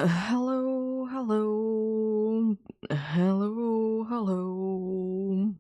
Hello, hello, hello, hello.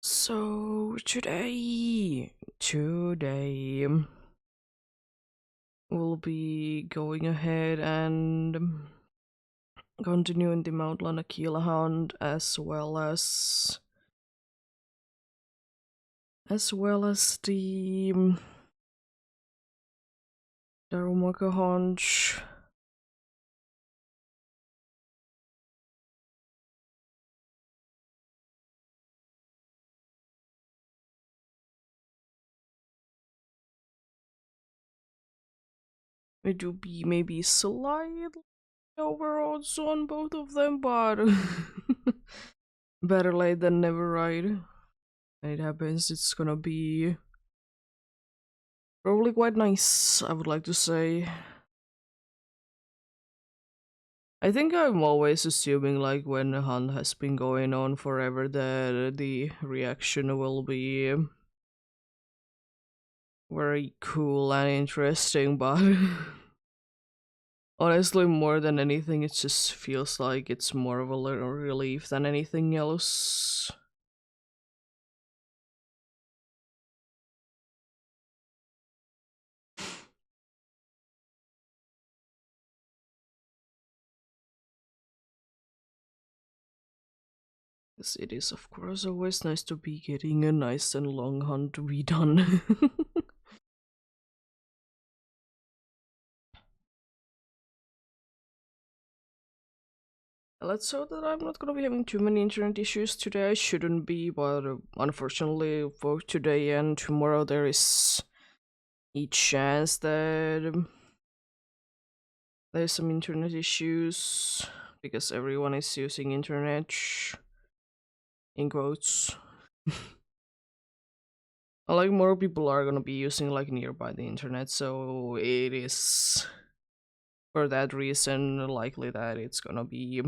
So today we'll be going ahead and continuing the Mount Lanakila hunt as well as the Darumaka hunt. It will be maybe slightly over odds on both of them, but better late than never, right? When it happens, it's gonna be probably quite nice, I would like to say. I think I'm always assuming, like, when a hunt has been going on forever, that the reaction will be very cool and interesting, but honestly, more than anything, it just feels like it's more of a little relief than anything else. 'Cause it is, of course, always nice to be getting a nice and long hunt to be done. Let's hope that I'm not gonna be having too many internet issues today. I shouldn't be, but unfortunately for today and tomorrow there is a chance that there's some internet issues because everyone is using internet in quotes. Like more people are gonna be using like nearby the internet, so it is for that reason likely that it's gonna be,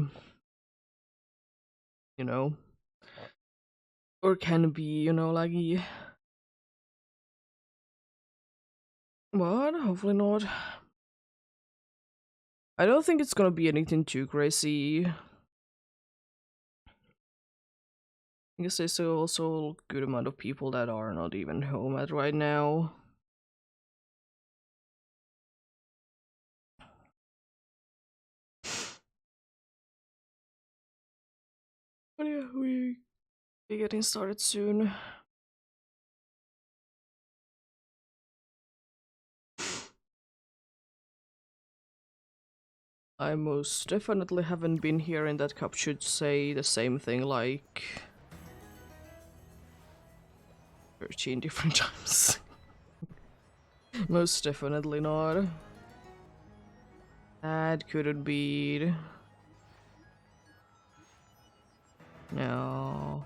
you know, or can be, laggy. But hopefully not. I don't think it's gonna be anything too crazy. I guess there's also a good amount of people that are not even home at right now. But yeah, we'll be getting started soon. I most definitely haven't been here, and that cup should say the same thing like 13 different times. Most definitely not. That couldn't be. No.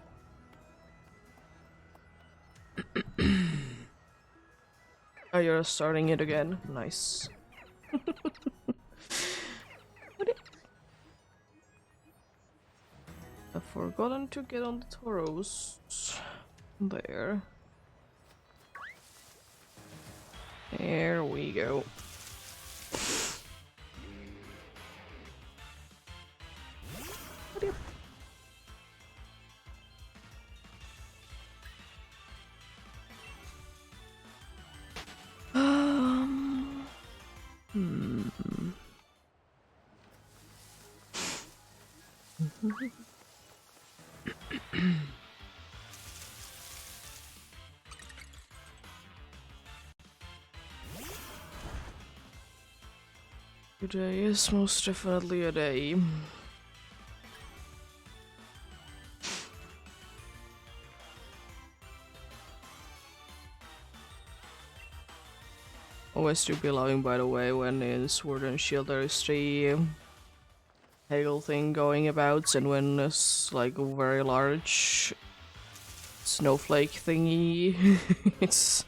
Oh, you're starting it again? Nice. forgotten to get on the Tauros. There. There we go. Today is most definitely a day. Always to be allowing, by the way, when in Sword and Shield there is the hail thing going about, and when it's like a very large snowflake thingy, it's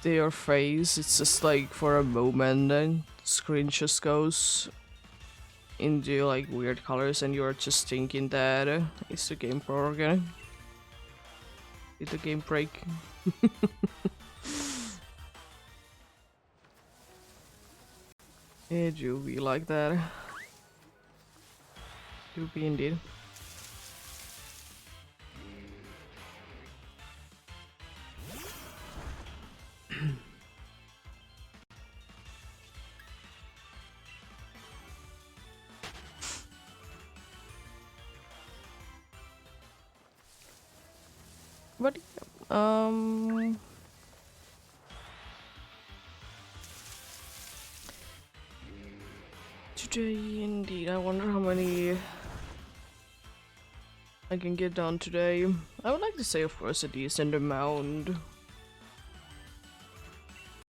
to your face, it's just like for a moment, and the screen just goes into like weird colors, and you're just thinking that is the game broken? Did the game break? It do be like that. Do be indeed. But today indeed, I wonder how many I can get done today. I would like to say, of course, a decent amount.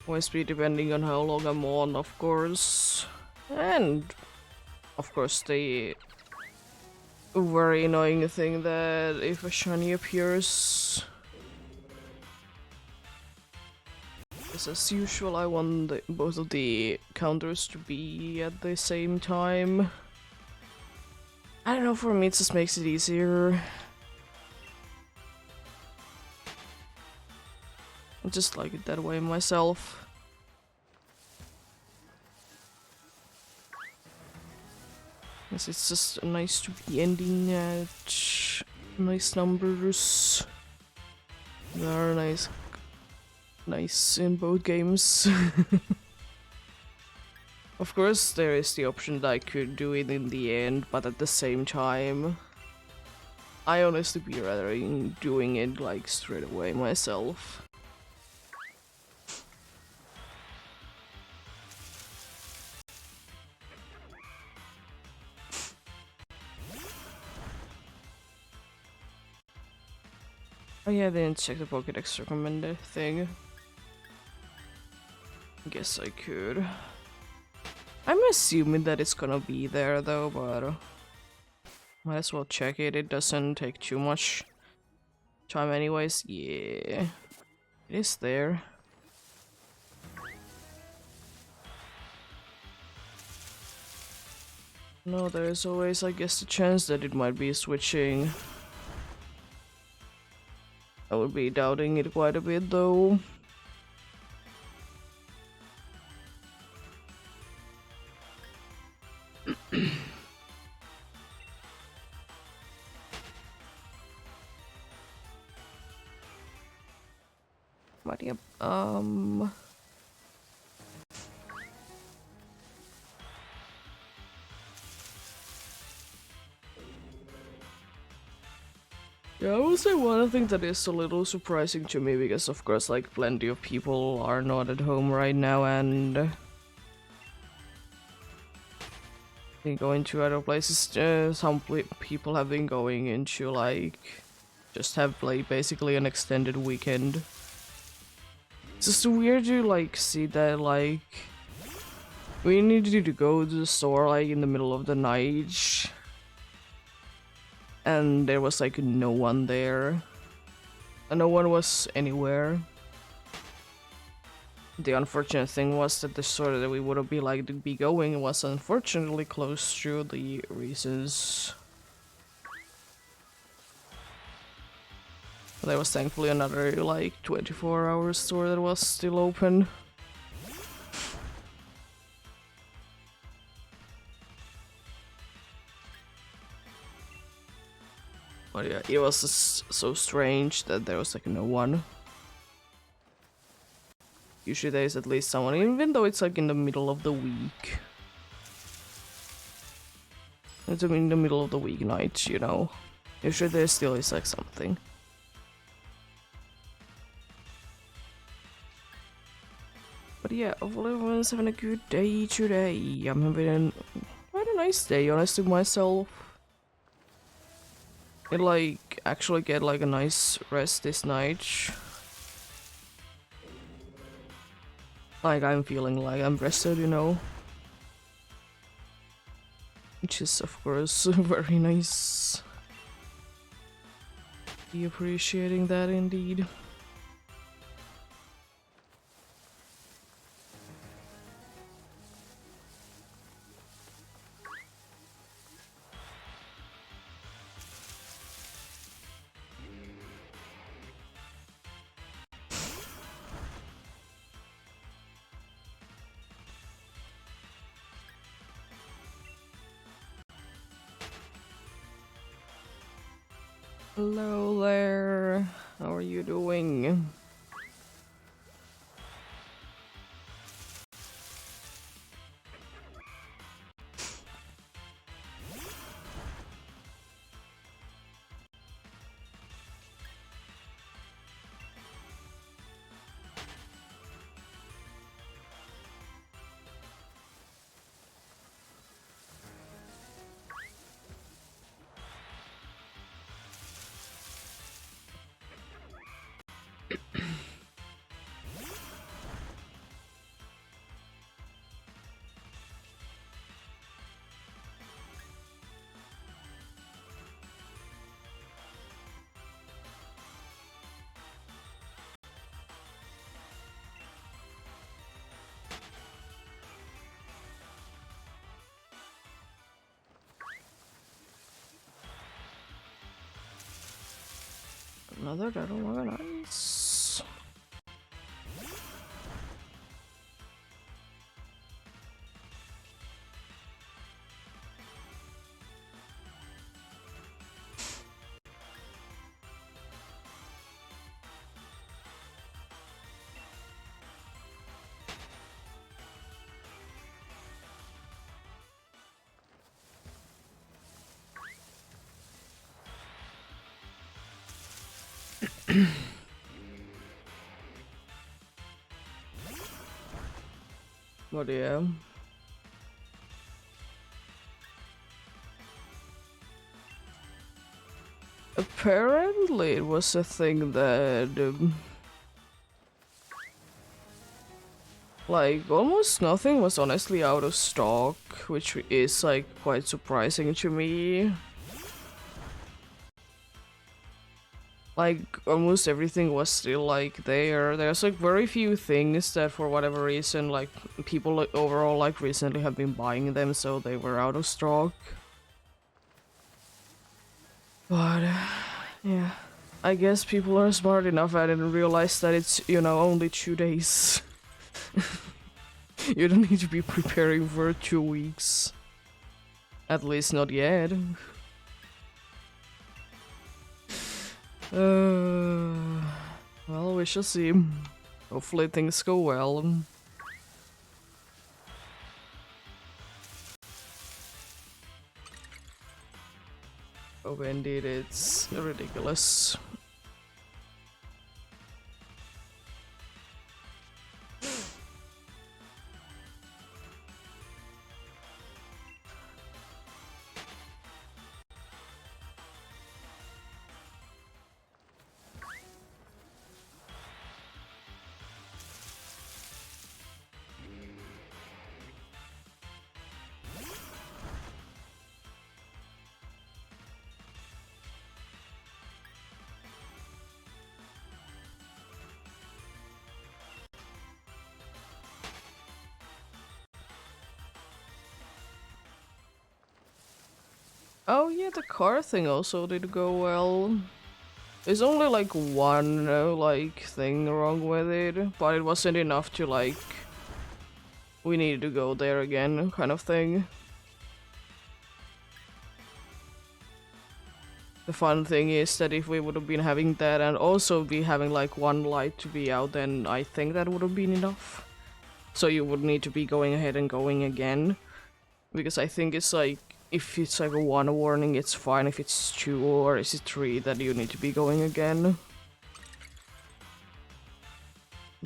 Always be depending on how long I'm on, of course. And of course the very annoying thing that if a shiny appears, as usual, I want both of the counters to be at the same time. I don't know, for me it just makes it easier. I just like it that way myself. Yes, it's just nice to be ending at nice numbers. They are nice in both games. Of course, there is the option that I could do it in the end, but at the same time, I honestly be rather in doing it like straight away myself. Oh yeah, I didn't check the Pokédex recommended thing. Guess I could. I'm assuming that it's gonna be there though, but might as well check it. It doesn't take too much time anyways. Yeah, it is there. No, there is always, I guess, the chance that it might be switching. I would be doubting it quite a bit though. But yep, yeah, I will say one thing that is a little surprising to me, because of course, like, plenty of people are not at home right now, and they go into other places. Some people have been going into, like, just have played basically an extended weekend. It's just weird to, like, see that, like, we needed to go to the store, like, in the middle of the night, and there was like no one there, and no one was anywhere. The unfortunate thing was that the store that we would have be going was unfortunately close to the reasons. There was thankfully another like 24-hour store that was still open. But yeah, it was just so strange that there was like no one. Usually there's at least someone, even though it's like in the middle of the week. It's in the middle of the weeknight, you know. Usually there still is like something. But yeah, hopefully everyone's having a good day today. I'm having quite a nice day, honestly, myself. I like actually get like a nice rest this night. Like I'm feeling like I'm rested, you know. Which is of course very nice. Be appreciating that indeed. Hello there. How are you doing? Another Dragon Organize. But yeah. Apparently it was a thing that like almost nothing was honestly out of stock, which is like quite surprising to me. Like almost everything was still like there. There's like very few things that for whatever reason like people like, overall like recently have been buying them, so they were out of stock. But yeah, I guess people are smart enough. I didn't realize that it's, you know, only 2 days. You don't need to be preparing for 2 weeks. At least not yet. Well, we shall see. Hopefully things go well. Oh, indeed, it's ridiculous. Oh yeah, the car thing also did go well. There's only like one like thing wrong with it, but it wasn't enough to like we need to go there again kind of thing. The fun thing is that if we would have been having that and also be having like one light to be out, then I think that would have been enough. So you would need to be going ahead and going again. Because I think it's like, if it's like a 1 warning, it's fine. If it's 2 or is it 3, that you need to be going again.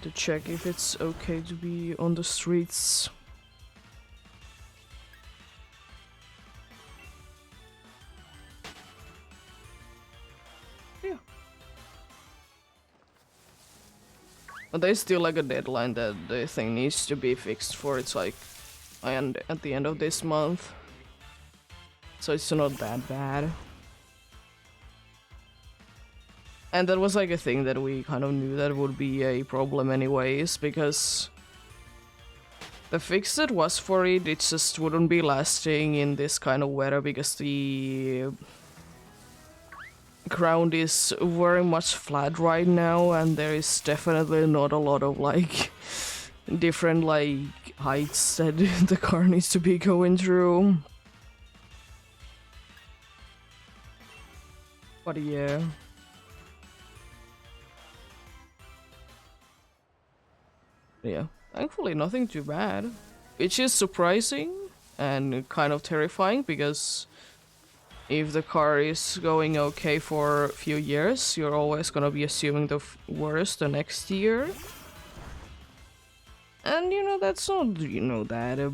To check if it's okay to be on the streets. Yeah. But there's still like a deadline that the thing needs to be fixed for. It's like at the end of this month. So it's not that bad. And that was like a thing that we kind of knew that would be a problem anyways, because the fix that was for it, it just wouldn't be lasting in this kind of weather because the ground is very much flat right now and there is definitely not a lot of like different like heights that the car needs to be going through. But yeah. Yeah, thankfully nothing too bad. Which is surprising and kind of terrifying because if the car is going okay for a few years, you're always gonna be assuming the worst the next year. And you know, that's not, you know, that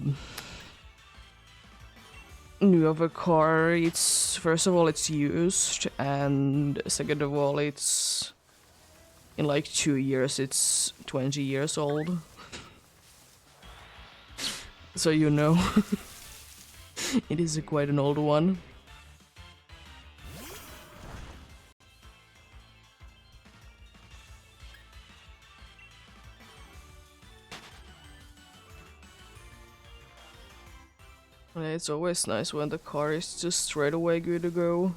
new of a car. It's, first of all, it's used, and second of all, it's in like 2 years, it's 20 years old. So you know, it is quite an old one. Yeah, it's always nice when the car is just straight away good to go.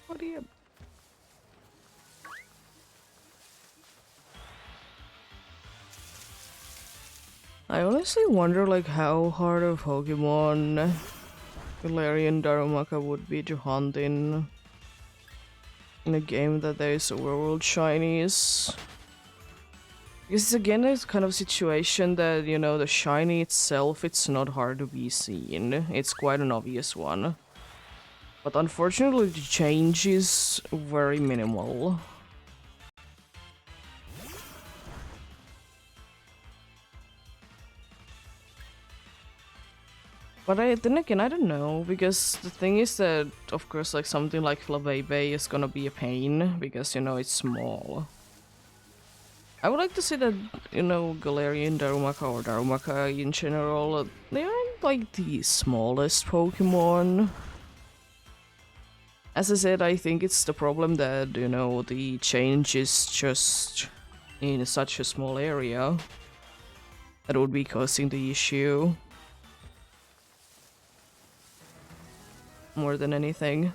What do you... I honestly wonder like how hard a Pokemon Galarian Darumaka would be to hunt in a game that there is overworld shinies. Because again, it's kind of situation that, you know, the shiny itself, it's not hard to be seen. It's quite an obvious one. But unfortunately, the change is very minimal. But then again, I don't know, because the thing is that, of course, like something like Flabébé is gonna be a pain, because, you know, it's small. I would like to say that, you know, Galarian Darumaka or Darumaka in general, they aren't like the smallest Pokemon. As I said, I think it's the problem that, you know, the change is just in such a small area that would be causing the issue. More than anything.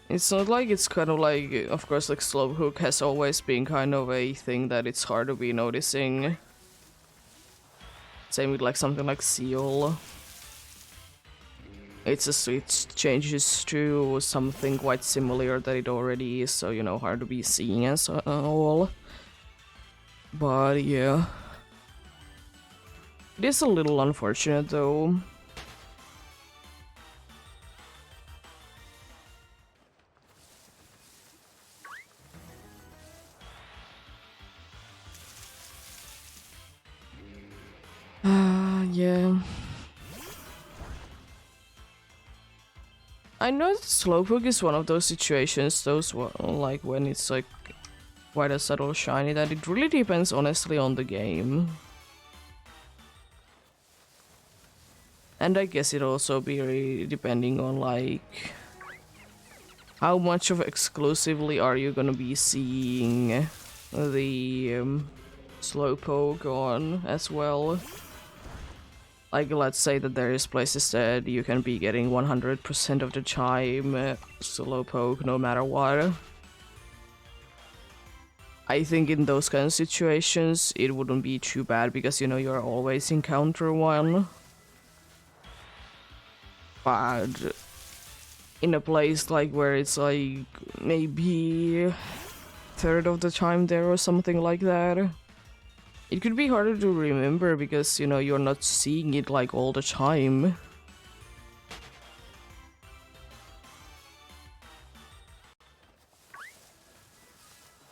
It's not like it's kind of like, of course, like Slowpoke has always been kind of a thing that it's hard to be noticing. Same with like something like Seal. It's just it changes to something quite similar that it already is, so you know, hard to be seen as all. But yeah, it is a little unfortunate though. Yeah. I know that Slowpoke is one of those situations, like when it's like quite a subtle shiny, that it really depends honestly on the game. And I guess it also be depending on like how much of exclusively are you gonna be seeing the Slowpoke on as well. Like, let's say that there is places that you can be getting 100% of the time Slowpoke no matter what. I think in those kind of situations it wouldn't be too bad because, you know, you're always encounter one. But in a place like where it's like maybe third of the time there or something like that, it could be harder to remember because, you know, you're not seeing it like all the time.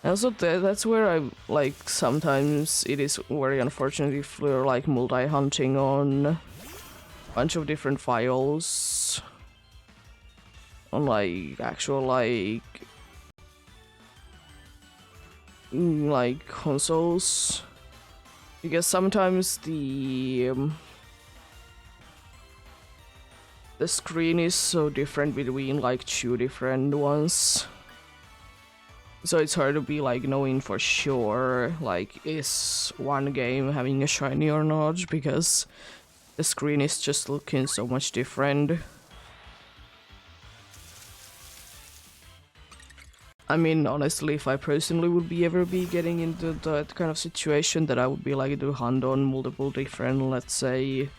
Also, that's where I like sometimes it is very unfortunate if we're like multi-hunting on a bunch of different files on like actual like consoles, because sometimes the screen is so different between like two different ones. So it's hard to be like knowing for sure like is one game having a shiny or not because the screen is just looking so much different. I mean, honestly, if I personally would ever be getting into that kind of situation, that I would be like to hunt on multiple different, let's say,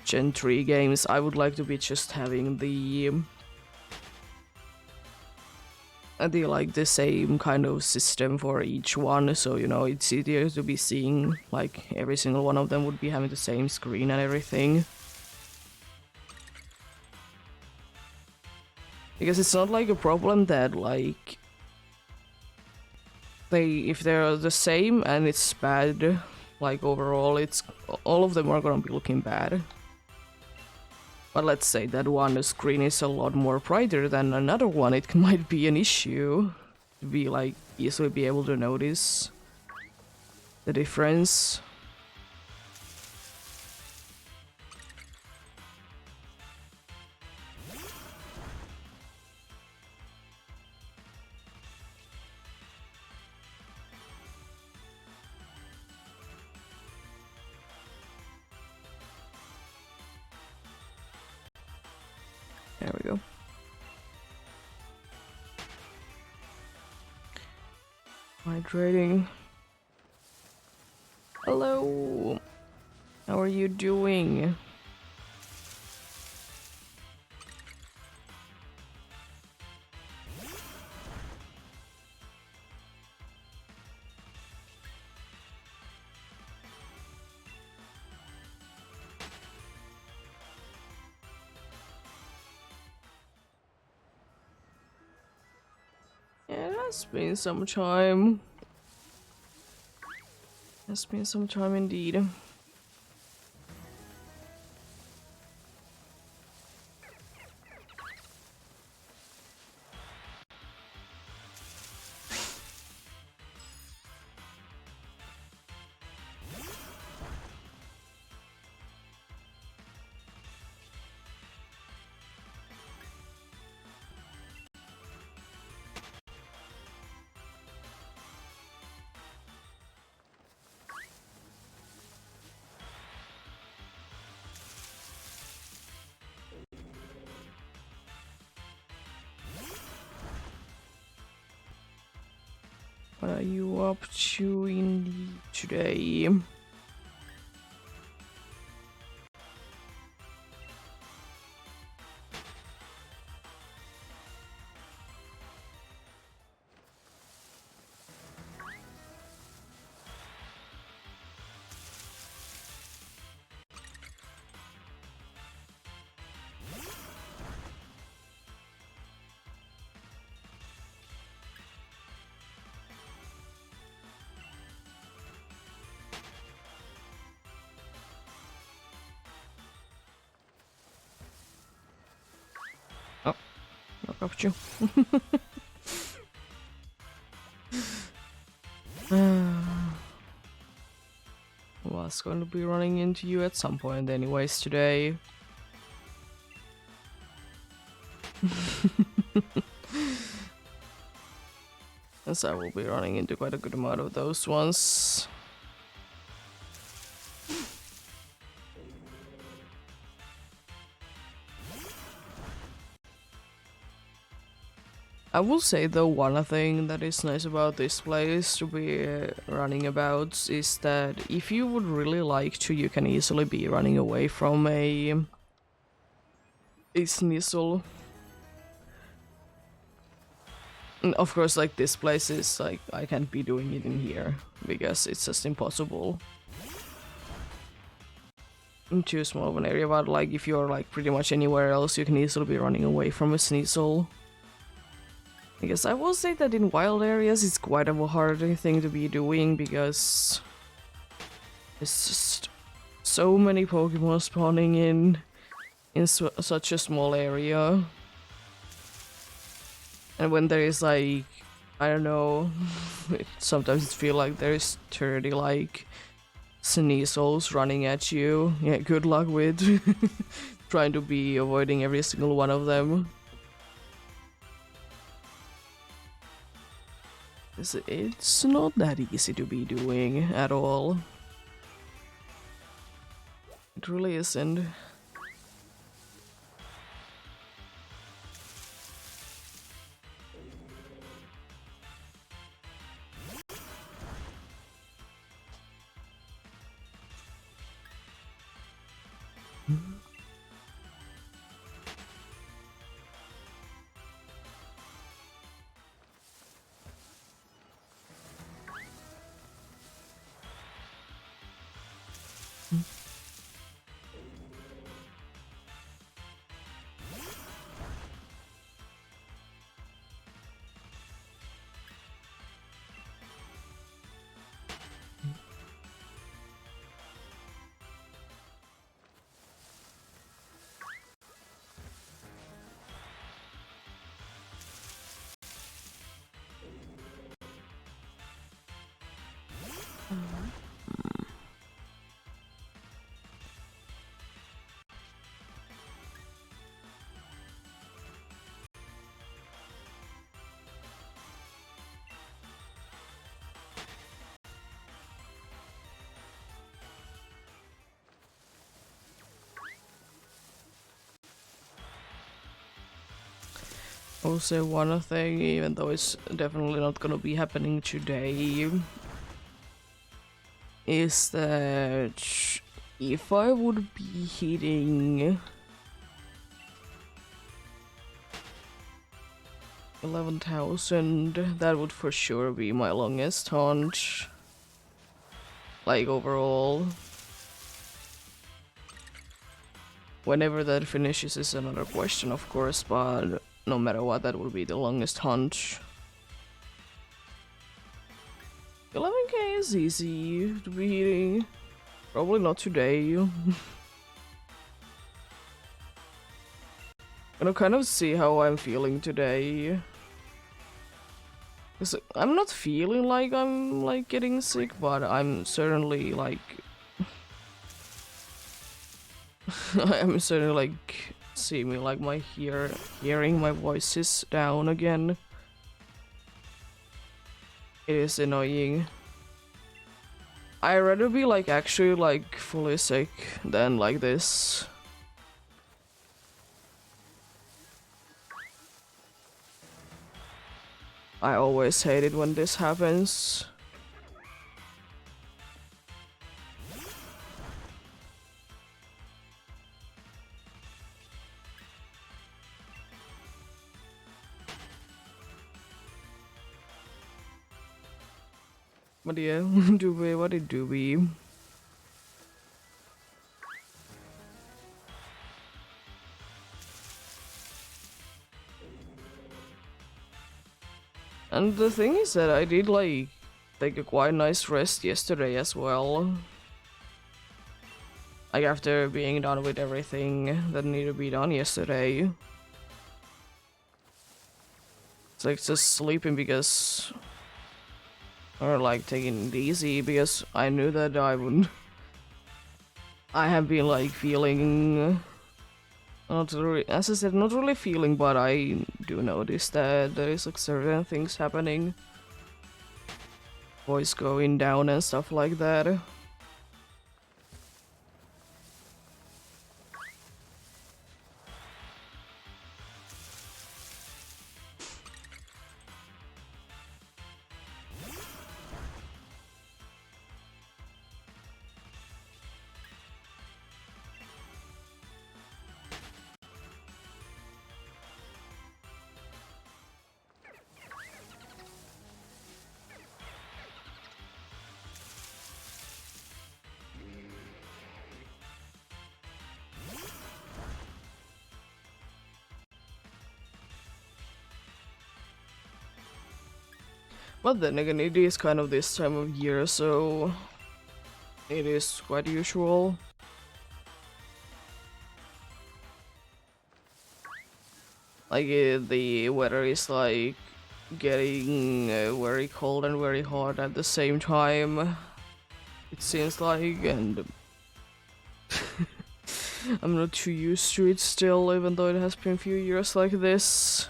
Gen 3 games, I would like to be just having the same kind of system for each one, so you know it's easier to be seeing like every single one of them would be having the same screen and everything. Because it's not like a problem that like if they're the same and it's bad, like overall it's all of them are gonna be looking bad. But let's say that one screen is a lot more brighter than another one, it might be an issue to be like easily be able to notice the difference. There we go. Hydrating. Hello. How are you doing? Yeah, it has been some time. It's been some time indeed. What are you up to indeed today? Oh, knock up you. Was going to be running into you at some point anyways today. As I will be running into quite a good amount of those ones. I will say though, one thing that is nice about this place to be running about is that if you would really like to, you can easily be running away from a Sneasel. And of course, like this place is like, I can't be doing it in here because it's just impossible. In too small of an area, but like if you're like pretty much anywhere else, you can easily be running away from a Sneasel. I guess I will say that in wild areas it's quite a hard thing to be doing because there's just so many Pokemon spawning in such a small area. And when there is like, I don't know, sometimes it feels like there's 30 like Sneasels running at you. Yeah, good luck with trying to be avoiding every single one of them. It's not that easy to be doing at all. It really isn't. Also, one thing, even though it's definitely not gonna be happening today, is that if I would be hitting 11,000, that would for sure be my longest hunt. Like overall. Whenever that finishes is another question, of course, but no matter what, that will be the longest hunt. 11k is easy to be hitting. Probably not today. Gonna kind of see how I'm feeling today. Cause I'm not feeling like I'm like getting sick, but I'm certainly like I'm certainly like seeming like my hearing my voice is down again. It is annoying. I'd rather be like actually like fully sick than like this. I always hate it when this happens. But yeah, what did do we? And the thing is that I did like take a quite nice rest yesterday as well. Like after being done with everything that needed to be done yesterday. It's like just sleeping because, or like taking it easy because I knew that I wouldn't. I have been like feeling, not really, as I said, not really feeling, but I do notice that there is like certain things happening. Voice going down and stuff like that. But then again, it is kind of this time of year, so it is quite usual. Like the weather is like getting very cold and very hot at the same time. It seems like, and I'm not too used to it still, even though it has been a few years like this.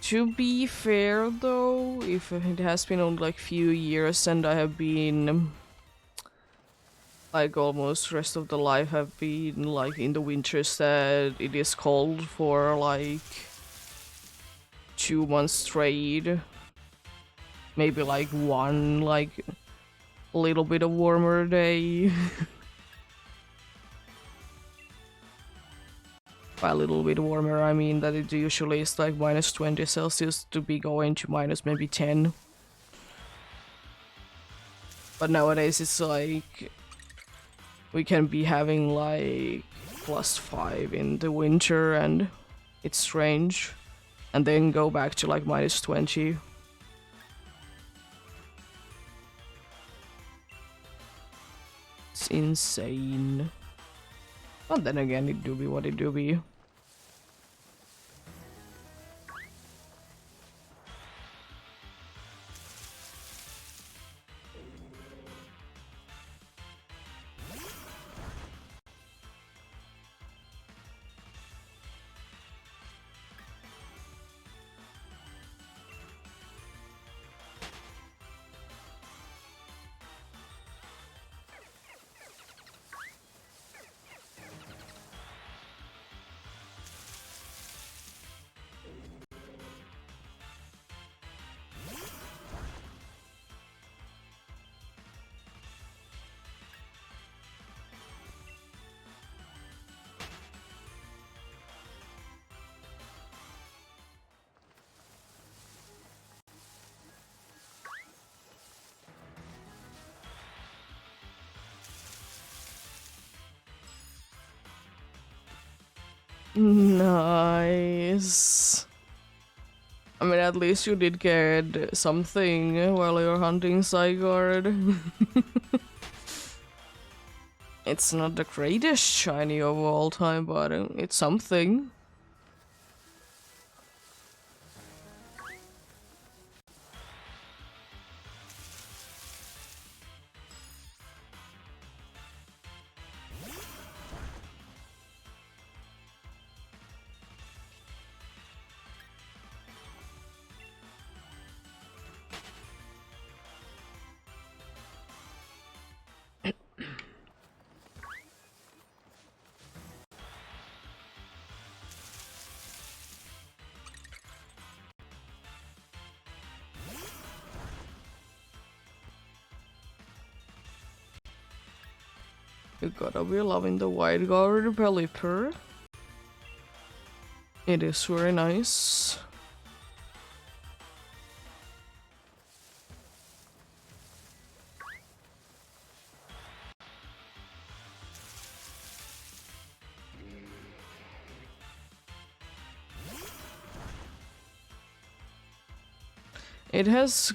To be fair though, if it has been only like few years and I have been like almost rest of the life have been like in the winters that it is cold for like 2 months straight. Maybe like one like a little bit of warmer day. By a little bit warmer I mean that it usually is like minus 20 Celsius to be going to minus maybe 10. But nowadays it's like we can be having like +5 in the winter and it's strange. And then go back to like minus 20. It's insane. But then again, it do be what it do be. Nice. I mean, at least you did get something while you're hunting Zygarde. It's not the greatest shiny of all time, but it's something. You gotta be loving the White Guard Pelipper. It is very nice. It has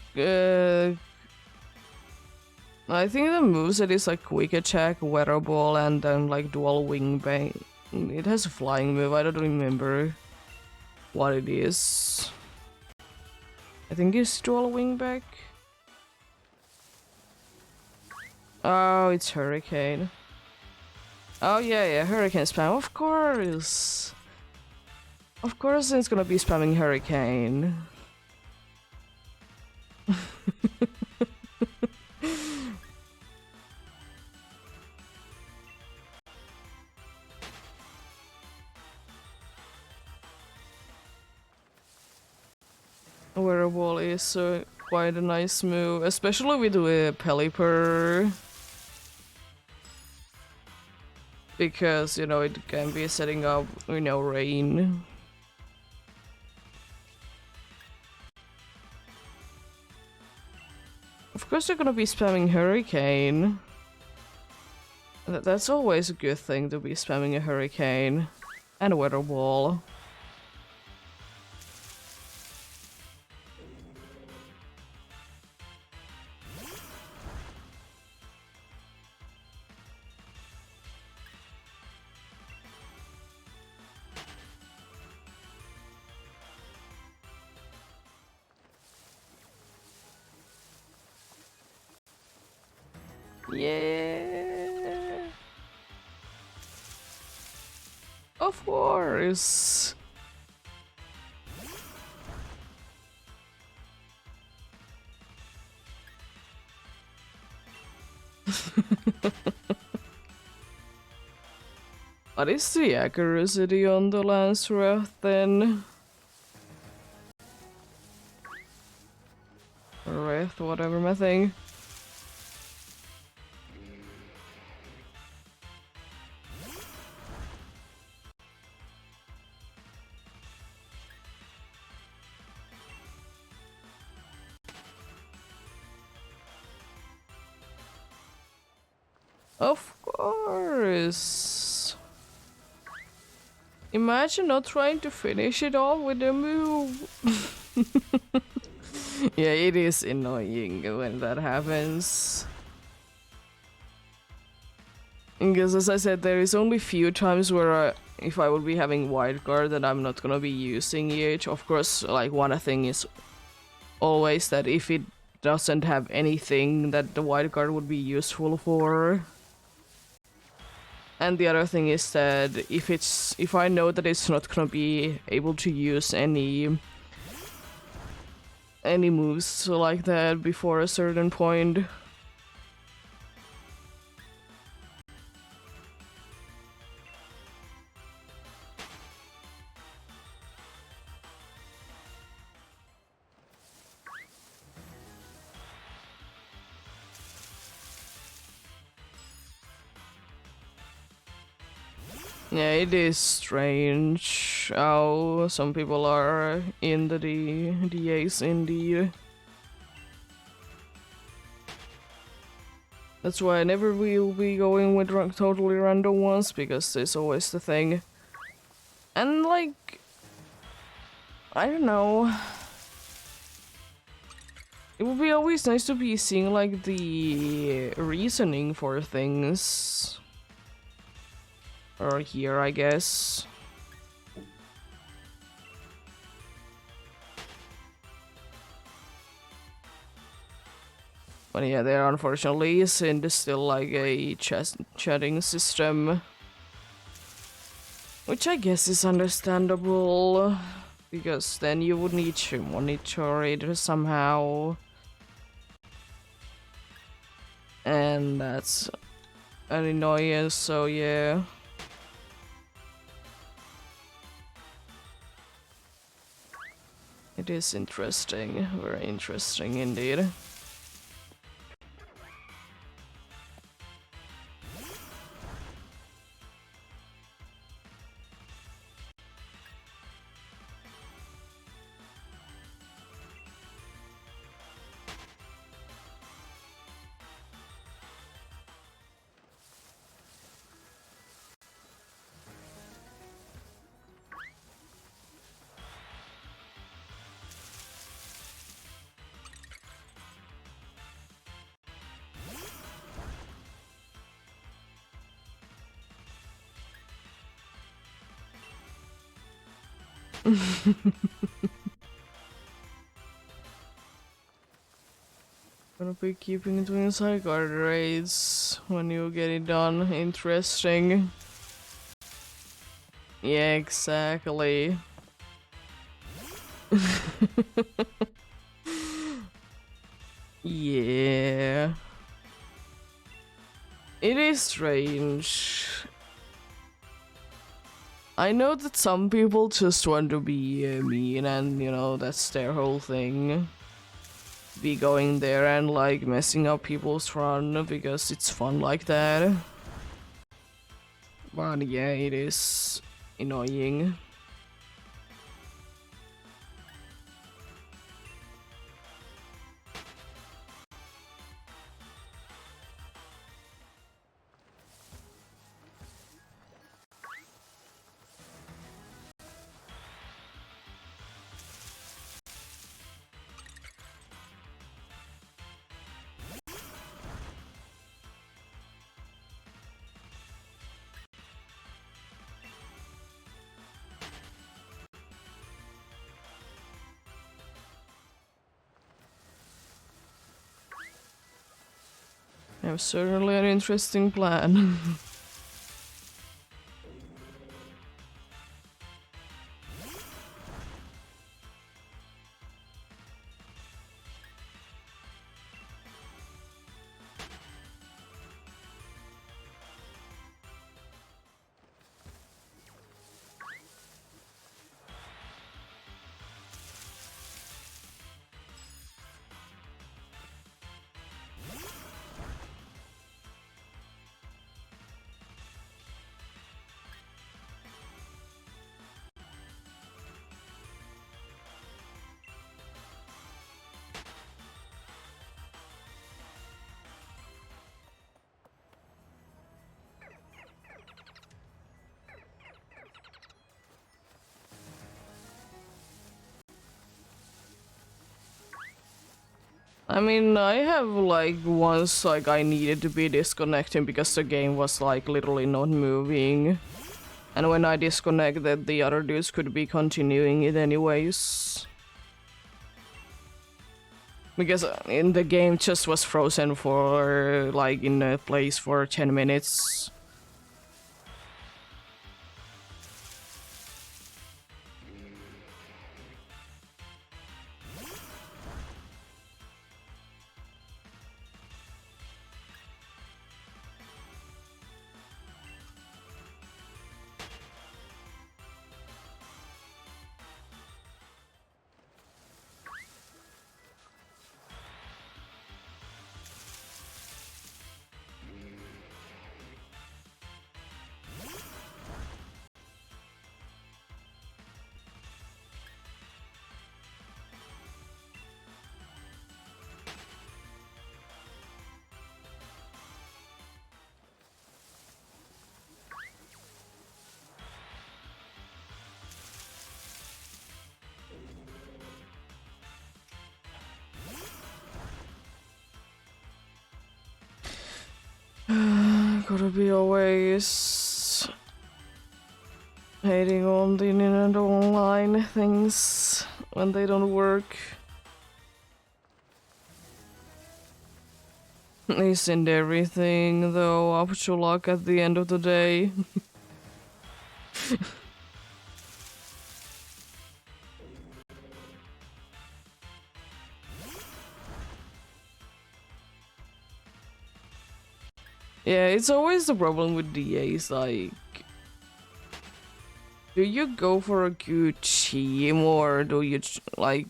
I think the moveset is like quick attack, weather ball, and then like dual wing bang. It has a flying move, I don't remember what it is. I think it's dual wing back. Oh, it's Hurricane. Oh yeah, Hurricane spam, of course. Of course it's gonna be spamming Hurricane. Wearable is quite a nice move, especially with the Pelipper. Because, you know, it can be setting up, you know, rain. Of course you're gonna be spamming Hurricane. That's always a good thing to be spamming a Hurricane. And a Weather Ball. Yeah. Of course. What is the accuracy on the Lance Wrath then? Wrath, whatever my thing. Of course. Imagine not trying to finish it all with a move. Yeah, it is annoying when that happens. Because as I said, there is only few times where if I would be having White Guard that I'm not gonna be using EH. Of course, like one thing is always that if it doesn't have anything that the White Guard would be useful for. And the other thing is that if I know that it's not gonna be able to use any moves like that before a certain point. Yeah, it is strange how some people are in the DAs indeed. That's why I never will be going with totally random ones, because there's always the thing. And like, I don't know. It would be always nice to be seeing like the reasoning for things. Or here, I guess. But yeah, there unfortunately isn't still like a chatting system. Which I guess is understandable. Because then you would need to monitor it somehow. And that's an annoyance, so yeah. It is interesting, very interesting indeed. Gonna be keeping it inside guard raids when you get it done. Interesting. Yeah, exactly. Yeah. It is strange. I know that some people just want to be mean and, you know, that's their whole thing. Be going there and like messing up people's run because it's fun like that. But yeah, it is annoying. Have certainly an interesting plan. I mean, I have like once like I needed to be disconnecting because the game was like literally not moving. And when I disconnected, the other dudes could be continuing it anyways. Because in the game just was frozen for like in a place for 10 minutes. Gotta be always hating on the internet online things when they don't work. Isn't everything though up to luck at the end of the day? Yeah, it's always the problem with DAs, like... Do you go for a good team or do you, like...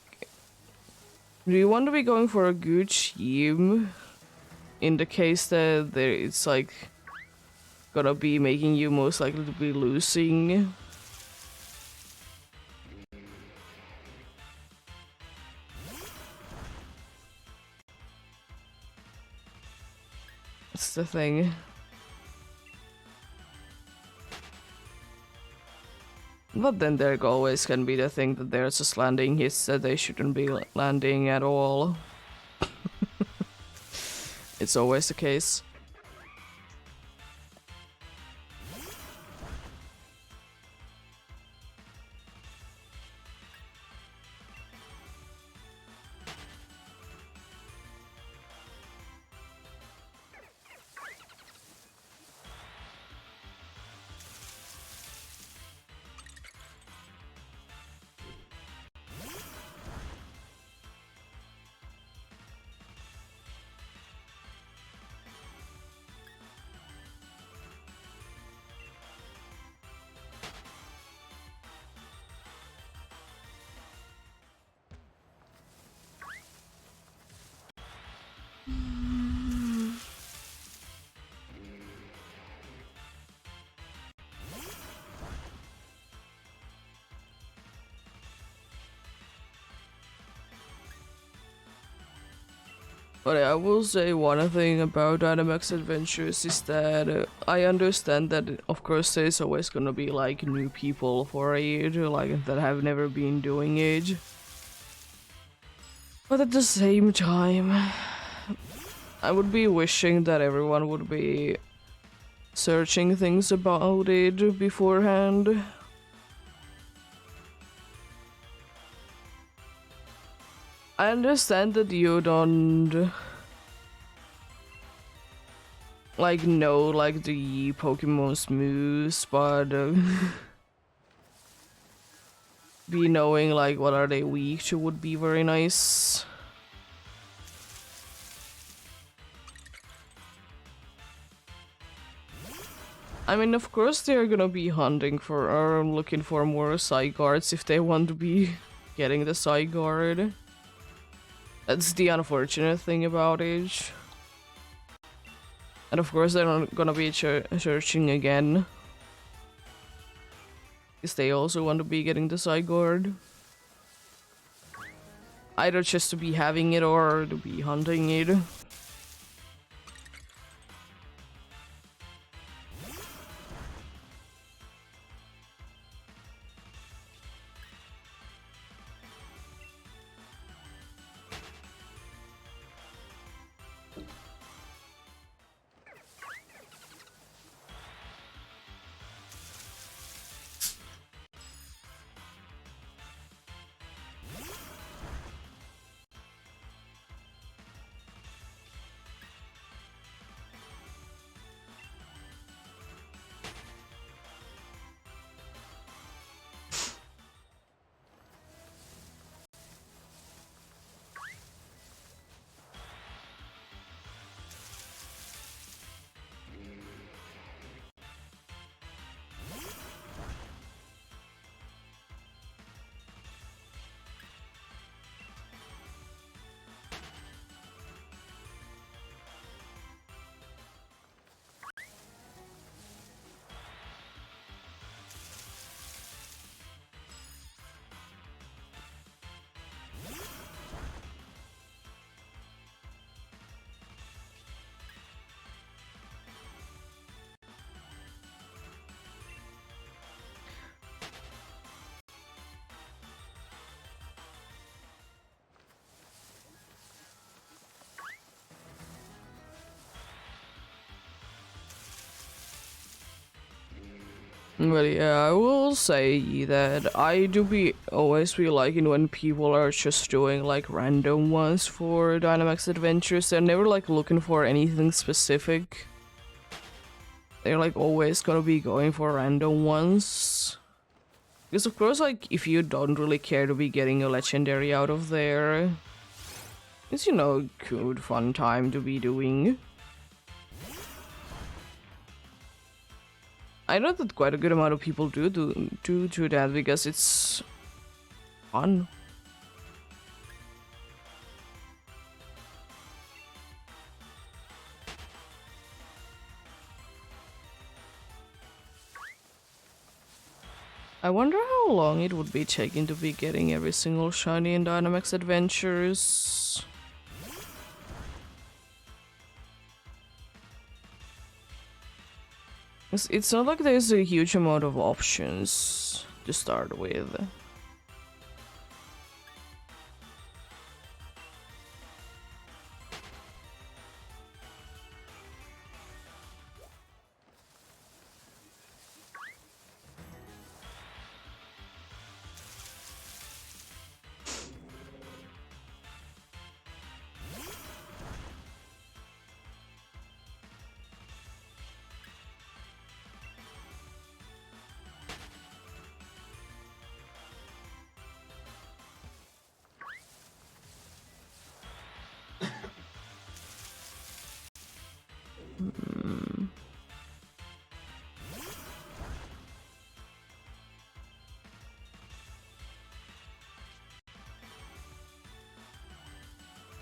Do you want to be going for a good team? In the case that it's like... Gonna be making you most likely to be losing. That's the thing. But then there always can be the thing that they're just landing hits that they shouldn't be landing at all. It's always the case. But I will say one thing about Dynamax Adventures is that I understand that of course there's always gonna be like new people for it, like that have never been doing it. But at the same time, I would be wishing that everyone would be searching things about it beforehand. I understand that you don't like know like the Pokemon's moves, but be knowing like what are they weak to would be very nice. I mean, of course they're gonna be hunting for or looking for more side guards if they want to be getting the side guard. That's the unfortunate thing about it. And of course they're not gonna be searching again. Because they also want to be getting the side guard. Either just to be having it or to be hunting it. But yeah, I will say that I do be always be liking when people are just doing like random ones for Dynamax Adventures. They're never like looking for anything specific. They're like always gonna be going for random ones. Because of course, like if you don't really care to be getting a legendary out of there, it's good fun time to be doing. I know that quite a good amount of people do that because it's fun. I wonder how long it would be taking to be getting every single shiny in Dynamax Adventures. It's not like there's a huge amount of options to start with.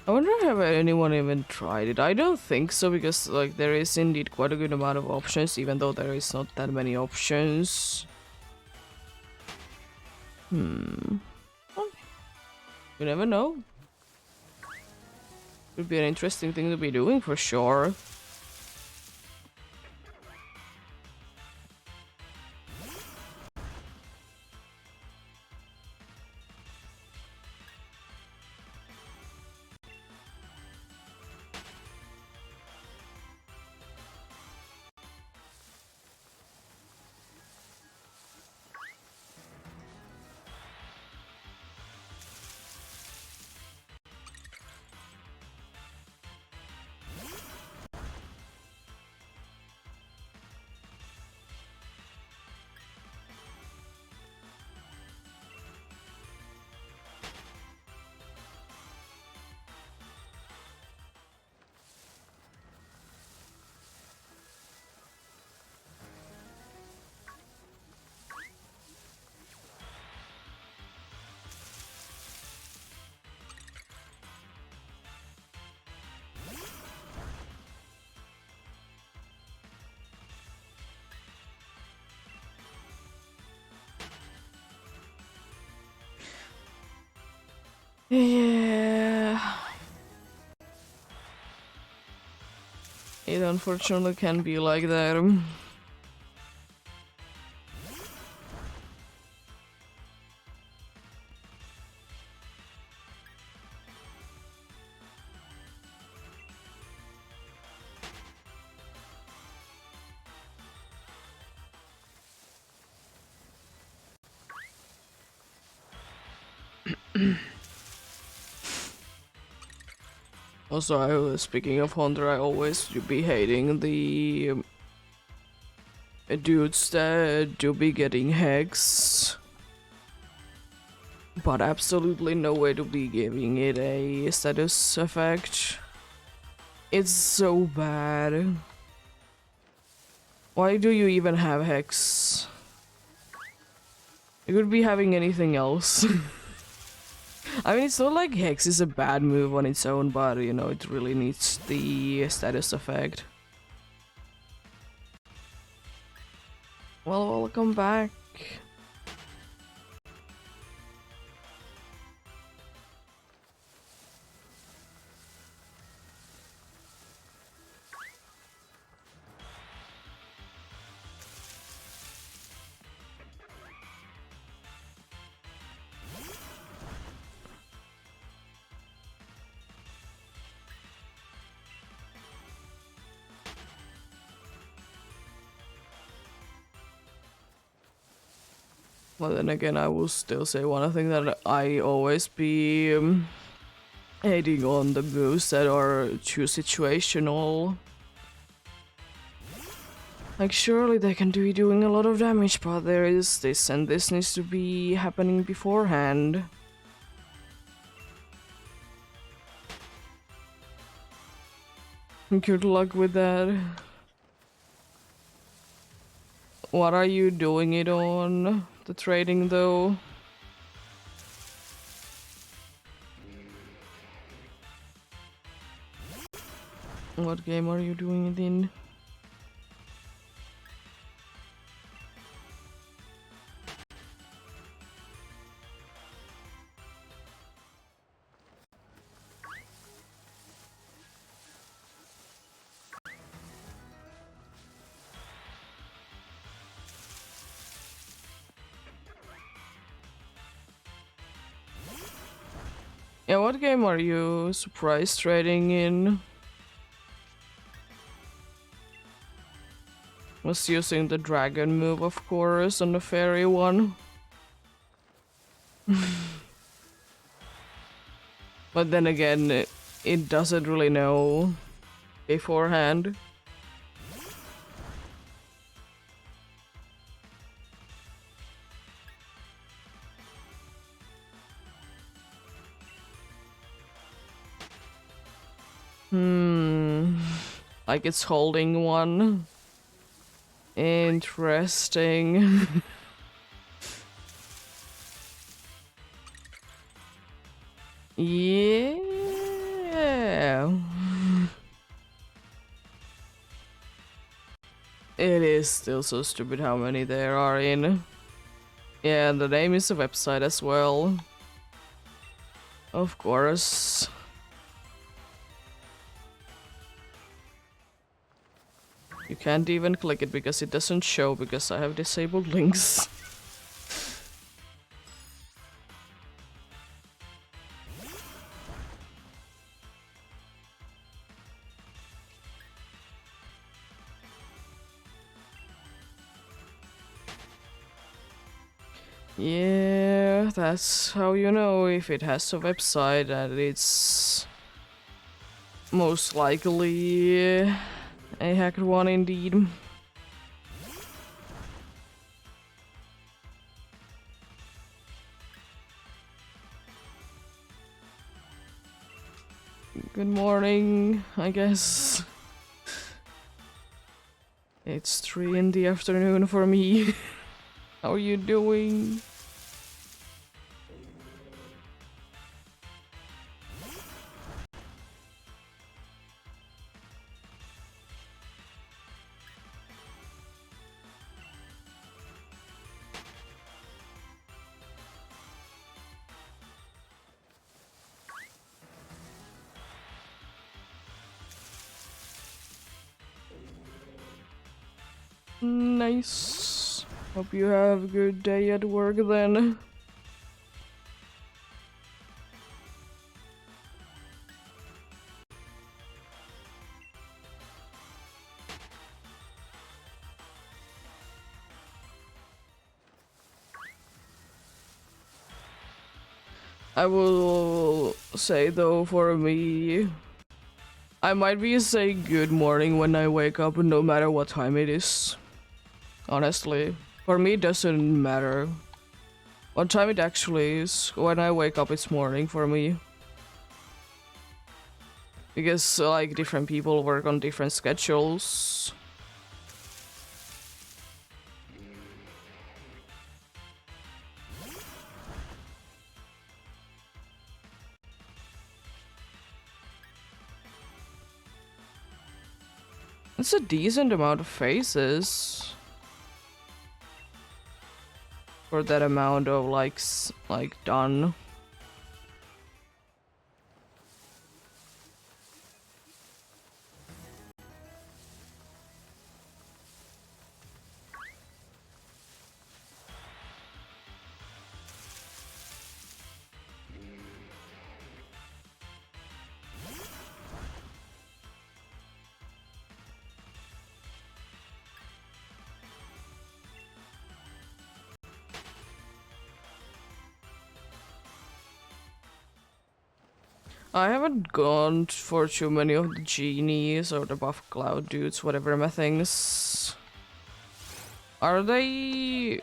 I wonder have anyone even tried it. I don't think so because like there is indeed quite a good amount of options even though there is not that many options. Well, you never know. Would be an interesting thing to be doing for sure. Yeah. It unfortunately can be like that. Also, speaking of Hunter, I always do be hating the dudes that do be getting hex, but absolutely no way to be giving it a status effect. It's so bad. Why do you even have hex? You could be having anything else. I mean, it's not like hex is a bad move on its own, but you know, it really needs the status effect. Well, welcome back. But then again, I will still say one thing that I always be hating on the moves that are too situational. Like, surely they can be doing a lot of damage, but there is this, and this needs to be happening beforehand. Good luck with that. What are you doing it on? The trading, though? What game are you doing it in? Yeah, what game are you surprise trading in? Was using the dragon move, of course, on the fairy one. But then again, it doesn't really know beforehand. Like it's holding one. Interesting. Yeah. It is still so stupid how many there are in. Yeah, and the name is a website as well. Of course. You can't even click it because it doesn't show because I have disabled links. Yeah, that's how you know if it has a website and it's most likely a hacked one indeed. Good morning, I guess. It's 3 in the afternoon for me. How are you doing? Nice. Hope you have a good day at work then. I will say though, for me, I might be saying good morning when I wake up no matter what time it is. Honestly, for me it doesn't matter what time it actually is. When I wake up it's morning for me. Because like different people work on different schedules. It's a decent amount of faces for that amount of like done. I haven't gone for too many of the genies or the buff cloud dudes, whatever my things. Are they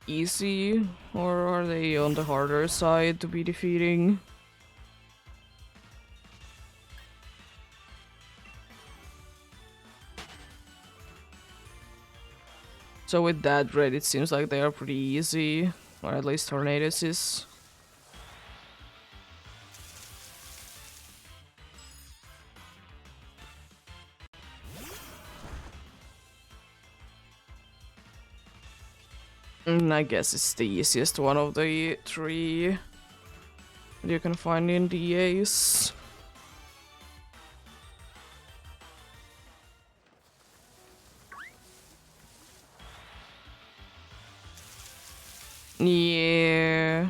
easy or are they on the harder side to be defeating? So with that red, it seems like they are pretty easy, or at least Tornadoes is. I guess it's the easiest one of the three that you can find in DAs. Yeah.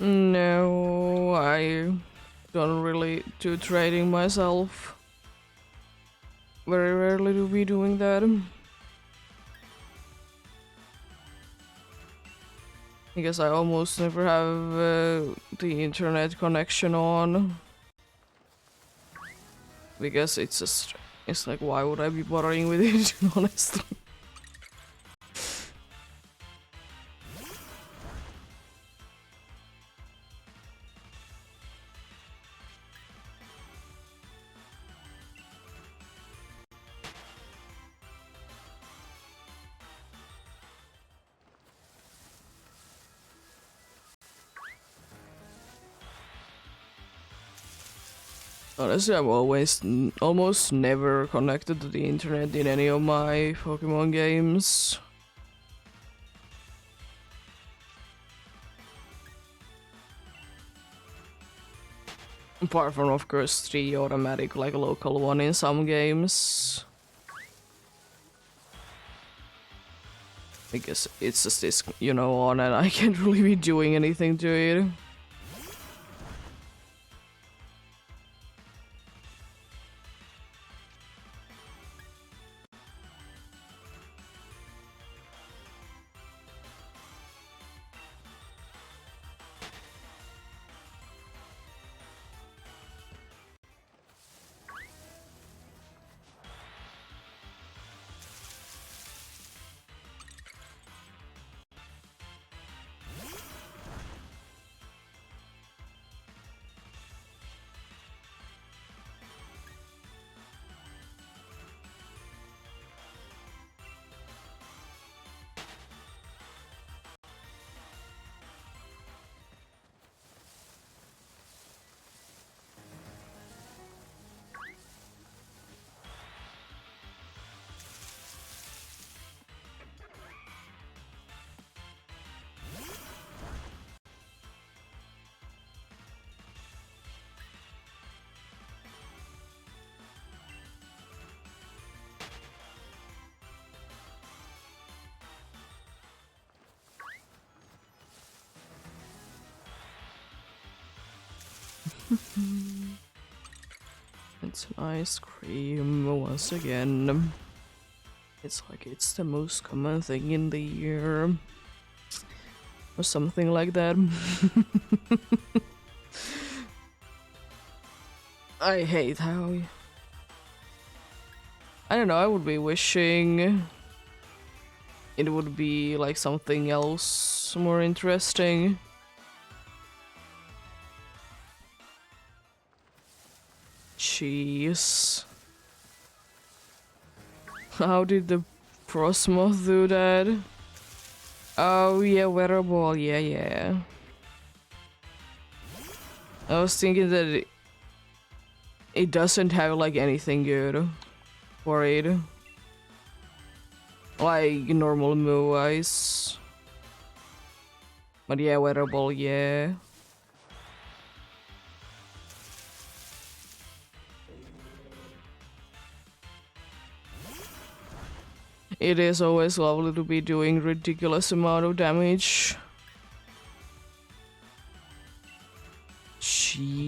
No, I don't really do trading myself. Very rarely do be doing that. Because I almost never have the internet connection on. Because it's just, it's like, why would I be bothering with it, honestly? Honestly, I'm always almost never connected to the internet in any of my Pokemon games. Apart from, of course, the automatic, like, local one in some games. Because it's just this, you know, on and I can't really be doing anything to it. It's an ice cream once again. It's like it's the most common thing in the year. Or something like that. I hate how... I don't know, I would be wishing it would be like something else more interesting. Jeez. How did the Frostmoth do that? Oh yeah, wearable, yeah. I was thinking that it doesn't have like anything good for it. Like normal move wise. But yeah, wearable, yeah. It is always lovely to be doing ridiculous amount of damage. Jeez.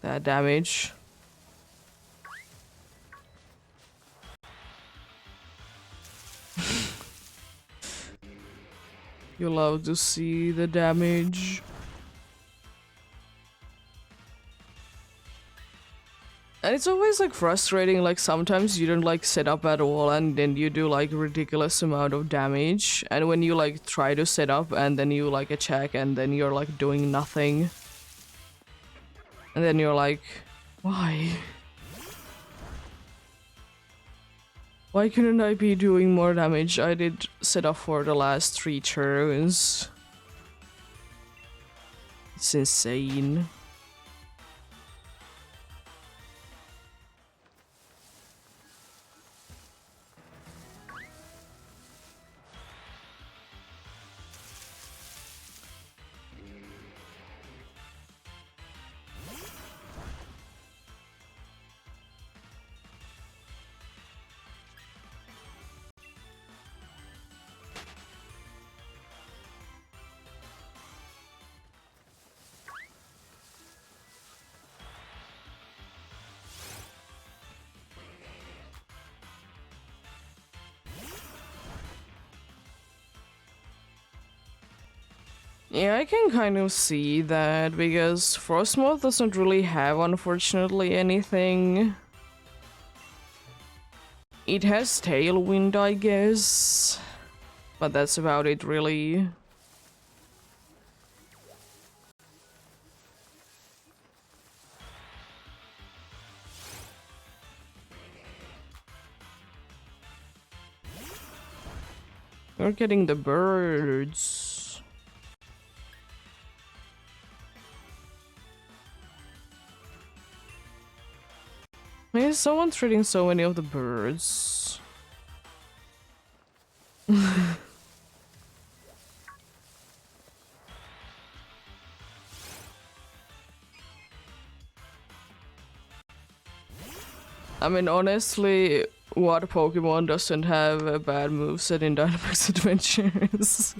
That damage. You love to see the damage. And it's always like frustrating, like sometimes you don't like set up at all and then you do like ridiculous amount of damage. And when you like try to set up and then you like attack and then you're like doing nothing. And then you're like, why? Why couldn't I be doing more damage? I did set up for the last 3 turns. It's insane. Yeah, I can kind of see that because Frostmoth doesn't really have, unfortunately, anything. It has Tailwind, I guess, but that's about it, really. We're getting the birds. Why is someone treating so many of the birds? I mean, honestly, what Pokemon doesn't have a bad moveset in Dynamax Adventures?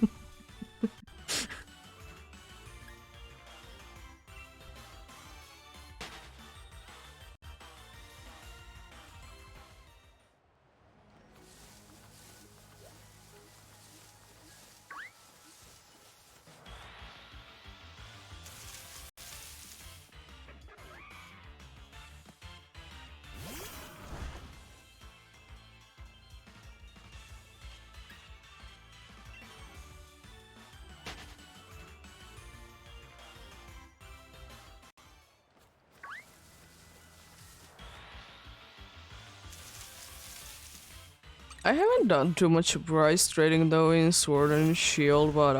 I haven't done too much price trading though in Sword and Shield, but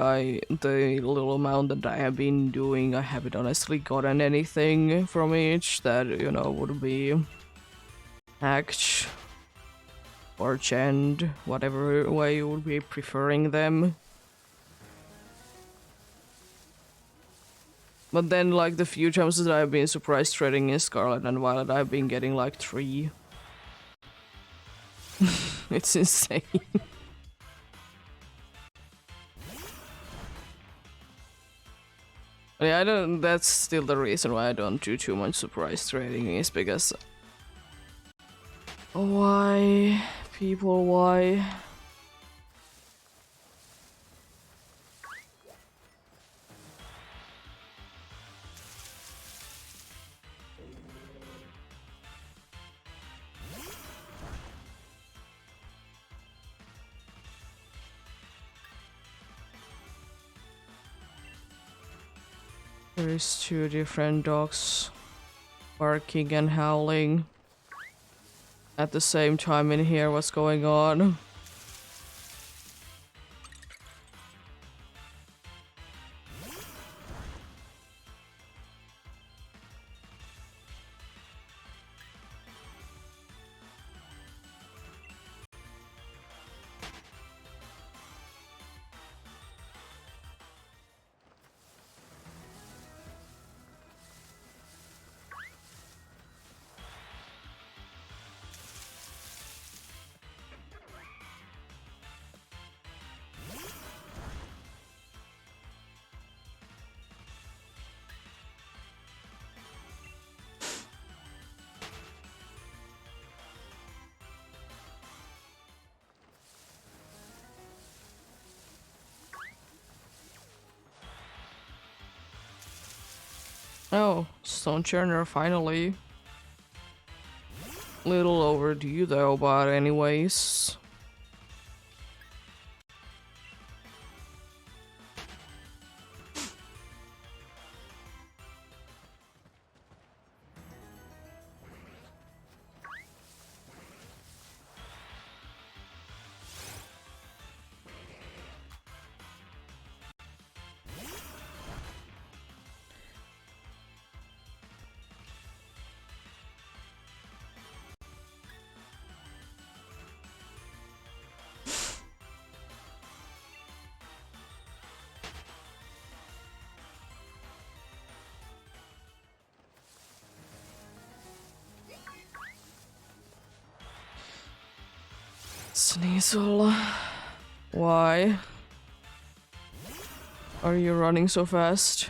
the little amount that I have been doing, I haven't honestly gotten anything from each that, you know, would be hacked or chained, whatever way you would be preferring them. But then, like, the few times that I've been surprise trading in Scarlet and Violet, I've been getting like 3. It's insane. Yeah, I don't. That's still the reason why I don't do too much surprise trading, is because why, people, why? There's 2 different dogs barking and howling at the same time in here. What's going on? Oh, Stone Churner finally. Little overdue though, but anyways. Sneasel, why are you running so fast?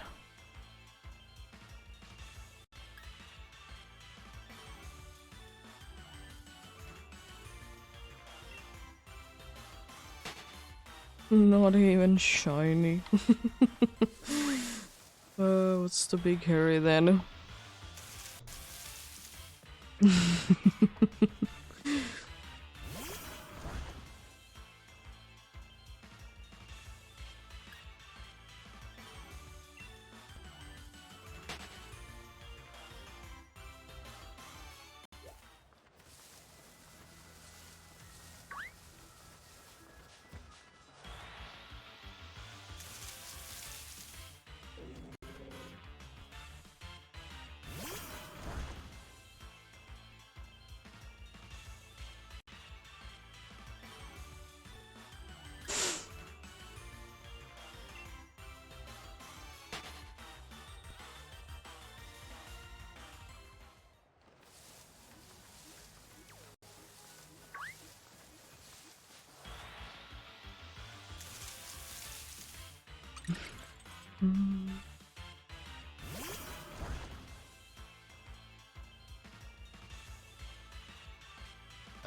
Not even shiny. What's the big hurry then?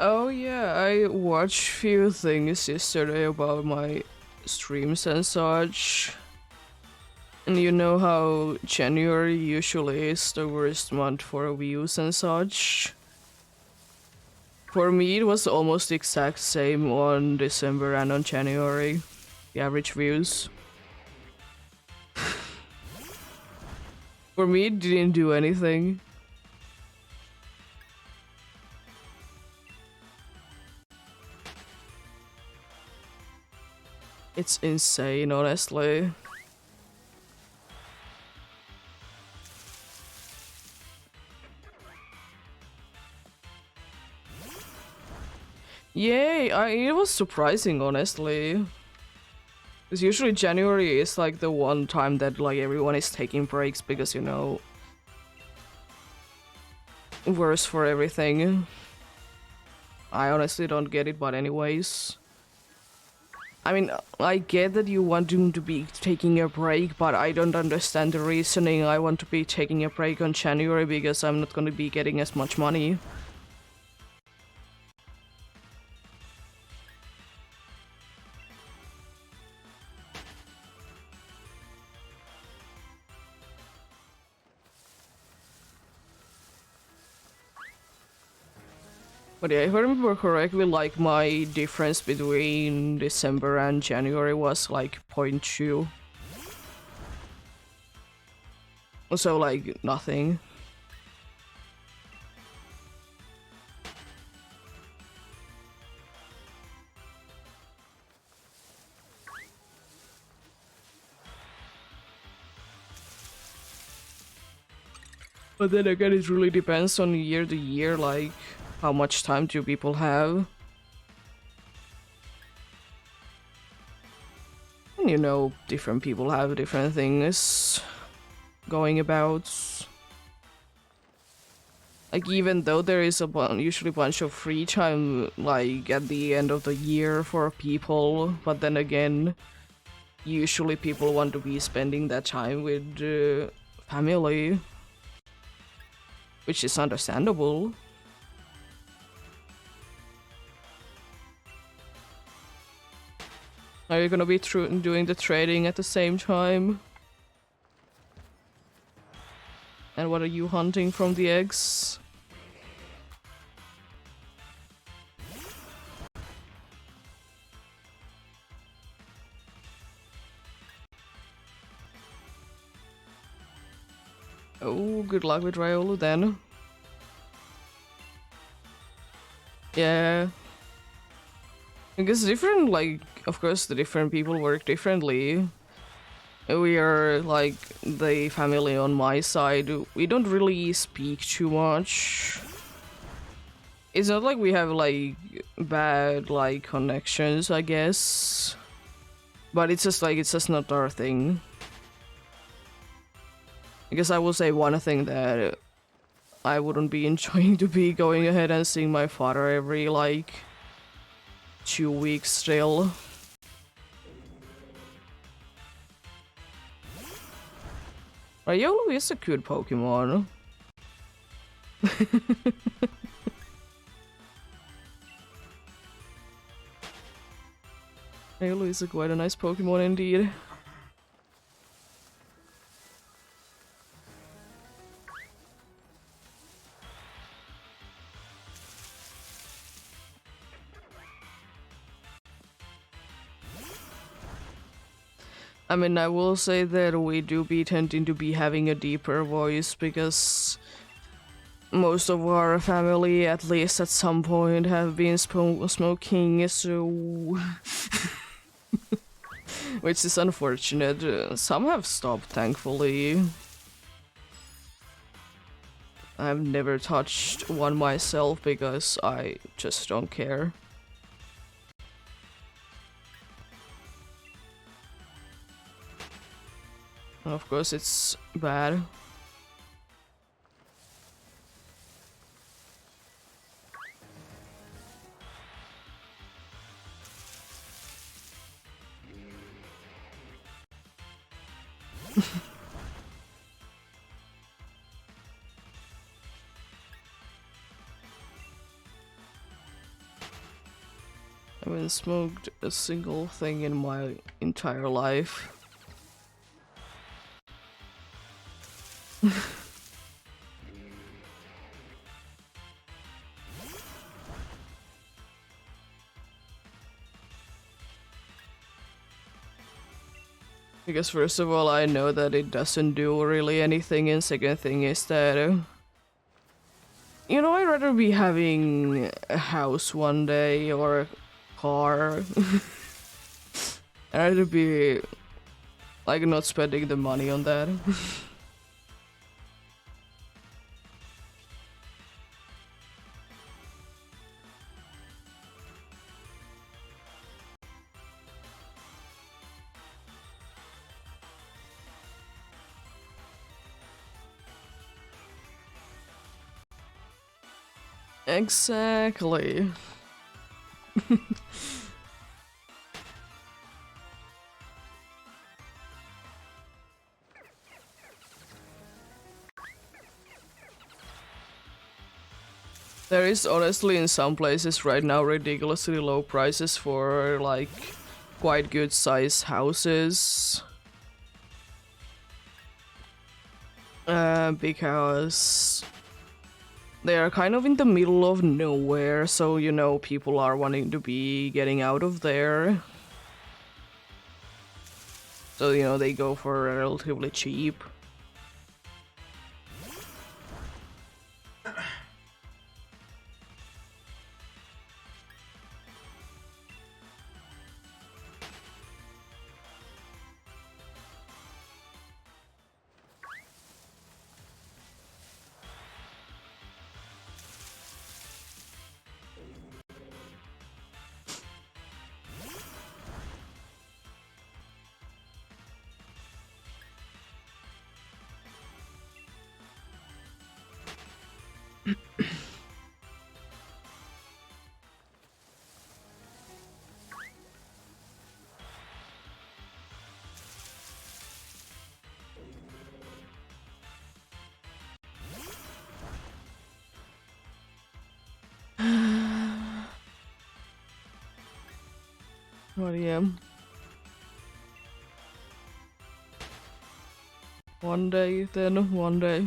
Oh yeah, I watched few things yesterday about my streams and such. And you know how January usually is the worst month for views and such. For me, it was almost the exact same on December and on January. The average views. For me, it didn't do anything. It's insane, honestly. Yay! It was surprising, honestly. Because usually January is like the one time that like everyone is taking breaks because, you know, worse for everything. I honestly don't get it, but anyways. I mean, I get that you want him to be taking a break, but I don't understand the reasoning. I want to be taking a break on January because I'm not going to be getting as much money. But yeah, if I remember correctly, like my difference between December and January was like 0.2. So like nothing. But then again, it really depends on year to year, like how much time do people have. And you know, different people have different things going about. Like even though there is usually a bunch of free time like at the end of the year for people, but then again, usually people want to be spending that time with family, which is understandable. Are you gonna be doing the trading at the same time? And what are you hunting from the eggs? Oh, good luck with Riolu then. Yeah. I guess different, like, of course the different people work differently. We are, like, the family on my side, we don't really speak too much. It's not like we have, like, bad, like, connections, I guess. But it's just not our thing. I guess I will say one thing that I wouldn't be enjoying to be going ahead and seeing my father every, like, 2 weeks still. Riolu is a good Pokemon. Riolu is quite a nice Pokemon indeed. I mean, I will say that we do be tending to be having a deeper voice because most of our family, at least at some point, have been smoking, so which is unfortunate. Some have stopped, thankfully. I've never touched one myself because I just don't care. Of course, it's bad. I haven't smoked a single thing in my entire life. Because first of all, I know that it doesn't do really anything, and second thing is that, you know, I'd rather be having a house one day or a car. I'd rather be, like, not spending the money on that. Exactly. There is honestly in some places right now ridiculously low prices for like quite good sized houses. Because they are kind of in the middle of nowhere, so you know people are wanting to be getting out of there. So you know they go for relatively cheap. But yeah. One day, then one day.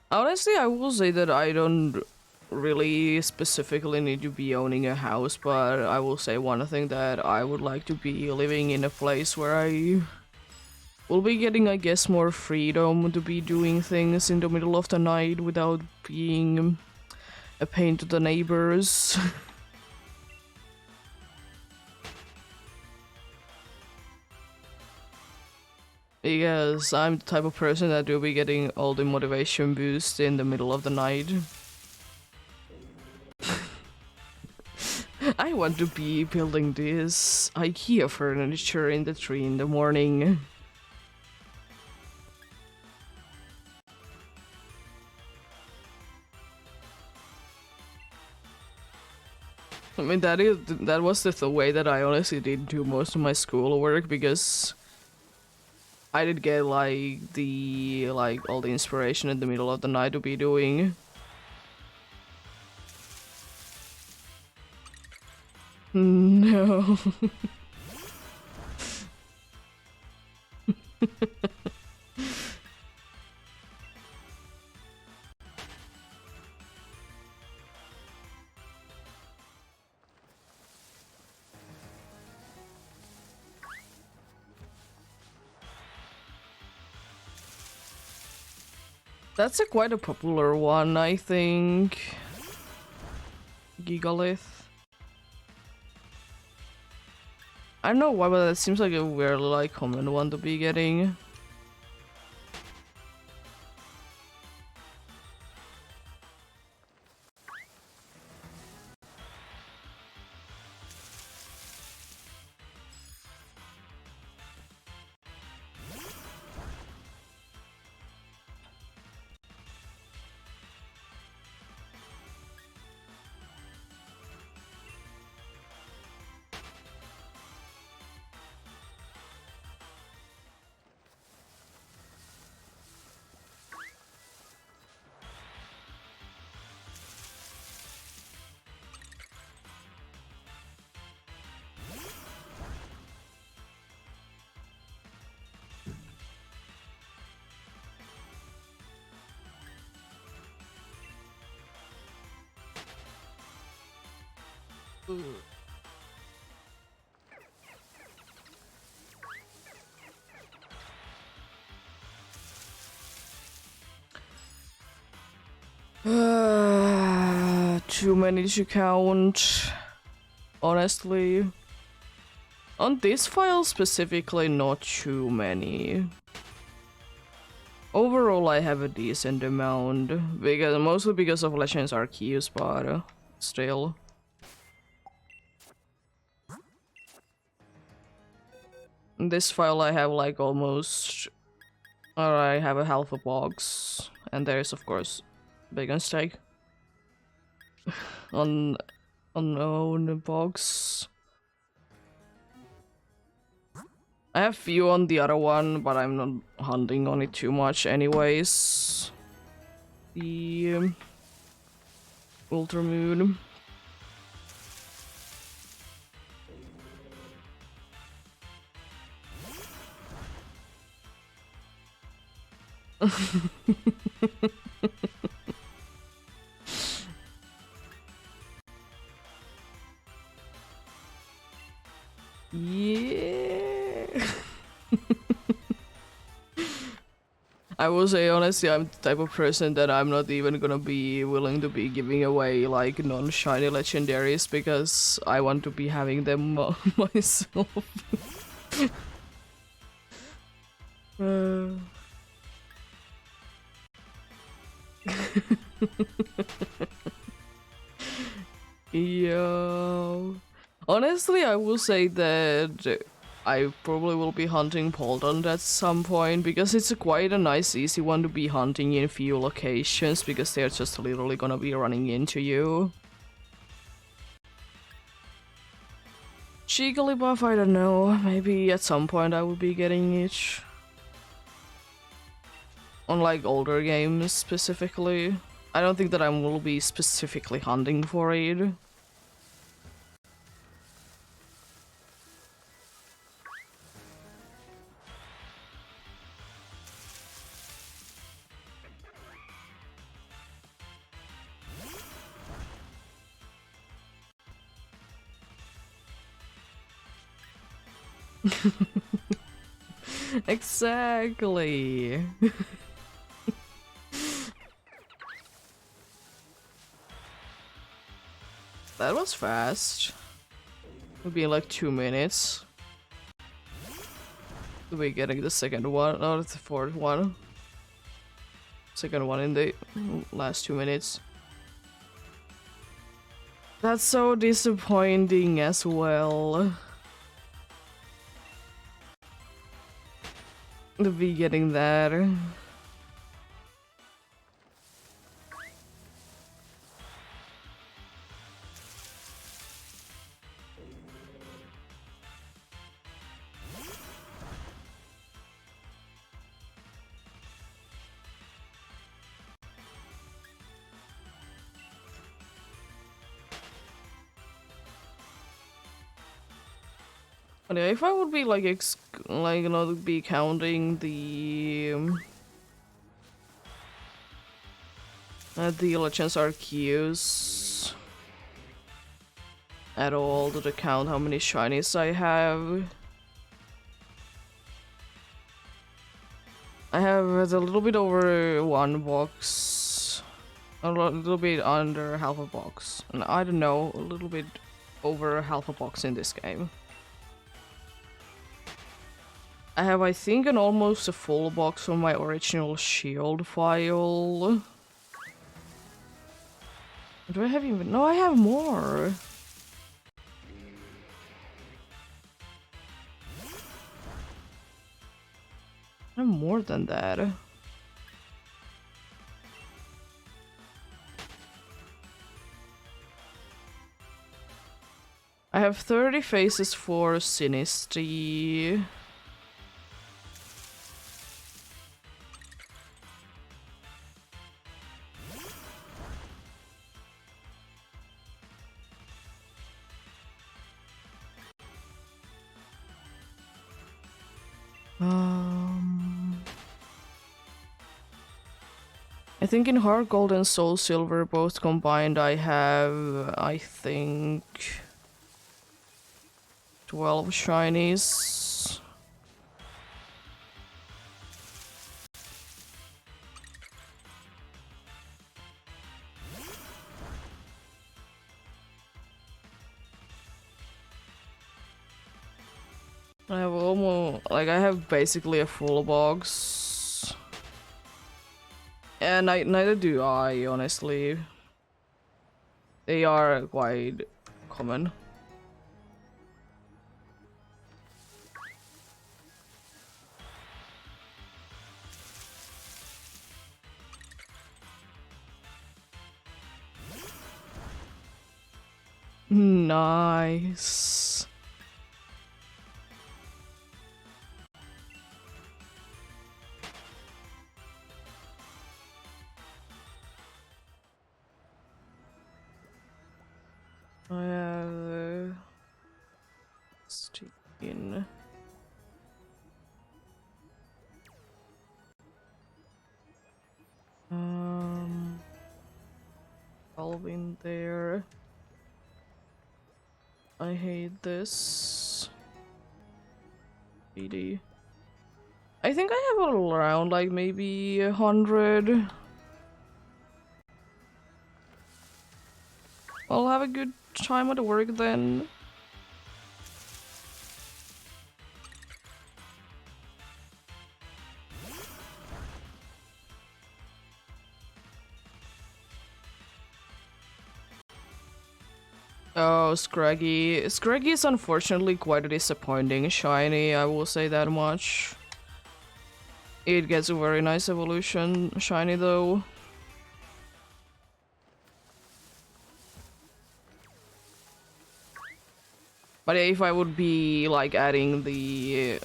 Honestly, I will say that I don't really specifically need to be owning a house, but I will say one thing that I would like to be living in a place where I will be getting, I guess, more freedom to be doing things in the middle of the night without being a pain to the neighbors. Because I'm the type of person that will be getting all the motivation boost in the middle of the night. I want to be building this IKEA furniture in the tree in the morning. I mean that was the way that I honestly did do most of my schoolwork because I did get like all the inspiration in the middle of the night to be doing. No. That's a quite a popular one, I think. Gigalith. I don't know why, but that seems like a very like common one to be getting. Too many to count, honestly. On this file specifically, not too many. Overall, I have a decent amount, mostly because of Legends Arceus, but still. In this file, I have like almost, or I have a half a box, and there's of course bacon steak on the box. I have few on the other one, but I'm not hunting on it too much anyways. The Ultramoon. Yeah. I will say honestly, I'm the type of person that I'm not even gonna be willing to be giving away like non-shiny legendaries because I want to be having them myself. Yo. Honestly, I will say that I probably will be hunting Polton at some point because it's quite a nice, easy one to be hunting in few locations because they're just literally gonna be running into you. Jigglypuff, I don't know. Maybe at some point I will be getting it. On like older games specifically. I don't think that I will be specifically hunting for it. Exactly. That was fast. It'll be in like 2 minutes. We'll be getting the second one, no, the fourth one. Second one in the last 2 minutes. That's so disappointing as well. To be getting that. But yeah, if I would be like be counting the Legends Arceus at all to count how many shinies I have. I have it's a little bit over 1 box. A little bit under half a box. And I don't know, a little bit over half a box in this game. I have, I think, an almost a full box on my original shield file. Do I have even? No, I have more. I have more than that. I have 30 faces for Sinistry. I think in Heart Gold and Soul Silver both combined I have, I think, 12 shinies. I have almost, like, I have basically a full box. And neither do I, honestly. They are quite common. Nice. I have 16. All in there. I hate this. 80. I think I have around like maybe 100. I'll have a good time at work then. Oh, Scraggy. Scraggy is unfortunately quite a disappointing shiny, I will say that much. It gets a very nice evolution shiny though. But if I would be like adding the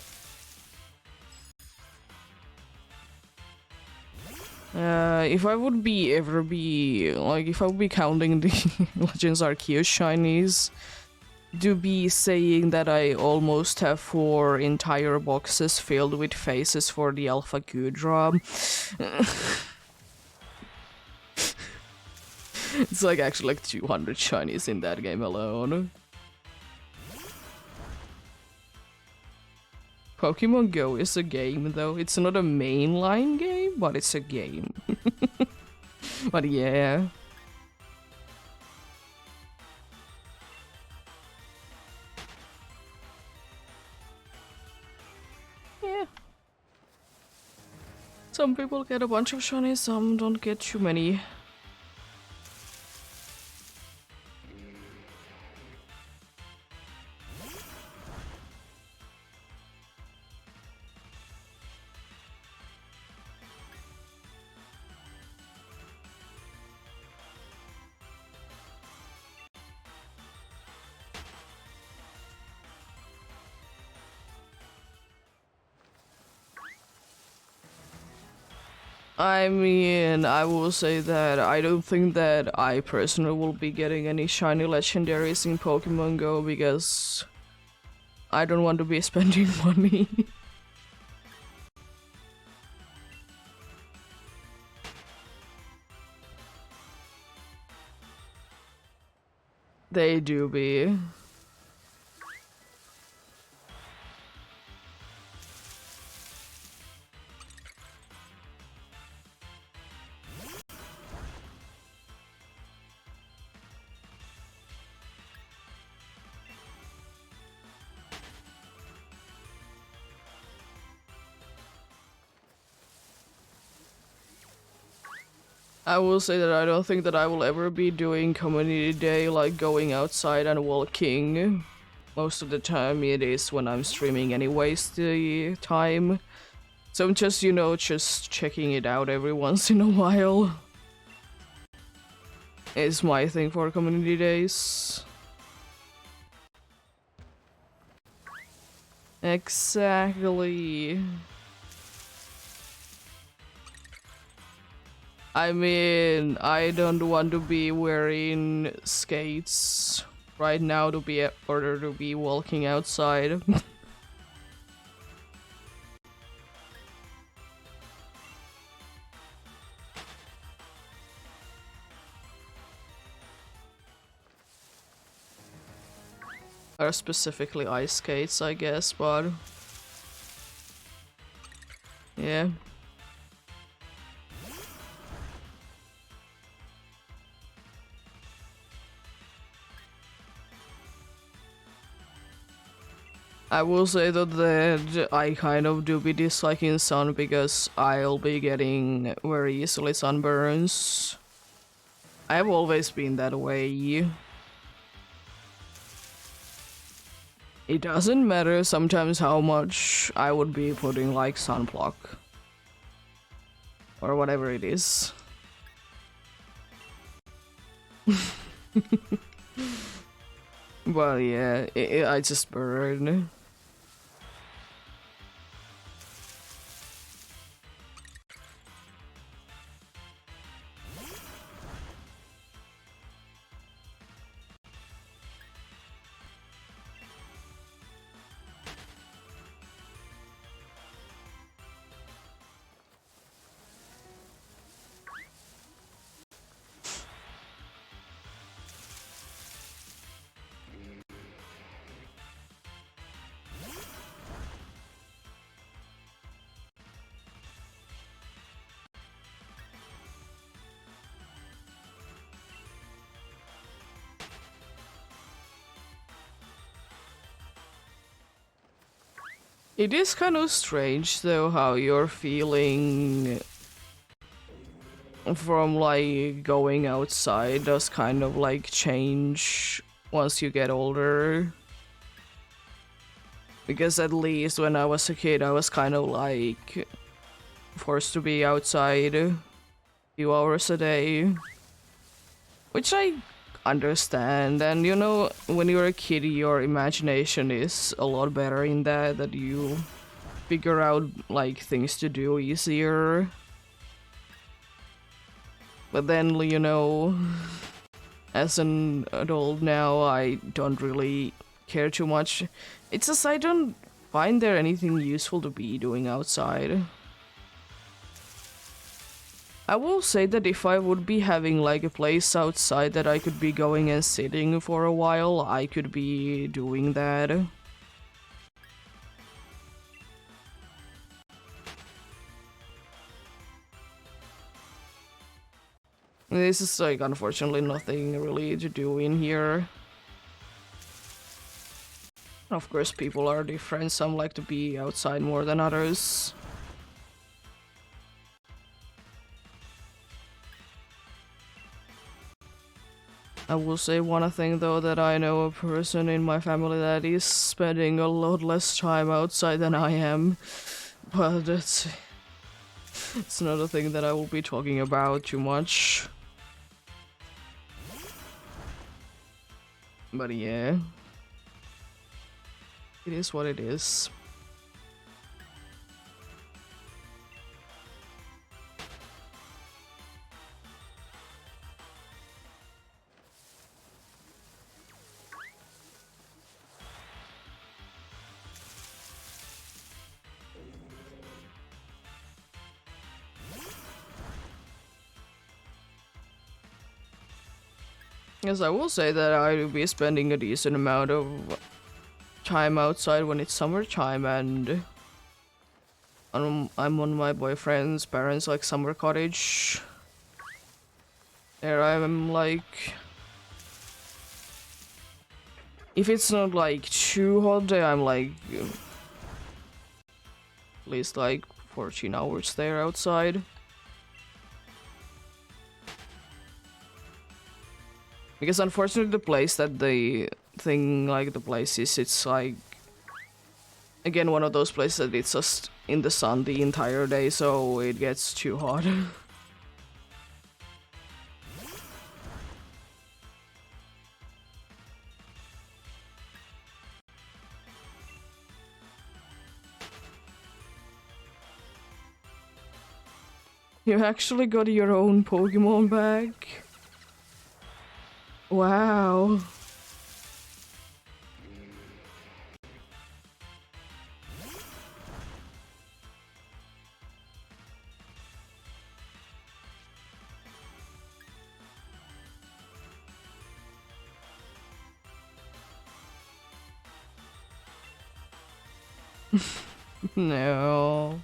if I would be ever be like if I would be counting the Legends Arceus shinies, do be saying that I almost have 4 entire boxes filled with faces for the Alpha Gudra. It's like actually like 200 shinies in that game alone. Pokemon Go is a game though. It's not a mainline game, but it's a game. But yeah. Yeah. Some people get a bunch of shinies, some don't get too many. I mean, I will say that I don't think that I personally will be getting any shiny legendaries in Pokemon Go because I don't want to be spending money. They do be. I will say that I don't think that I will ever be doing community day, like going outside and walking. Most of the time it is when I'm streaming anyways, the time. So I'm just, you know, just checking it out every once in a while. Is my thing for community days. Exactly. I mean, I don't want to be wearing skates right now to be order to be walking outside. Or specifically ice skates, I guess, but yeah. I will say though that I kind of do be disliking sun because I'll be getting very easily sunburns. I've always been that way. It doesn't matter sometimes how much I would be putting like sunblock. Or whatever it is. But yeah, I just burn. It is kind of strange though how you're feeling from like going outside does kind of like change once you get older. Because at least when I was a kid I was kind of like forced to be outside a few hours a day. Which I understand, and you know, when you're a kid your imagination is a lot better in that you figure out like things to do easier. But then, you know, as an adult now I don't really care too much. It's just I don't find there anything useful to be doing outside. I will say that if I would be having like a place outside that I could be going and sitting for a while, I could be doing that. This is like unfortunately nothing really to do in here. Of course people are different, some like to be outside more than others. I will say one thing though, that I know a person in my family that is spending a lot less time outside than I am, but it's not a thing that I will be talking about too much. But yeah, it is what it is. Yes, I will say that I will be spending a decent amount of time outside when it's summertime, and I'm on my boyfriend's parents' like summer cottage. There I'm like, if it's not like too hot, I'm like at least like 14 hours there outside. Because unfortunately the place that the thing, like the place is, it's like, again, one of those places that it's just in the sun the entire day, so it gets too hot. You actually got your own Pokemon back? Wow. No.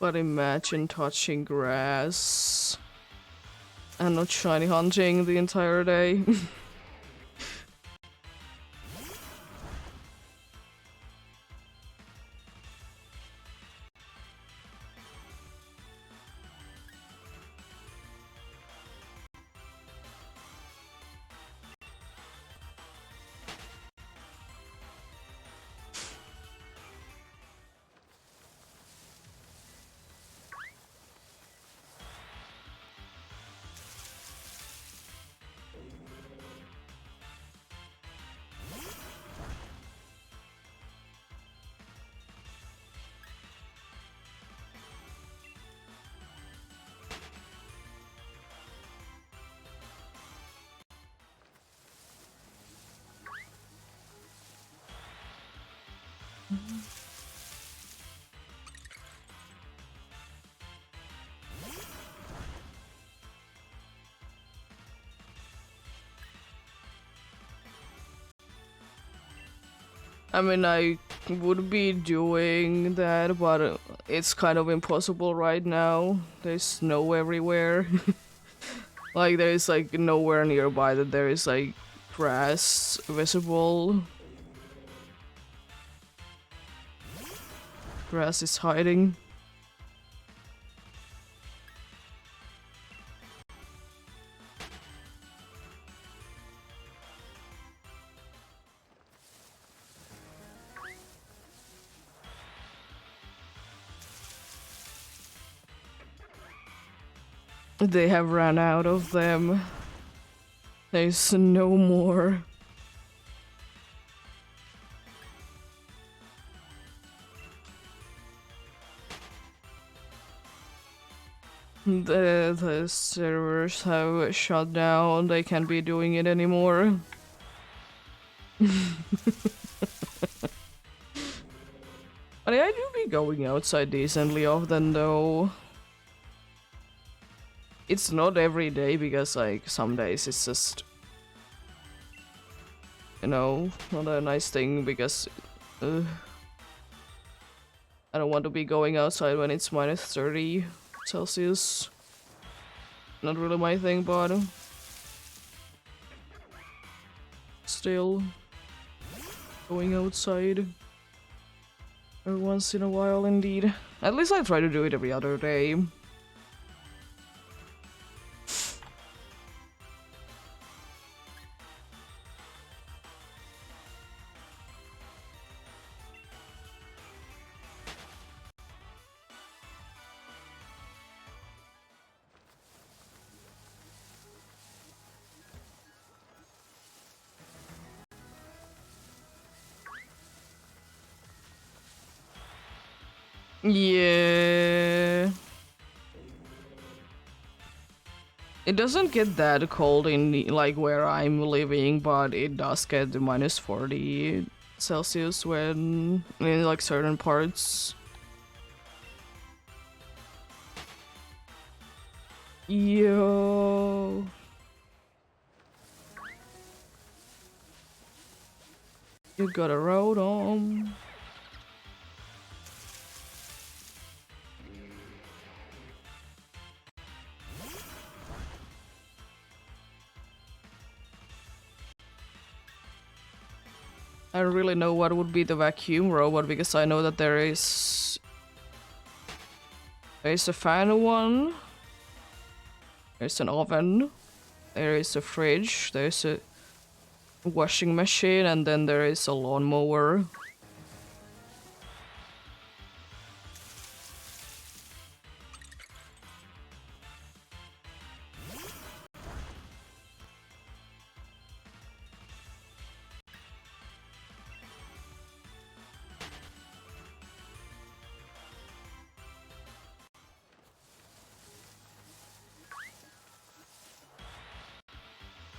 But imagine touching grass and not shiny hunting the entire day. I mean, I would be doing that, but it's kind of impossible right now. There's snow everywhere. Like, there's like nowhere nearby that there is like grass visible. Grass is hiding. They have run out of them. There's no more. The servers have shut down. They can't be doing it anymore. But I do be going outside decently often though. It's not every day because like some days it's just, you know, not a nice thing because I don't want to be going outside when it's minus 30 Celsius. Not really my thing, but still going outside every once in a while indeed. At least I try to do it every other day. Yeah. It doesn't get that cold in like where I'm living, but it does get the minus 40 Celsius when in like certain parts. Yo. You got a road on. I don't really know what would be the vacuum robot because I know that there's a fan one, there's an oven, there is a fridge, there's a washing machine, and then there is a lawnmower.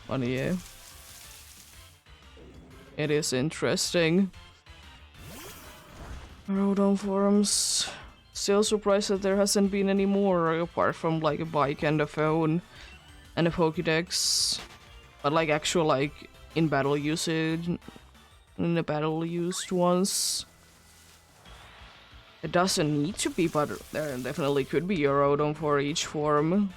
But yeah, it is interesting. Rodon forums. Still surprised that there hasn't been any more apart from like a bike and a phone and a Pokédex. But like actual like in battle usage, in the battle used ones. It doesn't need to be, but there definitely could be a Rodon for each form.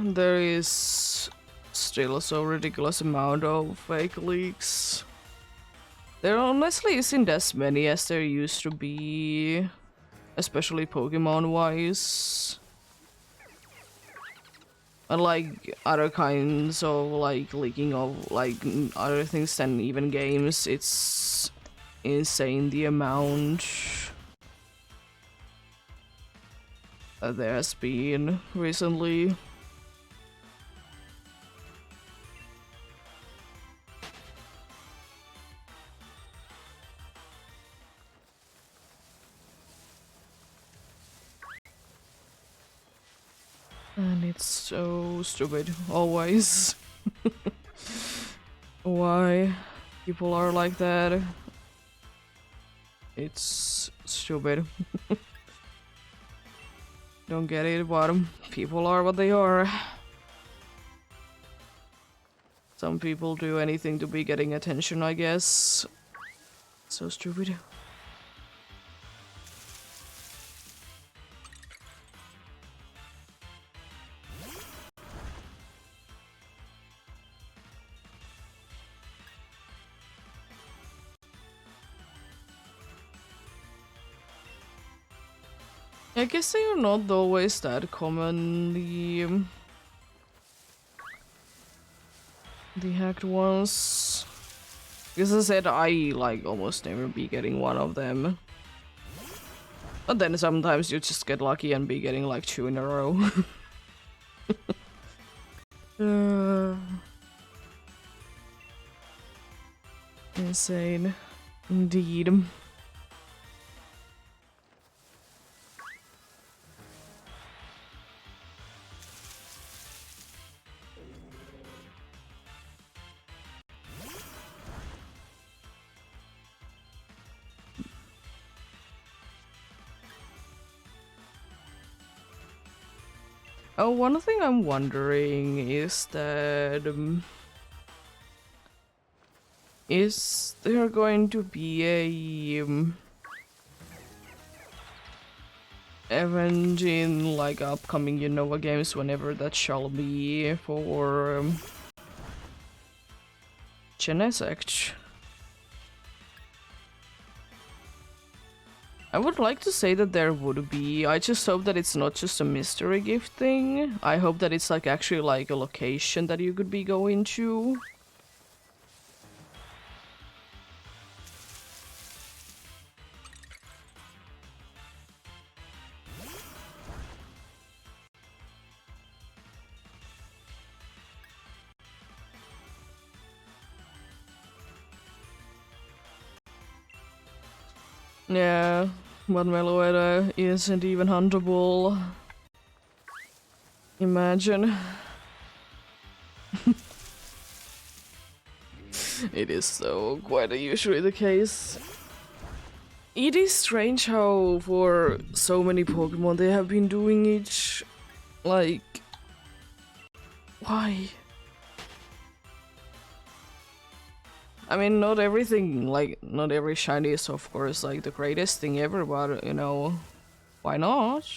There is still so ridiculous amount of fake leaks. There honestly isn't as many as there used to be, especially Pokemon wise. Unlike other kinds of like leaking of like other things than even games, it's insane the amount that there has been recently. And it's so stupid, always. Why people are like that? It's stupid. Don't get it, but people are what they are. Some people do anything to be getting attention, I guess. So stupid. I guess they are not always that common, the hacked ones. Because as I said, I like almost never be getting one of them. But then sometimes you just get lucky and be getting like 2 in a row. uh, insane. Indeed. Oh, one thing I'm wondering is that is there going to be a event in like upcoming Unova games, whenever that shall be, for Genesect? I would like to say that there would be. I just hope that it's not just a mystery gift thing. I hope that it's like actually like a location that you could be going to. Yeah, but Meloetta isn't even huntable. Imagine. It is so quite usually the case. It is strange how for so many Pokemon they have been doing it. Like, why? I mean, not everything, like, not every shiny is of course like the greatest thing ever, but you know, why not?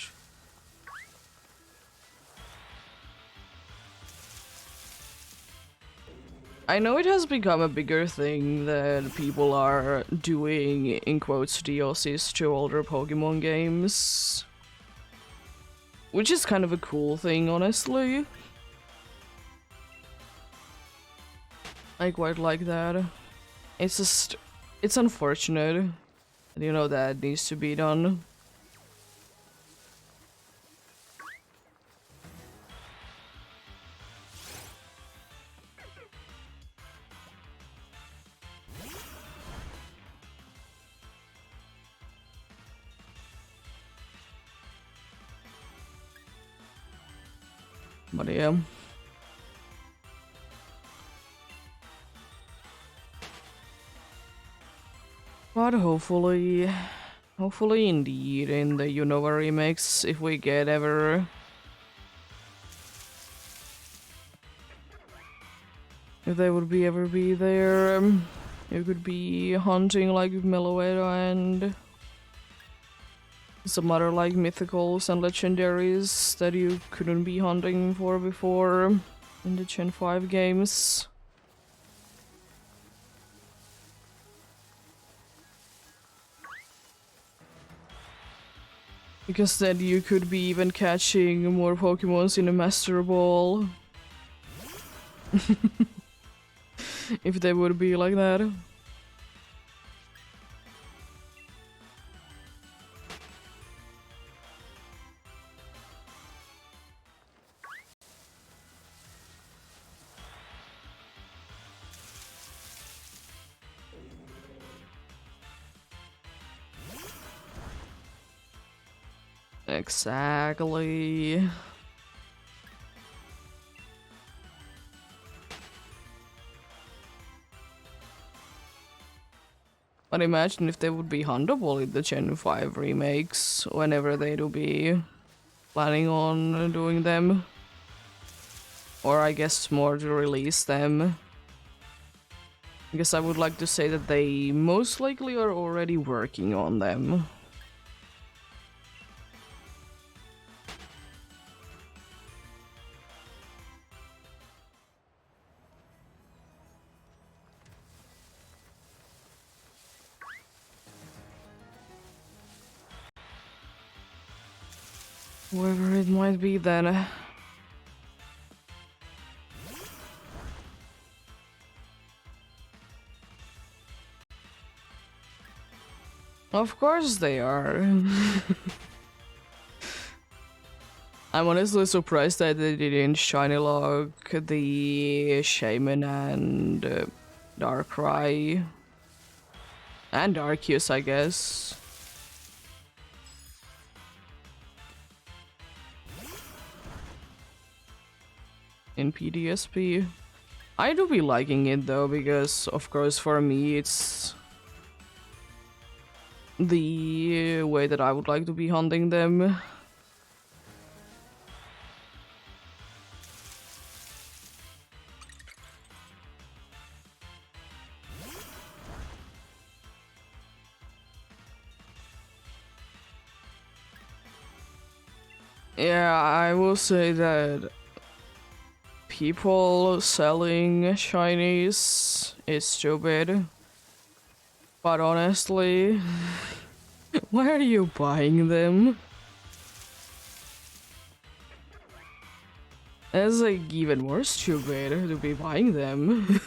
I know it has become a bigger thing that people are doing, in quotes, DLCs to older Pokemon games. Which is kind of a cool thing, honestly. I quite like that. It's just, it's unfortunate. You know that needs to be done. But yeah. But hopefully indeed in the Unova remakes, if we get ever. If they would be ever be there, you could be hunting like Meloetta and some other like mythicals and legendaries that you couldn't be hunting for before in the Gen 5 games. Because then you could be even catching more Pokemons in a Master Ball. If they would be like that. Exactly. But imagine if they would be huntable in the Gen 5 remakes, whenever they do be planning on doing them. Or I guess more to release them. I guess I would like to say that they most likely are already working on them. Whoever it might be then. Of course they are. I'm honestly surprised that they didn't shiny lock the Shaman and Darkrai. And Arceus, I guess. In PDSP. I do be liking it though, because of course for me it's the way that I would like to be hunting them. Yeah, I will say that people selling shinies is stupid. But honestly, why are you buying them? That's like even more stupid to be buying them.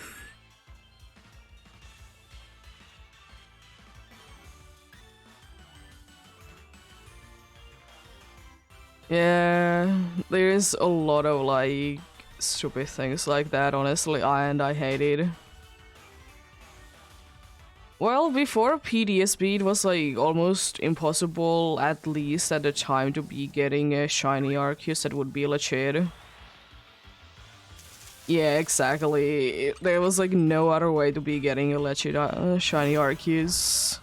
Yeah, there's a lot of like stupid things like that, honestly, and I hate it. Well, before PDSB, it was like almost impossible, at least at the time, to be getting a shiny Arceus that would be legit. Yeah, exactly. There was like no other way to be getting a legit shiny Arceus.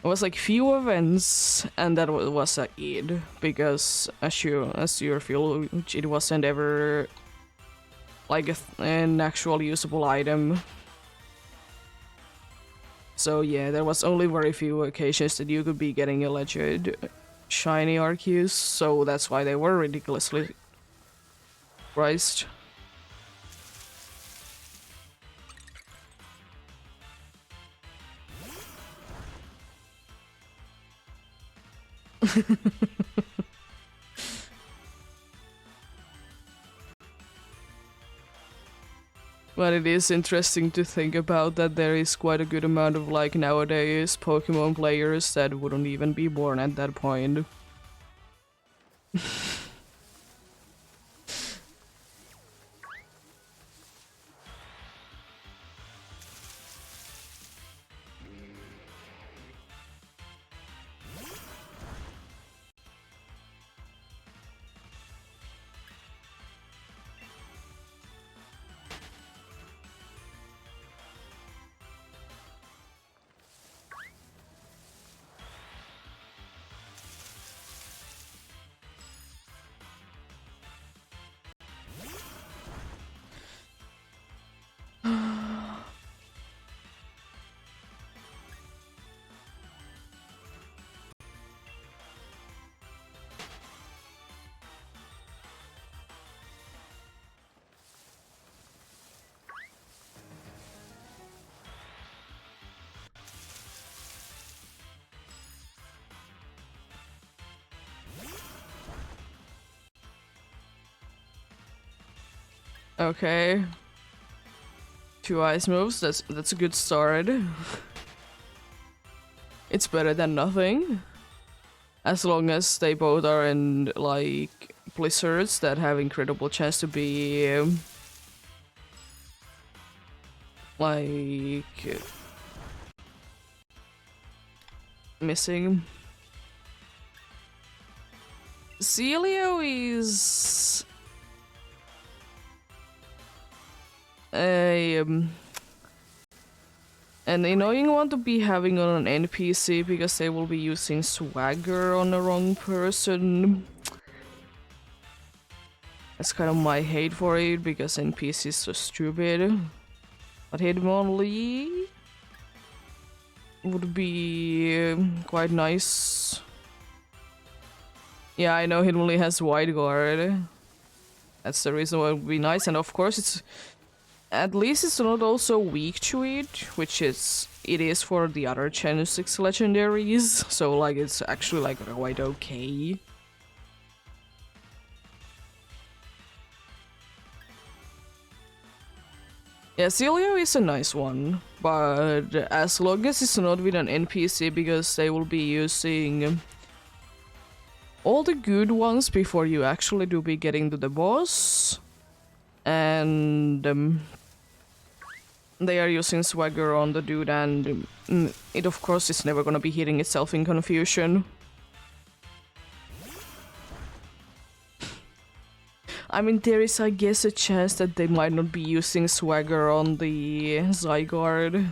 It was like few events, and that was it. Because as you feel, it wasn't ever like an actual usable item. So yeah, there was only very few occasions that you could be getting a legit shiny Arceus, so that's why they were ridiculously priced. But it is interesting to think about that there is quite a good amount of like nowadays Pokemon players that wouldn't even be born at that point. Okay. 2 ice moves, that's a good start. It's better than nothing. As long as they both are in like blizzards that have incredible chance to be like missing. Celio is an annoying one to be having on an NPC because they will be using swagger on the wrong person. That's kind of my hate for it because NPC is so stupid. But Hitmonlee would be quite nice. Yeah, I know Hitmonlee has wide guard. That's the reason why it would be nice, and of course it's at least it's not also weak to it, which it is for the other Gen 6 legendaries, so like it's actually like quite okay. Yeah, Celio is a nice one, but as long as it's not with an NPC, because they will be using all the good ones before you actually do be getting to the boss, and they are using swagger on the dude, and it of course is never gonna be hitting itself in confusion. I mean, there is, I guess, a chance that they might not be using swagger on the Zygarde.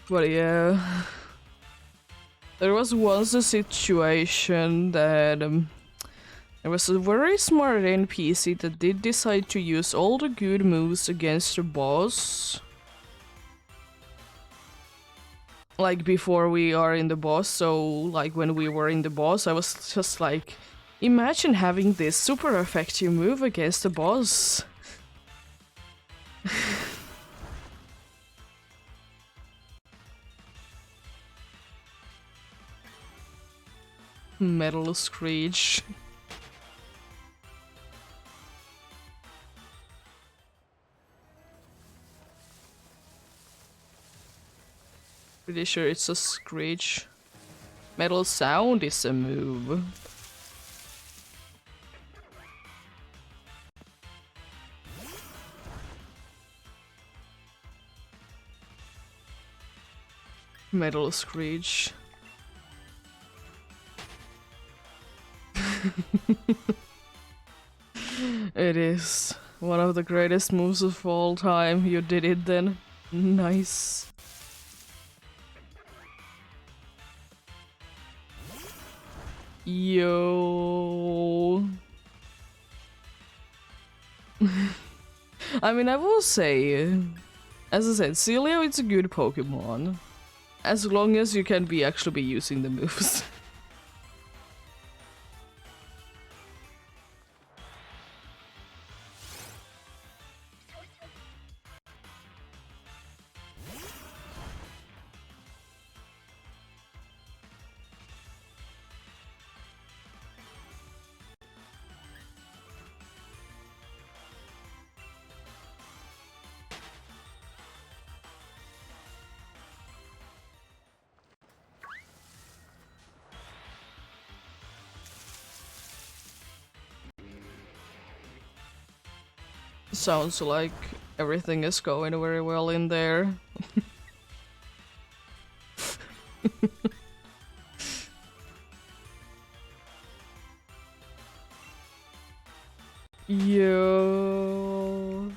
But yeah, there was once a situation that there was a very smart NPC that did decide to use all the good moves against the boss. Like before we are in the boss, so like when we were in the boss, I was just like, imagine having this super effective move against the boss. Metal Screech. Pretty sure it's a Screech. Metal Sound is a move. Metal Screech. It is one of the greatest moves of all time. You did it then. Nice. Yo. I mean, I will say, as I said, Celio is a good Pokemon. As long as you can be actually be using the moves. Sounds like everything is going very well in there. Yo.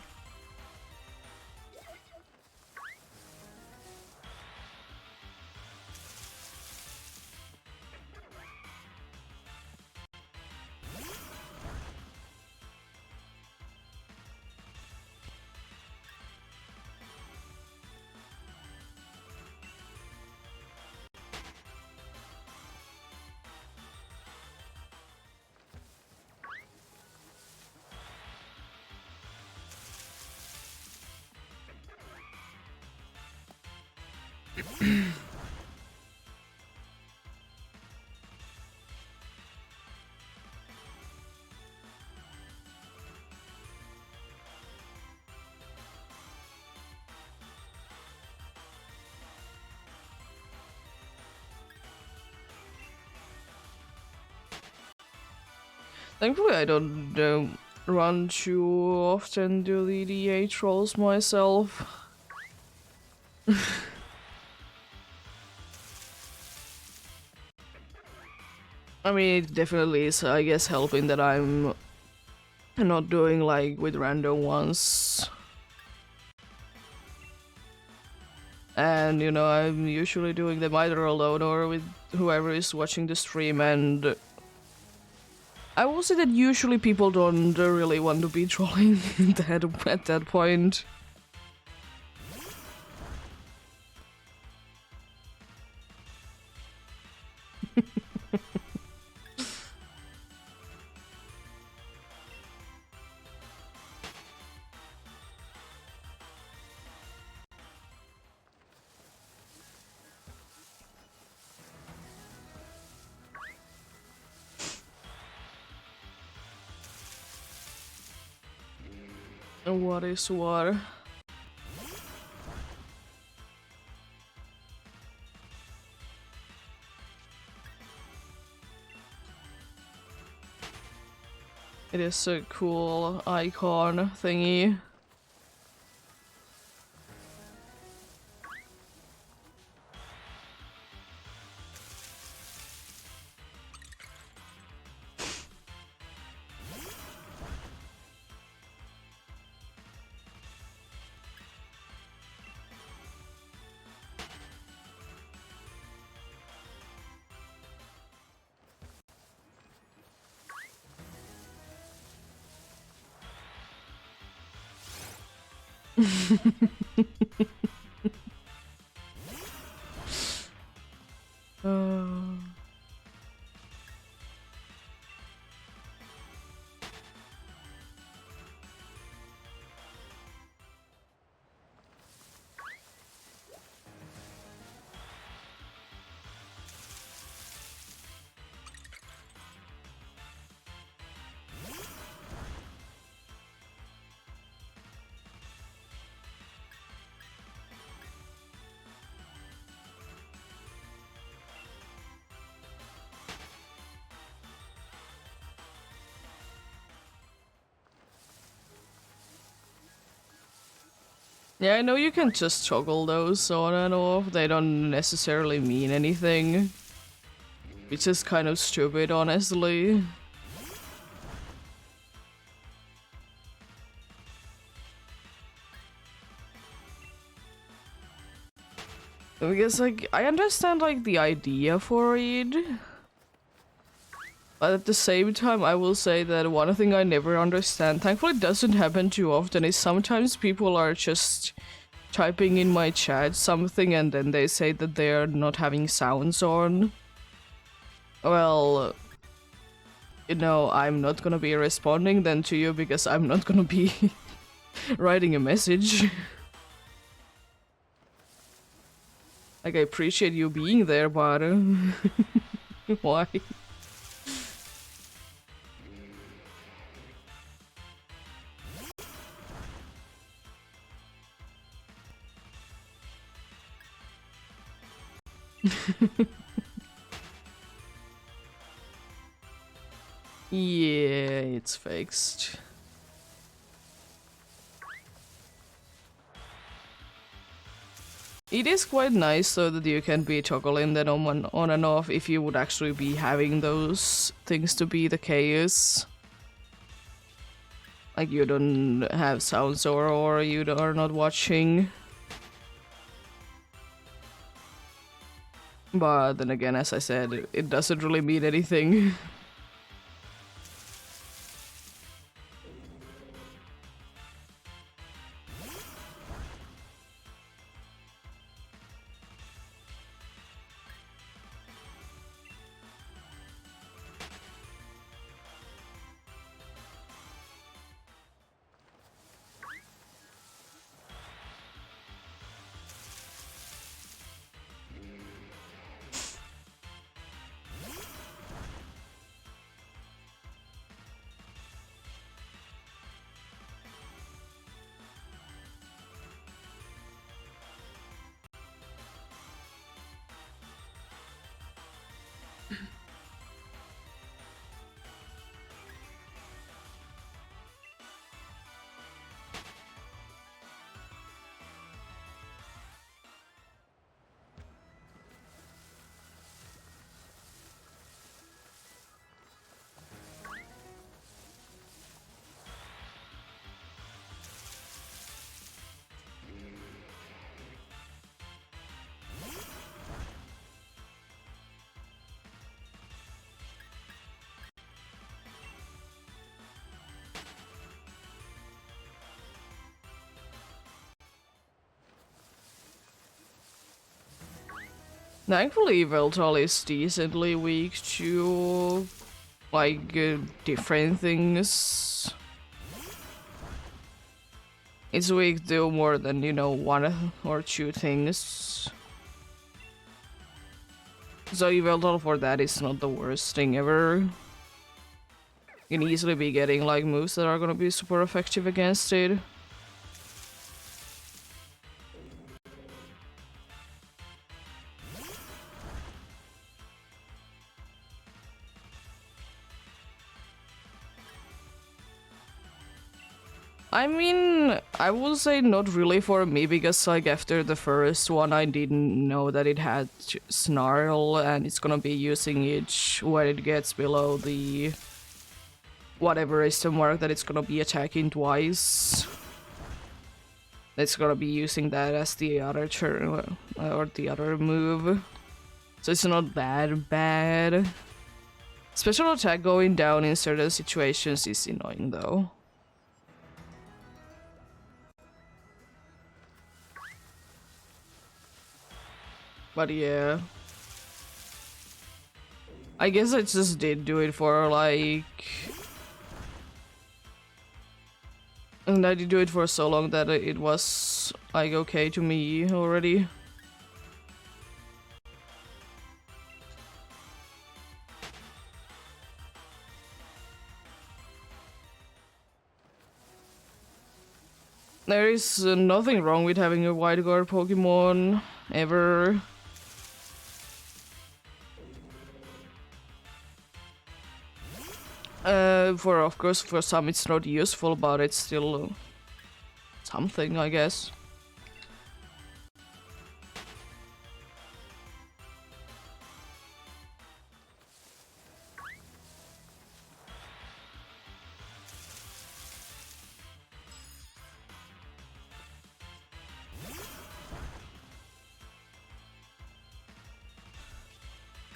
Thankfully, I don't run too often to the DA trolls myself. I mean, it definitely is, I guess, helping that I'm not doing like with random ones. And, you know, I'm usually doing them either alone or with whoever is watching the stream, and I will say that usually people don't really want to be trolling at that point. What is what? It is a cool icon thingy. uh... Yeah, I know you can just toggle those on and off. They don't necessarily mean anything. Which is kind of stupid, honestly. Because, like, I understand, like, the idea for it. But at the same time, I will say that one thing I never understand, thankfully it doesn't happen too often, is sometimes people are just typing in my chat something and then they say that they're not having sounds on. Well, you know, I'm not gonna be responding then to you because I'm not gonna be writing a message. Like, I appreciate you being there, but why? Yeah, it's fixed. It is quite nice though that you can be toggling that on and off if you would actually be having those things to be the case. Like you don't have sounds or you are not watching. But then again, as I said, it doesn't really mean anything. Thankfully, Veltal is decently weak to like different things. It's weak to more than, you know, one or two things. So Veltal for that is not the worst thing ever. You can easily be getting like moves that are gonna be super effective against it. I mean, I would say not really for me, because like after the first one I didn't know that it had Snarl, and it's gonna be using it when it gets below the whatever is the mark that it's gonna be attacking twice. It's gonna be using that as the other turn or the other move. So it's not that bad. Special attack going down in certain situations is annoying though. But yeah. I guess I just did do it for like... And I did do it for so long that it was like okay to me already. There is nothing wrong with having a white guard Pokemon, ever. For of course, for some it's not useful, but it's still something, I guess.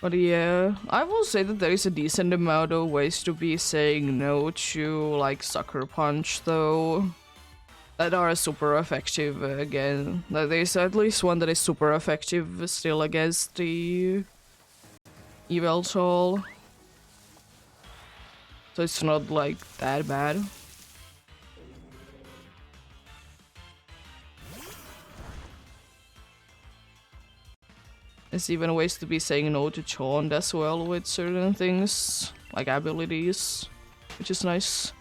But yeah, I will say that there is a decent amount of ways to be saying no to like Sucker Punch though. That are super effective again. There's at least one that is super effective still against the Yveltal. So it's not like that bad. There's even ways to be saying no to Chaunt as well with certain things, like abilities, which is nice.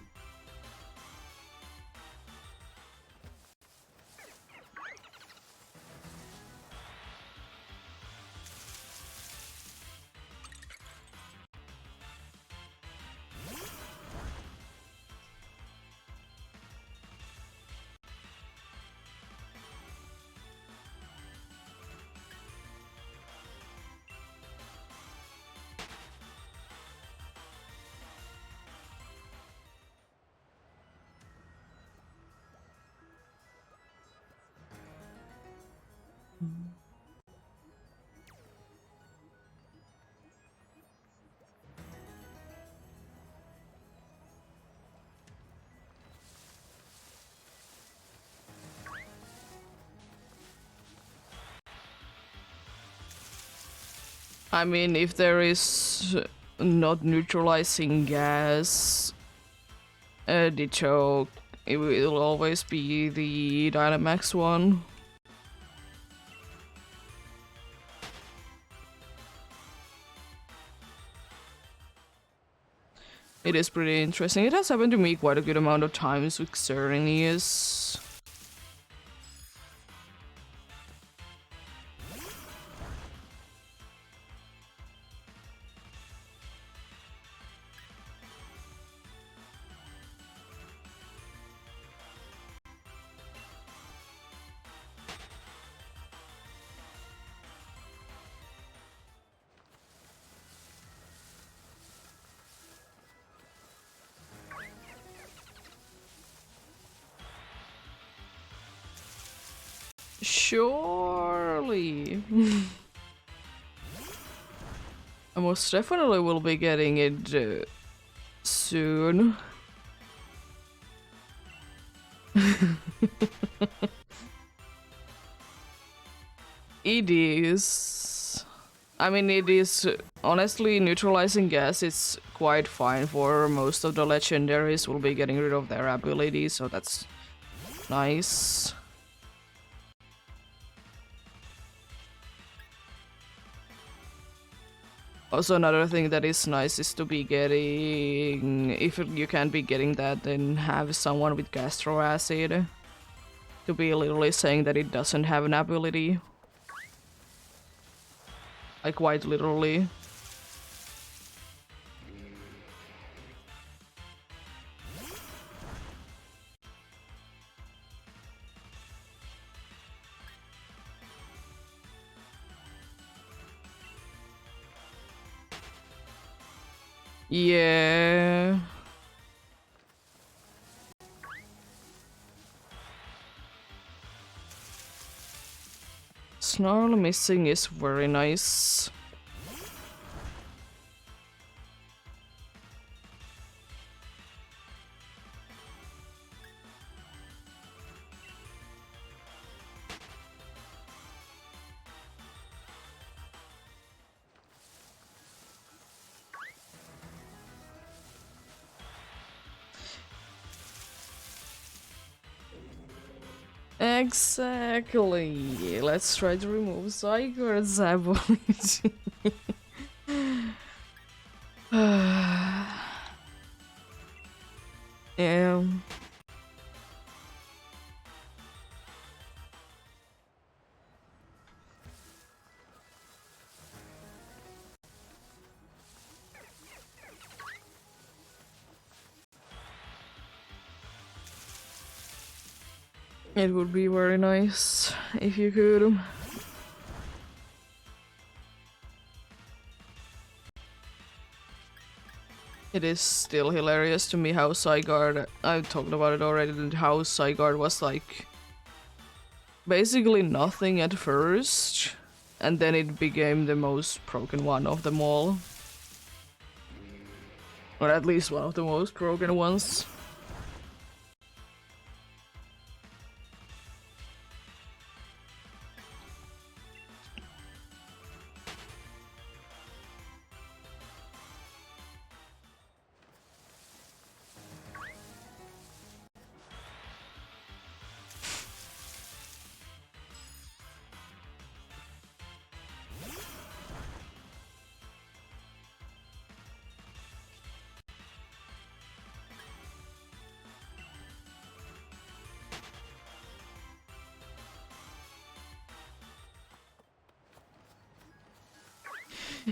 I mean, if there is not neutralizing gas, the choke, it will always be the Dynamax one. It is pretty interesting. It has happened to me quite a good amount of times with Xerneas. Surely. I most definitely will be getting it soon. It is. I mean, it is honestly neutralizing gas is quite fine for most of the legendaries. Will be getting rid of their abilities, so that's nice. Also, another thing that is nice is to be getting, if you can't be getting that, then have someone with gastro acid to be literally saying that it doesn't have an ability. Like, quite literally. Yeah. Snarl missing is very nice. Exactly. Let's try to remove Zygarde's ability. Yeah. It would be very nice if you could. It is still hilarious to me how Zygarde, I've talked about it already, and how Zygarde was like basically nothing at first, and then it became the most broken one of them all. Or at least one of the most broken ones.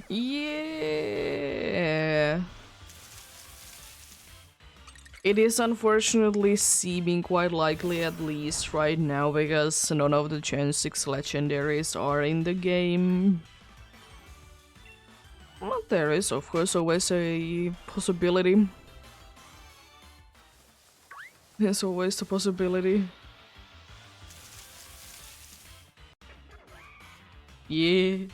Yeah. It is unfortunately seeming quite likely, at least right now, because none of the Gen 6 legendaries are in the game. Well, there is, of course, always a possibility. There's always a possibility. Yeah.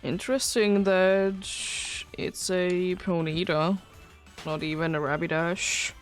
Interesting that it's a Ponyta, not even a Rapidash.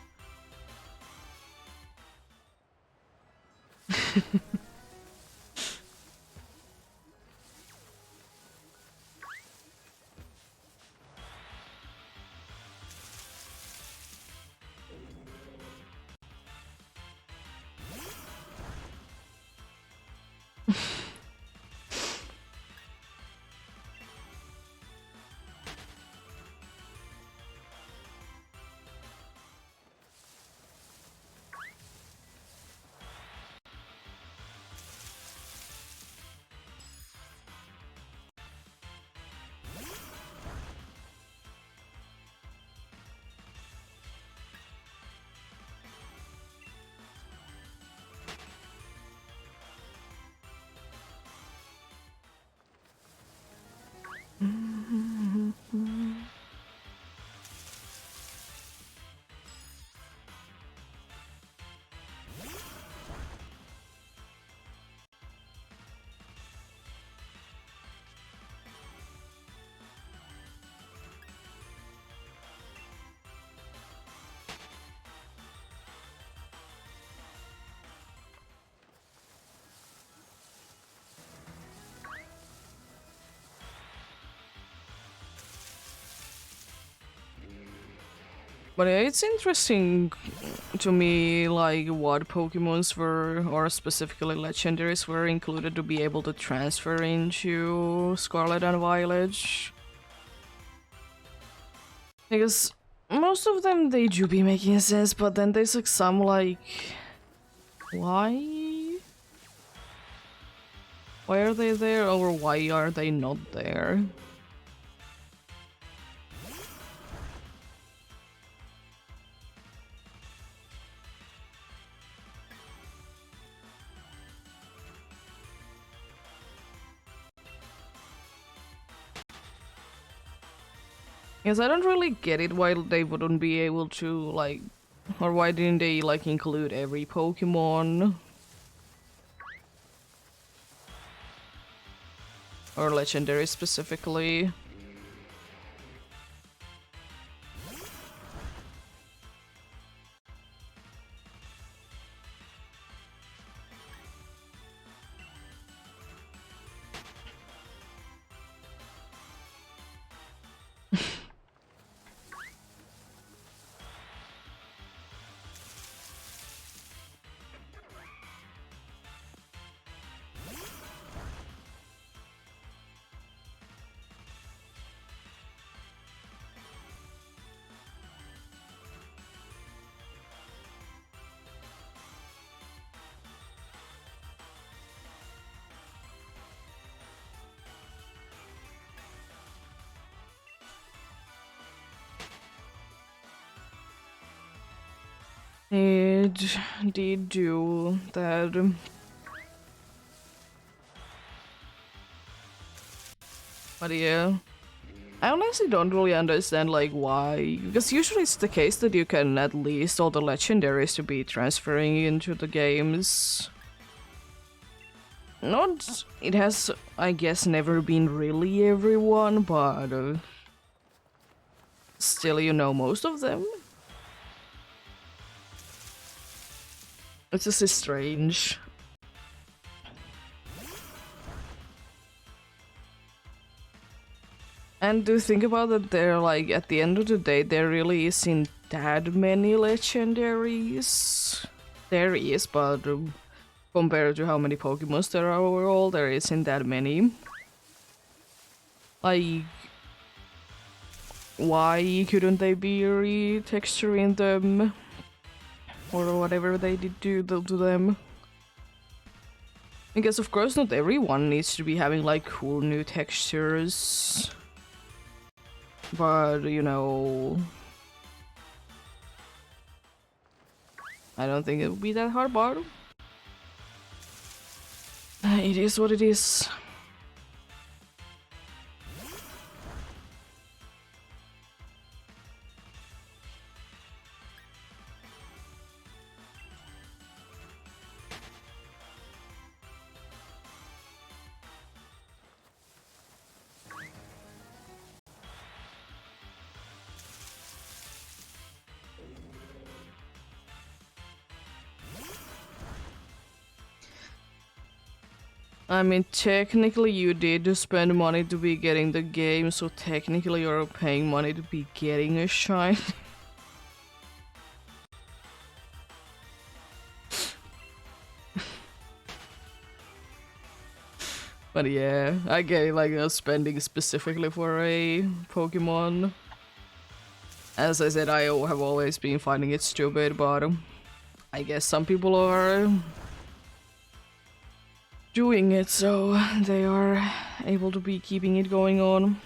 But yeah, it's interesting to me, like what Pokemons were, or specifically legendaries, were included to be able to transfer into Scarlet and Violet. Because most of them they do be making sense, but then there's like some like, why? Why are they there, or why are they not there? Because I don't really get it why they wouldn't be able to, like, or why didn't they, like, include every Pokemon? Or legendary specifically. It did do that. But yeah. I honestly don't really understand like why, because usually it's the case that you can at least all the legendaries to be transferring into the games. Not, it has, I guess, never been really everyone, but still, you know, most of them. It's just strange. And to think about that, they're like, at the end of the day, there really isn't that many legendaries. There is, but compared to how many Pokemons there are overall, there isn't that many. Like, why couldn't they be retexturing them? Or whatever they did do to them? Because of course not everyone needs to be having like cool new textures. But, you know, I don't think it would be that hard, but it is what it is. I mean, technically you did spend money to be getting the game, so technically you're paying money to be getting a shine. But yeah, I get it, like spending specifically for a Pokemon. As I said, I have always been finding it stupid, but I guess some people are doing it, so they are able to be keeping it going on.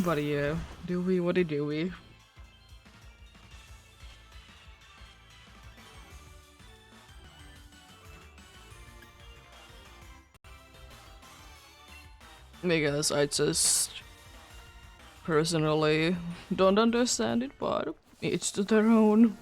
But yeah, do we? What do we? Because I just personally don't understand it, but each to their own.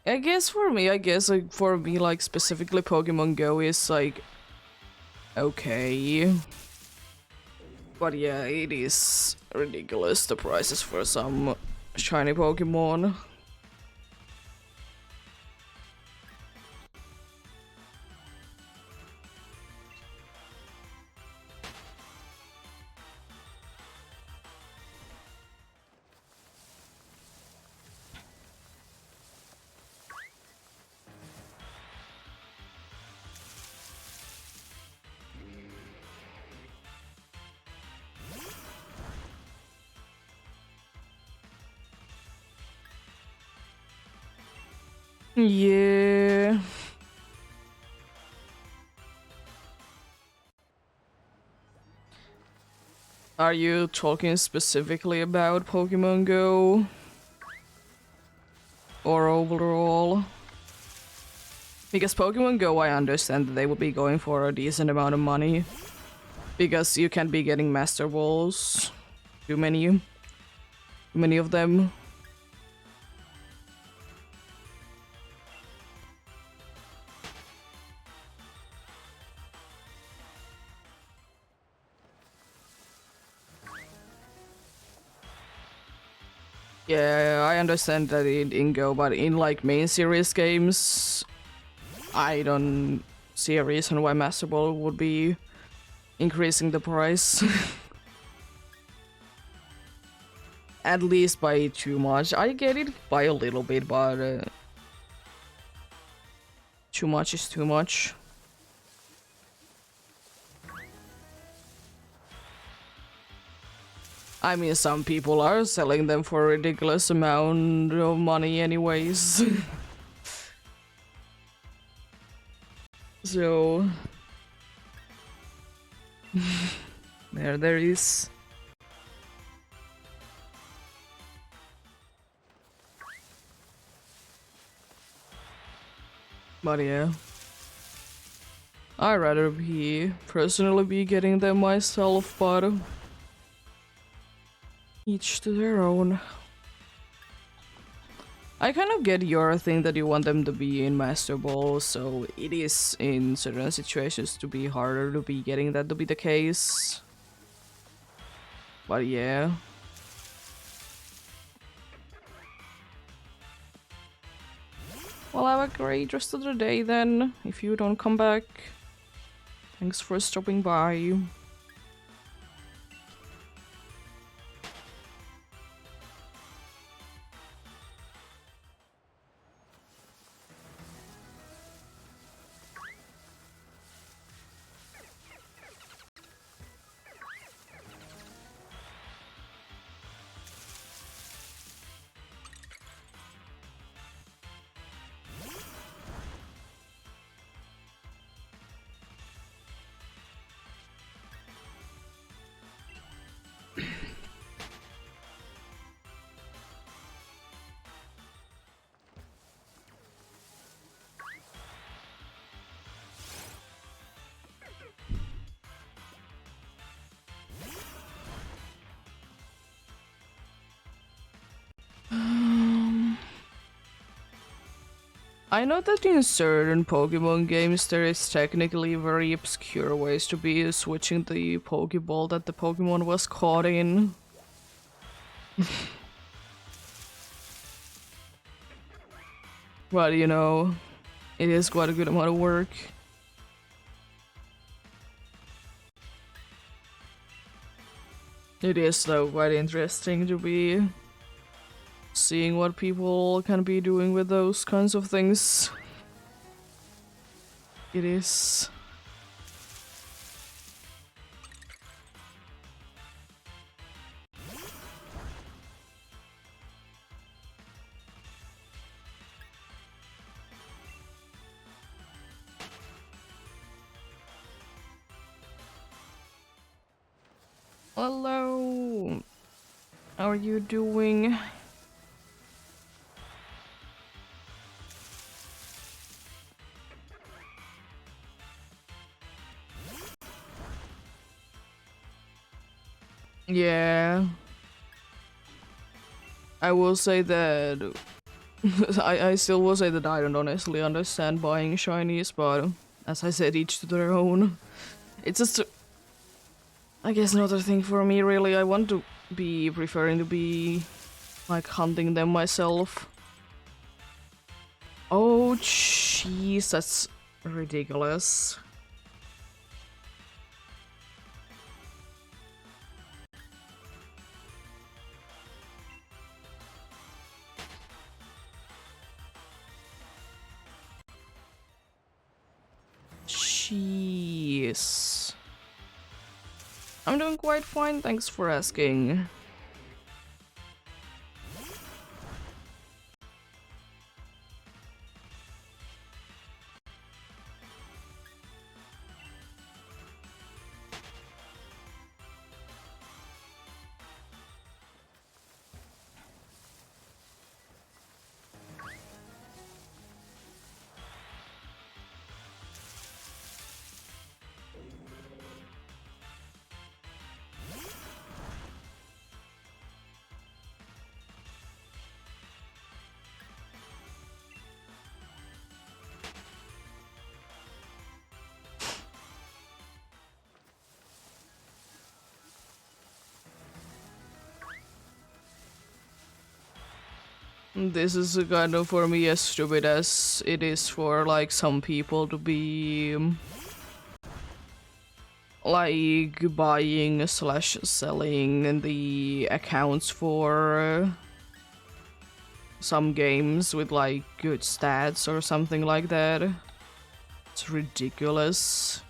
I guess for me, like specifically Pokemon Go is like okay. But yeah, it is ridiculous the prices for some shiny Pokemon. Yeah. Are you talking specifically about Pokemon Go? Or overall? Because Pokemon Go, I understand that they will be going for a decent amount of money. Because you can't be getting Master Balls. Too many of them. Yeah, I understand that in Go, but in like main series games, I don't see a reason why Master Ball would be increasing the price. At least by too much. I get it by a little bit, but too much is too much. I mean, some people are selling them for a ridiculous amount of money anyways. So... there is. But yeah. I'd rather personally be getting them myself, but each to their own. I kind of get your thing that you want them to be in Master Ball, so it is in certain situations to be harder to be getting that to be the case. But yeah. Well, have a great rest of the day then, if you don't come back. Thanks for stopping by. I know that in certain Pokemon games there is technically very obscure ways to be switching the Pokeball that the Pokemon was caught in. But you know, it is quite a good amount of work. It is though quite interesting to be seeing what people can be doing with those kinds of things. It is. Hello. How are you doing? Yeah. I will say that I still will say that I don't honestly understand buying shinies, but as I said, each to their own. It's just, I guess, another thing for me, really. I want to be preferring to be like hunting them myself. Oh, jeez, that's ridiculous. Jeez. I'm doing quite fine, thanks for asking. This is kind of for me as stupid as it is for like some people to be like buying slash selling the accounts for some games with like good stats or something like that. It's ridiculous.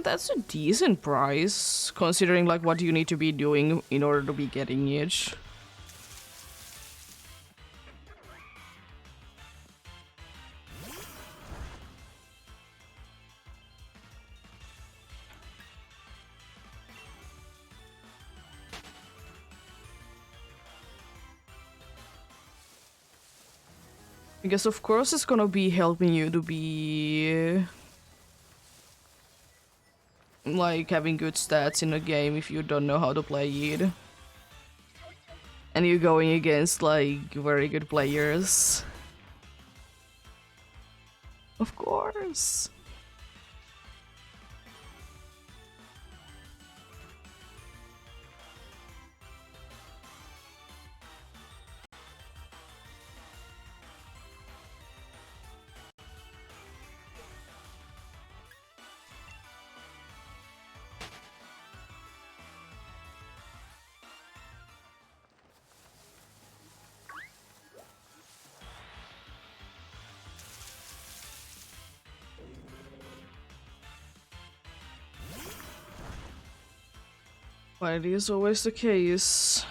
That's a decent price, considering like what you need to be doing in order to be getting it. Because of course it's gonna be helping you to be like having good stats in a game if you don't know how to play it. And you're going against like very good players. Of course. But it is always the case.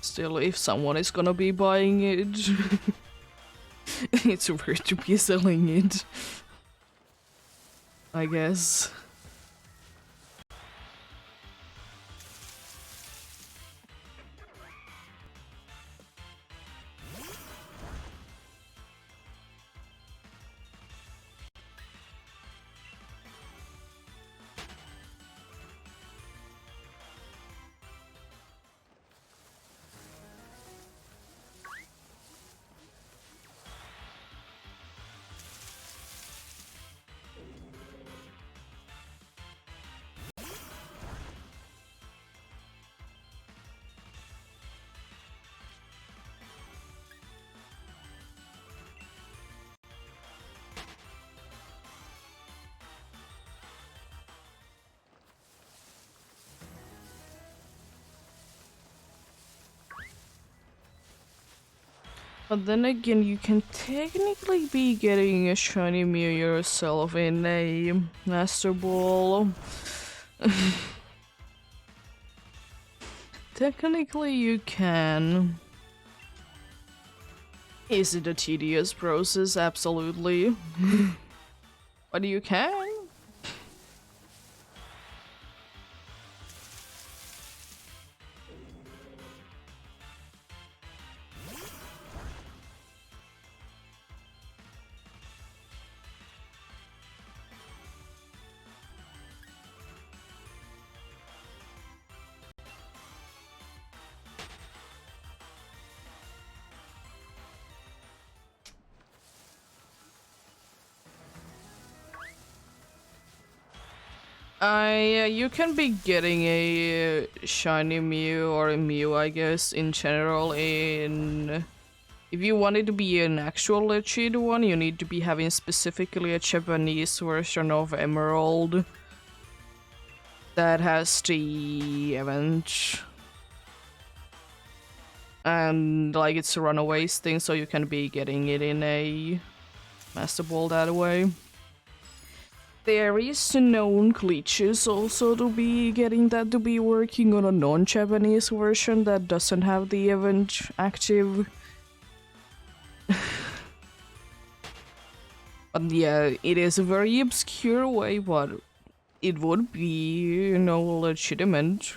Still, if someone is gonna be buying it, it's worth to be selling it. I guess. But then again, you can technically be getting a shiny Mew yourself in a Master Ball. Technically, you can. Is it a tedious process? Absolutely. But you can. You can be getting a shiny Mew or a Mew, I guess, in general. If you want it to be an actual legit one, you need to be having specifically a Japanese version of Emerald that has the event. And like it's a runaways thing, so you can be getting it in a Master Ball that way. There is known glitches also to be getting that to be working on a non-Japanese version that doesn't have the event active. But yeah, it is a very obscure way, but it would be, you know, legitimate.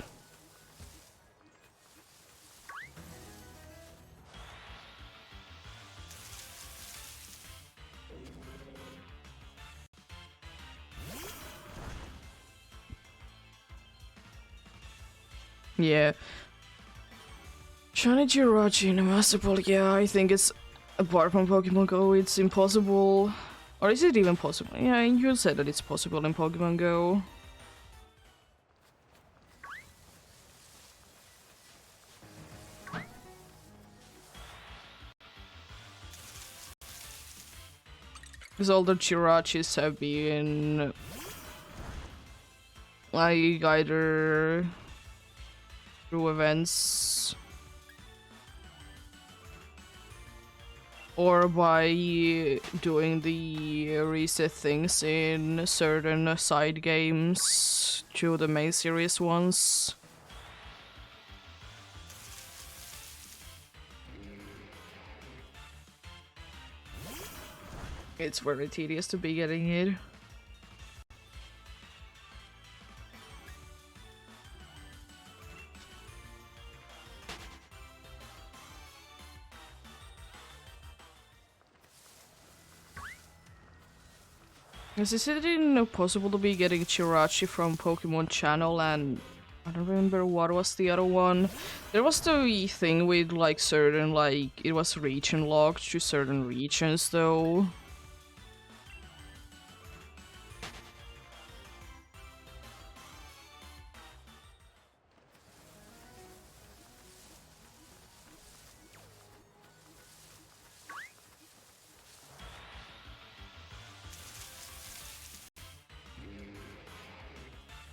Yeah. Shiny Jirachi in a Master Ball, yeah, I think it's, apart from Pokemon Go, it's impossible. Or is it even possible? Yeah, you said that it's possible in Pokemon Go. Because all the Jirachis have been like either through events or by doing the reset things in certain side games to the main series ones. It's very tedious to be getting it. Is it even possible to be getting Jirachi from Pokemon Channel and I don't remember what was the other one. There was the thing with like certain like it was region locked to certain regions though.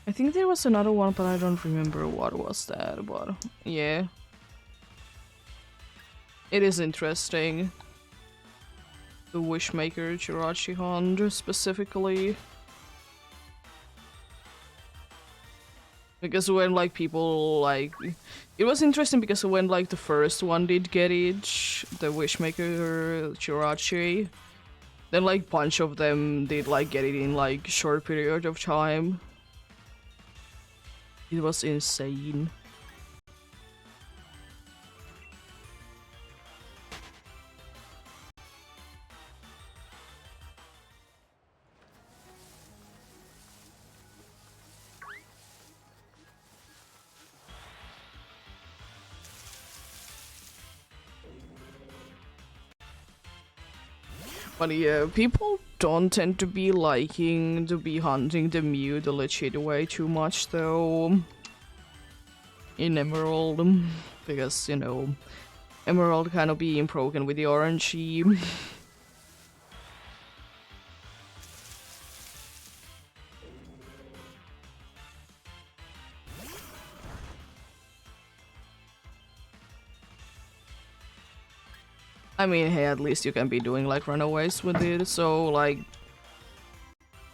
I think there was another one, but I don't remember what was that, but yeah. It is interesting. The Wishmaker Jirachi Hunt specifically. Because when like people like it was interesting because when like the first one did get it, the Wishmaker Jirachi, then like bunch of them did like get it in like short period of time. It was insane. But yeah, people don't tend to be liking to be hunting the Mew the legit way too much though. In Emerald, because you know, Emerald kind of being broken with the orangey. I mean, hey, at least you can be doing like runaways with it, so like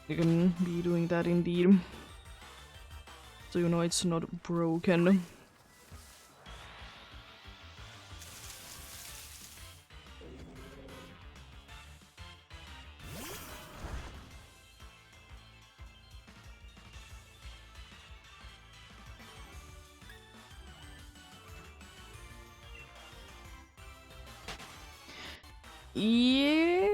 you can be doing that indeed. So you know it's not broken. Yeah.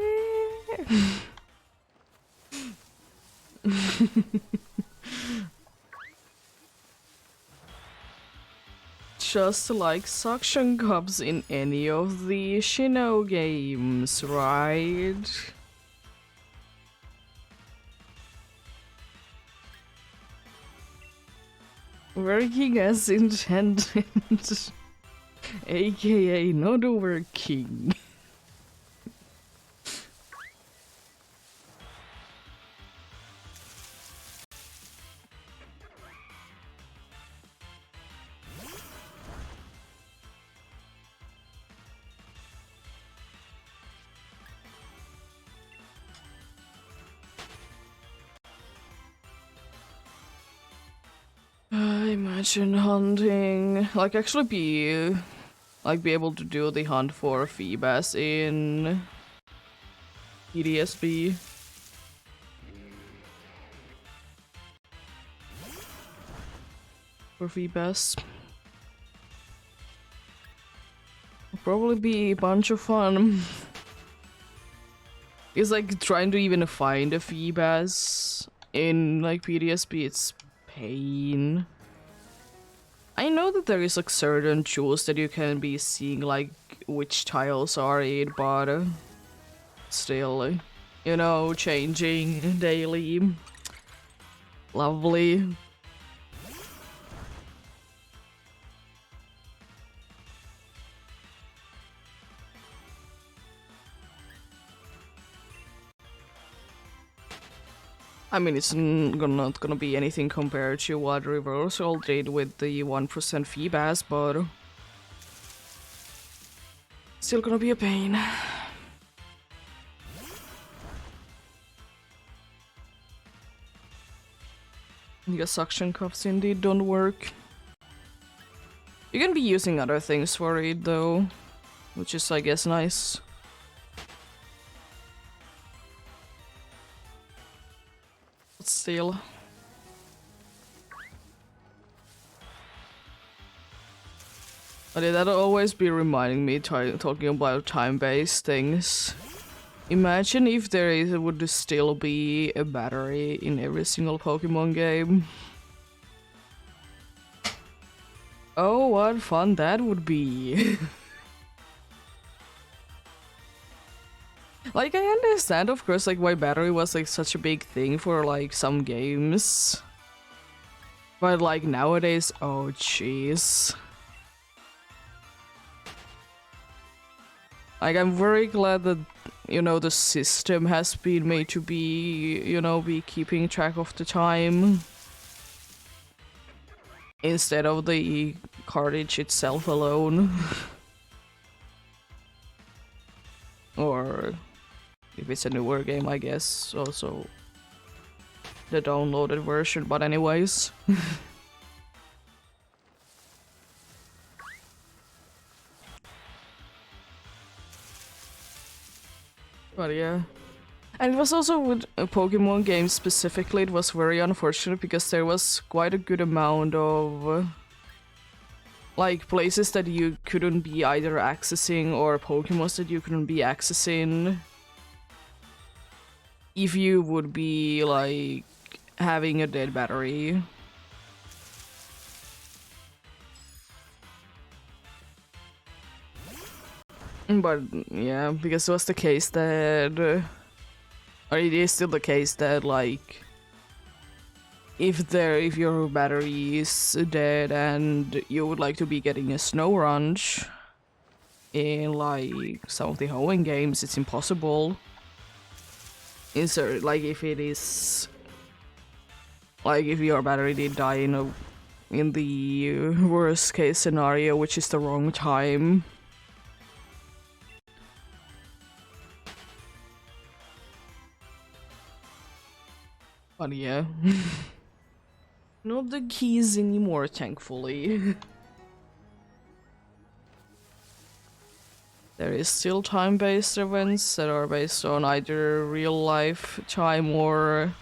Just like suction cups in any of the Shino games, right? Working as intended, aka not working. Imagine hunting, like actually be able to do the hunt for Phoebus in EDSB. For Phoebus. Probably be a bunch of fun. It's like trying to even find a Phoebus in like PDSP, it's pain. I know that there is like certain jewels that you can be seeing like which tiles are it, but still, you know, changing daily. Lovely. I mean, it's not gonna be anything compared to what Reversal did with the 1% Phoebus, but still gonna be a pain. Because suction cups indeed don't work. You can be using other things for it though, which is I guess nice. But still. But that'll always be reminding me talking about time-based things. Imagine if would still be a battery in every single Pokemon game. Oh, what fun that would be. Like, I understand, of course, like, why battery was, like, such a big thing for, like, some games. But, like, nowadays, oh, jeez. Like, I'm very glad that, you know, the system has been made to be, you know, be keeping track of the time. Instead of the cartridge itself alone. Or if it's a newer game, I guess, also the downloaded version, but anyways. But yeah. And it was also with Pokemon games specifically, it was very unfortunate because there was quite a good amount of like places that you couldn't be either accessing or Pokemons that you couldn't be accessing if you would be like having a dead battery. But yeah, because it was the case that or it is still the case that like if your battery is dead and you would like to be getting a snow ranch in like some of the Hoenn games, it's impossible. Insert like if it is like if your battery did die in the worst case scenario, which is the wrong time. But yeah. Not the keys anymore, thankfully. There is still time-based events that are based on either real-life time or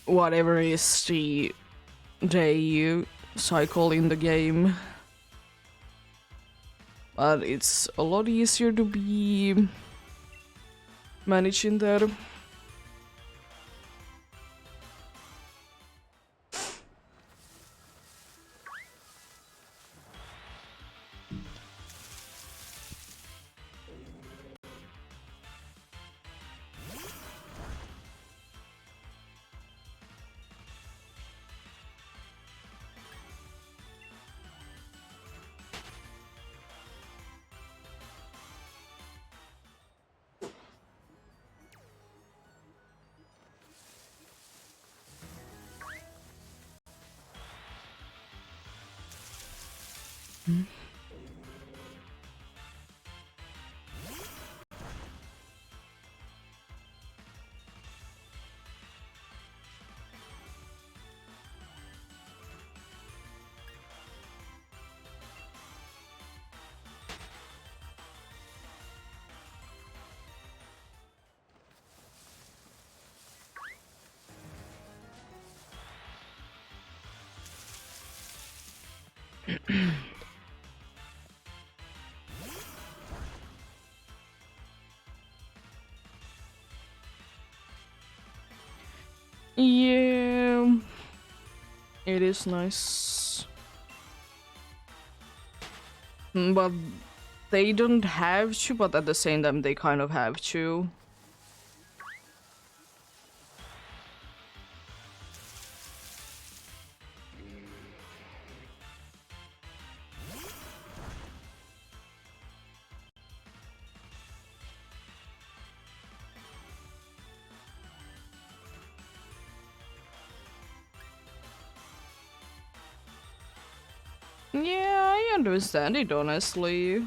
whatever is the day cycle in the game. But it's a lot easier to be managing that. Yeah, it is nice. But they don't have to, but at the same time they kind of have to. Yeah, I understand it, honestly.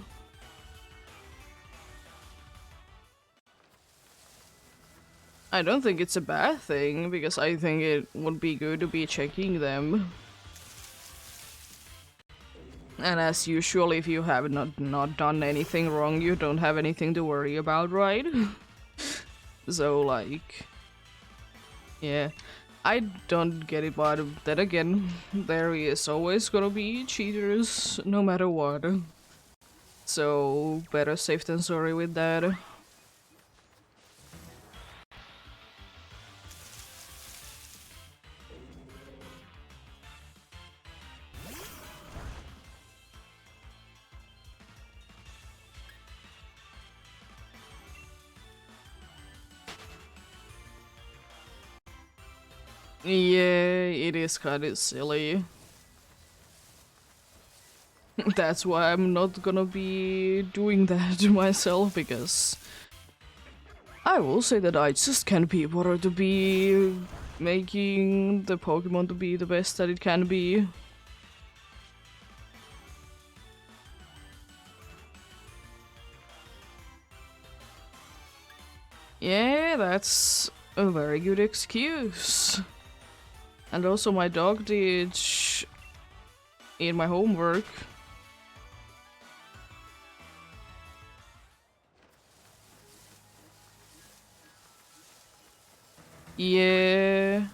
I don't think it's a bad thing, because I think it would be good to be checking them. And as usual, if you have not done anything wrong, you don't have anything to worry about, right? So, like... Yeah. I don't get it, but then again, there is always gonna be cheaters, no matter what. So, better safe than sorry with that. Yeah, it is kinda silly. That's why I'm not gonna be doing that myself, because I will say that I just can't be bothered to be making the Pokemon to be the best that it can be. Yeah, that's a very good excuse. And also my dog did in my homework. Yeah.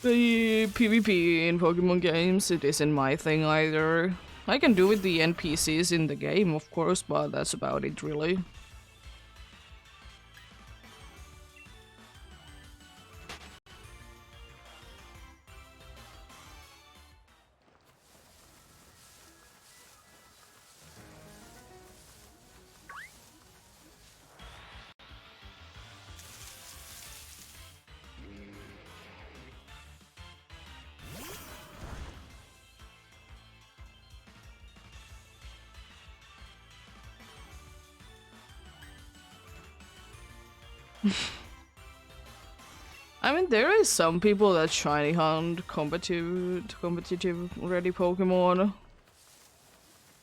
The PvP in Pokemon games, it isn't my thing either. I can do with the NPCs in the game, of course, but that's about it, really. I mean, there is some people that shiny hunt competitive ready Pokemon.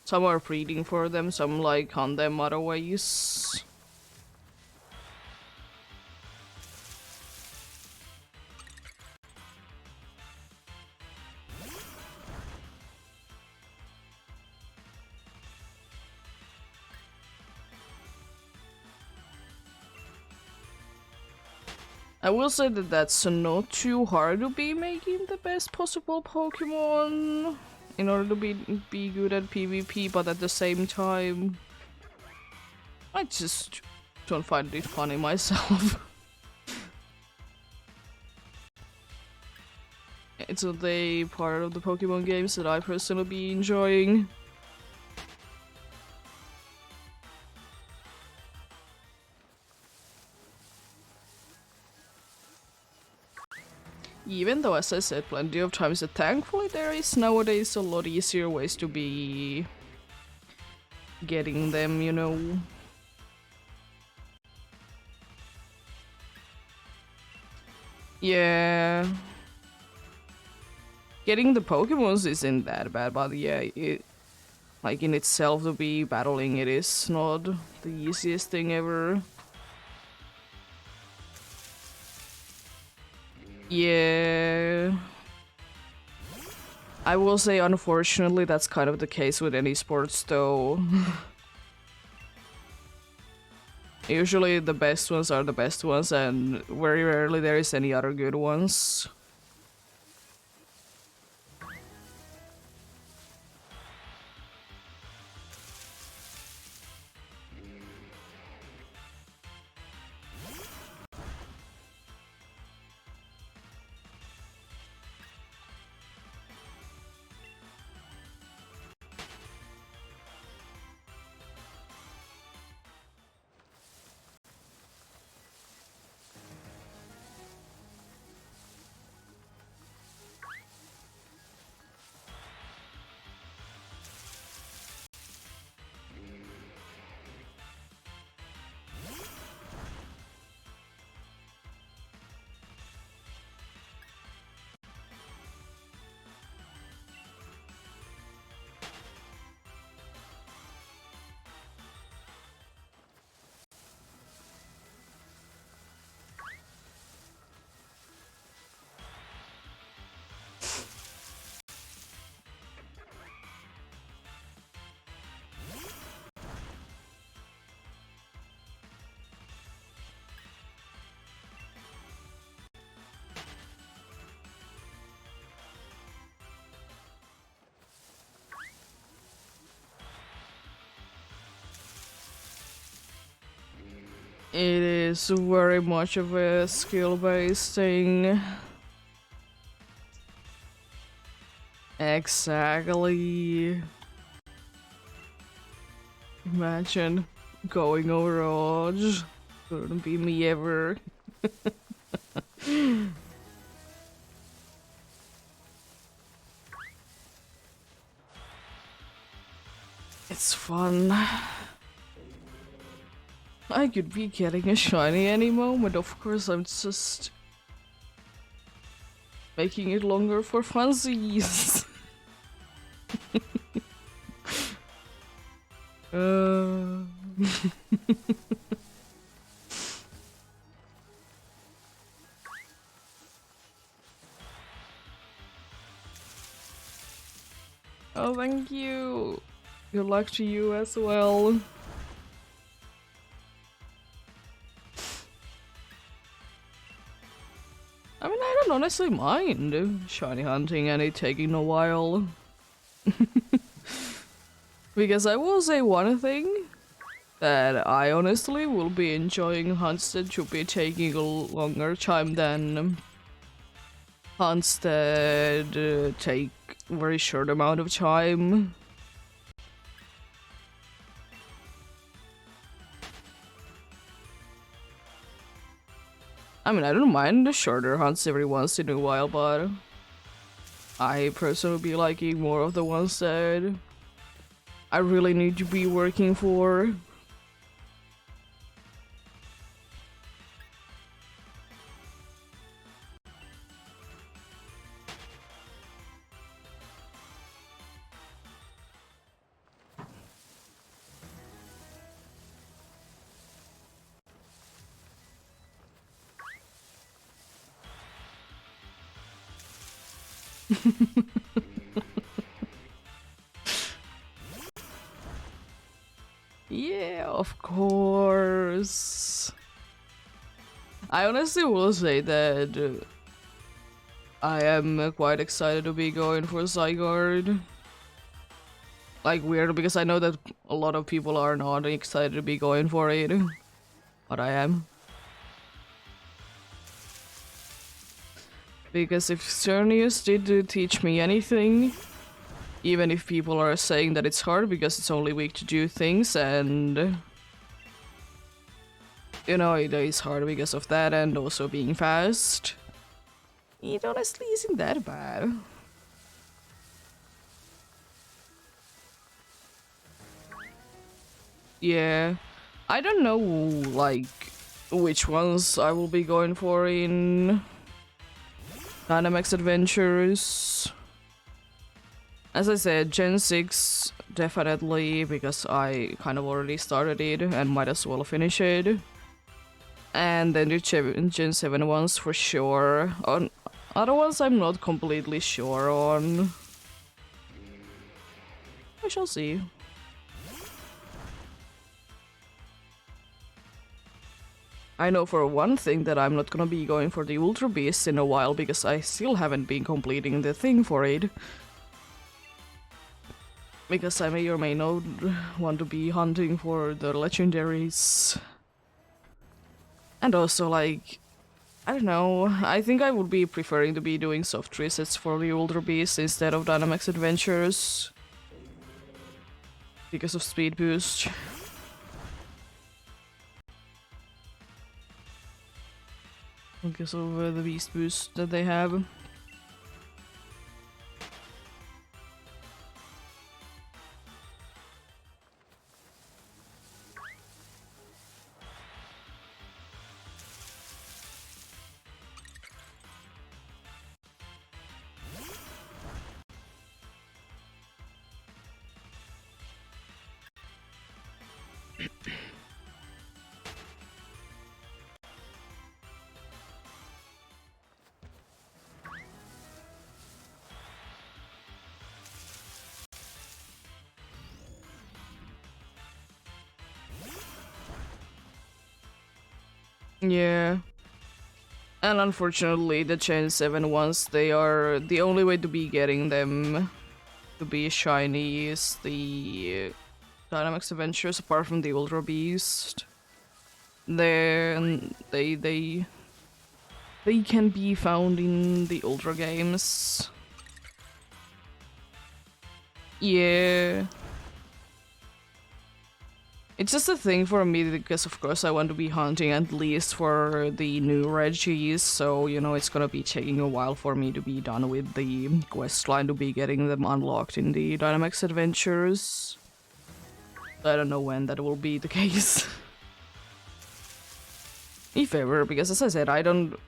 Some are breeding for them, some like hunt them other ways. I will say that that's not too hard to be making the best possible Pokemon in order to be good at PvP, but at the same time, I just don't find it funny myself. It's not a part of the Pokemon games that I personally be enjoying. Even though, as I said plenty of times, that thankfully there is nowadays a lot easier ways to be getting them, you know. Yeah. getting the Pokemons isn't that bad, but yeah, it like in itself to be battling it is not the easiest thing ever. Yeah. I will say unfortunately that's kind of the case with any sports though. Usually the best ones are the best ones and very rarely there is any other good ones. It is very much of a skill-based thing. Exactly. Imagine going over odds. Couldn't be me ever. It's fun. I could be getting a shiny any moment, of course I'm just making it longer for funsies. uh... Oh, thank you. Good luck to you as well. I mean, I don't honestly mind shiny hunting and it taking a while. Because I will say one thing that I honestly will be enjoying hunts that should be taking a longer time than hunts that take very short amount of time. I mean, I don't mind the shorter hunts every once in a while, but I personally be liking more of the ones that I really need to be working for. Yeah, of course. I honestly will say that I am quite excited to be going for Zygarde. Like, weird, because I know that a lot of people are not excited to be going for it. But I am. Because if Xerneas did teach me anything, even if people are saying that it's hard because it's only weak to do things, and you know, it is hard because of that and also being fast, it honestly isn't that bad. Yeah, I don't know, like, which ones I will be going for in Dynamax Adventures. As I said, Gen 6 definitely, because I kind of already started it and might as well finish it. And then the Gen 7 ones for sure. On other ones I'm not completely sure on. We shall see. I know for one thing that I'm not gonna be going for the Ultra Beasts in a while because I still haven't been completing the thing for it. Because I may or may not want to be hunting for the legendaries. And also, like, I don't know, I think I would be preferring to be doing soft resets for the Ultra Beasts instead of Dynamax Adventures. Because of speed boost. Because of the beast boost that they have. Yeah. And unfortunately, the Gen 7 ones, they are the only way to be getting them to be shiny is the Dynamax Adventures, apart from the Ultra Beast. Then they can be found in the Ultra games. Yeah. It's just a thing for me because of course I want to be hunting at least for the new Reggies, so you know it's gonna be taking a while for me to be done with the quest line to be getting them unlocked in the Dynamax Adventures. I don't know when that will be the case. If ever, because as I said, I don't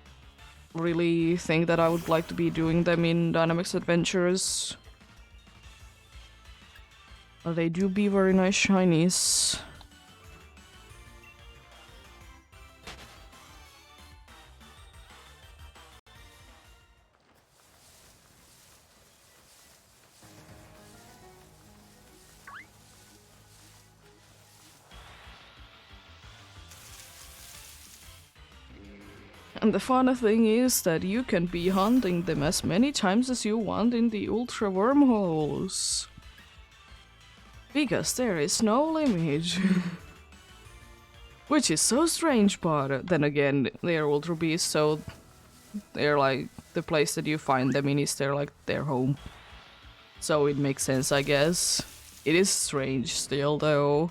really think that I would like to be doing them in Dynamax Adventures. But they do be very nice shinies. And the funny thing is that you can be hunting them as many times as you want in the Ultra Wormholes. Because there is no limit. Which is so strange, but then again, they are Ultra Beasts, so they're like, the place that you find them in is their home. So it makes sense, I guess. It is strange still, though.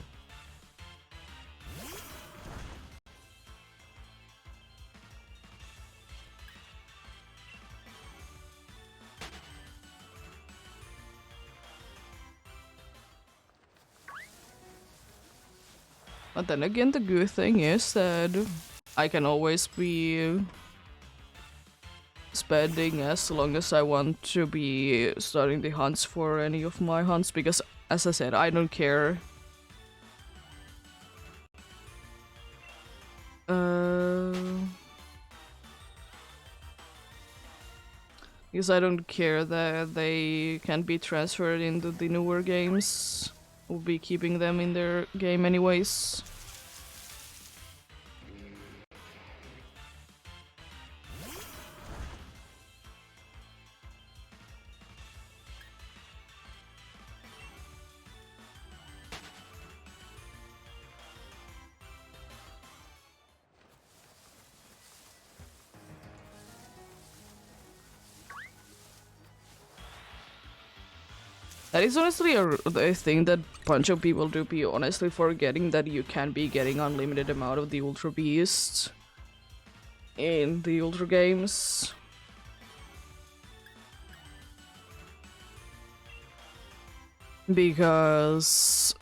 But then again, the good thing is that I can always be spending as long as I want to be starting the hunts for any of my hunts, because as I said, I don't care. Because I don't care that they can be transferred into the newer games. We'll be keeping them in their game anyways. That is honestly a thing that a bunch of people do be honestly forgetting, that you can be getting unlimited amount of the Ultra Beasts in the Ultra games. Because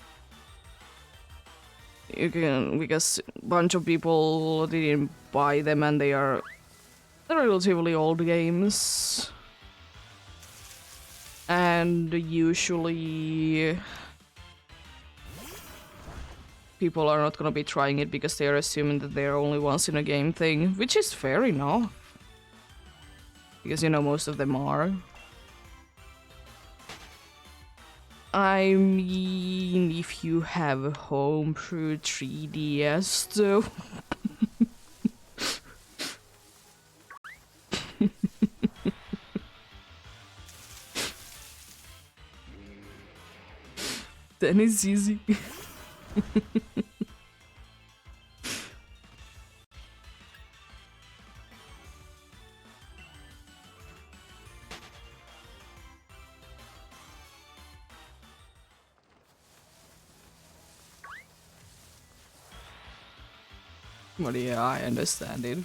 because a bunch of people didn't buy them and they're relatively old games. And usually people are not gonna be trying it because they're assuming that they're only once in a game thing, which is fair enough. Because, you know, most of them are. I mean, if you have a homebrew 3DS, though. Then it's easy. Well, yeah, I understand it.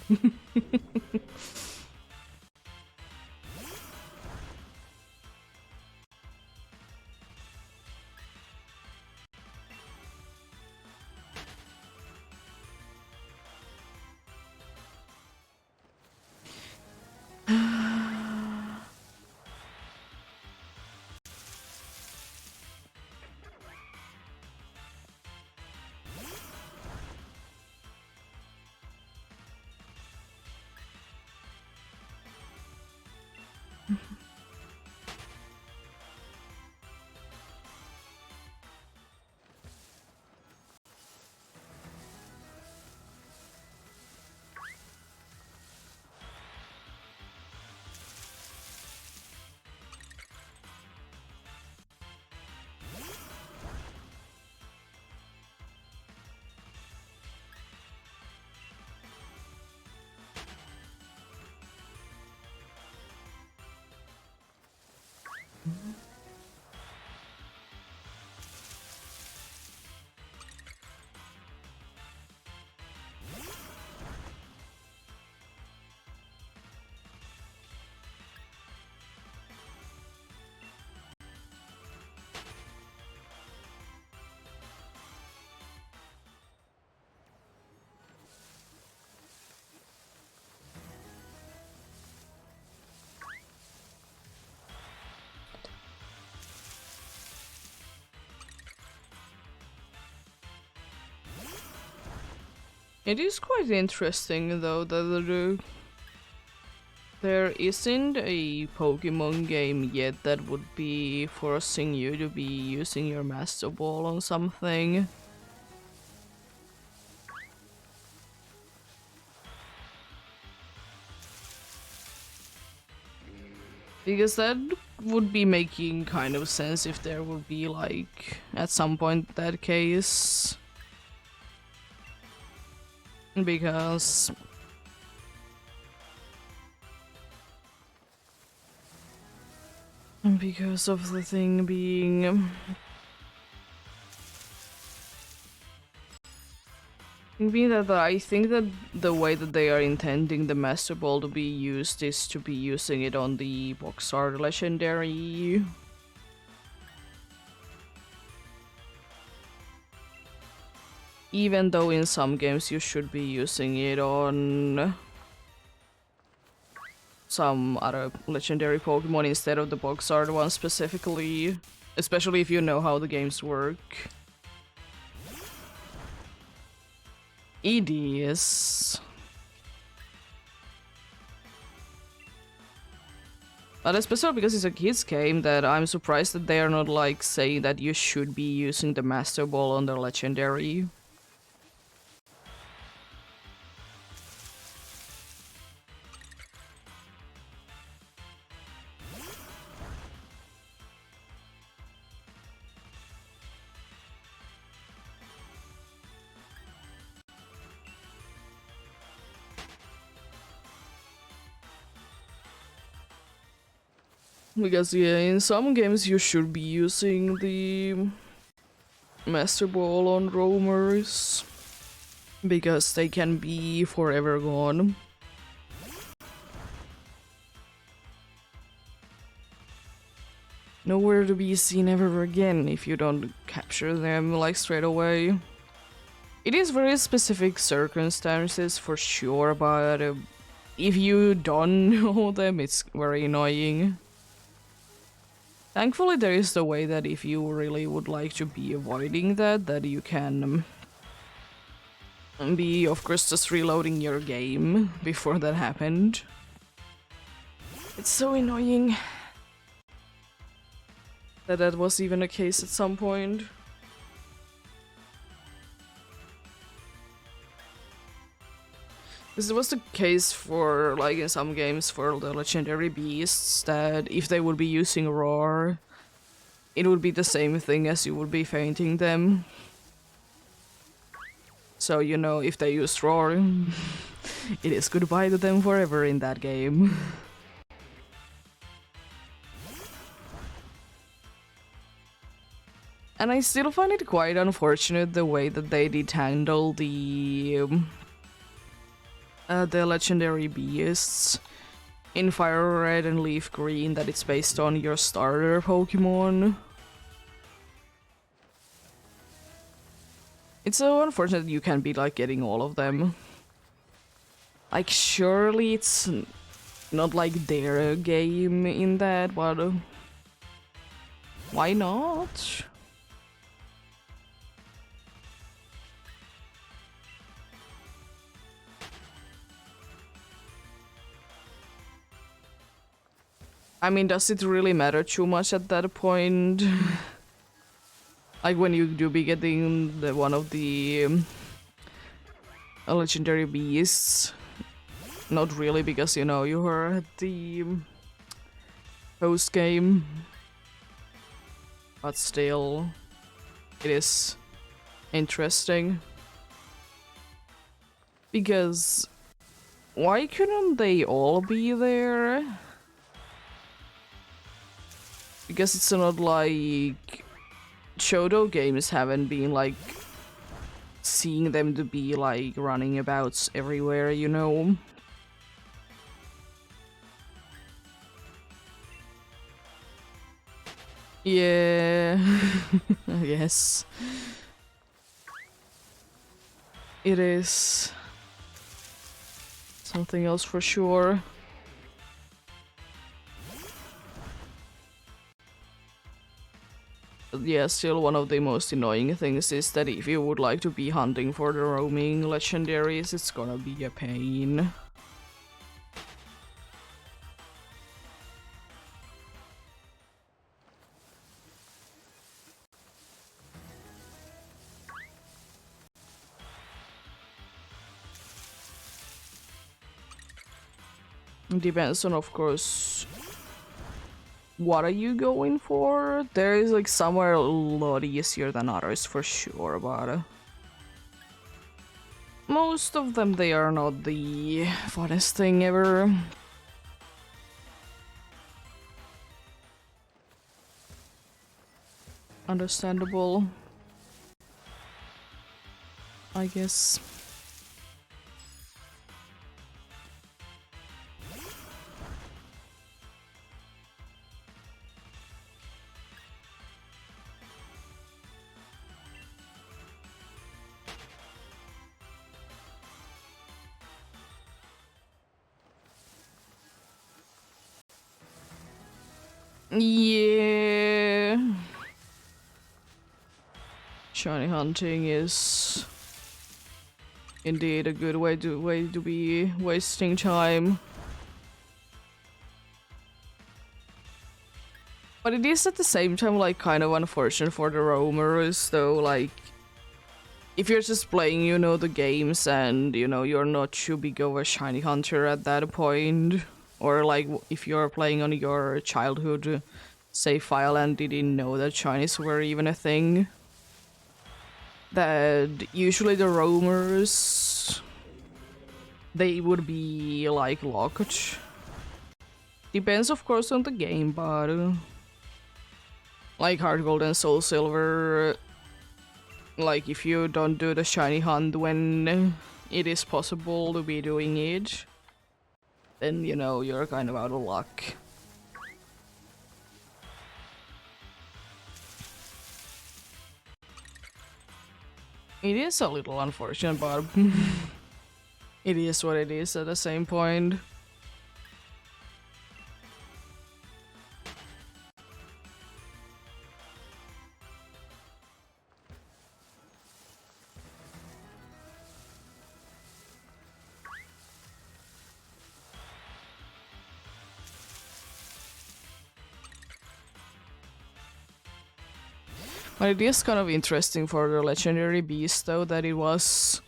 It is quite interesting, though, that there isn't a Pokemon game yet that would be forcing you to be using your Master Ball on something. Because that would be making kind of sense if there would be, like, at some point that case. Because of the thing being that I think that the way that they are intending the Master Ball to be used is to be using it on the box art legendary. Even though in some games you should be using it on some other legendary Pokemon instead of the box art one specifically. Especially if you know how the games work. It is. But especially because it's a kids game, that I'm surprised that they are not like saying that you should be using the Master Ball on the legendary. Because yeah, in some games you should be using the Master Ball on roamers. Because they can be forever gone. Nowhere to be seen ever again if you don't capture them like straight away. It is very specific circumstances for sure, but if you don't know them, it's very annoying. Thankfully, there is the way that if you really would like to be avoiding that, that you can be, of course, just reloading your game before that happened. It's so annoying that that was even a case at some point. Because it was the case for, like, in some games for the legendary beasts, that if they would be using Roar, it would be the same thing as you would be fainting them. So, you know, if they use Roar, it is goodbye to them forever in that game. And I still find it quite unfortunate the way that they did handle the legendary beasts in Fire Red and Leaf Green, that it's based on your starter Pokemon. It's so unfortunate that you can't be like getting all of them. Like, surely it's not like their game in that, but why not? I mean, does it really matter too much at that point? Like, when you do be getting the one of the legendary beasts? Not really, because, you know, you are at the post game. But still, it is interesting. Because why couldn't they all be there? Because it's not like Shoto games haven't been like seeing them to be like running about everywhere, you know? Yeah, yes. It is something else for sure. Yeah, still one of the most annoying things is that if you would like to be hunting for the roaming legendaries, it's gonna be a pain. Depends on, of course, what are you going for? There is like somewhere a lot easier than others for sure, but most of them, they are not the funnest thing ever. Understandable, I guess. Yeah. Shiny hunting is indeed a good way to be wasting time. But it is at the same time like kind of unfortunate for the roamers though, like if you're just playing, you know, the games and, you know, you're not too big of a shiny hunter at that point. Or like if you're playing on your childhood save file and didn't know that shinies were even a thing. That usually the roamers, they would be like locked. Depends of course on the game, but like Heart Gold and Soul Silver, like if you don't do the shiny hunt when it is possible to be doing it, then, you know, you're kind of out of luck. It is a little unfortunate, but it is what it is at the same point. But it is kind of interesting for the legendary beast though that it was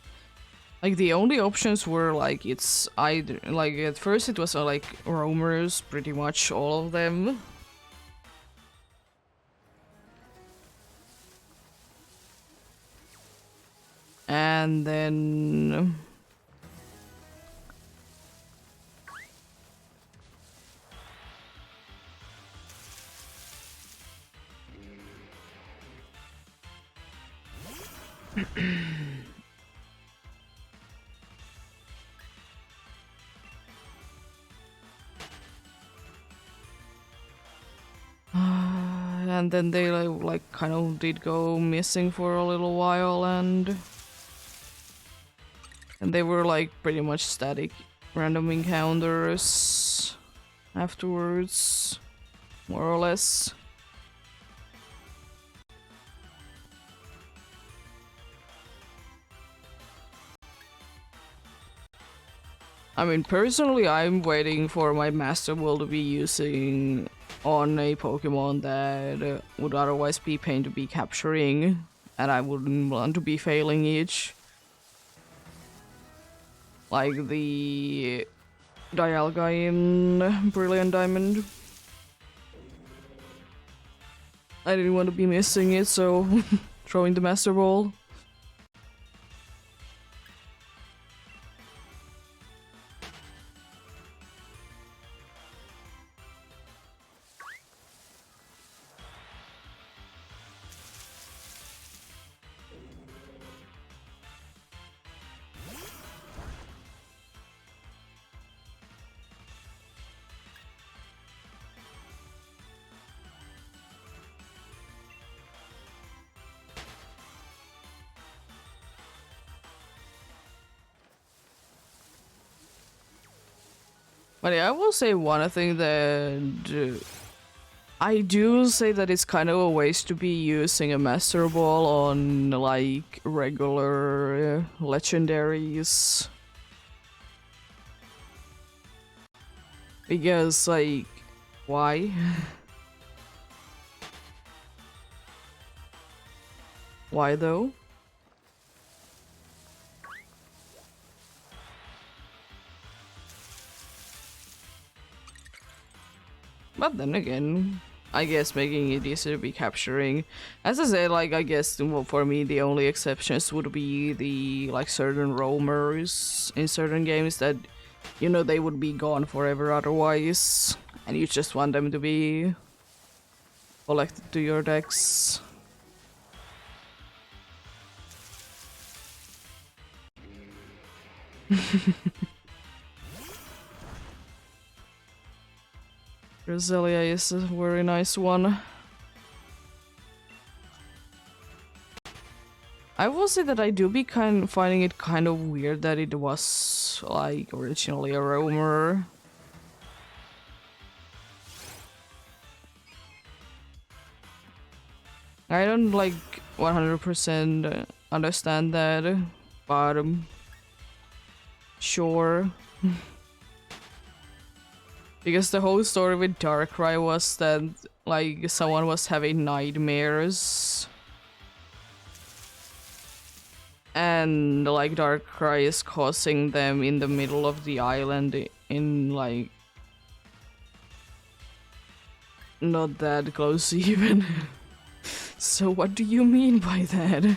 like the only options were like it's either like at first it was like roamers, pretty much all of them. And then and then they like kind of did go missing for a little while, and they were like pretty much static random encounters afterwards, more or less. I mean, personally, I'm waiting for my Master Ball to be using on a Pokemon that would otherwise be pain to be capturing, and I wouldn't want to be failing each. Like the Dialga in Brilliant Diamond. I didn't want to be missing it, so throwing the Master Ball. But yeah, I will say one thing that I do say that it's kind of a waste to be using a Master Ball on like regular legendaries. Because like, why? Why though? But then again, I guess making it easier to be capturing. As I said, like I guess well, for me the only exceptions would be the like certain roamers in certain games that you know they would be gone forever otherwise, and you just want them to be collected to your decks. Roselia is a very nice one. I will say that I do be finding it kind of weird that it was like originally a roamer. I don't like 100% understand that, but sure. Because the whole story with Darkrai was that like someone was having nightmares. And like Darkrai is causing them in the middle of the island in like not that close even. So what do you mean by that?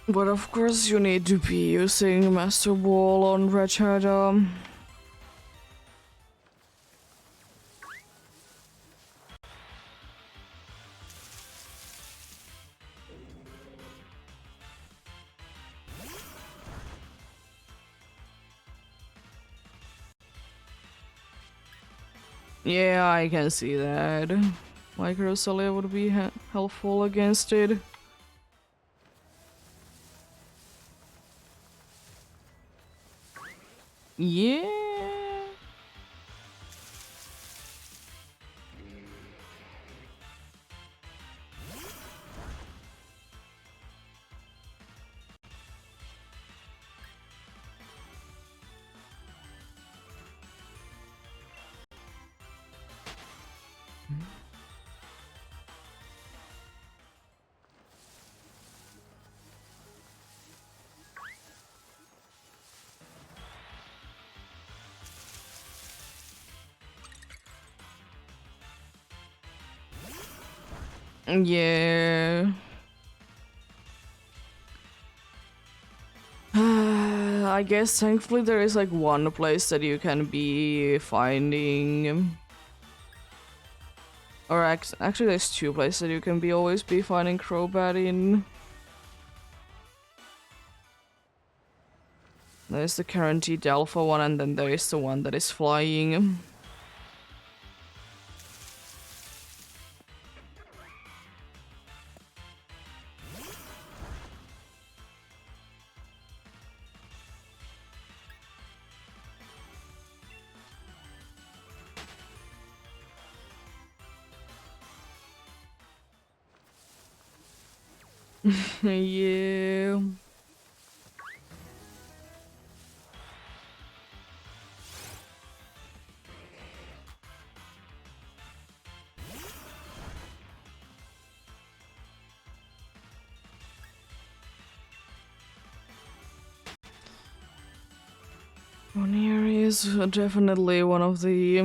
But of course you need to be using Master Ball on Rachada. Yeah, I can see that. Like Rosalia would be helpful against it. Yeah. Yeah. I guess thankfully there is like one place that you can be finding, or actually there's two places that you can be always be finding Crobat in. There's the guaranteed alpha one, and then there is the one that is flying. Yeah. Bonnier is definitely one of the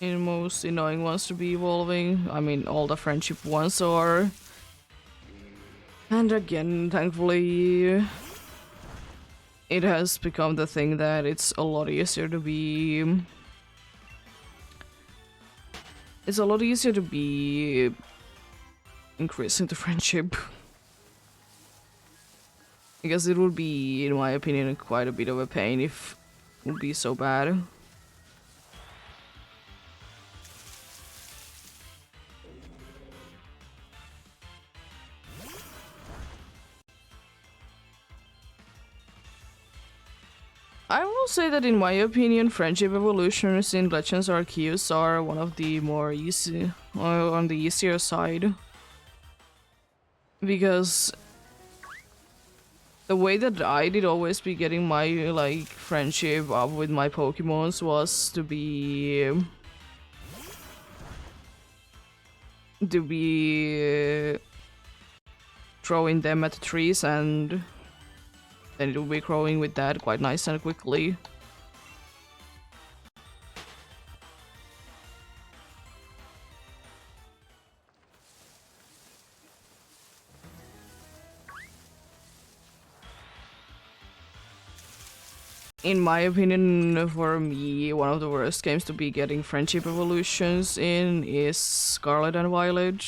most annoying ones to be evolving. I mean, all the friendship ones are. And again, thankfully, it has become the thing that it's a lot easier to be. It's a lot easier to be increasing the friendship. Because it would be, in my opinion, quite a bit of a pain if it would be so bad. I will say that in my opinion, friendship evolutions in Legends Arceus are one of the more easy, on the easier side. Because the way that I did always be getting my like friendship up with my Pokemons was to be throwing them at the trees, and then it will be growing with that quite nice and quickly. In my opinion, for me, one of the worst games to be getting friendship evolutions in is Scarlet and Violet.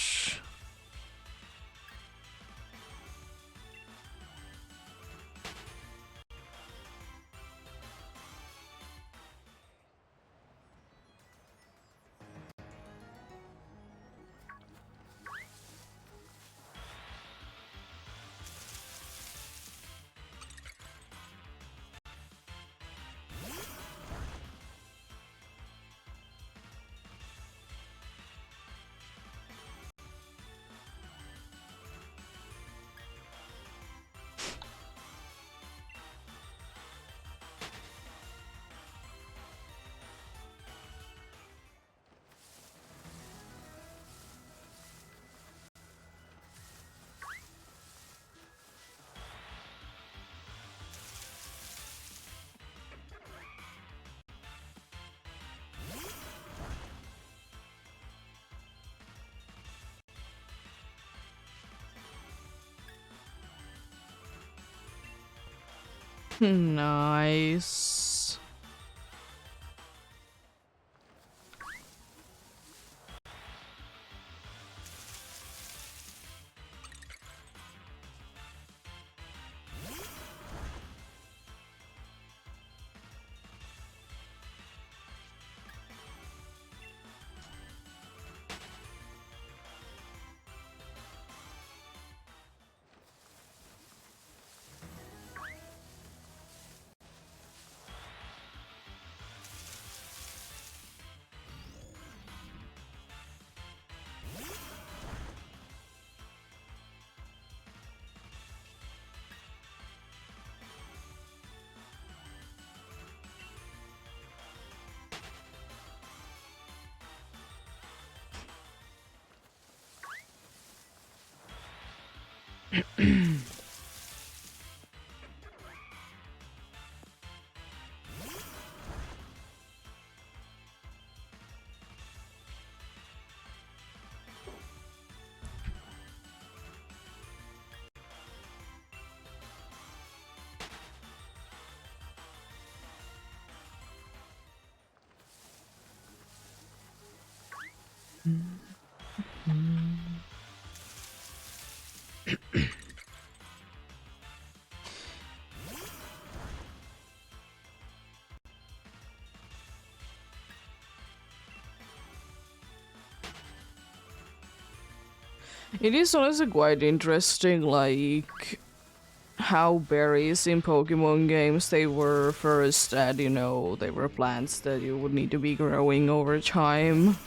Nice. It is honestly quite interesting, like, how berries in Pokemon games, they were first that, you know, they were plants that you would need to be growing over time.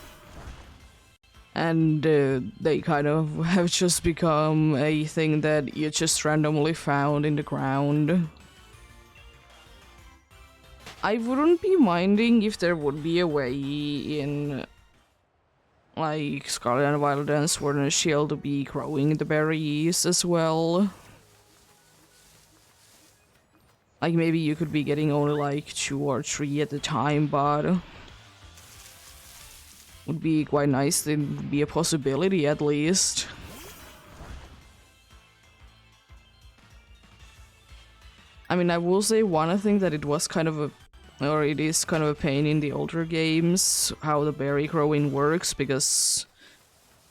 And they kind of have just become a thing that you just randomly found in the ground. I wouldn't be minding if there would be a way in like Scarlet and Violet and Sword and Shield to be growing the berries as well. Like maybe you could be getting only like 2 or 3 at a time, but would be quite nice. It would be a possibility at least. I mean, I will say one thing that it was kind of a, or it is kind of a pain in the older games, how the berry growing works, because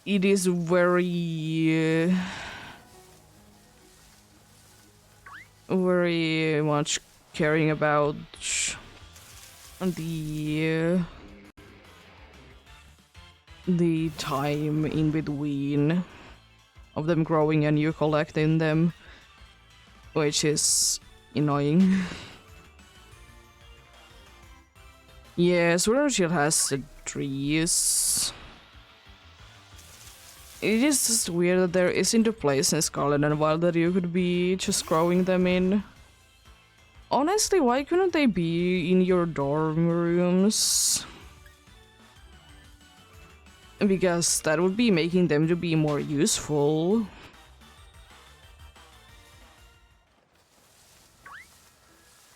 it is very very much caring about the time in between of them growing and you collecting them, which is annoying. Yeah, Sword and Shield has the trees. It is just weird that there isn't a place in Scarlet and Violet that you could be just growing them in. Honestly, why couldn't they be in your dorm rooms? Because that would be making them to be more useful.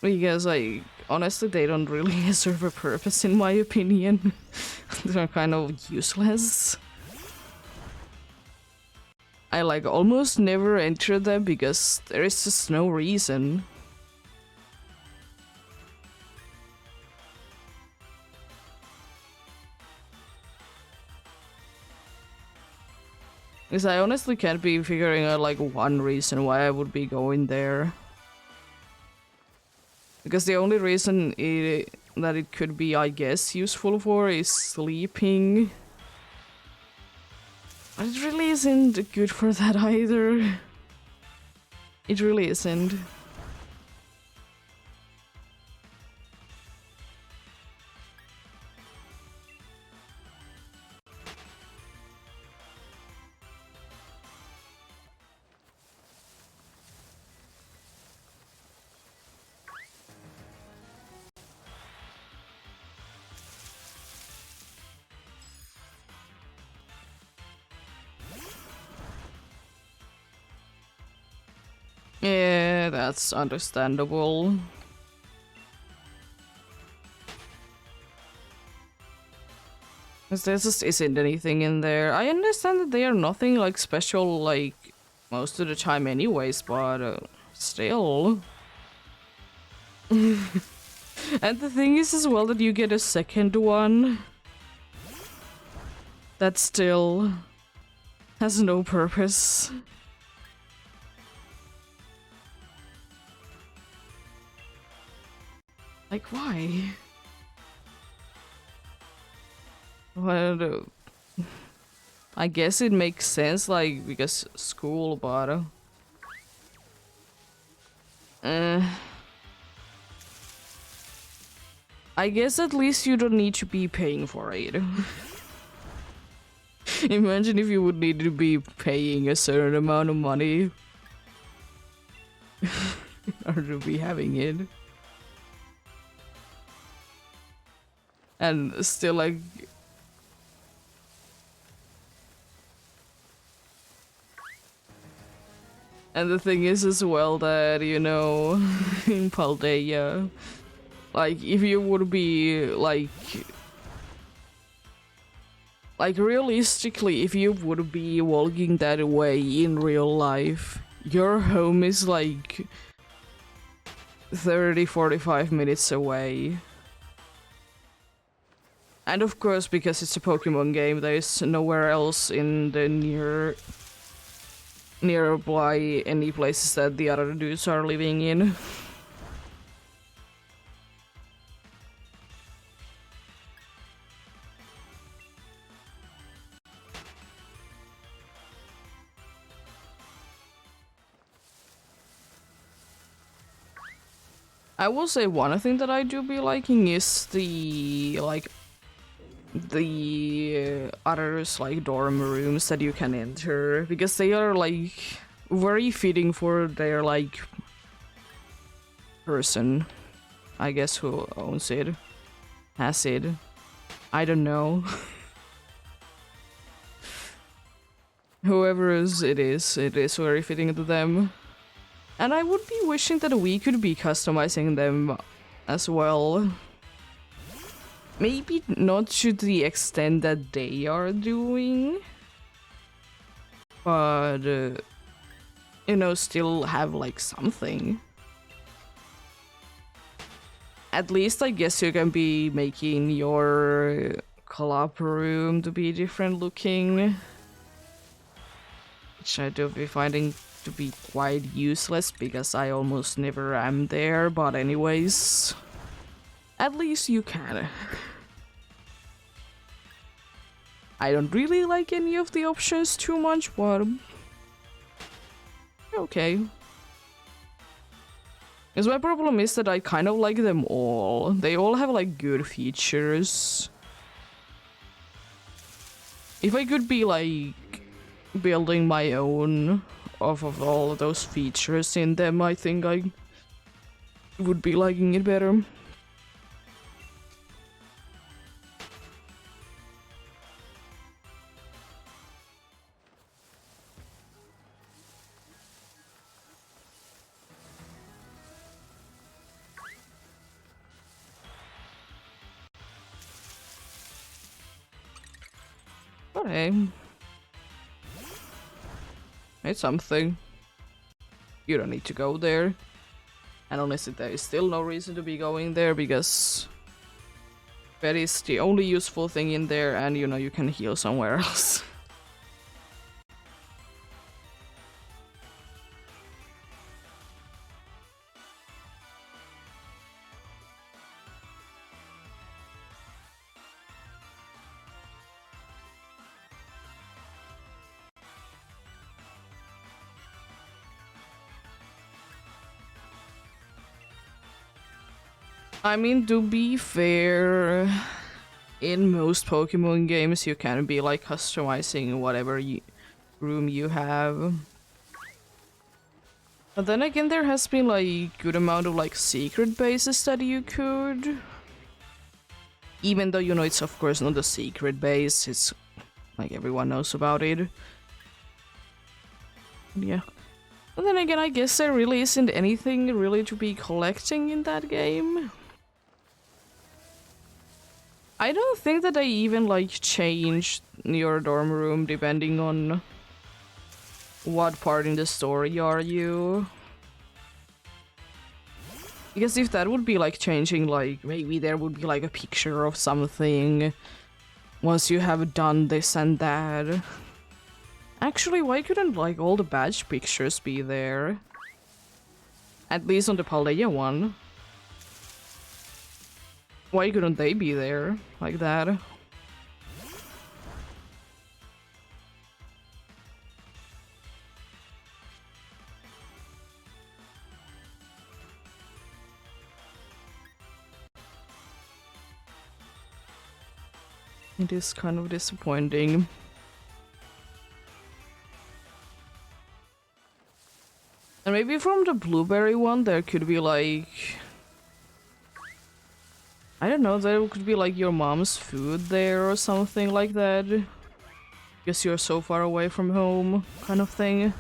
Because, like, honestly, they don't really serve a purpose in my opinion. They're kind of useless. I like almost never enter them because there is just no reason. Because I honestly can't be figuring out like one reason why I would be going there. Because the only reason that it could be, I guess, useful for is sleeping. But it really isn't good for that either. It really isn't. Yeah, that's understandable. Because there just isn't anything in there. I understand that they are nothing like special like most of the time anyways, but still. And the thing is as well that you get a second one that still has no purpose. Like, why? Well, I guess it makes sense, like, because school, but... I guess at least you don't need to be paying for it. Imagine if you would need to be paying a certain amount of money in order to be having it. And still, like... And the thing is as well that, you know, in Paldea, like, if you would be, like, realistically, if you would be walking that way in real life, your home is, like, 30-45 minutes away. And of course, because it's a Pokemon game, there is nowhere else in the near nearby any places that the other dudes are living in. I will say one thing that I do be liking is the others like dorm rooms that you can enter, because they are like very fitting for their like person, I guess, who owns it, has it. I don't know. Whoever it is very fitting to them. And I would be wishing that we could be customizing them as well. Maybe not to the extent that they are doing, but you know, still have like something. At least I guess you can be making your club room to be different looking, which I do be finding to be quite useless because I almost never am there, but anyways, at least you can. I don't really like any of the options too much, but okay. Because my problem is that I kind of like them all. They all have like good features. If I could be like building my own off of all of those features in them, I think I would be liking it better. But hey, it's something. You don't need to go there. And honestly, there is still no reason to be going there because that is the only useful thing in there, and you know, you can heal somewhere else. I mean, to be fair, in most Pokemon games you can be like customizing whatever room you have. But then again, there has been like good amount of like secret bases that you could. Even though, you know, it's of course not a secret base, it's like everyone knows about it. Yeah. But then again, I guess there really isn't anything really to be collecting in that game. I don't think that they even like changed your dorm room depending on what part in the story are you. Because if that would be like changing, like maybe there would be like a picture of something once you have done this and that. Actually, why couldn't like all the badge pictures be there? At least on the Paldea one. Why couldn't they be there like that? It is kind of disappointing. And maybe from the blueberry one there could be like, I don't know, there could be like your mom's food there or something like that. Because you're so far away from home, kind of thing.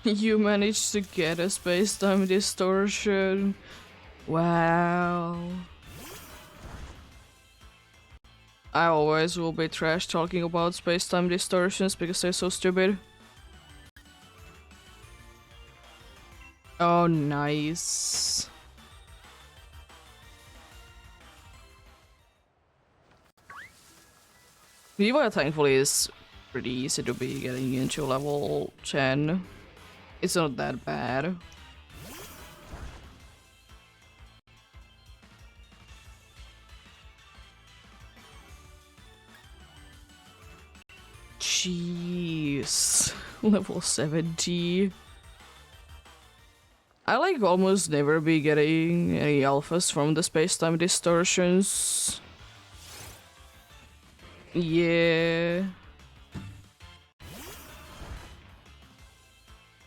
You managed to get a space-time distortion. Wow. I always will be trash talking about space-time distortions because they're so stupid. Oh, nice. Viva thankfully is pretty easy to be getting into level 10. It's not that bad. Jeez. Level 70. I like almost never be getting any alphas from the space-time distortions. Yeah.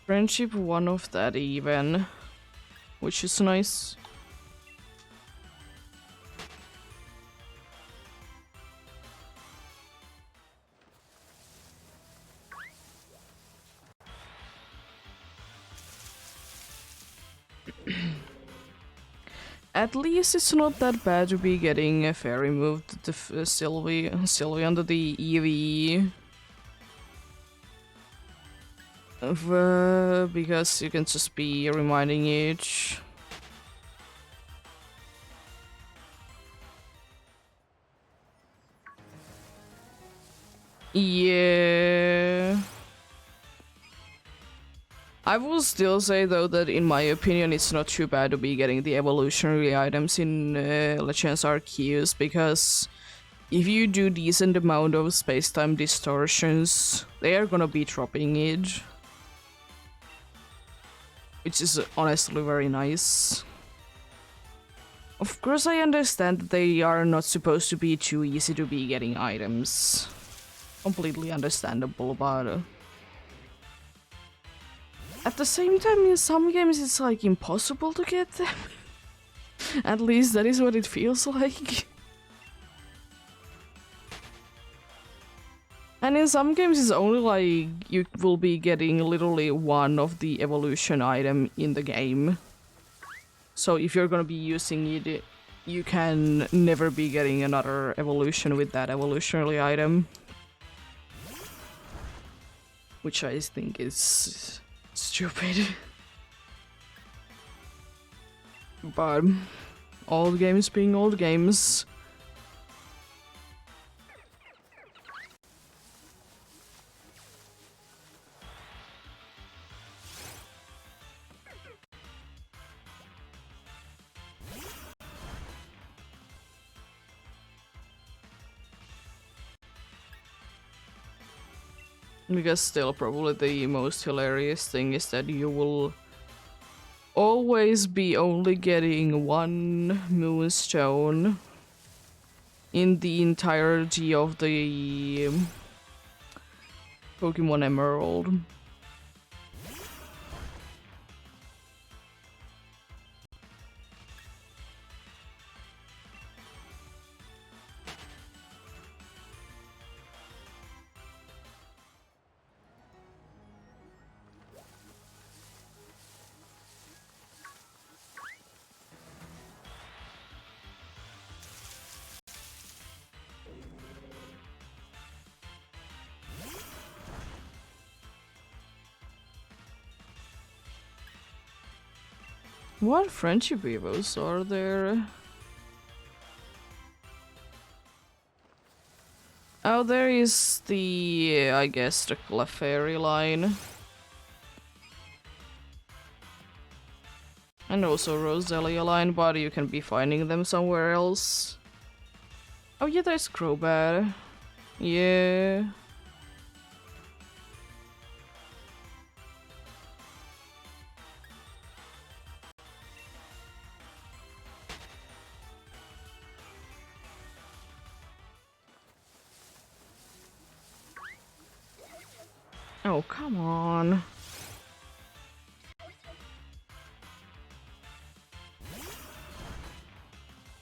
Friendship one of that even, which is nice. At least it's not that bad to be getting a fairy moved to Sylvie under the EV. Because you can just be reminding each. Yeah. I will still say though that in my opinion it's not too bad to be getting the evolutionary items in Legends Arceus, because if you do decent amount of space-time distortions, they are gonna be dropping it. Which is honestly very nice. Of course I understand that they are not supposed to be too easy to be getting items. Completely understandable, but at the same time, in some games it's like impossible to get them. At least that is what it feels like. And in some games it's only like you will be getting literally one of the evolution item in the game. So if you're gonna be using it, you can never be getting another evolution with that evolutionary item. Which I think is stupid. But old games being old games. Because still probably the most hilarious thing is that you will always be only getting one moonstone in the entirety of the Pokemon Emerald. What friendship evos are there? Oh, there is the, I guess, the Clefairy line. And also Roselia line, but you can be finding them somewhere else. Oh yeah, there's Crobat. Yeah. Oh, come on.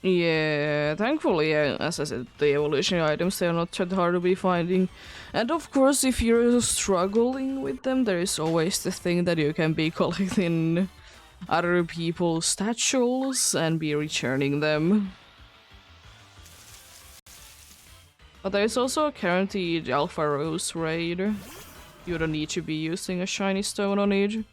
Yeah, thankfully, as I said, the evolution items, they are not that hard to be finding. And of course, if you're struggling with them, there is always the thing that you can be collecting other people's statues and be returning them. But there is also a guaranteed Alpha Rose raid. You don't need to be using a shiny stone on it.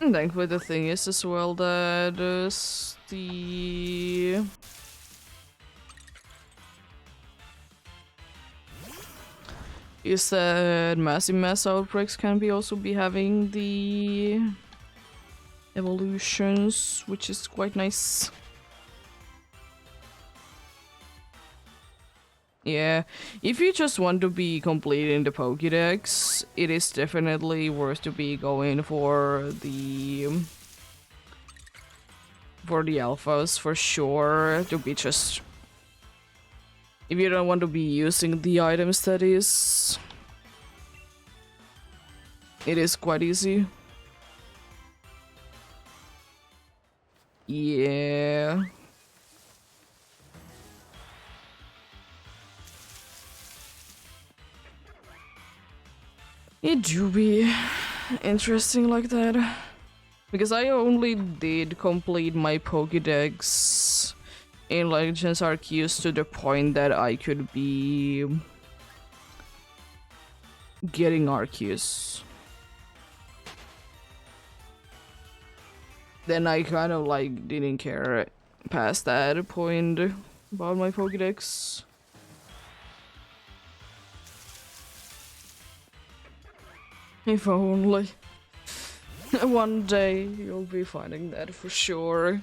And thankfully the thing is as well that the... is that massive mass outbreaks can be also be having the evolutions, which is quite nice. Yeah, if you just want to be completing the Pokédex, it is definitely worth to be going for the alphas for sure. To be just, if you don't want to be using the items, that is, it is quite easy. Yeah. It do be interesting like that. Because I only did complete my Pokédex in Legends Arceus to the point that I could be getting Arceus. Then I kind of like didn't care past that point about my Pokédex. If only. One day you'll be finding that for sure.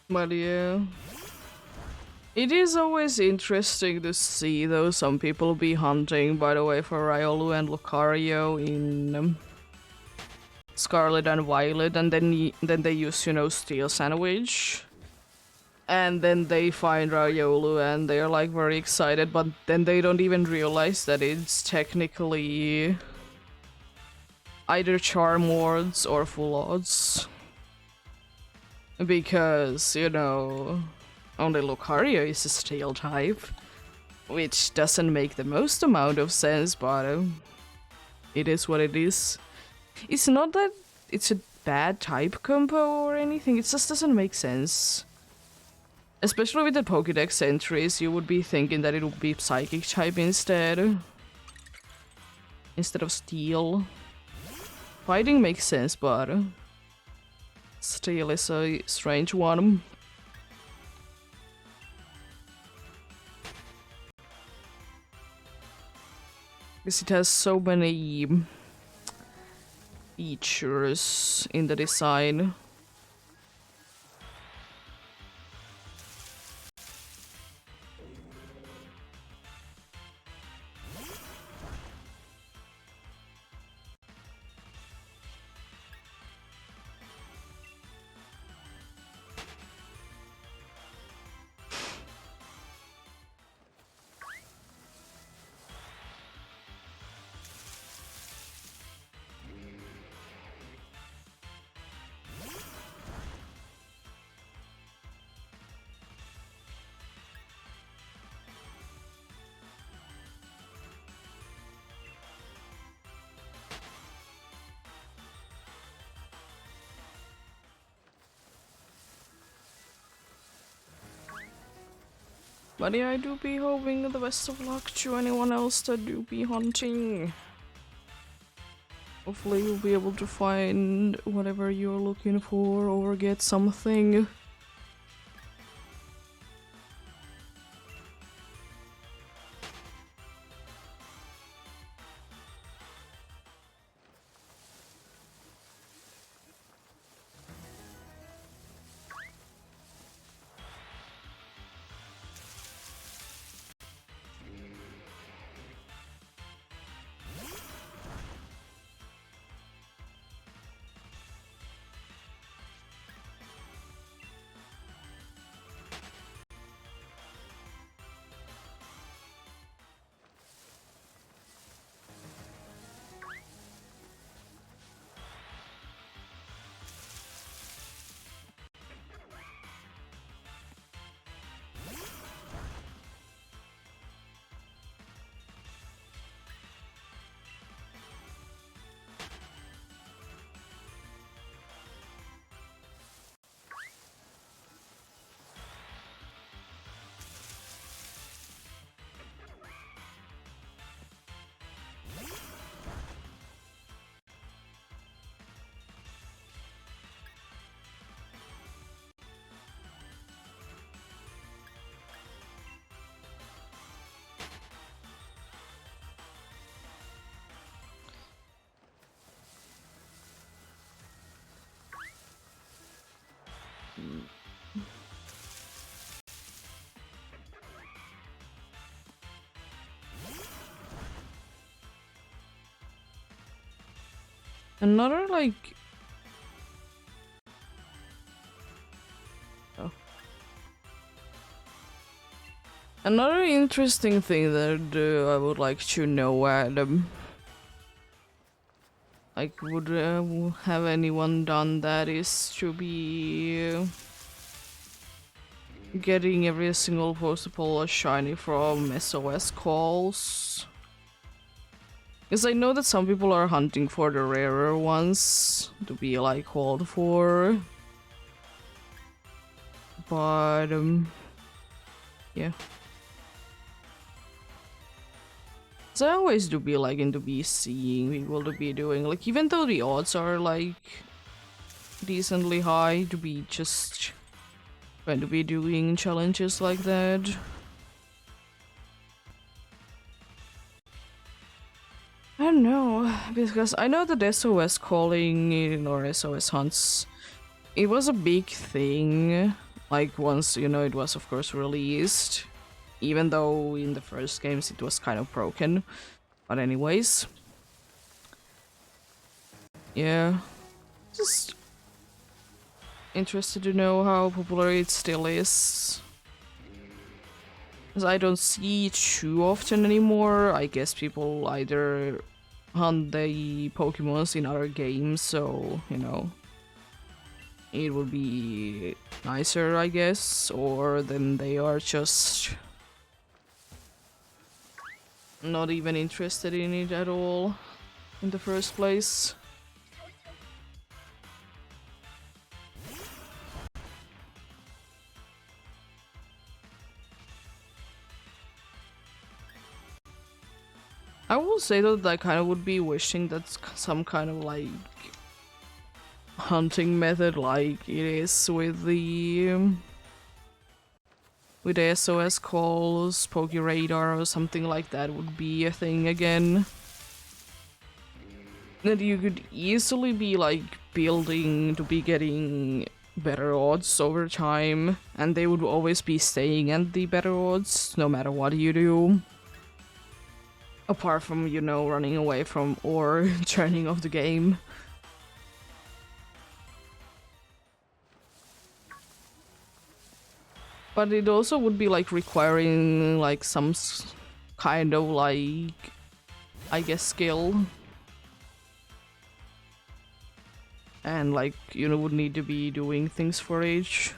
But yeah, it is always interesting to see though some people be hunting, by the way, for Riolu and Lucario in Scarlet and Violet, and then they use, you know, Steel Sandwich. And then they find Riolu and they're like very excited, but then they don't even realize that it's technically either Charm Words or Full Odds. Because, you know, only Lucario is a Steel type, which doesn't make the most amount of sense, but it is what it is. It's not that it's a bad type combo or anything, it just doesn't make sense. Especially with the Pokédex entries, you would be thinking that it would be Psychic type instead of Steel. Fighting makes sense, but Steel is a strange one. Because it has so many features in the design. But yeah, I do be hoping the best of luck to anyone else that do be hunting. Hopefully you'll be able to find whatever you're looking for or get something. Another like... Oh. Another interesting thing that I would like to know, Adam. Like, would have anyone done that is to be getting every single possible shiny from SOS calls? Because I know that some people are hunting for the rarer ones to be like called for. But yeah. So I always do be like into be seeing people to be doing, like, even though the odds are like decently high, to be just trying to be doing challenges like that. I don't know, because I know that SOS calling or SOS hunts, it was a big thing, like once, you know, it was of course released, even though in the first games it was kind of broken. But anyways. Yeah. Just interested to know how popular it still is. Because I don't see it too often anymore. I guess people either hunt the Pokemons in other games, so, you know, it would be nicer, I guess, or then they are just not even interested in it at all in the first place. I will say though that I kind of would be wishing that some kind of like hunting method like it is with the with SOS calls, Poke Radar or something like that would be a thing again. That you could easily be like building to be getting better odds over time, and they would always be staying at the better odds no matter what you do. Apart from, you know, running away from or turning off the game. But it also would be like requiring like some kind of like, I guess, skill. And like, you know, would need to be doing things for each.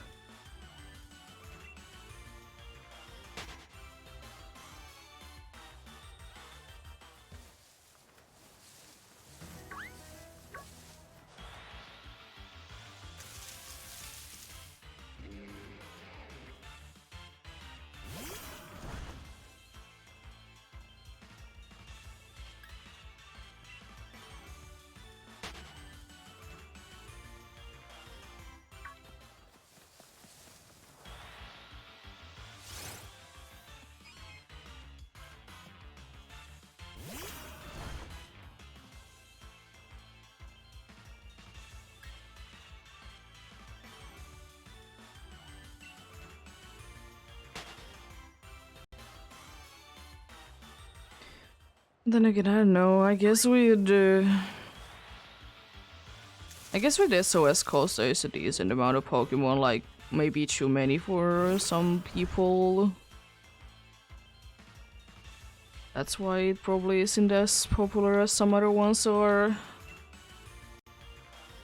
Then again, I don't know. I guess with SOS calls there's a decent amount of Pokemon, like maybe too many for some people. That's why it probably isn't as popular as some other ones are.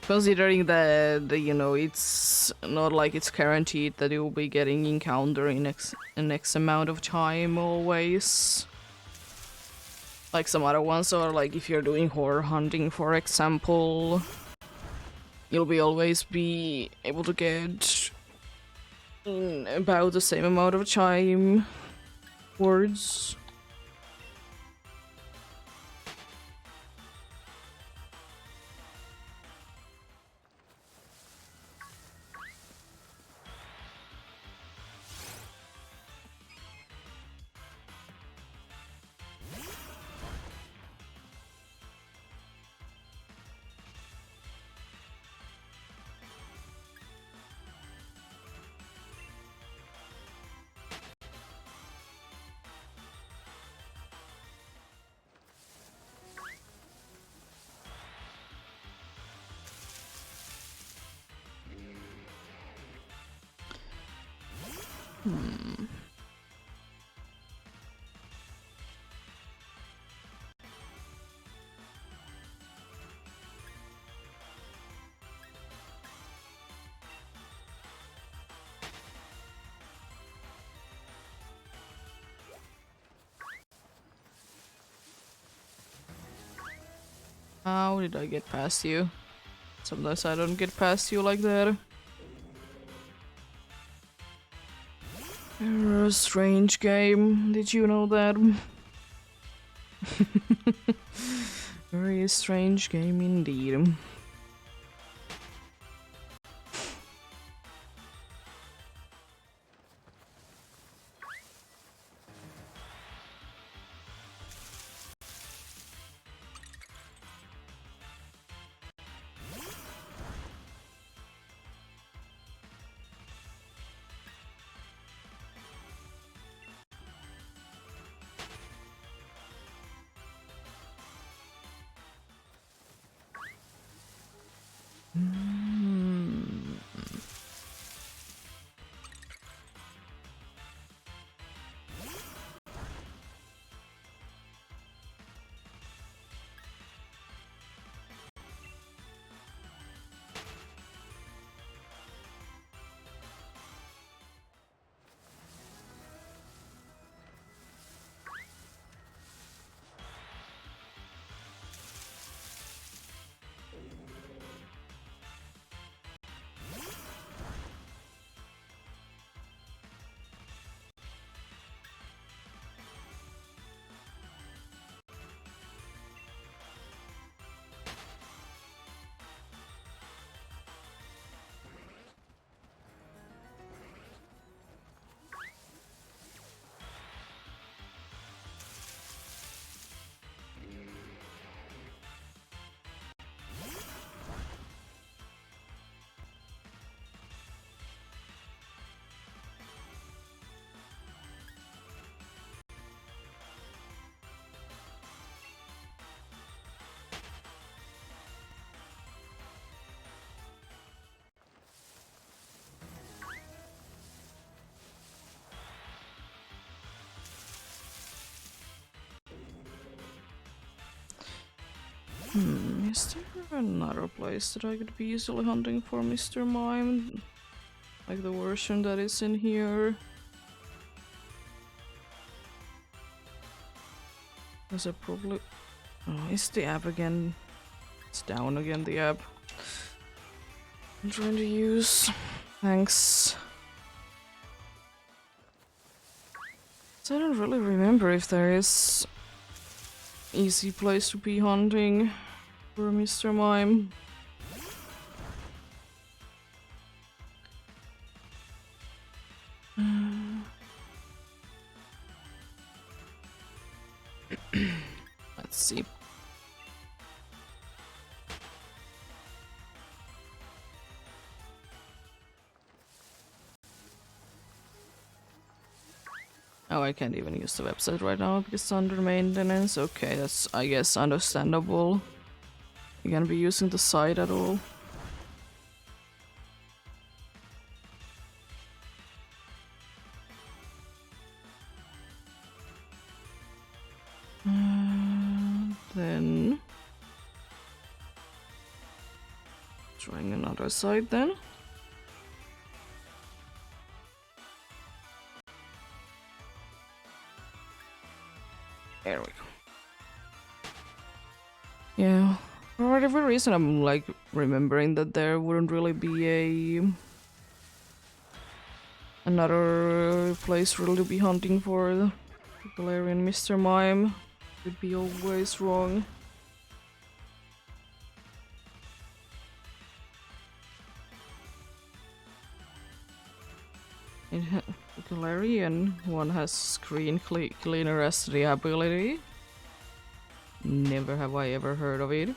Considering that, you know, it's not like it's guaranteed that you'll be getting encounter in an X amount of time always. Like some other ones are like if you're doing horror hunting, for example, you'll be always be able to get in about the same amount of time words. How did I get past you? Sometimes I don't get past you like that. You're a strange game. Did you know that? Very strange game indeed. Is there another place that I could be easily hunting for Mr. Mime? Like the version that is in here? Is it probably... Oh, is the app again? It's down again, the app. I'm trying to use. Thanks. So I don't really remember if there is easy place to be hunting for Mr. Mime. Let's see. Oh, I can't even use the website right now because it's under maintenance. Okay, that's, I guess, understandable. You can't be using the site at all. Then... trying another site then. There we go. Yeah, for whatever reason I'm like remembering that there wouldn't really be another place really to be hunting for the Galarian Mr. Mime. Would be always wrong. In the Galarian one has screen cleaner as the ability. Never have I ever heard of it.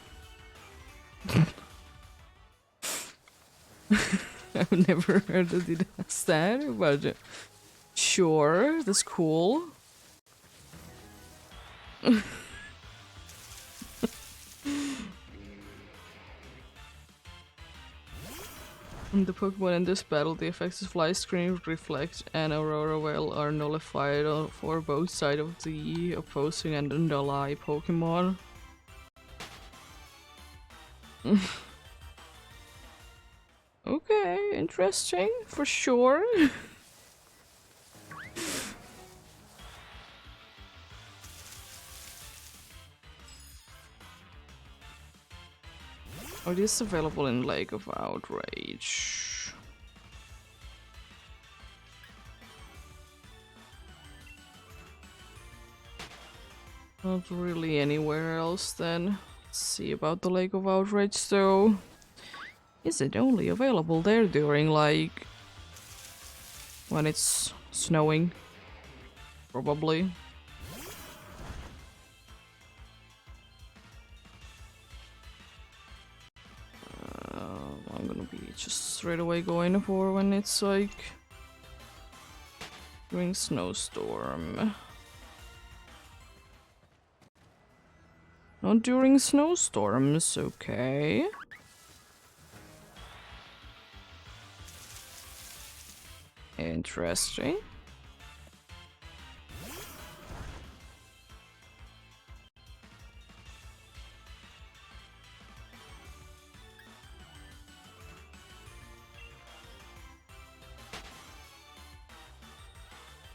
I've never heard that it has that, but sure, that's cool. In the Pokemon in this battle, the effects of Fly Screen, Reflect, and Aurora Veil are nullified for both sides of the opposing and ally Pokemon. Okay, interesting, for sure. Oh, it is available in Lake of Outrage. Not really anywhere else then. Let's see about the Lake of Outrage though. Is it only available there during like... when it's snowing? Probably. I'm gonna be just straight away going for when it's like during snowstorm. Not during snowstorms, okay. Interesting.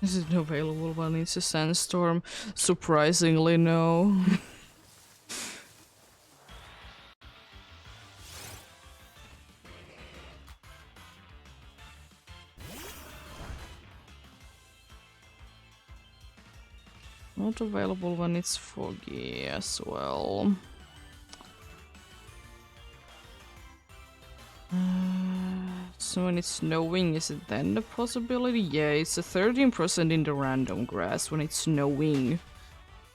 Is it available when it's a sandstorm? Surprisingly, no. Not available when it's foggy as well. So when it's snowing, is it then the possibility? Yeah, it's a 13% in the random grass when it's snowing.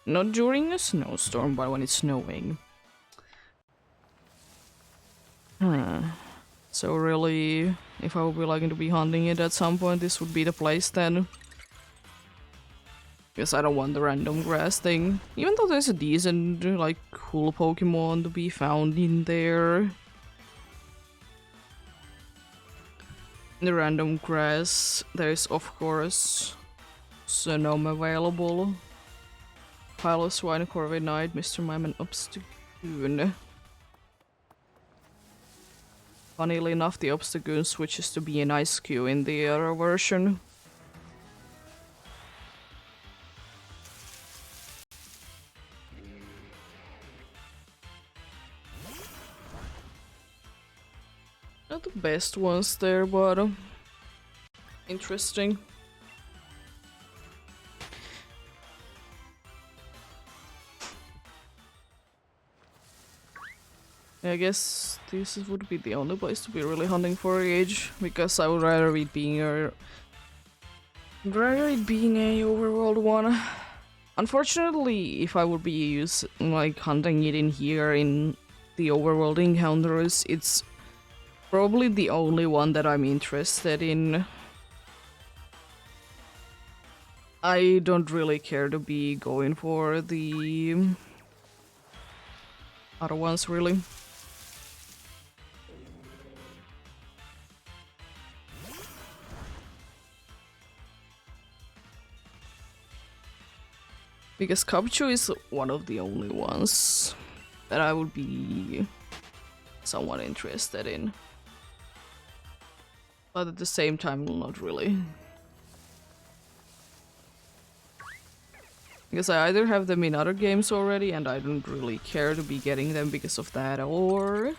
Not during a snowstorm, but when it's snowing. So really, if I would be liking to be hunting it at some point, this would be the place then. Because I don't want the random grass thing. Even though there's a decent, like, cool Pokemon to be found in there. In the random grass, there's of course Sonome available. Piloswine, Corviknight, Mr. Mime, and Obstagoon. Obstagoon. Funnily enough, the Obstagoon switches to be an ice cube in the other version. Not the best ones there, but interesting. I guess this would be the only place to be really hunting for age, because I would rather it being a overworld one. Unfortunately, if I would be hunting it in here in the overworld encounters, it's probably the only one that I'm interested in. I don't really care to be going for the other ones, really. Because Kabucho is one of the only ones that I would be somewhat interested in. But at the same time, not really. Because I either have them in other games already and I don't really care to be getting them because of that, or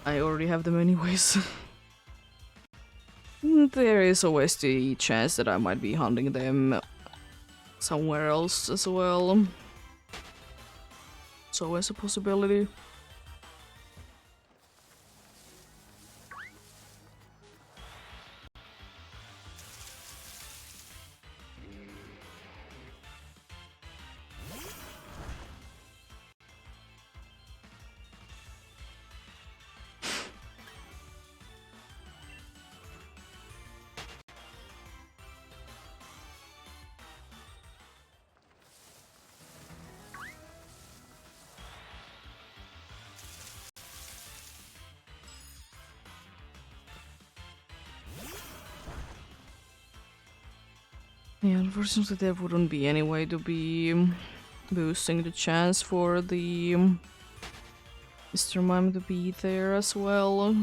I already have them anyways. There is always the chance that I might be hunting them somewhere else as well. It's always a possibility. Yeah, unfortunately there wouldn't be any way to be boosting the chance for the Mr. Mime to be there as well.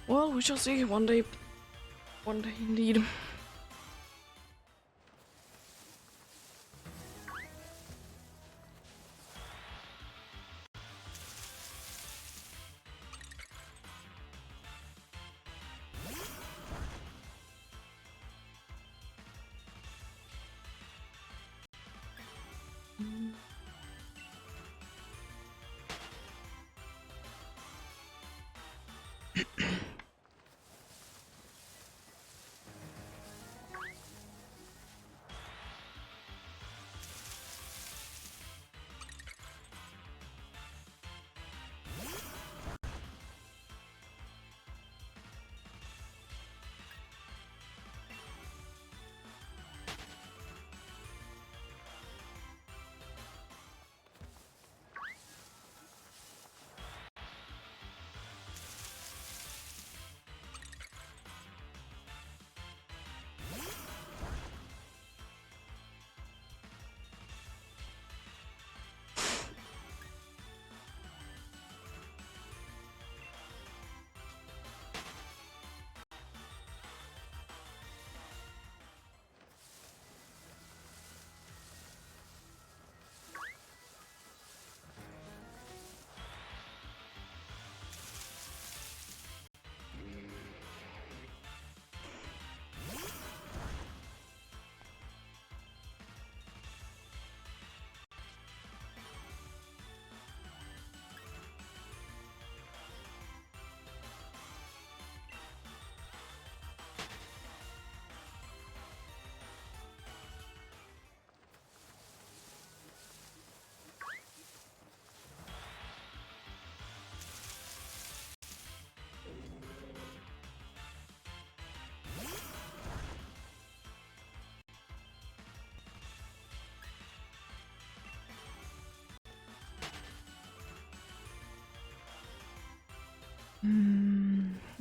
Well, we shall see one day. One day indeed.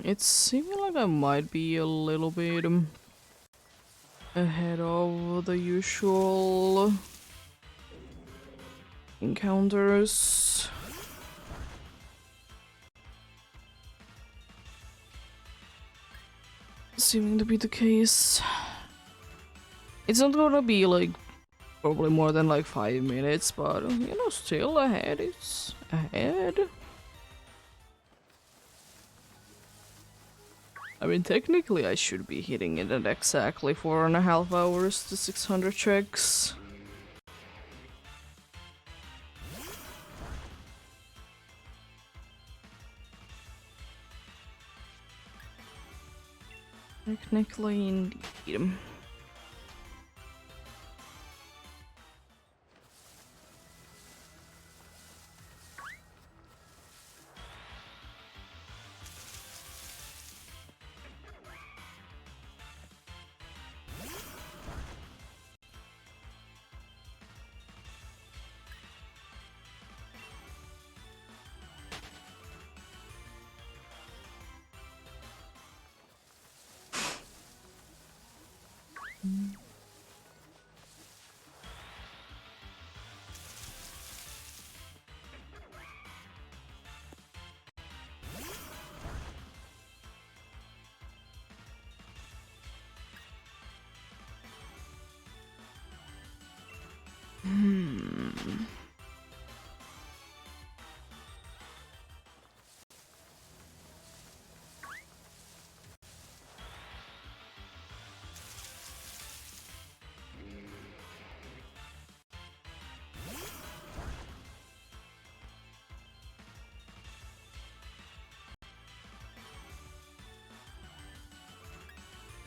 It's seeming like I might be a little bit ahead of the usual encounters. Seeming to be the case. It's not gonna be like probably more than like 5 minutes, but you know, still ahead. It's ahead. I mean, technically I should be hitting it at exactly 4.5 hours to 600 checks. Technically, indeed.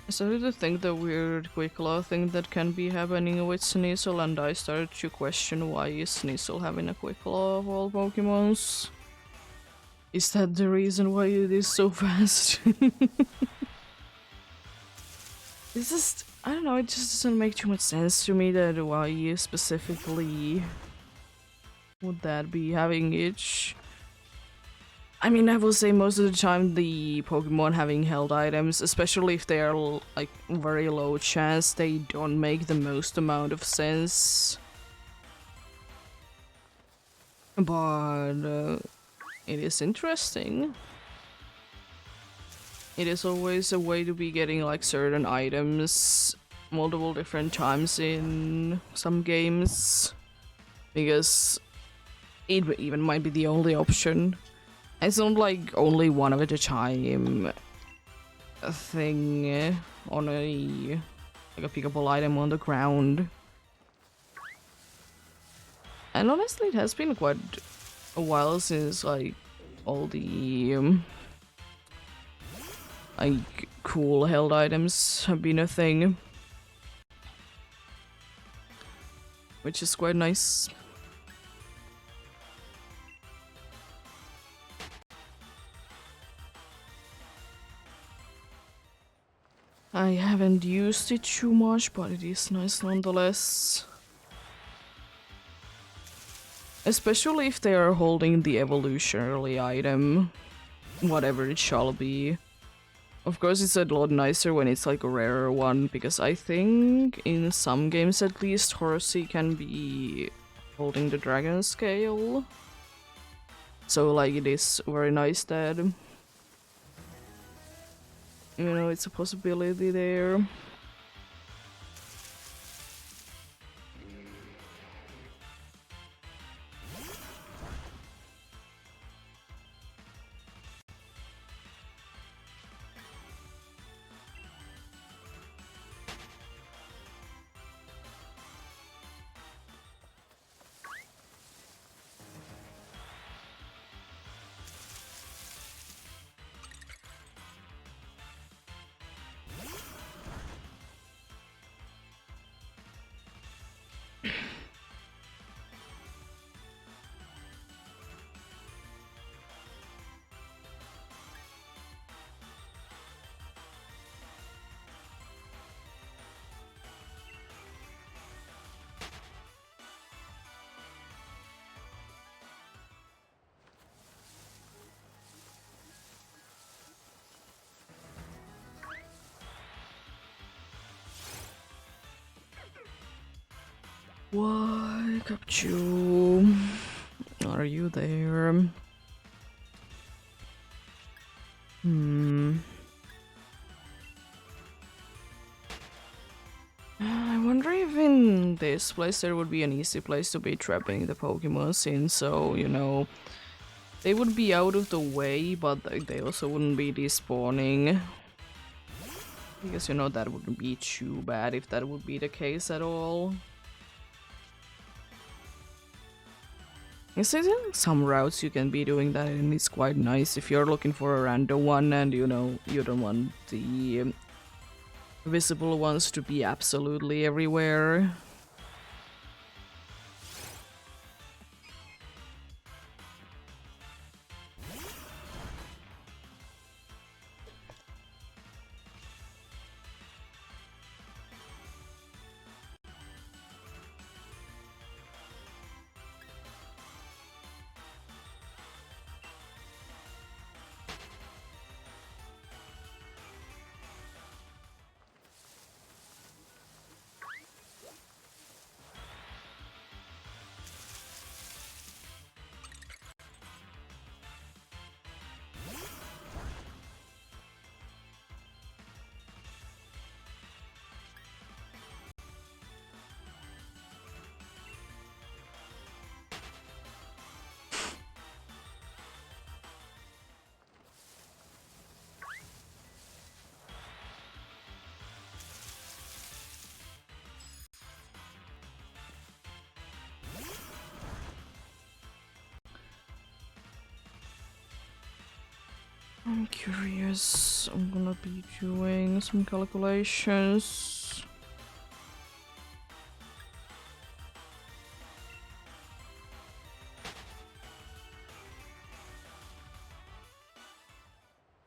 I started to think the weird quick law thing that can be happening with Sneasel, and I started to question why is Sneasel having a quick law of all Pokemons? Is that the reason why it is so fast? It's just, I don't know, it just doesn't make too much sense to me that why specifically would that be having itch. I mean, I will say most of the time the Pokemon having held items, especially if they are like very low chance, they don't make the most amount of sense. But it is interesting. It is always a way to be getting like certain items multiple different times in some games, because it even might be the only option. It's not like only one of at a time thing on a like a pickable item on the ground. And honestly, it has been quite a while since like all the like cool held items have been a thing, which is quite nice. I haven't used it too much, but it is nice nonetheless. Especially if they are holding the evolutionary item, whatever it shall be. Of course, it's a lot nicer when it's like a rarer one, because I think in some games at least, Horsey can be holding the dragon scale. So like it is very nice that, you know, it's a possibility there. Why, Capchu? Are you there? I wonder if in this place there would be an easy place to be trapping the Pokemons in, so, you know, they would be out of the way, but they also wouldn't be despawning. Because, you know, that wouldn't be too bad if that would be the case at all. Is there some routes you can be doing that, and it's quite nice if you're looking for a random one and, you know, you don't want the visible ones to be absolutely everywhere. I'm curious. I'm gonna be doing some calculations.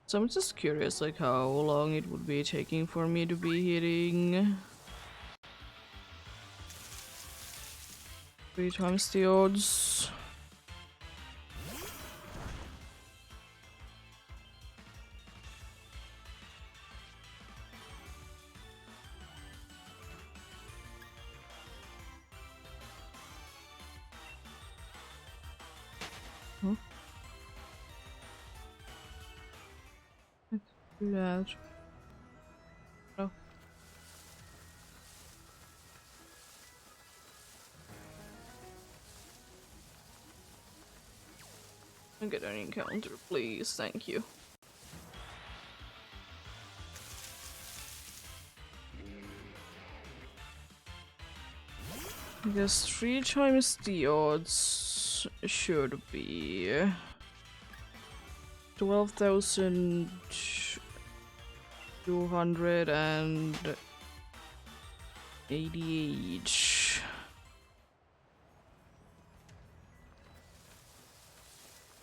So I'm just curious, like, how long it would be taking for me to be hitting 3 times the odds. Huh? Let's do that. No. I'll get an encounter, please. Thank you. I guess 3 times the odds should be 12,288.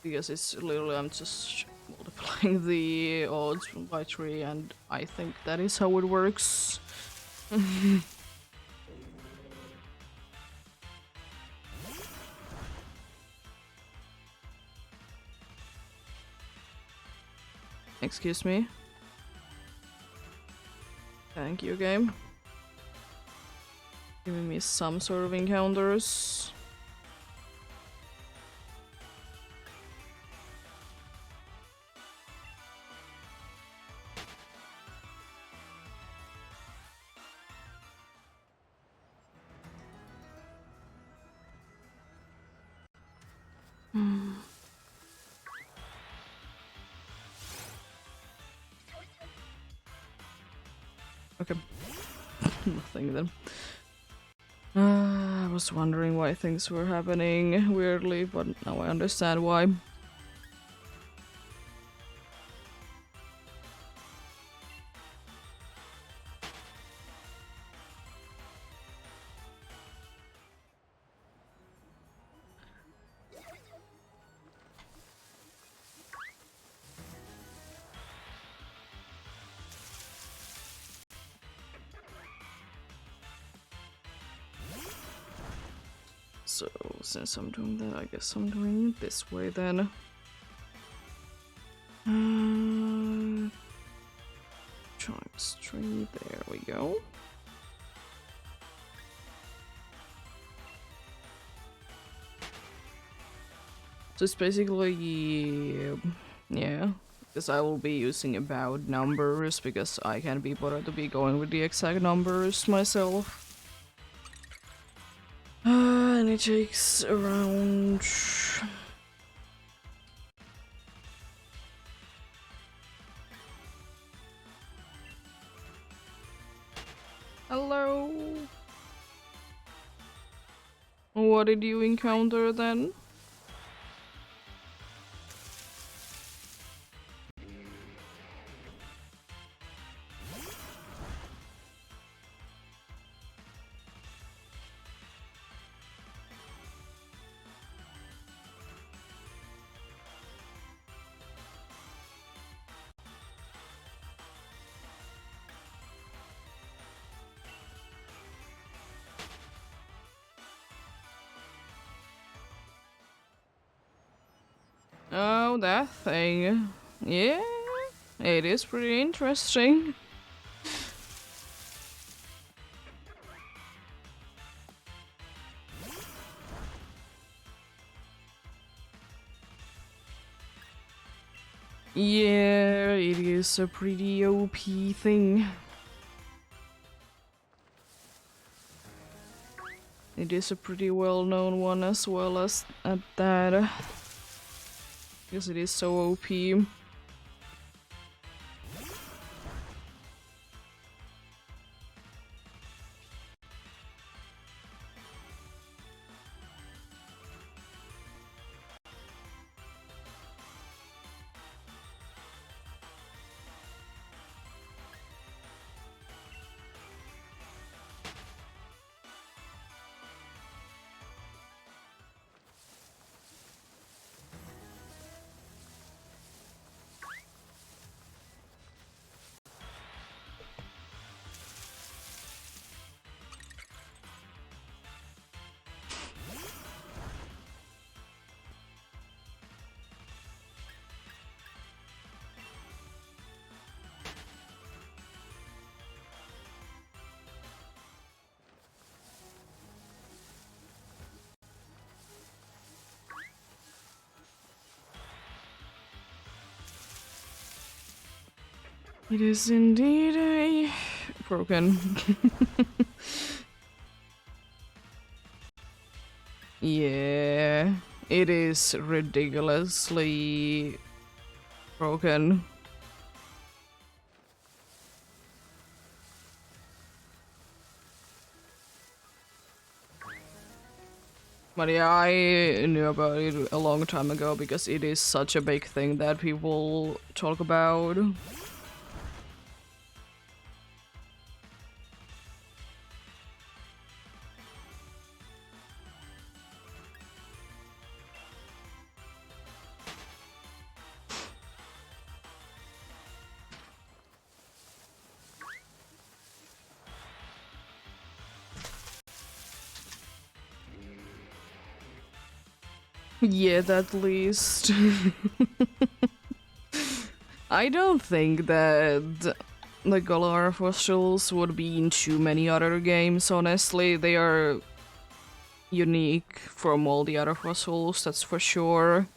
Because it's literally, I'm just multiplying the odds by 3, and I think that is how it works. Excuse me. Thank you, game. Giving me some sort of encounters. Okay. Nothing then. I was wondering why things were happening weirdly, but now I understand why. So, since I'm doing that, I guess I'm doing it this way then. Times 3, there we go. So it's basically, yeah, because I will be using about numbers because I can't be bothered to be going with the exact numbers myself. And it takes around... Hello? What did you encounter then? Oh, that thing. Yeah, it is pretty interesting. Yeah, it is a pretty OP thing. It is a pretty well-known one as well as at that. Because it is so OP. It is indeed a broken. Yeah, it is ridiculously broken. But yeah, I knew about it a long time ago because it is such a big thing that people talk about. Yeah, at least. I don't think that the Galar fossils would be in too many other games, honestly. They are unique from all the other fossils, that's for sure.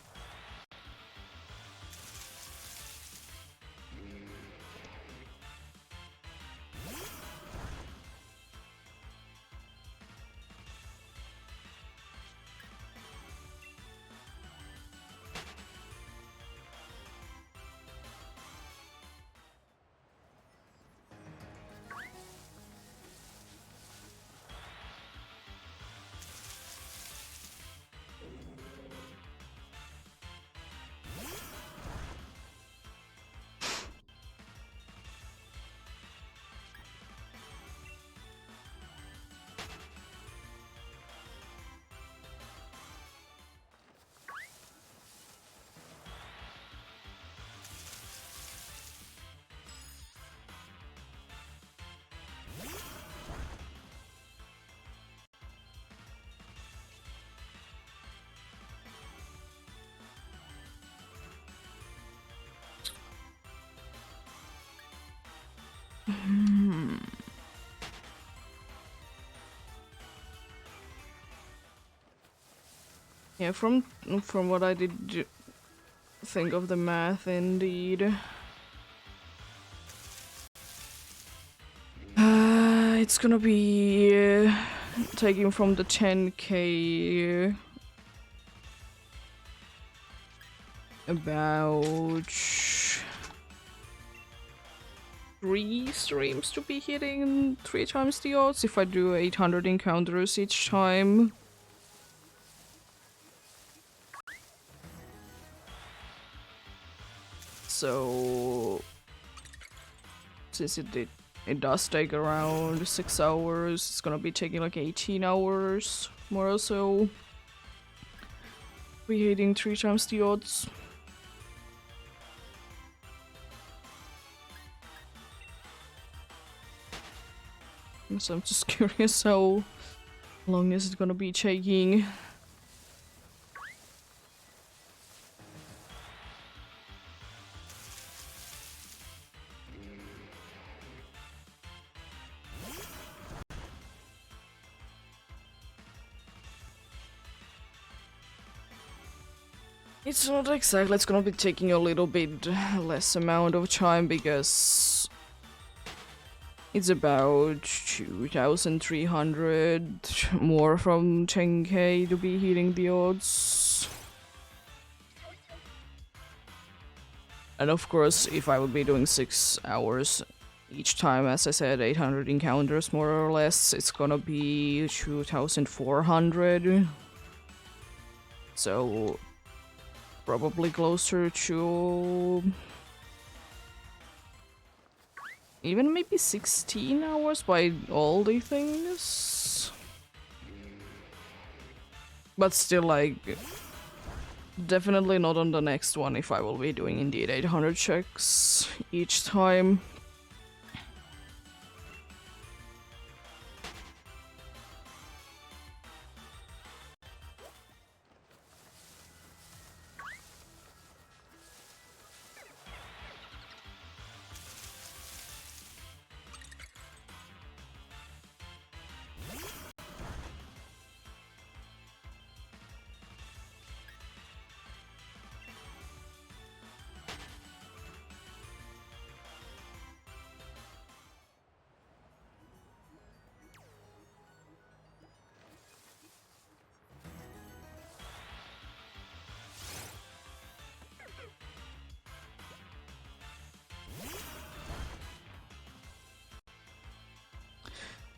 Yeah, from what I did think of the math, indeed. It's gonna be taking from the 10k about 3 streams to be hitting 3 times the odds if I do 800 encounters each time. So since it does take around 6 hours, it's gonna be taking like 18 hours more or so. Be hitting 3 times the odds. So I'm just curious how long is it gonna be taking. It's not exactly, it's gonna be taking a little bit less amount of time because it's about 2,300 more from 10k to be hitting the odds. And of course, if I would be doing 6 hours each time, as I said, 800 encounters more or less, it's gonna be 2,400. So probably closer to even maybe 16 hours by all the things. But still, like, definitely not on the next one if I will be doing indeed 800 checks each time.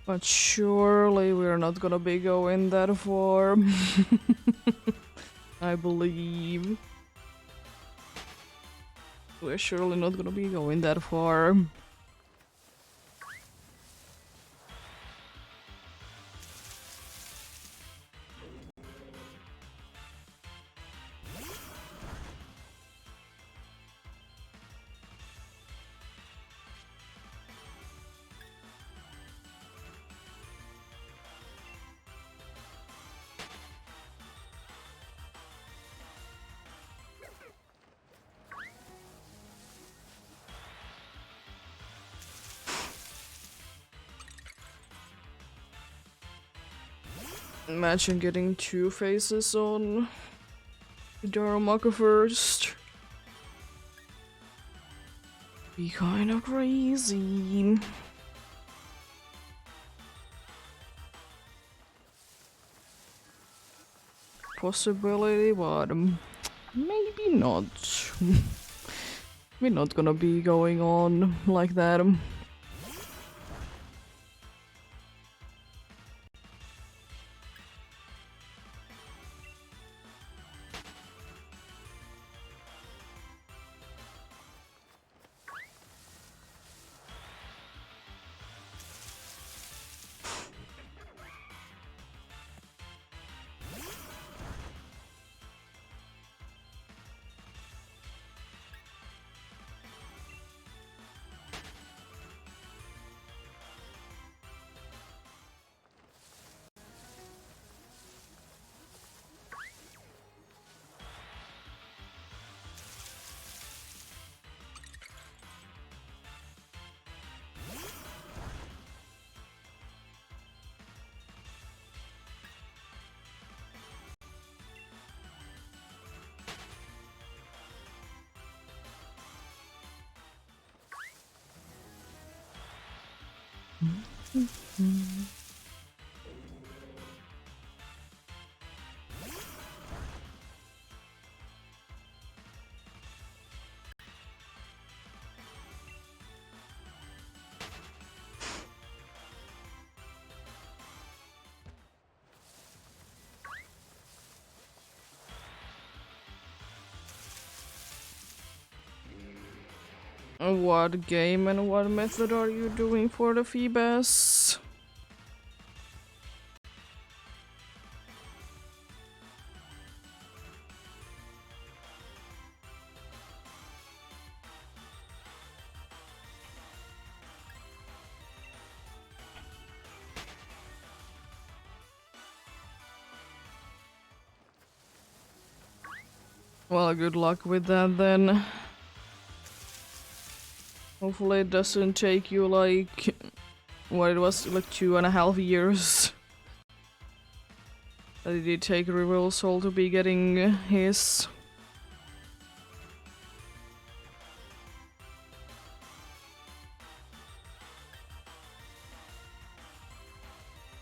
But surely we're not gonna be going that far. I believe. We're surely not gonna be going that far. Imagine getting 2 faces on Darumaka first. Be kinda crazy. Possibility, but maybe not. We're not gonna be going on like that. What game and what method are you doing for the Phoebus? Well, good luck with that then. Hopefully it doesn't take you like... what it was, like 2.5 years. That it did take Reversal to be getting his.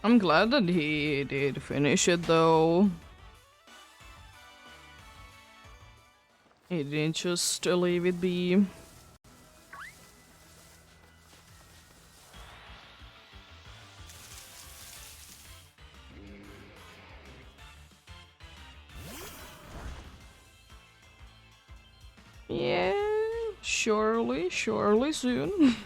I'm glad that he did finish it though. He didn't just leave it be. Yeah, surely soon.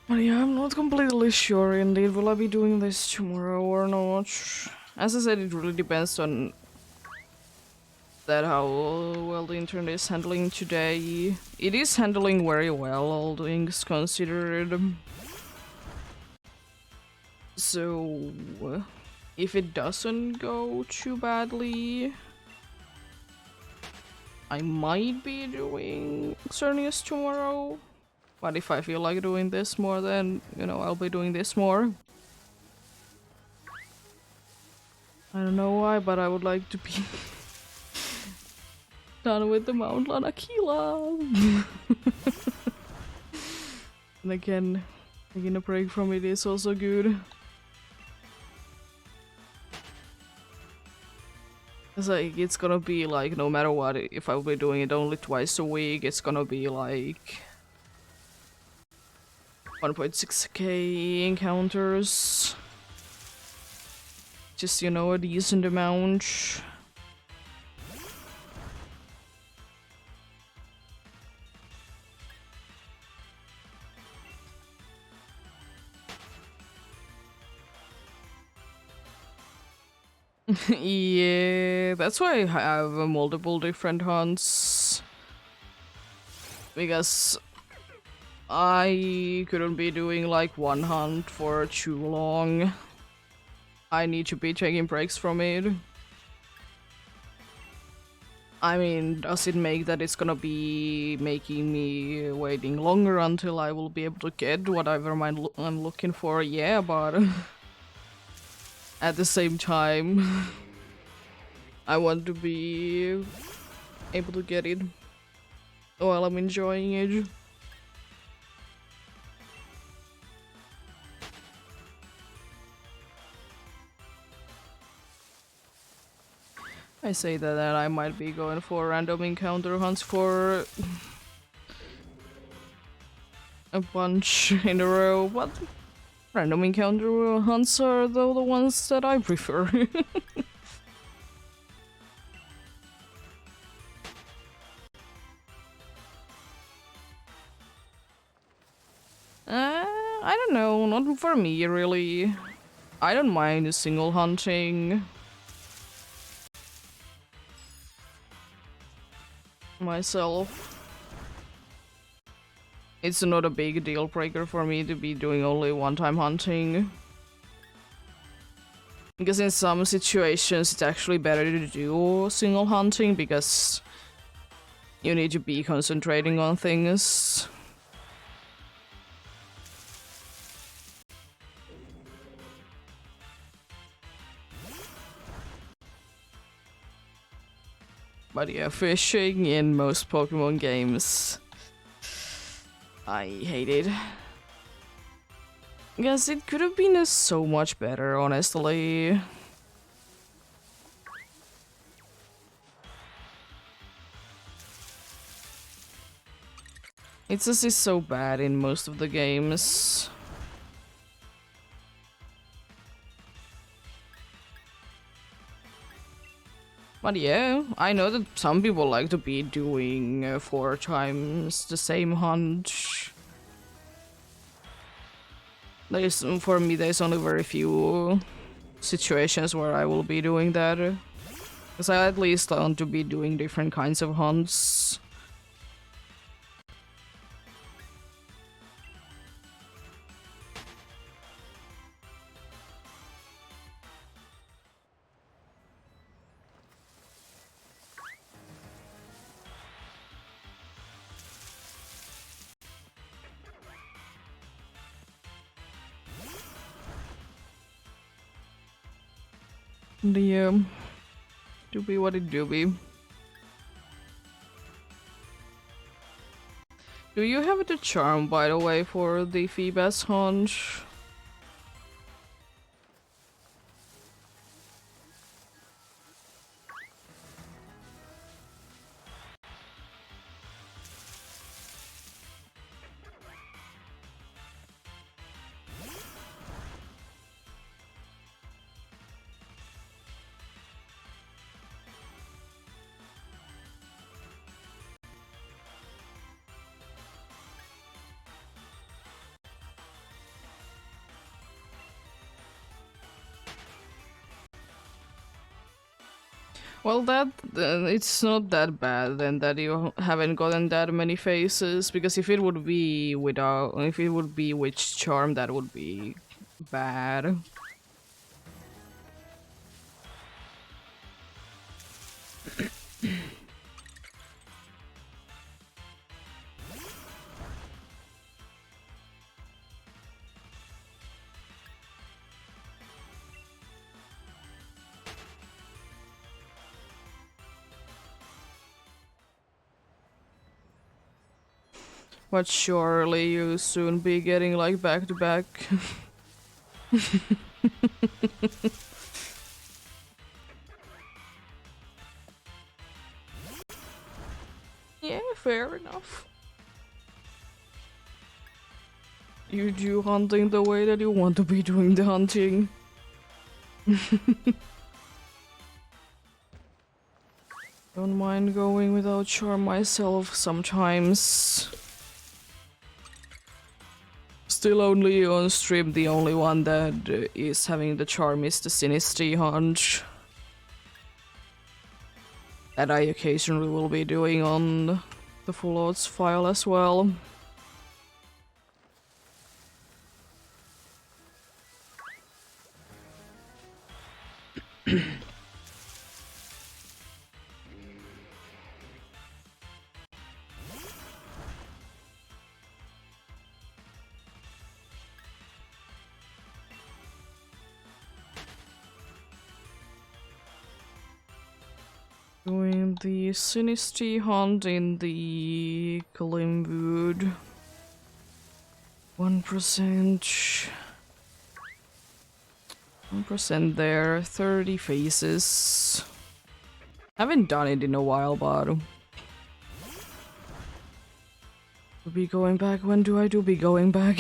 But yeah, I'm not completely sure indeed. Will I be doing this tomorrow or not? As I said, it really depends on that how well the internet is handling today. It is handling very well, all things considered. So, if it doesn't go too badly, I might be doing Xerneas tomorrow. But if I feel like doing this more, then, you know, I'll be doing this more. I don't know why, but I would like to be done with the Mount Lanakila. And again, taking a break from it is also good. It's like, it's gonna be like, no matter what, if I'll be doing it only twice a week, it's gonna be like 1.6k encounters. Just, you know, a decent amount. Yeah, that's why I have multiple different hunts. Because I couldn't be doing like one hunt for too long. I need to be taking breaks from it. I mean, does it make that it's gonna be making me waiting longer until I will be able to get whatever I'm looking for? Yeah, but at the same time, I want to be able to get it while I'm enjoying it. I say that I might be going for random encounter hunts for a bunch in a row, but random encounter hunts are though the ones that I prefer. I don't know, not for me really. I don't mind single hunting myself. It's not a big deal breaker for me to be doing only one-time hunting. Because in some situations it's actually better to do single hunting because you need to be concentrating on things. But yeah, fishing in most Pokemon games, I hate it. Yes, it could have been so much better, honestly. It's just is so bad in most of the games. But yeah, I know that some people like to be doing 4 times the same hunt. For me, there's only very few situations where I will be doing that. Because I at least want to be doing different kinds of hunts. The do be what it do be. Do you have the charm, by the way, for the Phoebus hunt? Well, it's not that bad then that you haven't gotten that many faces, because if it would be witch charm, that would be bad. But surely you'll soon be getting like back to back. Yeah, fair enough. You do hunting the way that you want to be doing the hunting. Don't mind going without charm myself sometimes. Still only on stream, the only one that is having the charm is the Sinistry hunt. That I occasionally will be doing on the Full Odds file as well. Doing the Sinistry hunt in the Glimwood. 1%. 1% there, 30 faces. Haven't done it in a while, but to be going back. When do I be going back?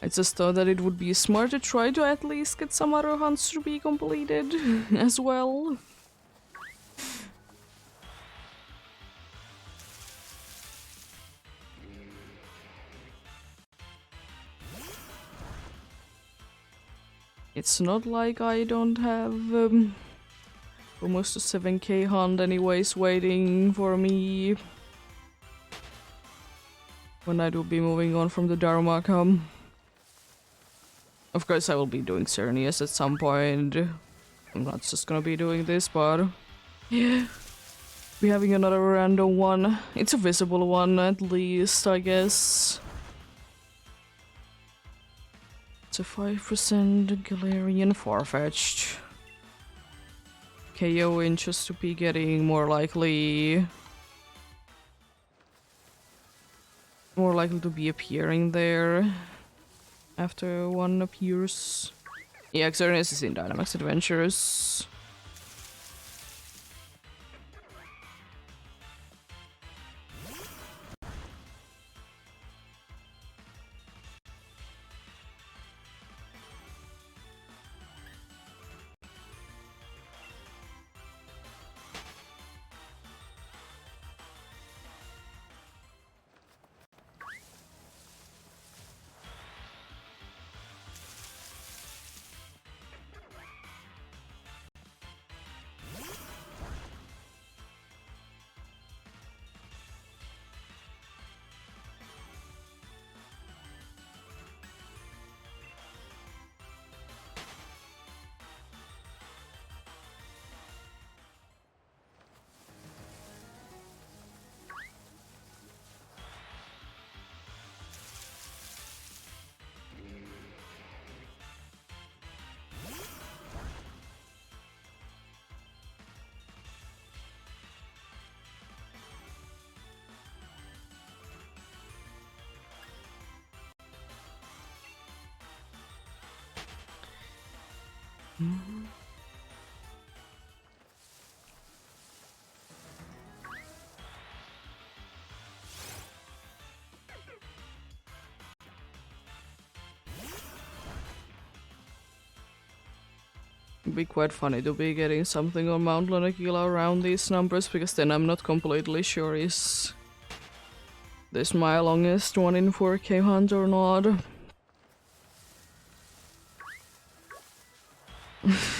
I just thought that it would be smart to try to at least get some other hunts to be completed as well. It's not like I don't have almost a 7k hunt anyways waiting for me when I do be moving on from the Dharmakam. Of course I will be doing Cernius at some point. I'm not just gonna be doing this, but yeah. Be having another random one. It's a visible one at least, I guess. It's a 5% Galarian Farfetch'd. KO in just to be getting more likely to be appearing there after one appears. Yeah, Xerneas is in Dynamax Adventures. It'd be quite funny to be getting something on Mount Lanakila around these numbers, because then I'm not completely sure is this my longest one in 4K hunt or not.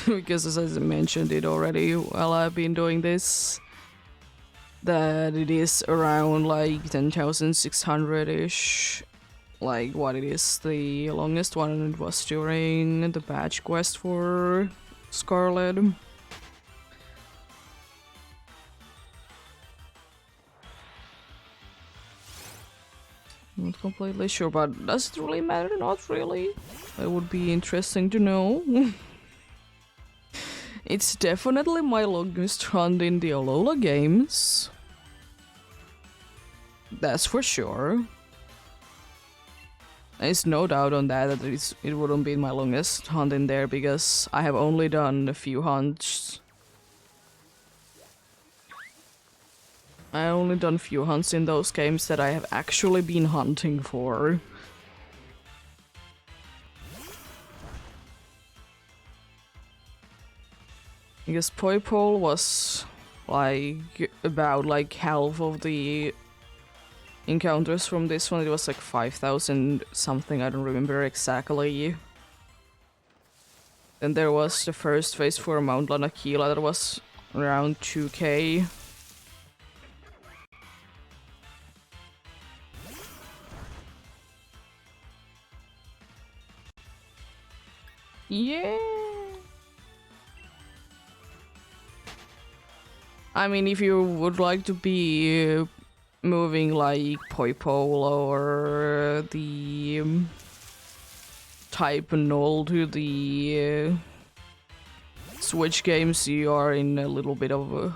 Because as I mentioned it already while I've been doing this, that it is around like 10,600-ish, like what it is the longest one, and it was during the badge quest for Scarlet. Not completely sure, but does it really matter? Not really. That would be interesting to know. It's definitely my longest hunt in the Alola games. That's for sure. There's no doubt on that it wouldn't be my longest hunt in there, because I have only done a few hunts. I only done few hunts in those games that I have actually been hunting for. Because Poipole was like about like half of the encounters from this one. It was like 5,000 something, I don't remember exactly. Then there was the first phase for Mount Lanakila that was around 2K. Yeah. I mean, if you would like to be moving like Poipole or the type null to the Switch games, you are in a little bit of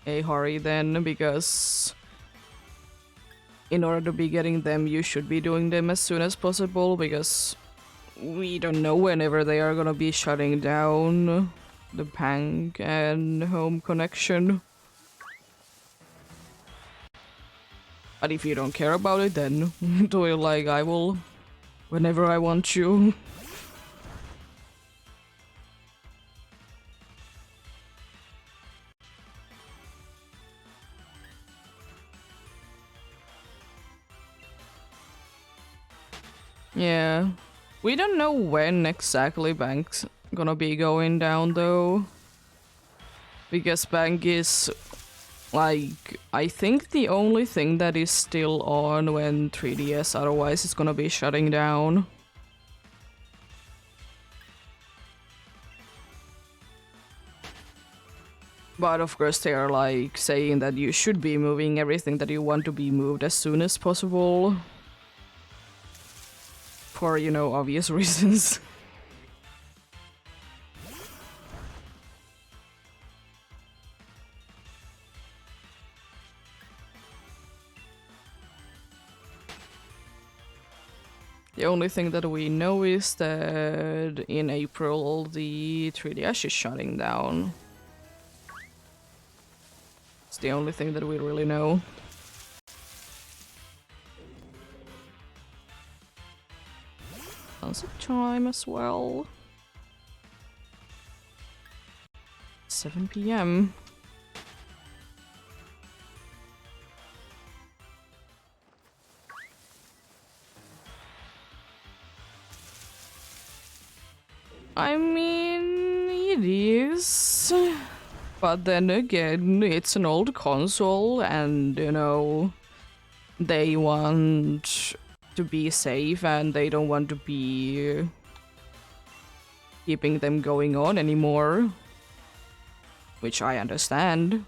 a hurry then, because in order to be getting them, you should be doing them as soon as possible, because we don't know whenever they are gonna be shutting down the bank and home connection. But if you don't care about it, then do it like I will, whenever I want you. Yeah. We don't know when exactly bank's gonna be going down though. Because bank is like, I think the only thing that is still on when 3DS, otherwise it's gonna be shutting down. But of course they are like saying that you should be moving everything that you want to be moved as soon as possible. For, you know, obvious reasons. The only thing that we know is that in April the 3DS is shutting down. It's the only thing that we really know. Tons of time as well. 7 p.m. I mean, it is. But then again, it's an old console and, you know, they want to be safe and they don't want to be keeping them going on anymore. Which I understand.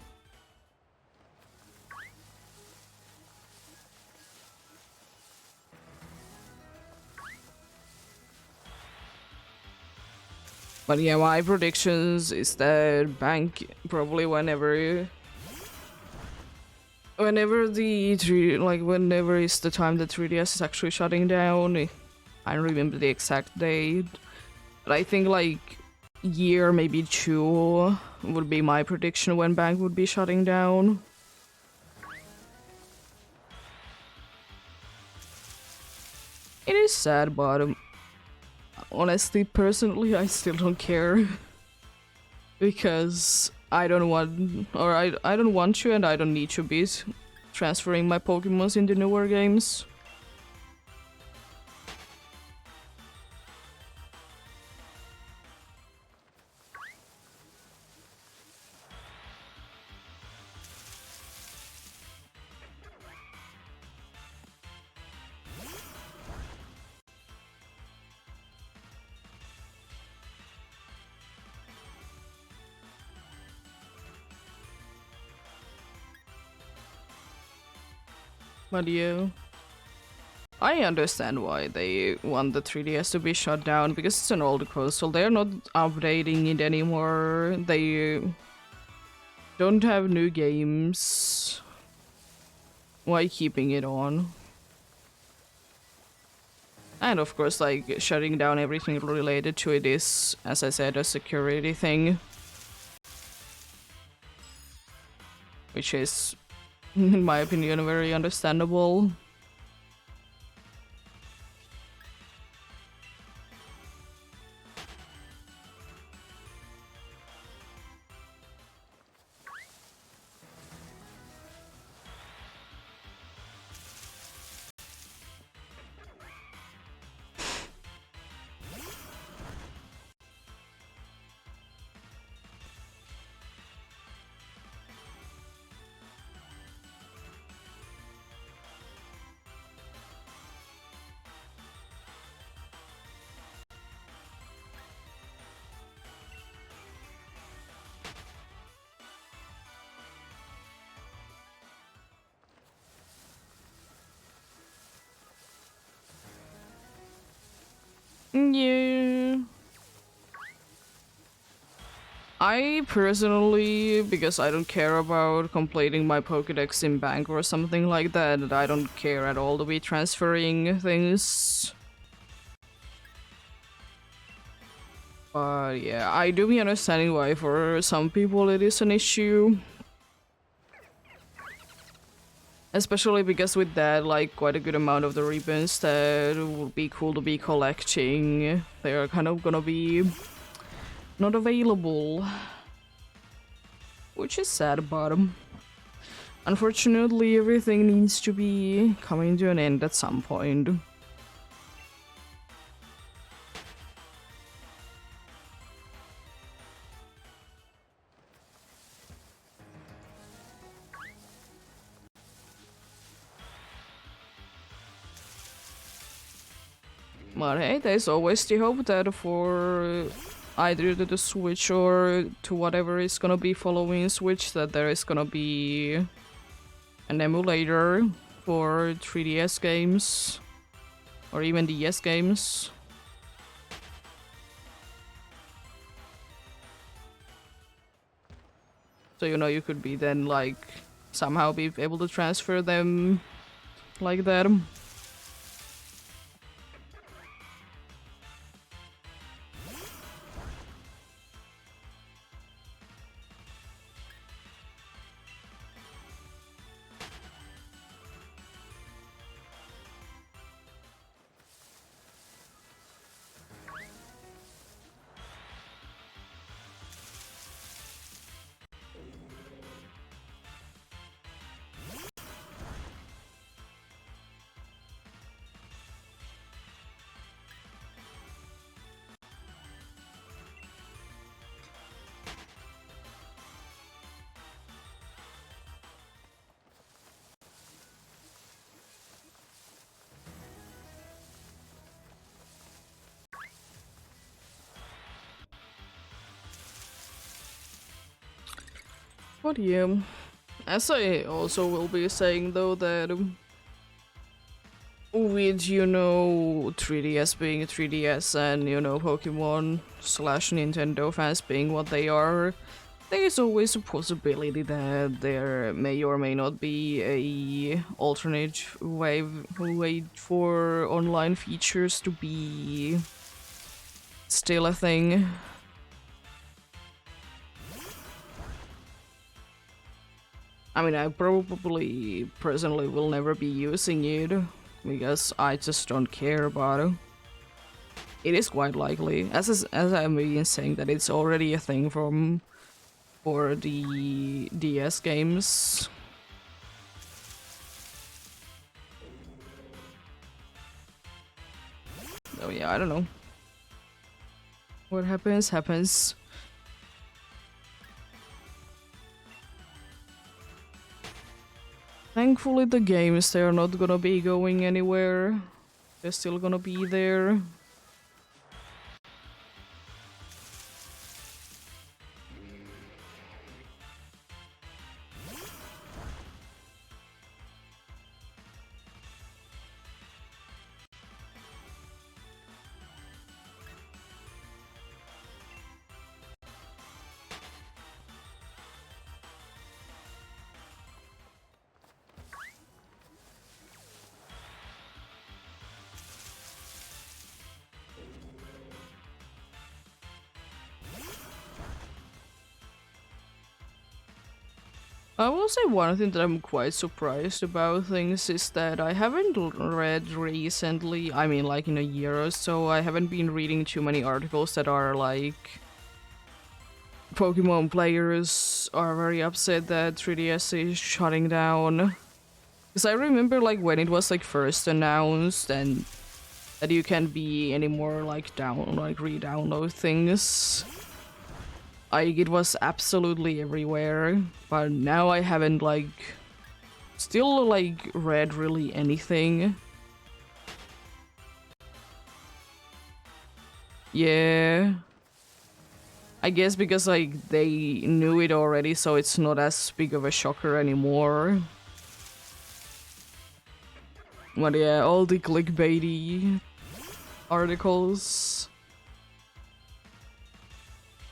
But yeah, my predictions is that bank probably whenever the whenever is the time that 3DS is actually shutting down. I don't remember the exact date, but I think like year, maybe 2 would be my prediction when bank would be shutting down. It is sad, but honestly, personally, I still don't care. Because I don't want, or I don't want to and I don't need to be transferring my Pokemons into newer games. But yeah, I understand why they want the 3DS to be shut down, because it's an old console. They're not updating it anymore. They don't have new games. Why keeping it on? And of course, like, shutting down everything related to it is, as I said, a security thing. Which is, in my opinion, very understandable. Yeah. I personally, because I don't care about completing my Pokédex in bank or something like that, I don't care at all to be transferring things. But yeah, I do be understanding why for some people it is an issue. Especially because with that, like, quite a good amount of the ribbons that would be cool to be collecting, they are kind of gonna be not available. Which is sad, but unfortunately everything needs to be coming to an end at some point. But hey, there's always the hope that for either to the Switch or to whatever is gonna be following Switch, that there is gonna be an emulator for 3DS games or even DS games. So, you know, you could be then like somehow be able to transfer them like that. But yeah, as I also will be saying though that with, you know, 3DS being a 3DS and, you know, Pokemon slash Nintendo fans being what they are, there's always a possibility that there may or may not be a alternate way for online features to be still a thing. I mean, I probably personally will never be using it because I just don't care about it. It is quite likely, as I'm been saying, that it's already a thing for the DS games. Oh yeah, I don't know. What happens, happens. Thankfully, the games, they are not gonna be going anywhere. They're still gonna be there. I will say one thing that I'm quite surprised about things is that I haven't read recently, I mean like in a year or so, I haven't been reading too many articles that are like Pokemon players are very upset that 3DS is shutting down. Because I remember like when it was like first announced and that you can't be anymore like re-download things. It was absolutely everywhere, but now I haven't like still like read really anything. Yeah. I guess because like they knew it already, so it's not as big of a shocker anymore. But yeah, all the clickbaity articles.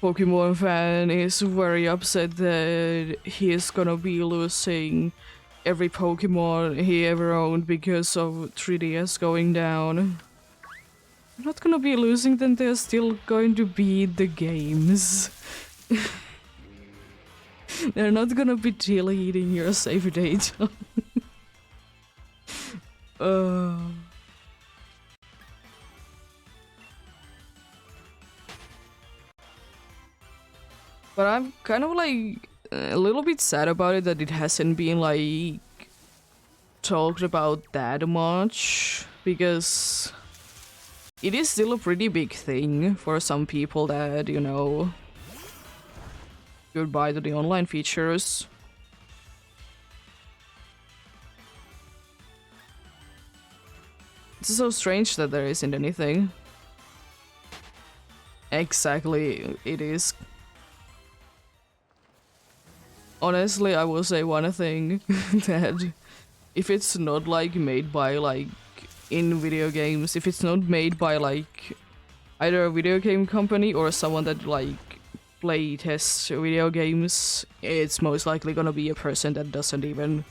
Pokemon fan is very upset that he is gonna be losing every Pokemon he ever owned because of 3DS going down. They're not gonna be losing them, they're still going to be the games. They're not gonna be deleting your save data. uh... But I'm kind of like a little bit sad about it that it hasn't been like talked about that much, because it is still a pretty big thing for some people that, you know, goodbye to the online features. It's so strange that there isn't anything. Exactly, it is. Honestly, I will say one thing that if it's not like made by like in video games, if it's not made by like either a video game company or someone that like play tests video games, it's most likely gonna be a person that doesn't even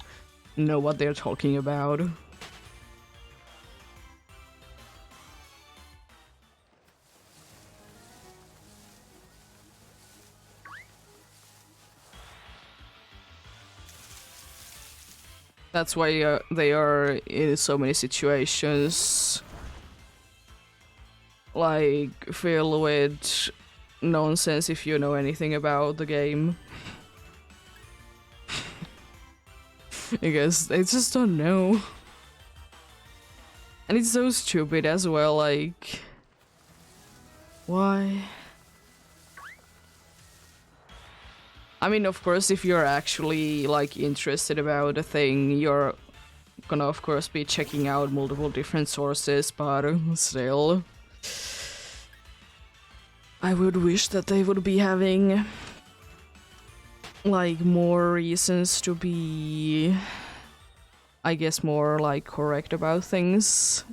know what they're talking about. That's why they are in so many situations like filled with nonsense if you know anything about the game. Because they just don't know. And it's so stupid as well, like... Why? I mean, of course, if you're actually, like, interested about a thing, you're gonna, of course, be checking out multiple different sources, but still... I would wish that they would be having... like, more reasons to be... I guess more, like, correct about things.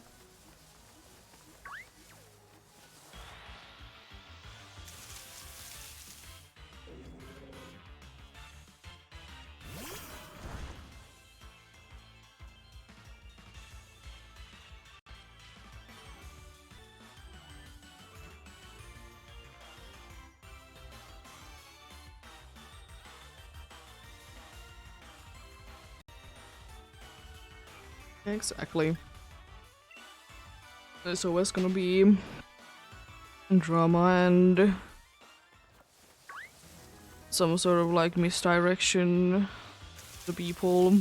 Exactly. There's always gonna be drama and some sort of like misdirection to people.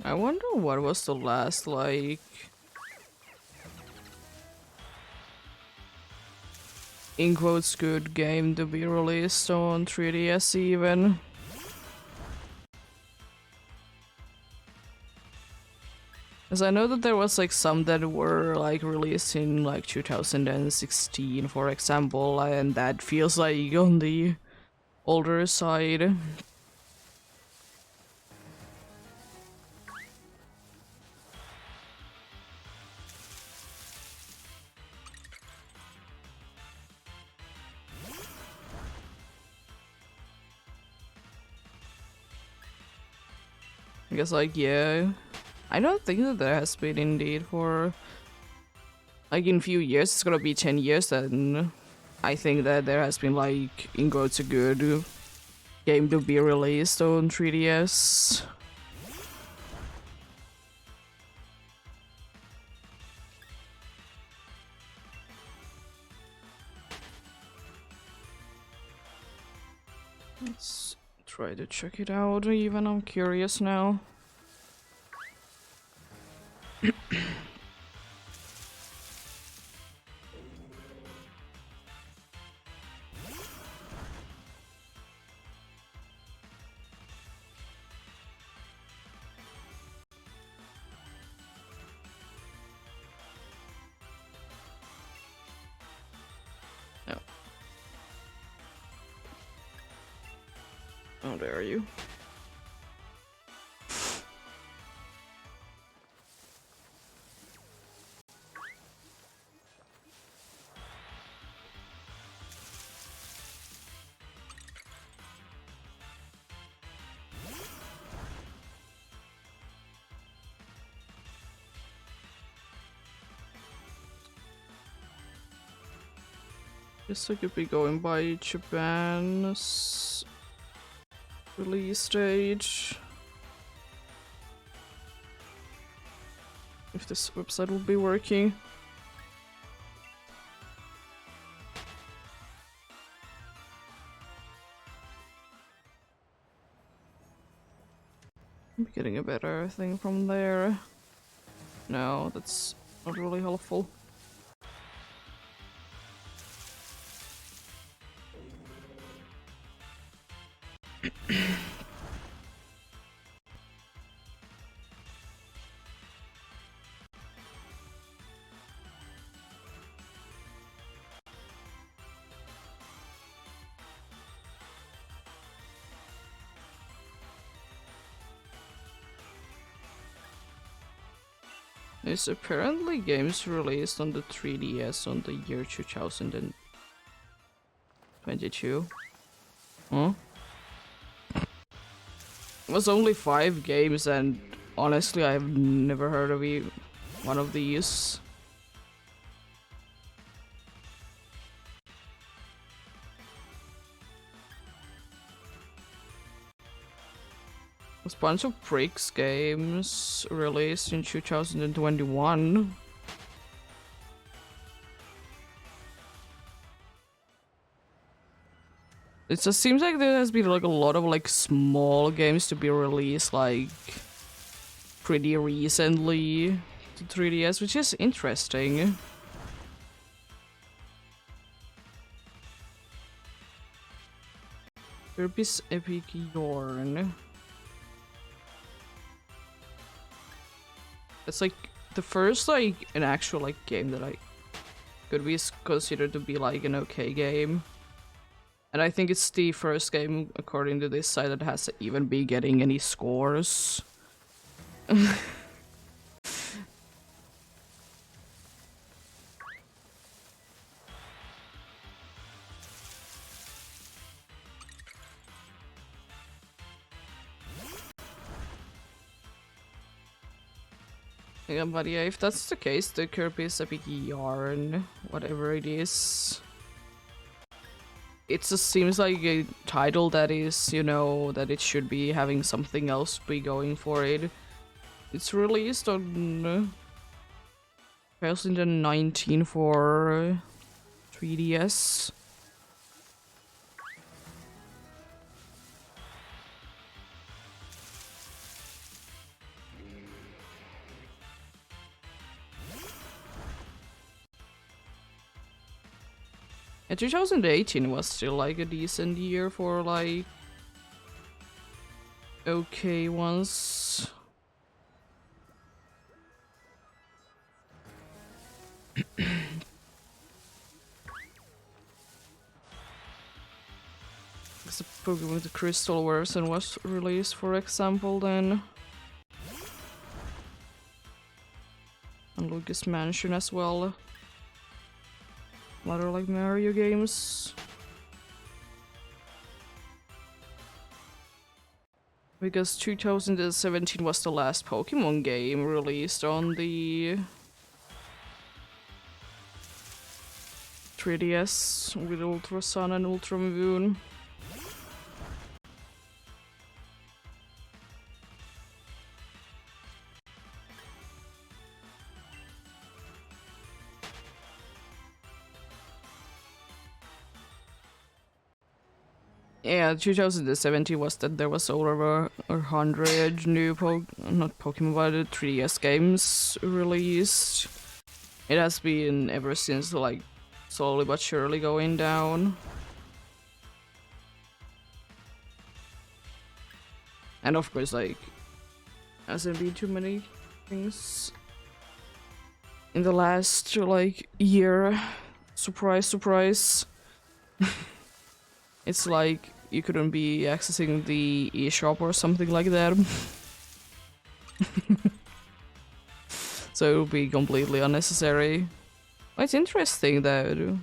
I wonder what was the last, like... in quotes good game to be released on 3DS even. Because I know that there was like some that were like released in like 2016 for example, and that feels like on the older side. I guess like yeah, I don't think that there has been indeed for like in few years. It's gonna be 10 years then. I think that there has been like in quotes a good game to be released on 3DS. Let's try to check it out even, I'm curious now. No. Oh, there are you. Guess I could be going by Japan's release date. If this website will be working. I'm getting a better thing from there. No, that's not really helpful. There's apparently games released on the 3DS on the year 2022. Huh? It was only 5 games, and honestly I've never heard of one of these. There's a bunch of Bricks games released in 2021. It just seems like there has been like a lot of like small games to be released like pretty recently to 3DS, which is interesting. Kirby's Epic Yarn. It's like the first like an actual like game that I could be considered to be like an okay game. And I think it's the first game, according to this site, that has to even be getting any scores. Yeah, but yeah, if that's the case, the Kirby's Epic Yarn, whatever it is, it just seems like a title that is, you know, that it should be having something else be going for it. It's released on 2019 for 3DS. And 2018 was still like a decent year for like okay ones. The Pokemon the Crystal version was released, for example, then. And Lucas Mansion as well. A lot of like Mario games. Because 2017 was the last Pokemon game released on the 3DS with Ultra Sun and Ultra Moon. Yeah, 2017 was that there was over 100 new not Pokemon, but 3DS games released. It has been ever since, like, slowly but surely going down. And of course, like, hasn't been too many things in the last, like, year. Surprise, surprise. It's like you couldn't be accessing the eShop or something like that. So it would be completely unnecessary. Well, it's interesting though.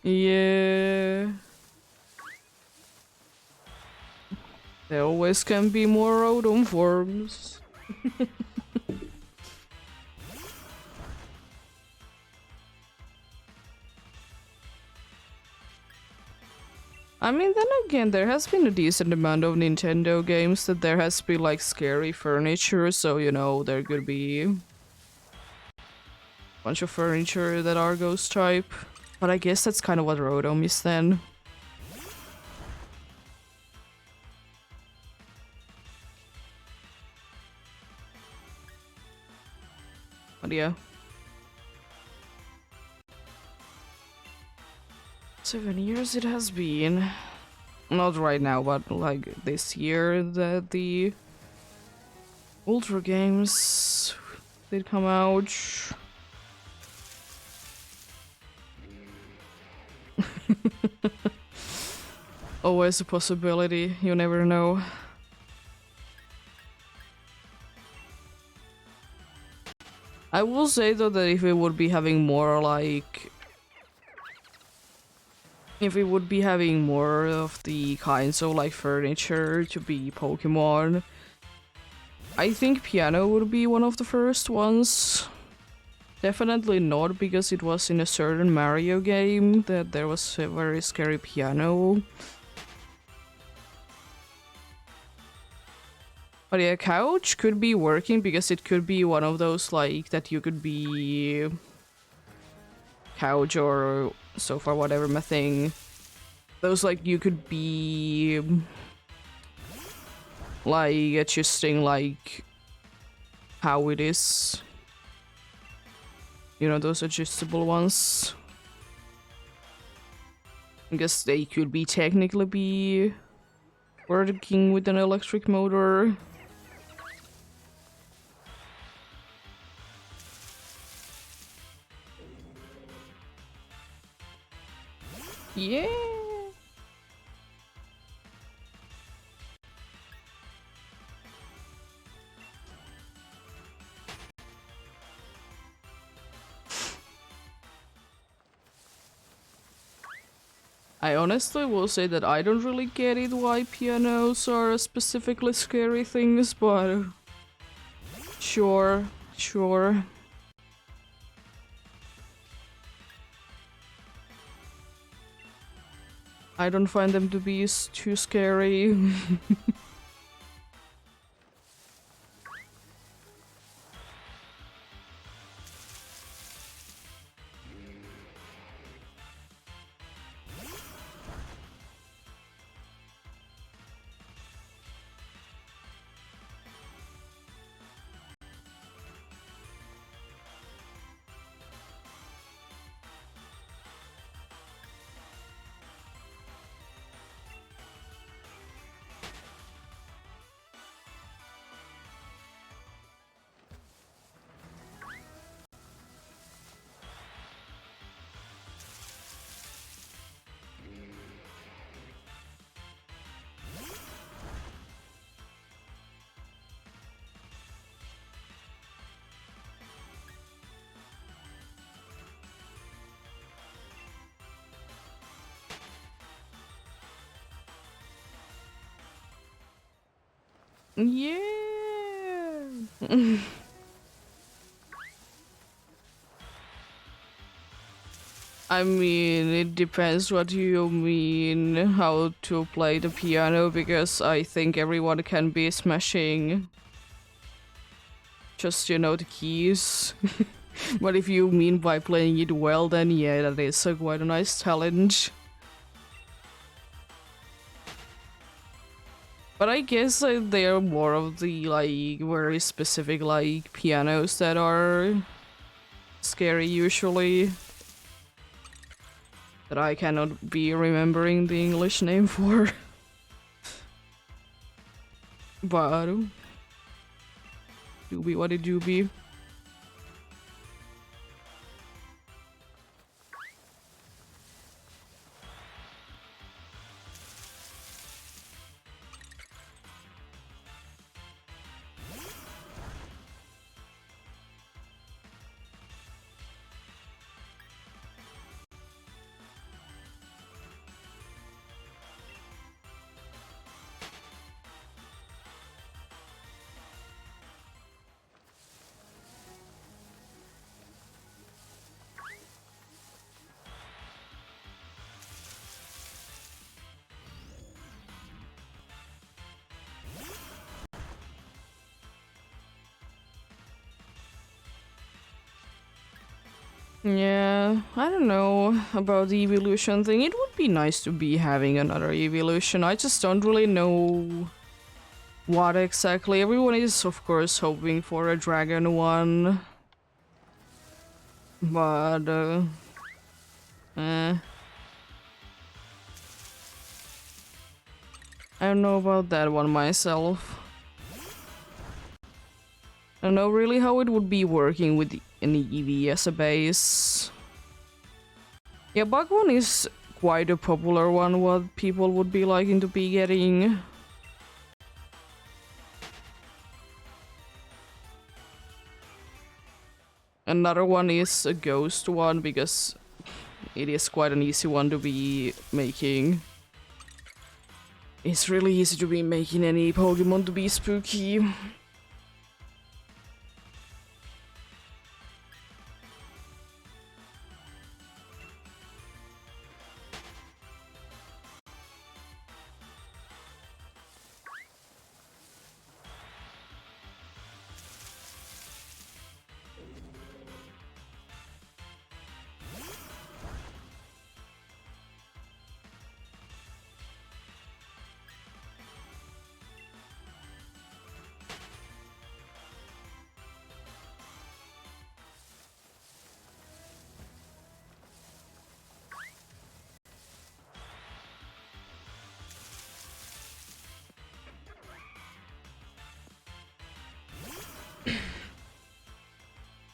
Yeah. There always can be more Rotom forms. I mean, then again, there has been a decent amount of Nintendo games that there has been like scary furniture, so you know, there could be a bunch of furniture that are ghost type. But I guess that's kind of what Rotom is then. But yeah. 7 years it has been. Not right now, but like this year that the Ultra games did come out. Always a possibility, you never know. I will say though that if we would be having more like... If we would be having more of the kinds of like furniture to be Pokemon, I think piano would be one of the first ones. Definitely not because it was in a certain Mario game that there was a very scary piano. But yeah, couch could be working because it could be one of those like that you could be couch or sofa, whatever my thing. Those like you could be like adjusting like how it is. You know, those adjustable ones. I guess they could be technically be working with an electric motor. Yeah. I honestly will say that I don't really get it why pianos are specifically scary things, but sure, sure. I don't find them to be too scary. Yeah. I mean, it depends what you mean, how to play the piano, because I think everyone can be smashing. just, you know, the keys. But if you mean by playing it well, then yeah, that is quite a nice challenge. But I guess they are more of the, like, very specific, like, pianos that are scary usually. That I cannot be remembering the English name for. But doobie what it doobie. Yeah, I don't know about the evolution thing. It would be nice to be having another evolution. I just don't really know what exactly. Everyone is, of course, hoping for a dragon one. But, eh. I don't know about that one myself. I don't know really how it would be working with an EV as a base. Yeah, bug one is quite a popular one, what people would be liking to be getting. Another one is a ghost one, because it is quite an easy one to be making. It's really easy to be making any Pokemon to be spooky.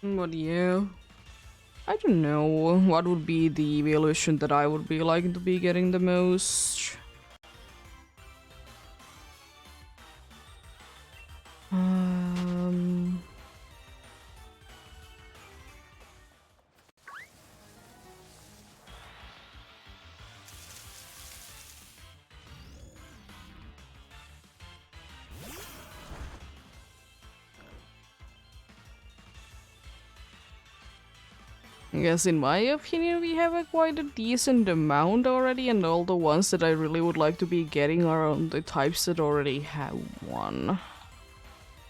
But yeah, I don't know what would be the evolution that I would be liking to be getting the most. Um, I guess in my opinion we have quite a decent amount already, and all the ones that I really would like to be getting are on the types that already have one.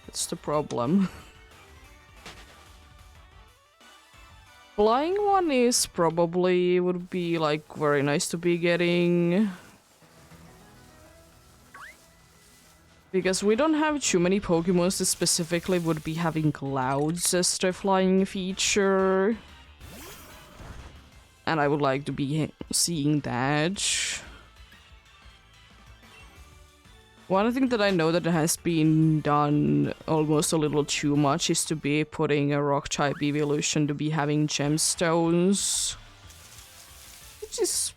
That's the problem. Flying one is probably would be like very nice to be getting. Because we don't have too many Pokemon that specifically would be having clouds as their flying feature. And I would like to be seeing that. One thing that I know that has been done almost a little too much is to be putting a rock type evolution to be having gemstones. Which is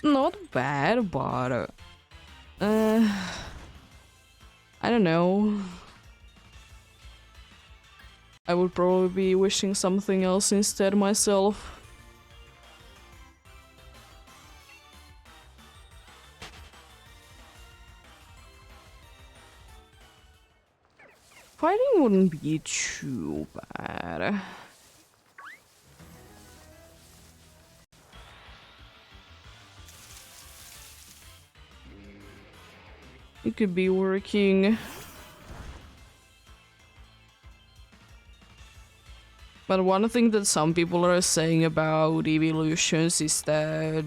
not bad, but I don't know. I would probably be wishing something else instead myself. Fighting wouldn't be too bad. It could be working. But one thing that some people are saying about evolutions is that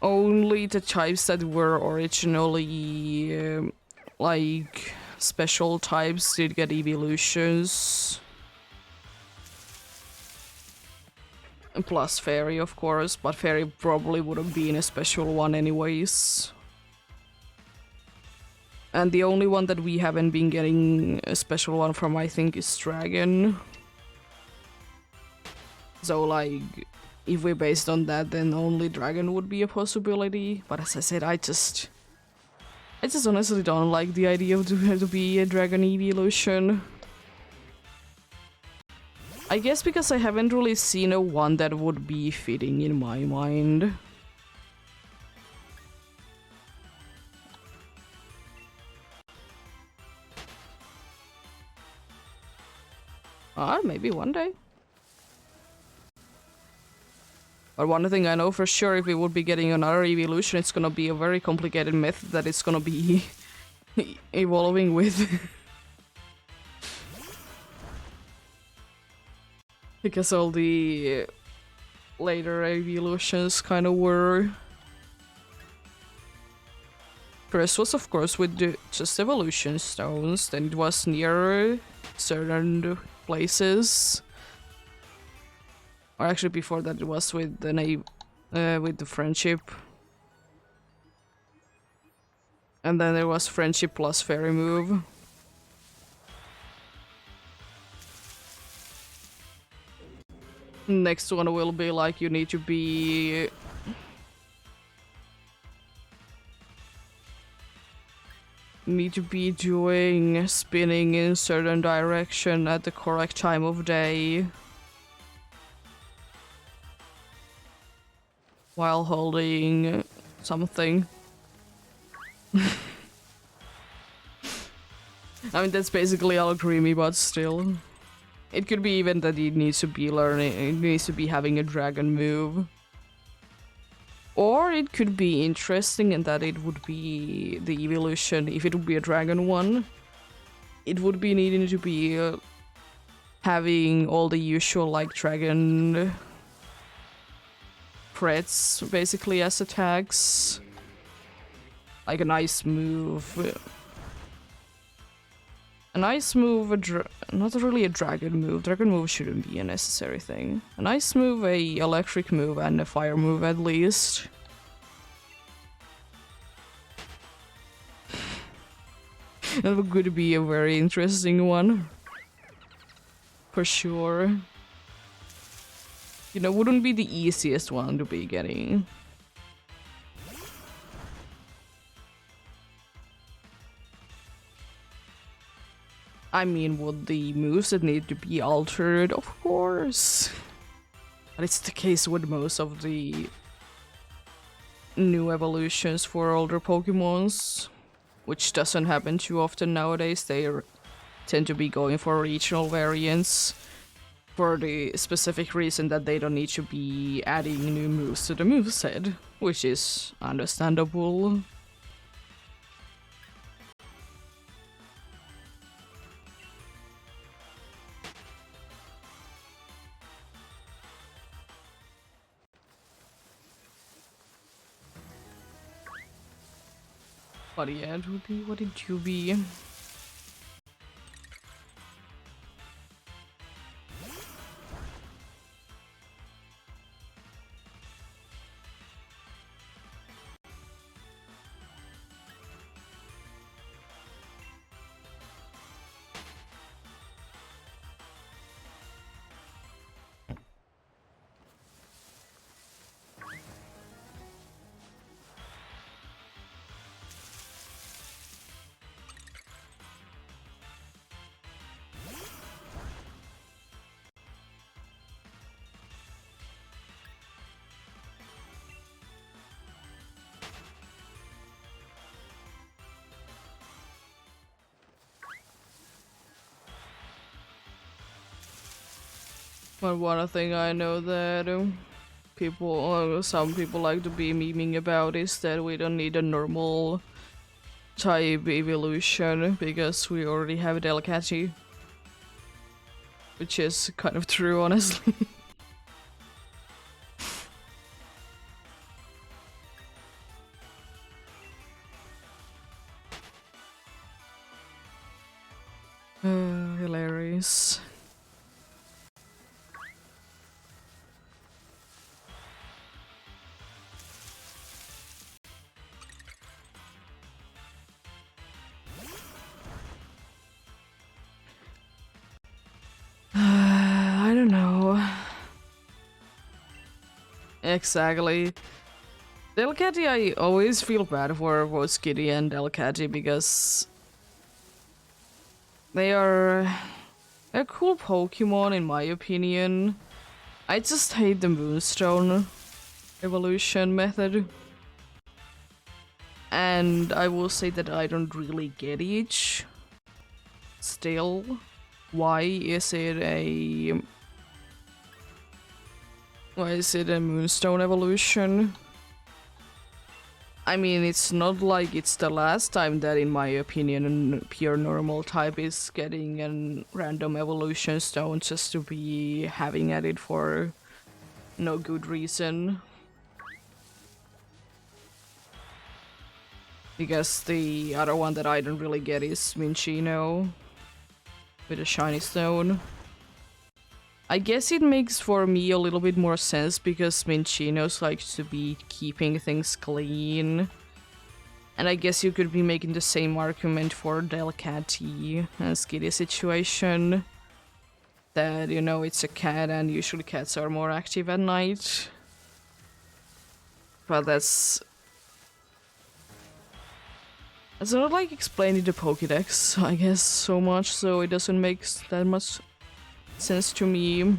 only the types that were originally like special types did get evolutions. Plus fairy, of course, but fairy probably wouldn't be in a special one anyways. And the only one that we haven't been getting a special one from, I think, is dragon. So, like, if we're based on that, then only dragon would be a possibility. But as I said, I just honestly don't like the idea of there to be a dragon evolution. I guess because I haven't really seen a one that would be fitting in my mind. Maybe one day. But one thing I know for sure, if we would be getting another evolution, it's gonna be a very complicated method that it's gonna be evolving with. Because all the later evolutions kind of were. First was, of course, with the just evolution stones, then it was near certain places. Or actually, before that, it was with the friendship. And then there was friendship plus fairy move. Next one will be like you need to be doing spinning in certain direction at the correct time of day while holding something. I mean, that's basically all creamy, but still. It could be even that it needs to be having a dragon move. Or it could be interesting in that it would be the evolution, if it would be a dragon one, it would be needing to be having all the usual like dragon threats basically as attacks. Like a nice move. A nice move, not really a dragon move. Dragon move shouldn't be a necessary thing. A nice move, a electric move, and a fire move at least. That could be a very interesting one. For sure. You know, wouldn't be the easiest one to be getting. I mean, would the moves that need to be altered? Of course. But it's the case with most of the new evolutions for older Pokemons, which doesn't happen too often nowadays. They tend to be going for regional variants for the specific reason that they don't need to be adding new moves to the moveset, which is understandable. But yeah, Ruby, what did you be? But one thing I know that some people like to be memeing about is that we don't need a normal type evolution because we already have Delcatty. which is kind of true, honestly. Hilarious. I don't know. Exactly. Delcatty, I always feel bad for both Skitty and Delcatty because they are a cool Pokemon in my opinion. I just hate the Moonstone evolution method. And I will say that I don't really get each. Still, why is it a Moonstone evolution? I mean, it's not like it's the last time that, in my opinion, a pure normal type is getting a random evolution stone just to be having at it for no good reason. Because the other one that I don't really get is Minchino with a shiny stone. I guess it makes for me a little bit more sense because Minchinos like to be keeping things clean. And I guess you could be making the same argument for Delcatty and Skitty situation. That, you know, it's a cat and usually cats are more active at night. But that's not like explaining the Pokédex, I guess, so much, so it doesn't make that much sense to me.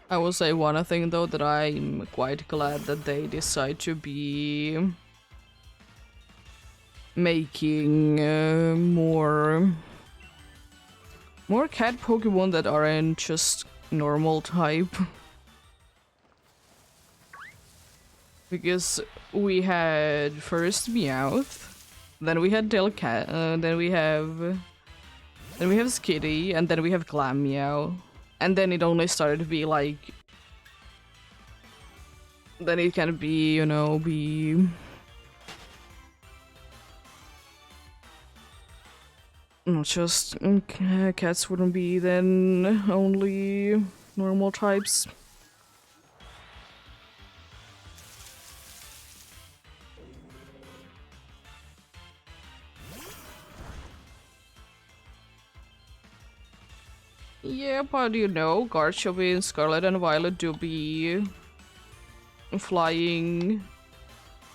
I will say one thing though, that I'm quite glad that they decide to be making more cat Pokemon that aren't just normal type. Because we had first Meowth, then we had Delcat, then we have Skitty, and then we have Glameow. And then it only started to be like... Then it can be, you know, be... Not just... cats wouldn't be then only normal types. Yeah, but you know, Garchomp and Scarlet and Violet do be flying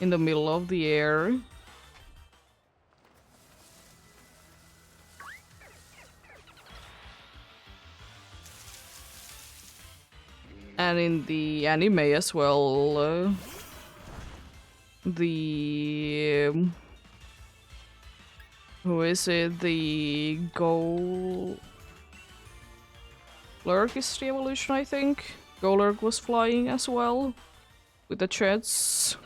in the middle of the air. And in the anime as well, who is it? The Golurk is the evolution, I think. Golurk was flying as well, with the jets.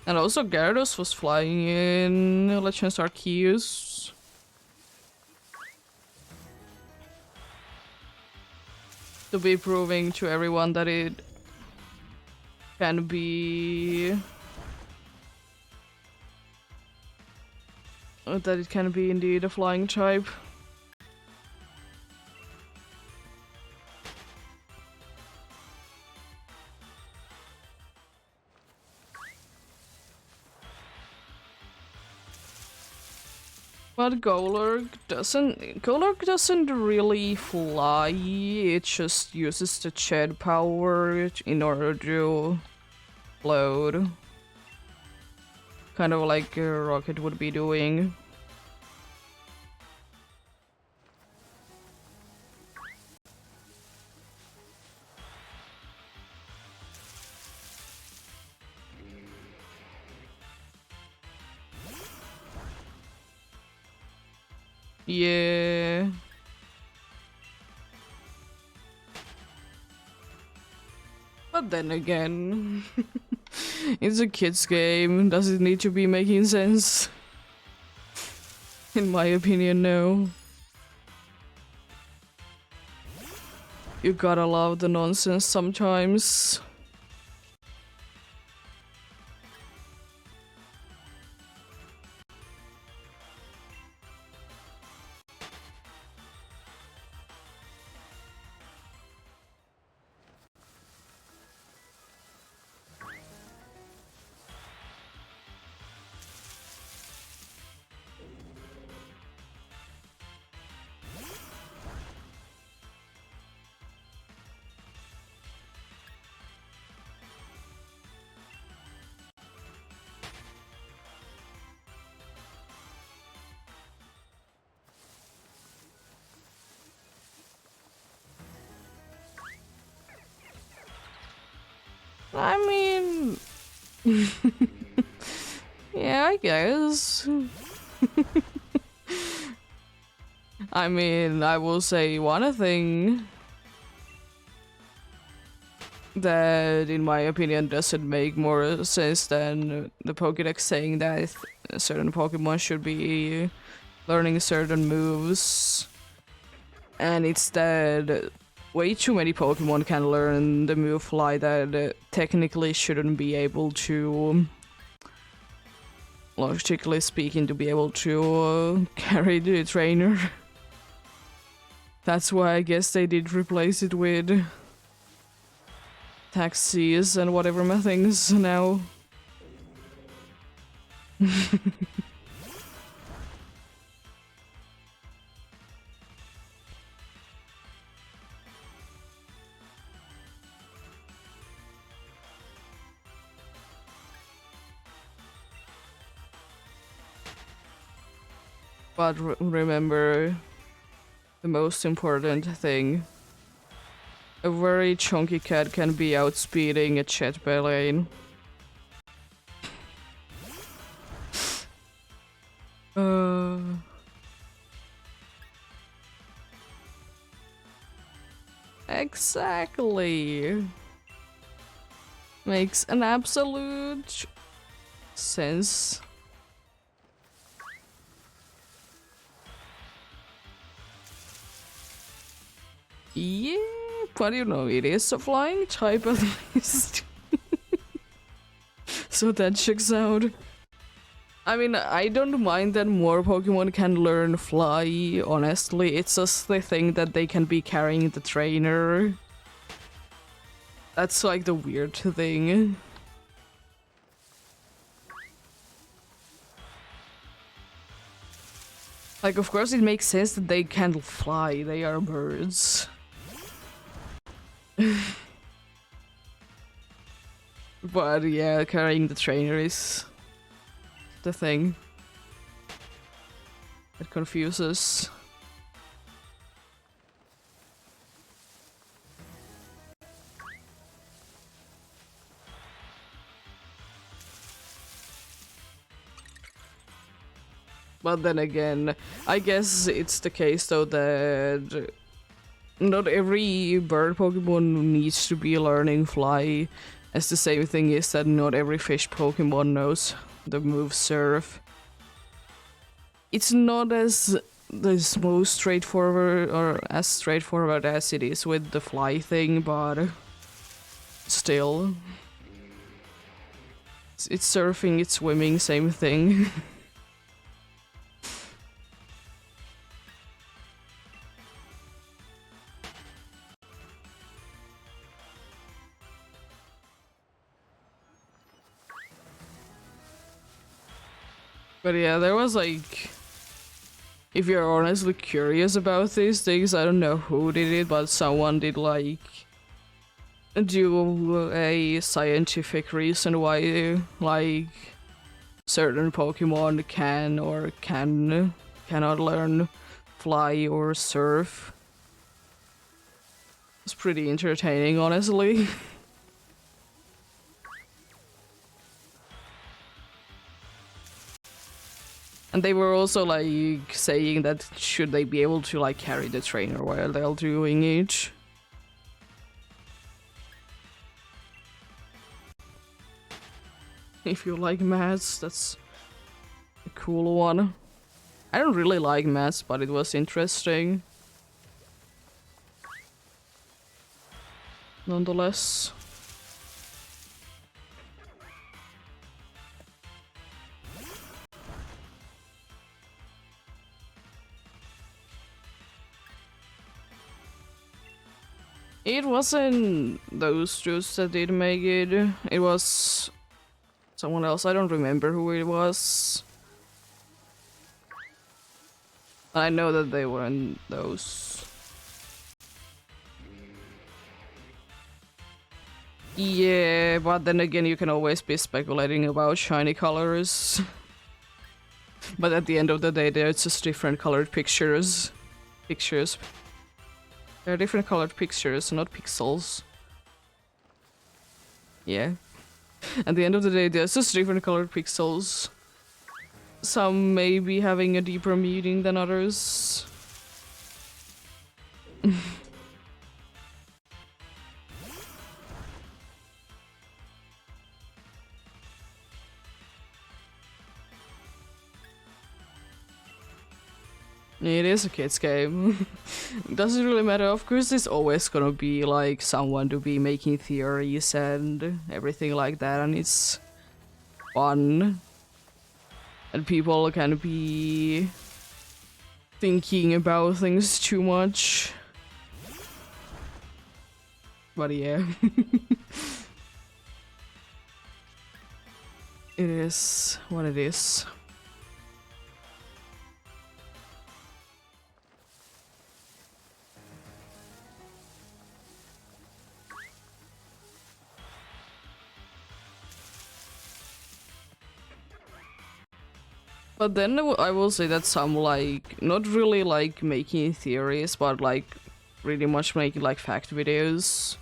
And also Gyarados was flying in Legends Arceus. To be proving to everyone that it can be... that it can be indeed a flying type. But Golurk doesn't really fly, it just uses the jet power in order to float. kind of like a rocket would be doing. Yeah. But then again, it's a kid's game. Does it need to be making sense? In my opinion, no. You gotta love the nonsense sometimes. I mean... yeah, I guess. I mean, I will say one thing that, in my opinion, doesn't make more sense than the Pokédex saying that certain Pokemon should be learning certain moves. And it's that way too many Pokemon can learn the move Fly that technically shouldn't be able to, logically speaking, to be able to carry the trainer. That's why I guess they did replace it with taxis and whatever my things now. But remember the most important thing. A very chunky cat can be outspeeding a jet balloon. Exactly. Makes an absolute sense. Yeah, but you know, it is a flying type at least. So that checks out. I mean, I don't mind that more Pokemon can learn fly, honestly. It's just the thing that they can be carrying the trainer. That's like the weird thing. Like, of course it makes sense that they can't fly, they are birds. But yeah, carrying the trainer is the thing that confuses. But then again, I guess it's the case though that not every bird Pokemon needs to be learning fly, as the same thing is that not every fish Pokemon knows the move surf. It's not as the most straightforward or as straightforward as it is with the fly thing, but still. It's surfing, it's swimming, same thing. But yeah, there was like, if you're honestly curious about these things, I don't know who did it, but someone did like do a scientific reason why like certain Pokemon can or cannot learn fly or surf. It's pretty entertaining, honestly. And they were also like saying that should they be able to like carry the trainer while they're doing it. If you like maths, that's a cool one. I don't really like maths, but it was interesting. Nonetheless. It wasn't those two that did make it. It was someone else. I don't remember who it was. I know that they weren't those. Yeah, but then again, you can always be speculating about shiny colors. But at the end of the day, they're just different colored pictures. They're different colored pictures, not pixels. Yeah. At the end of the day, they're just different colored pixels. Some may be having a deeper meaning than others. It is a kid's game. Doesn't really matter. Of course, there's always gonna be like someone to be making theories and everything like that, and it's fun. And people can be thinking about things too much. But yeah. It is what it is. But then I will say that some like, not really like making theories, but like pretty much making like fact videos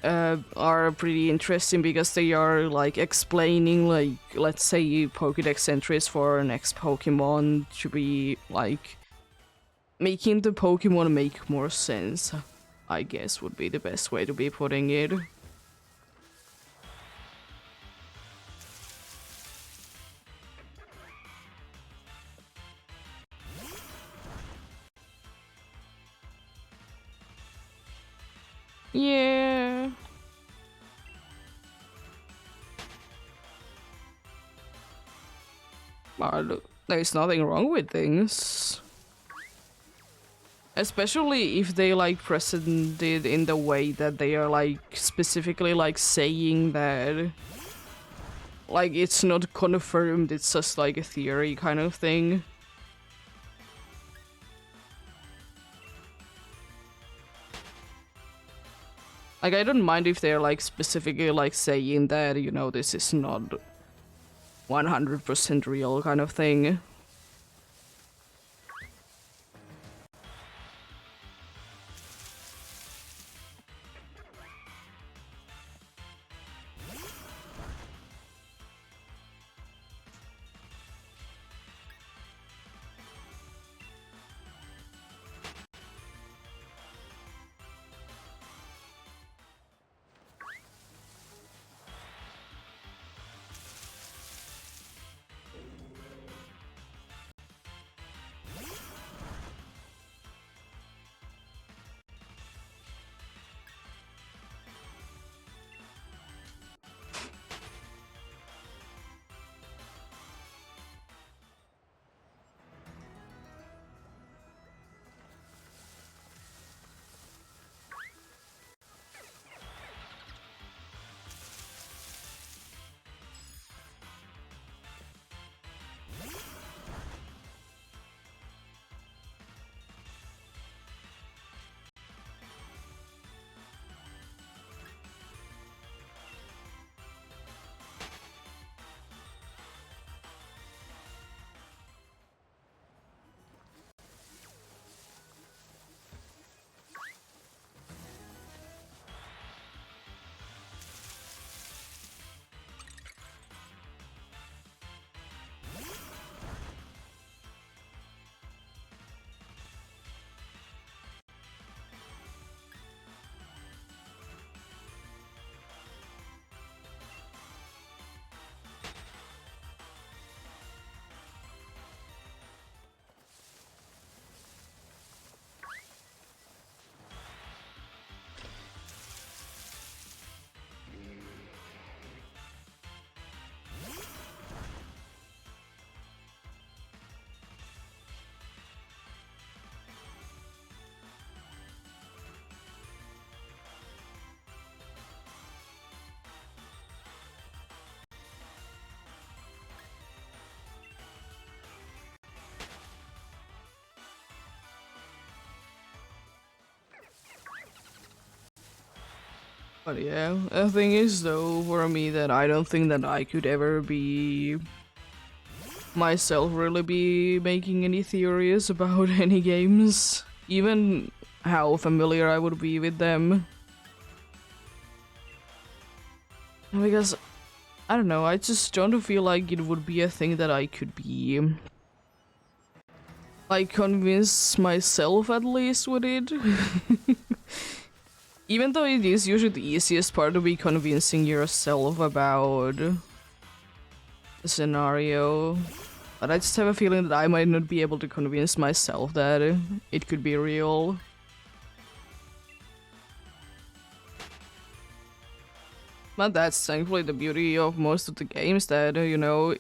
are pretty interesting because they are like explaining like, let's say Pokédex entries for an next Pokemon to be like making the Pokemon make more sense, I guess would be the best way to be putting it. Yeah. But there's nothing wrong with things. Especially if they like present it in the way that they are like specifically like saying that like it's not confirmed, it's just like a theory kind of thing. Like, I don't mind if they're like specifically like saying that, you know, this is not 100% real kind of thing. But yeah, the thing is though, for me, that I don't think that I could ever be myself really be making any theories about any games, even how familiar I would be with them. Because, I don't know, I just don't feel like it would be a thing that I could be, like, convince myself at least with it. Even though it is usually the easiest part to be convincing yourself about a scenario. But I just have a feeling that I might not be able to convince myself that it could be real. But that's thankfully the beauty of most of the games, that, you know,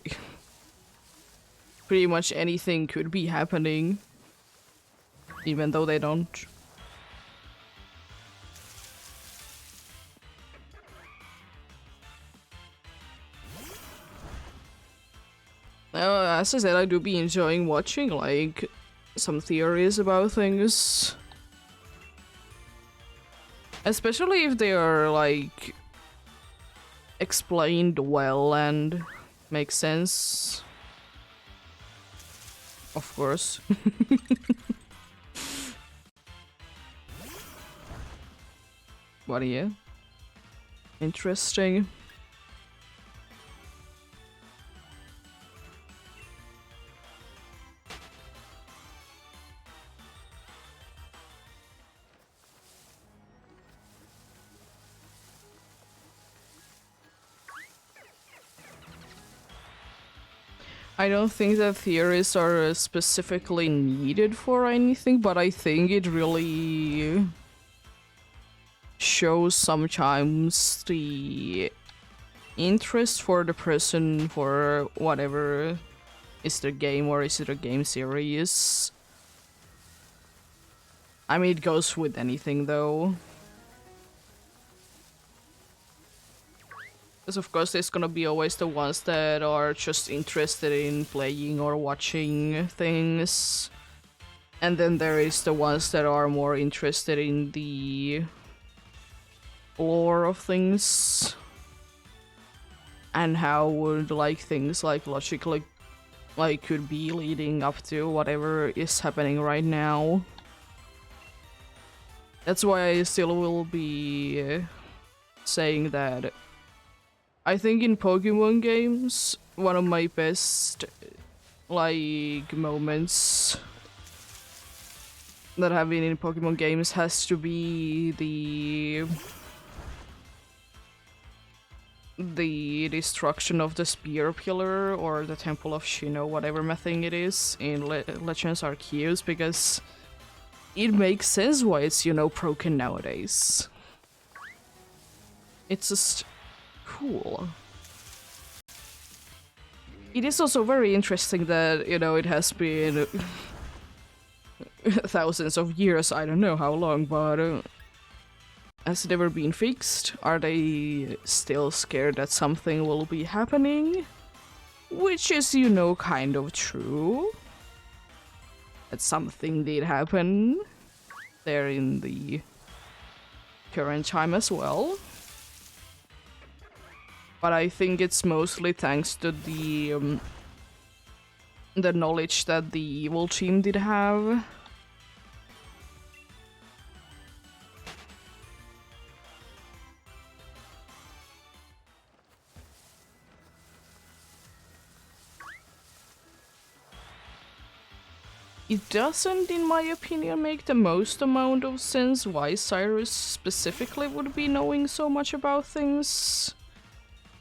pretty much anything could be happening, even though they don't. As I said, I do be enjoying watching, like, some theories about things. Especially if they are, like, explained well and make sense. Of course. What are you? Interesting. I don't think that theories are specifically needed for anything, but I think it really shows sometimes the interest for the person for whatever is the game, or is it a game series. I mean, it goes with anything though. Because of course there's gonna be always the ones that are just interested in playing or watching things. And then there is the ones that are more interested in the lore of things. And how would, like, things like logically, like, could be leading up to whatever is happening right now. That's why I still will be saying that I think in Pokemon games, one of my best, like, moments that have been in Pokemon games has to be the destruction of the Spear Pillar or the Temple of Shino, whatever thing it is, in Legends Arceus, because it makes sense why it's, you know, broken nowadays. It's just cool. It is also very interesting that, you know, it has been thousands of years, I don't know how long, but has it ever been fixed? Are they still scared that something will be happening? Which is, you know, kind of true. That something did happen there in the current time as well. But I think it's mostly thanks to the knowledge that the evil team did have. It doesn't, in my opinion, make the most amount of sense why Cyrus specifically would be knowing so much about things.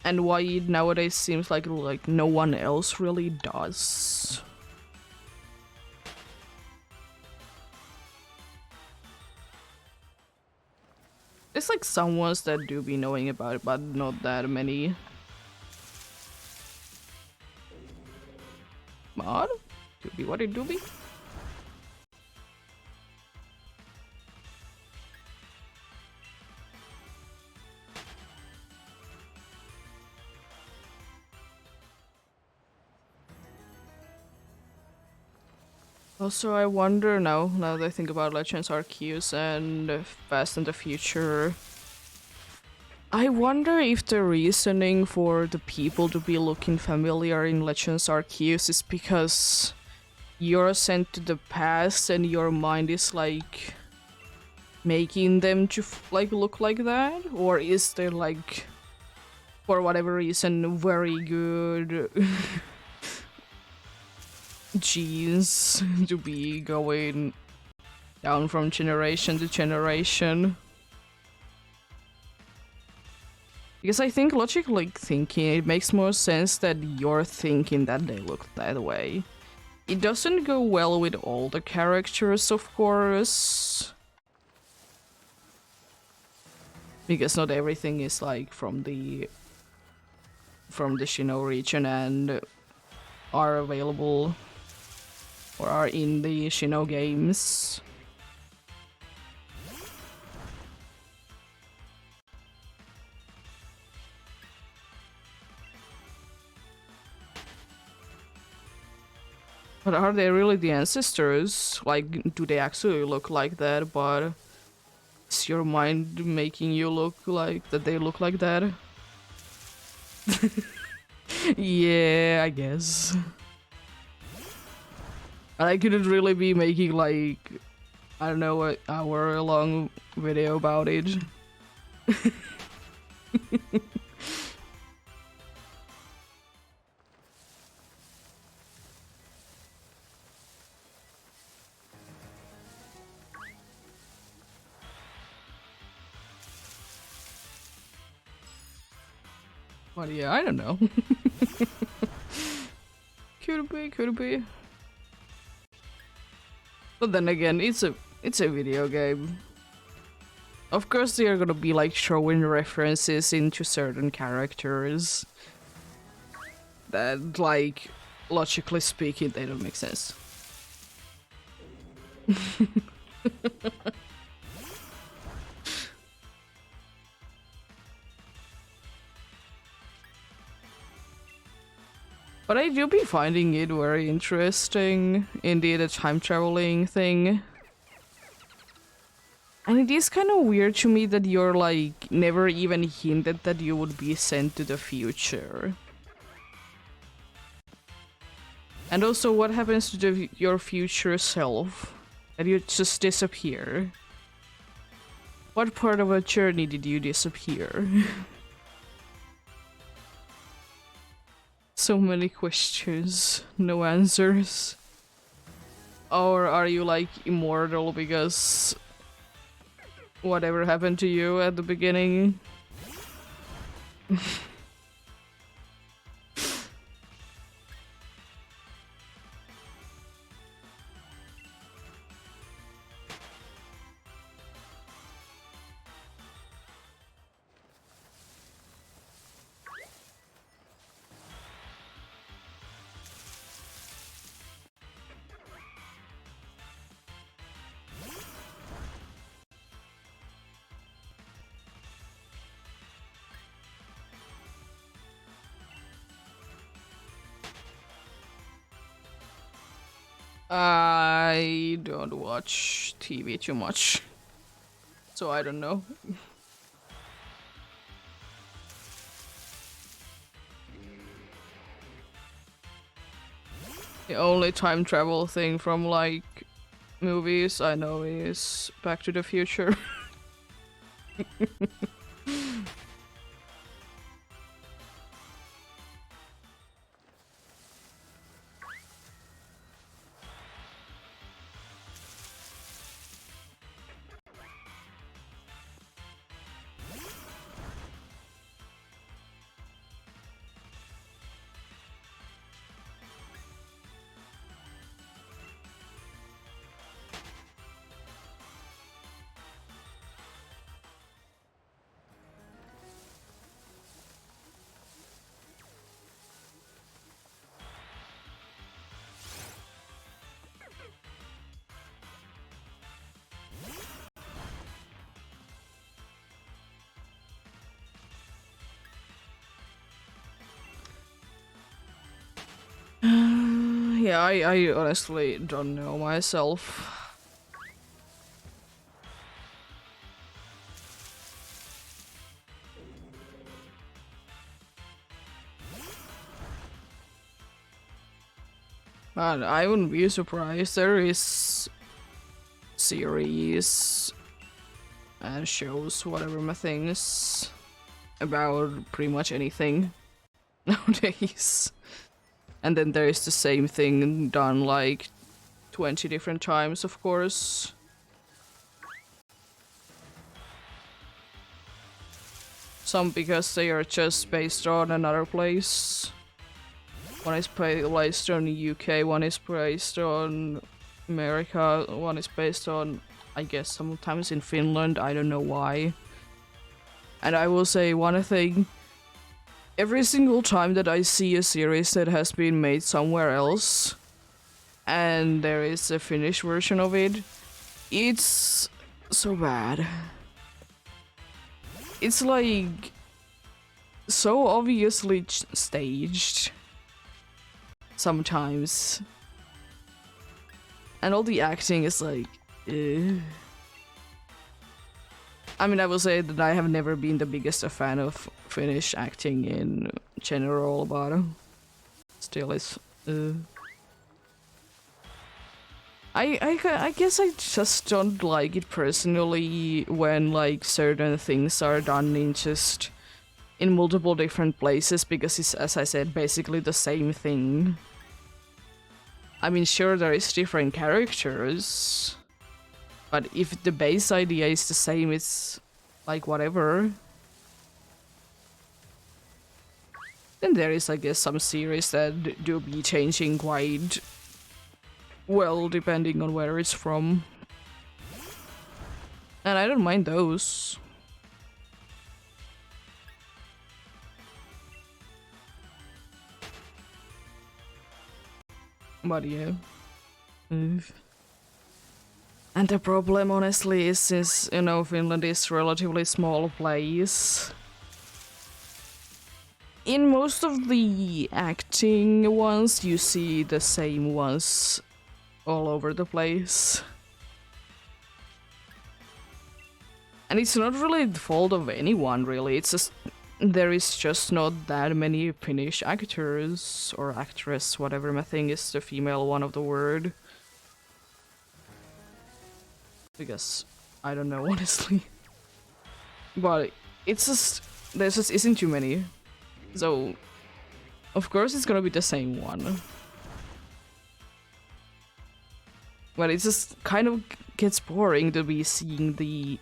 And why it nowadays seems like no one else really does. It's like some ones that do be knowing about it, but not that many. But could be what it do be. Also, I wonder now that I think about Legends Arceus and Fast and the Future, I wonder if the reasoning for the people to be looking familiar in Legends Arceus is because you're sent to the past and your mind is like making them to like look like that, or is there like for whatever reason very good genes to be going down from generation to generation? Because I think logically thinking, it makes more sense that you're thinking that they look that way. It doesn't go well with all the characters, of course. Because not everything is like from the Sinnoh region and are available or are in the Sinnoh games. But are they really the ancestors? Like, do they actually look like that? But is your mind making you look like that they look like that? Yeah, I guess. I couldn't really be making like, I don't know, an hour-long video about it. But yeah, I don't know. Could be, could be. But then again, it's a video game. Of course they are gonna be like showing references into certain characters that, like, logically speaking, they don't make sense. But I do be finding it very interesting, indeed, the time traveling thing. And it is kind of weird to me that you're like never even hinted that you would be sent to the future. And also, what happens to your future self? That you just disappear? What part of a journey did you disappear? So many questions, no answers. Or are you like immortal because whatever happened to you at the beginning? I don't watch TV too much, so I don't know. The only time travel thing from like movies I know is Back to the Future. Yeah, I honestly don't know myself. I wouldn't be surprised. There is series and shows, whatever my things, about pretty much anything nowadays. And then there is the same thing done like 20 different times, of course. Some because they are just based on another place. One is based on the UK, one is based on America, one is based on, I guess, sometimes in Finland, I don't know why. And I will say one thing, every single time that I see a series that has been made somewhere else, and there is a Finnish version of it, it's so bad. It's like so obviously staged sometimes, and all the acting is like I mean, I will say that I have never been the biggest fan of Finnish acting in general, but still it's I guess I just don't like it personally when like certain things are done in just in multiple different places, because it's, as I said, basically the same thing. I mean, sure, there is different characters, but if the base idea is the same, it's like whatever. Then there is, I guess, some series that do be changing quite well depending on where it's from. And I don't mind those. But yeah. And the problem, honestly, is since, you know, Finland is a relatively small place, in most of the acting ones, you see the same ones all over the place. And it's not really the fault of anyone, really. It's just there is just not that many Finnish actors or actress, whatever my thing is, the female one of the word. Because I don't know, honestly. But it's just there just isn't too many. So of course it's gonna be the same one. But it just kind of gets boring to be seeing the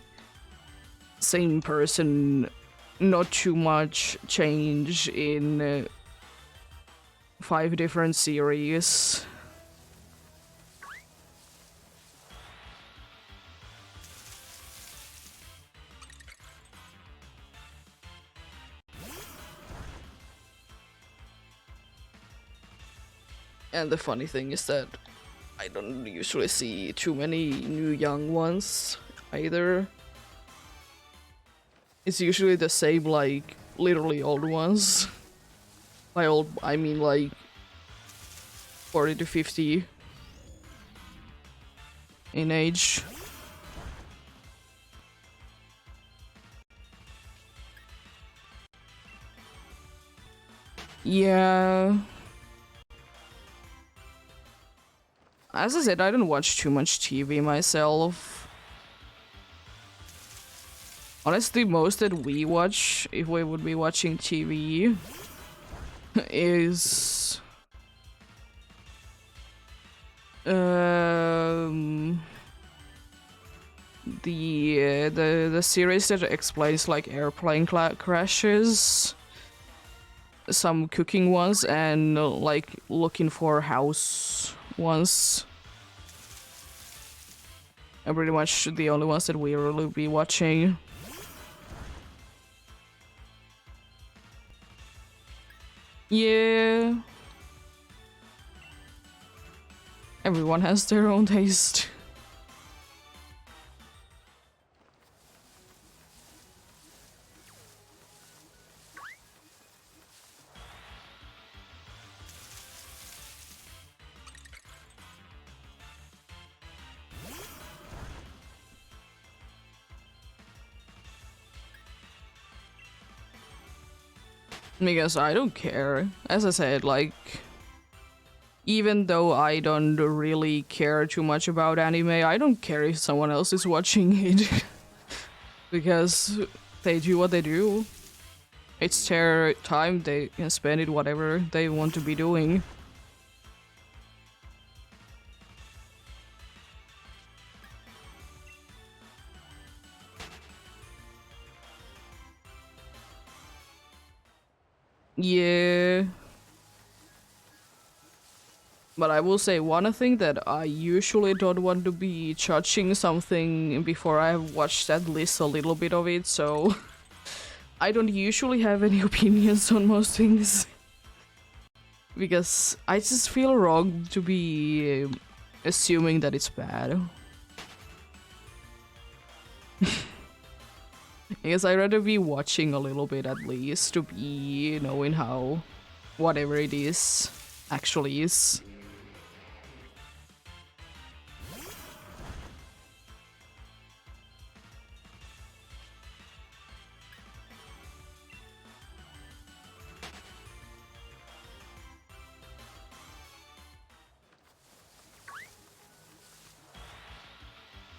same person, not too much change in 5 different series. And the funny thing is that I don't usually see too many new young ones either. It's usually the same, like, literally old ones. By old, I mean like 40 to 50 in age. Yeah. As I said, I don't watch too much TV myself. Honestly, most that we watch, if we would be watching TV, is the series that explains like airplane crashes, some cooking ones, and like looking for house ones. And pretty much the only ones that we will be watching. Yeah. Everyone has their own taste. Because I don't care. As I said, like, Even though I don't really care too much about anime, I don't care if someone else is watching it. Because they do what they do. It's their time, they can spend it whatever they want to be doing. Yeah. But I will say one thing that I usually don't want to be judging something before I have watched at least a little bit of it, so I don't usually have any opinions on most things. Because I just feel wrong to be assuming that it's bad. Because I'd rather be watching a little bit at least to be knowing how whatever it is actually is.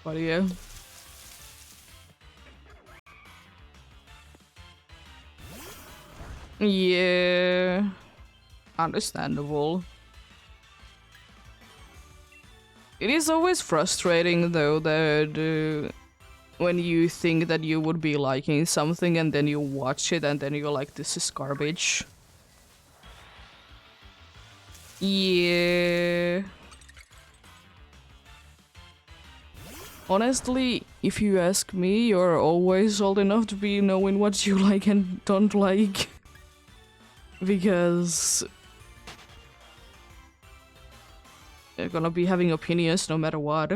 But yeah. Yeah. Understandable. It is always frustrating though that when you think that you would be liking something and then you watch it and then you're like, this is garbage. Yeah. Honestly, if you ask me, you're always old enough to be knowing what you like and don't like. Because you're gonna be having opinions no matter what.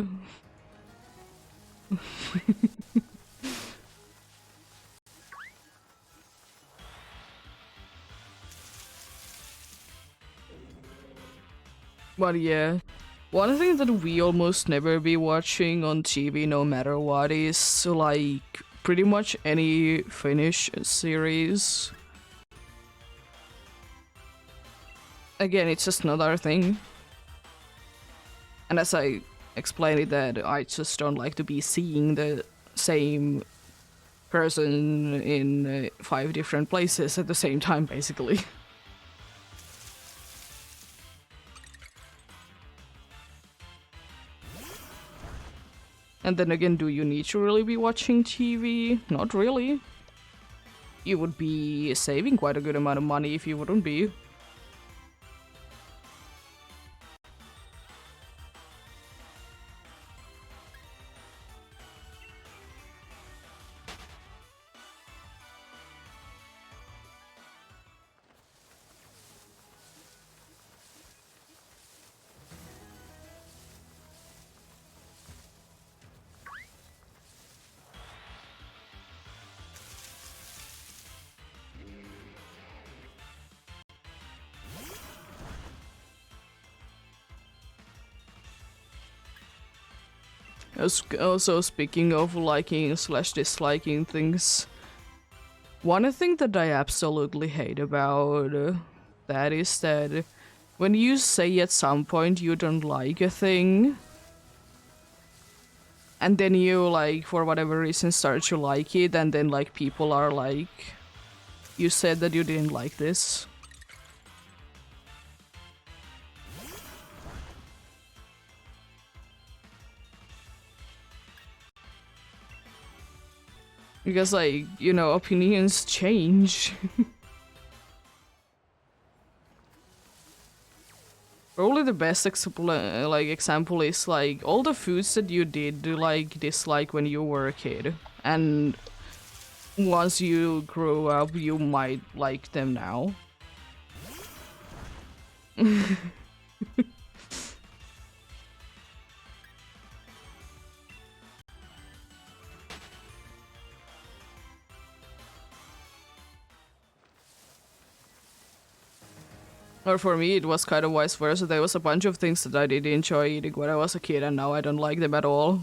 But yeah, one thing that we almost never be watching on TV no matter what is like pretty much any Finnish series. Again, it's just another thing. And as I explained it, that I just don't like to be seeing the same person in 5 different places at the same time, basically. And then again, do you need to really be watching TV? Not really. You would be saving quite a good amount of money if you wouldn't be. Also, speaking of liking slash disliking things, one thing that I absolutely hate about that is that when you say at some point you don't like a thing, and then you like for whatever reason start to like it, and then like people are like, you said that you didn't like this. Because like, you know, opinions change. Probably the best example is like all the foods that you did like dislike when you were a kid, and once you grow up, you might like them now. Or for me, it was kind of vice versa. There was a bunch of things that I did enjoy eating when I was a kid, and now I don't like them at all.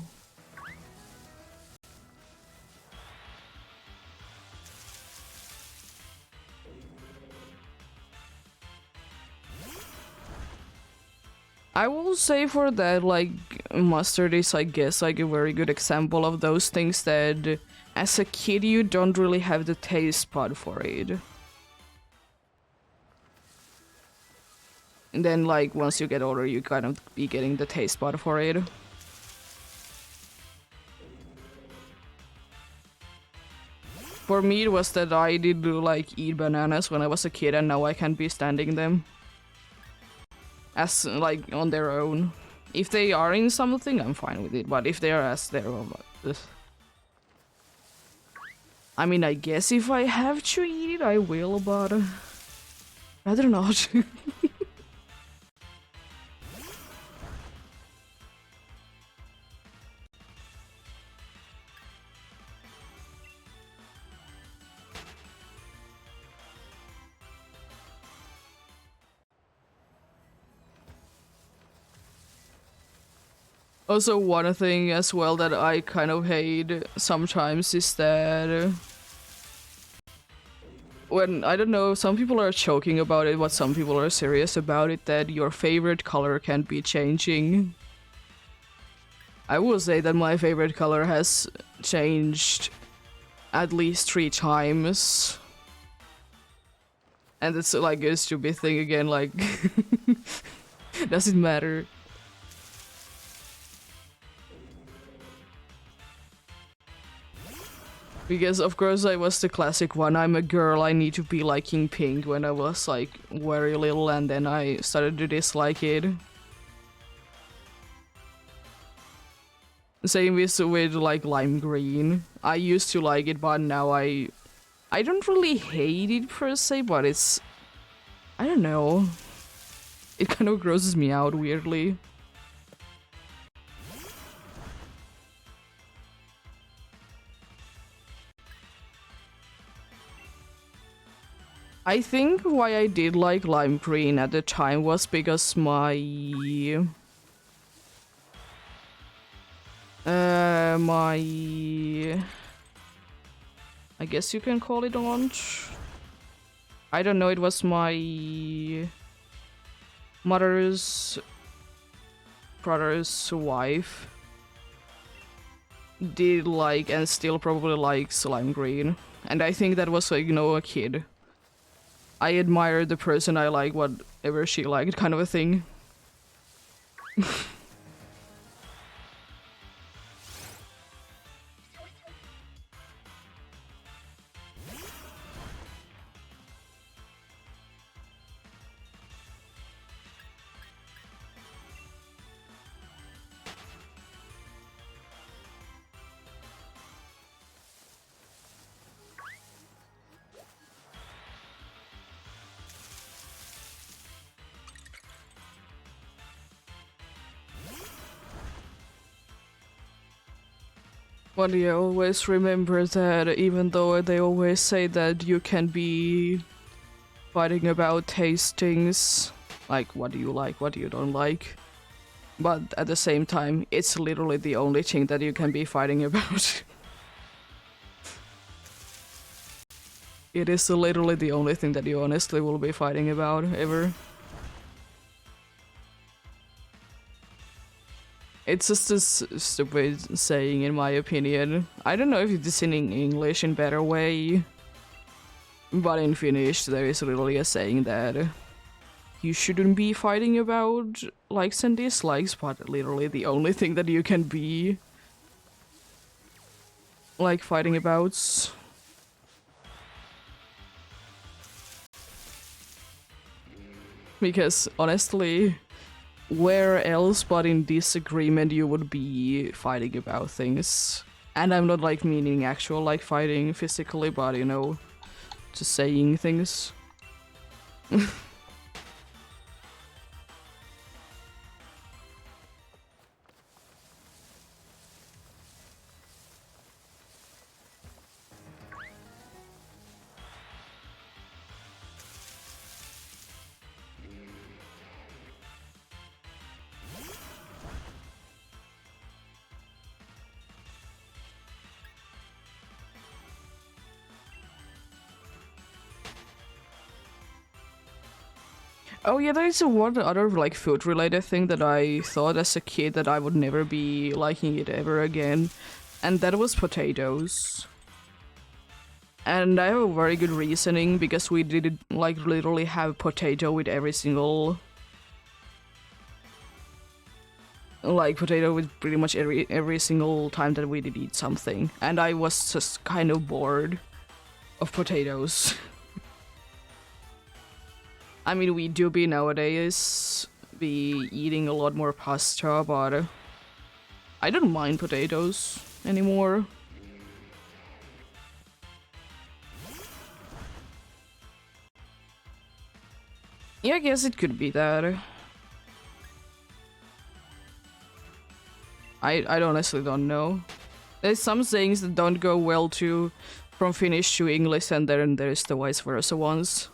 I will say for that, like, mustard is, I guess, like a very good example of those things that as a kid you don't really have the taste bud for it. And then, like, once you get older, you kind of be getting the taste bud for it. For me, it was that I did like eat bananas when I was a kid, and now I can't be standing them as like on their own. If they are in something, I'm fine with it. But if they are as their own, like, I mean, I guess if I have to eat it, I will, but rather not. Also, one thing as well that I kind of hate sometimes is that when, I don't know, some people are joking about it, but some people are serious about it, that your favorite color can be changing. I will say that my favorite color has changed at least 3 times. And it's like a stupid thing again, like, does it matter? Because of course I was the classic one, I'm a girl, I need to be liking pink when I was like very little, and then I started to dislike it. Same with like lime green. I used to like it, but now I don't really hate it per se, but it's, I don't know. It kind of grosses me out weirdly. I think why I did like lime green at the time was because my I guess you can call it a lunch. I don't know, it was my mother's brother's wife did like and still probably likes lime green. And I think that was like, you know, a kid. I admire the person I like, whatever she liked, kind of a thing. But yeah, always remember that even though they always say that you can be fighting about tastings, like what do you like, what do you don't like, but at the same time, it's literally the only thing that you can be fighting about. It is literally the only thing that you honestly will be fighting about, ever. It's just a stupid saying, in my opinion. I don't know if it's in English in better way, but in Finnish there is literally a saying that you shouldn't be fighting about likes and dislikes, but literally the only thing that you can be like fighting about. Because honestly, where else but in disagreement you would be fighting about things? And I'm not like meaning actual like fighting physically, but you know, just saying things. Oh yeah, there is one other like food related thing that I thought as a kid that I would never be liking it ever again, and that was potatoes. And I have a very good reasoning because we did like literally have potato with every single like potato with pretty much every single time that we did eat something, and I was just kind of bored of potatoes. I mean, we do be nowadays be eating a lot more pasta, but I don't mind potatoes anymore. Yeah, I guess it could be that. I honestly don't know. There's some things that don't go well to from Finnish to English, and then there's the vice versa ones.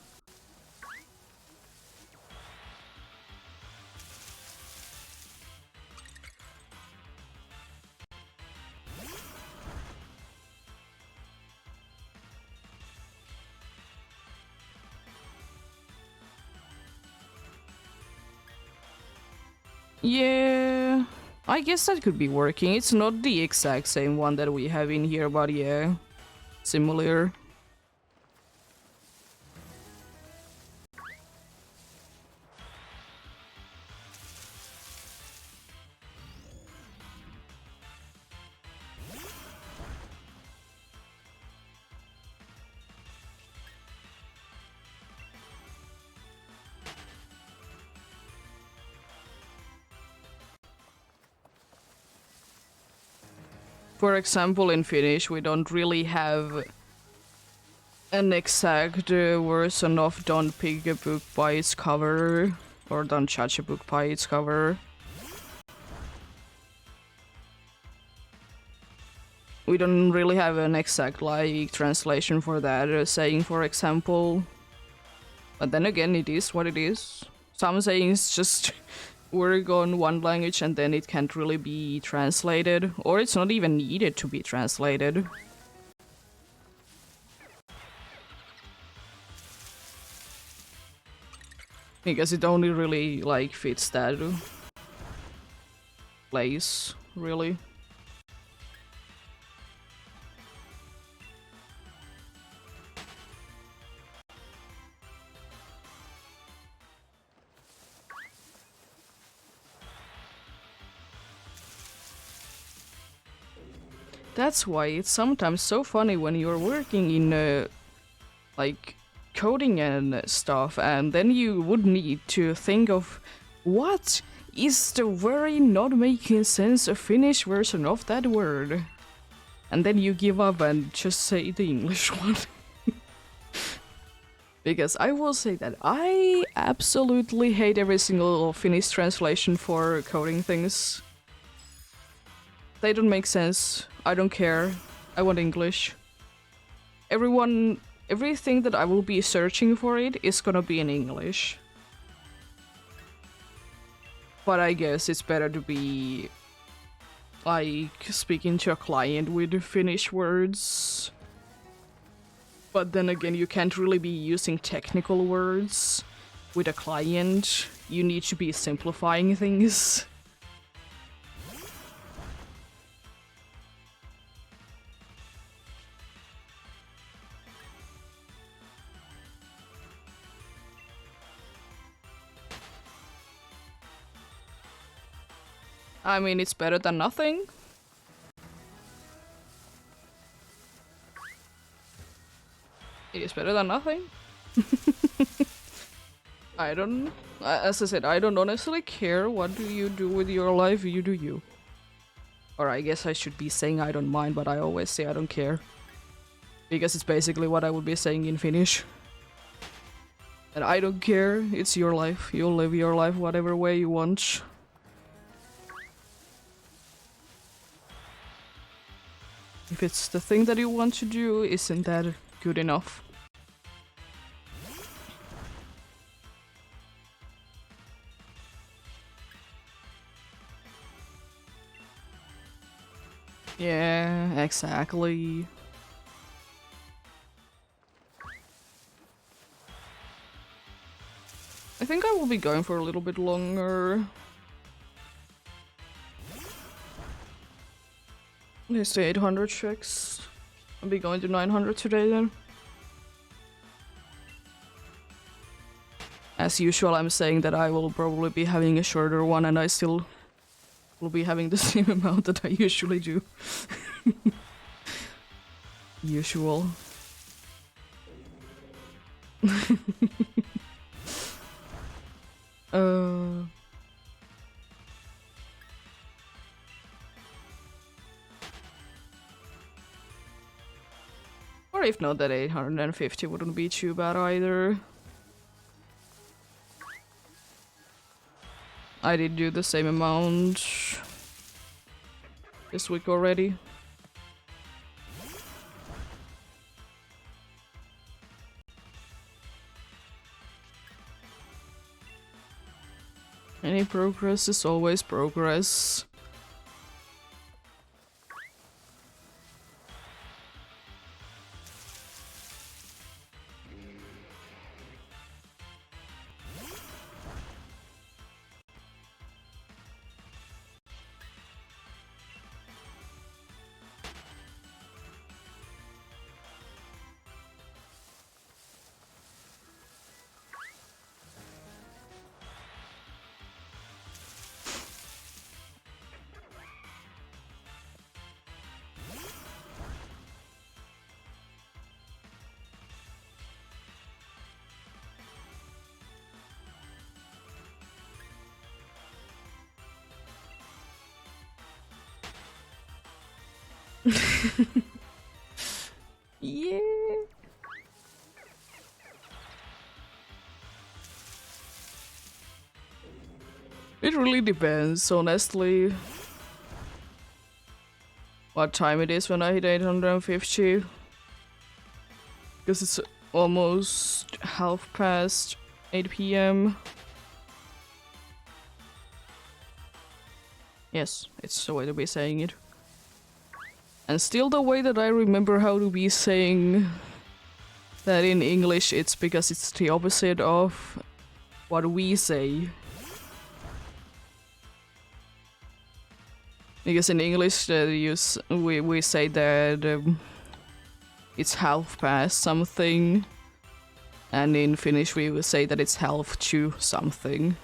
Yeah, I guess that could be working. It's not the exact same one that we have in here, but yeah, similar. For example, in Finnish, we don't really have an exact version of don't pick a book by its cover, or don't judge a book by its cover. We don't really have an exact like translation for that saying, for example. But then again, it is what it is. Some sayings just work on one language and then it can't really be translated, or it's not even needed to be translated. Because it only really like fits that place, really. That's why it's sometimes so funny when you're working in like coding and stuff, and then you would need to think of what is the very not making sense a Finnish version of that word, and then you give up and just say the English one. Because I will say that I absolutely hate every single Finnish translation for coding things. They don't make sense. I don't care. I want English. Everything that I will be searching for it is gonna be in English. But I guess it's better to be like speaking to a client with Finnish words. But then again, you can't really be using technical words with a client. You need to be simplifying things. I mean, it's better than nothing. It is better than nothing. I don't... As I said, I don't honestly care what do you do with your life, you do you. Or I guess I should be saying I don't mind, but I always say I don't care. Because it's basically what I would be saying in Finnish. And I don't care, it's your life. You'll live your life whatever way you want. If it's the thing that you want to do, isn't that good enough? Yeah, exactly. think I will be going for a little bit longer. It's the 800 checks. I'll be going to 900 today then. As usual, I'm saying that I will probably be having a shorter one, and I still will be having the same amount that I usually do. Usual. Or if not, that 850 wouldn't be too bad either. I did do the same amount this week already. Any progress is always progress. Yeah. It really depends, honestly, what time it is when I hit 850. Because it's almost 8:30 p.m. Yes, it's the way to be saying it. And still the way that I remember how to be saying that in English, it's because it's the opposite of what we say. Because in English, we say that it's 8:30 something, and in Finnish we will say that it's 8:30 something.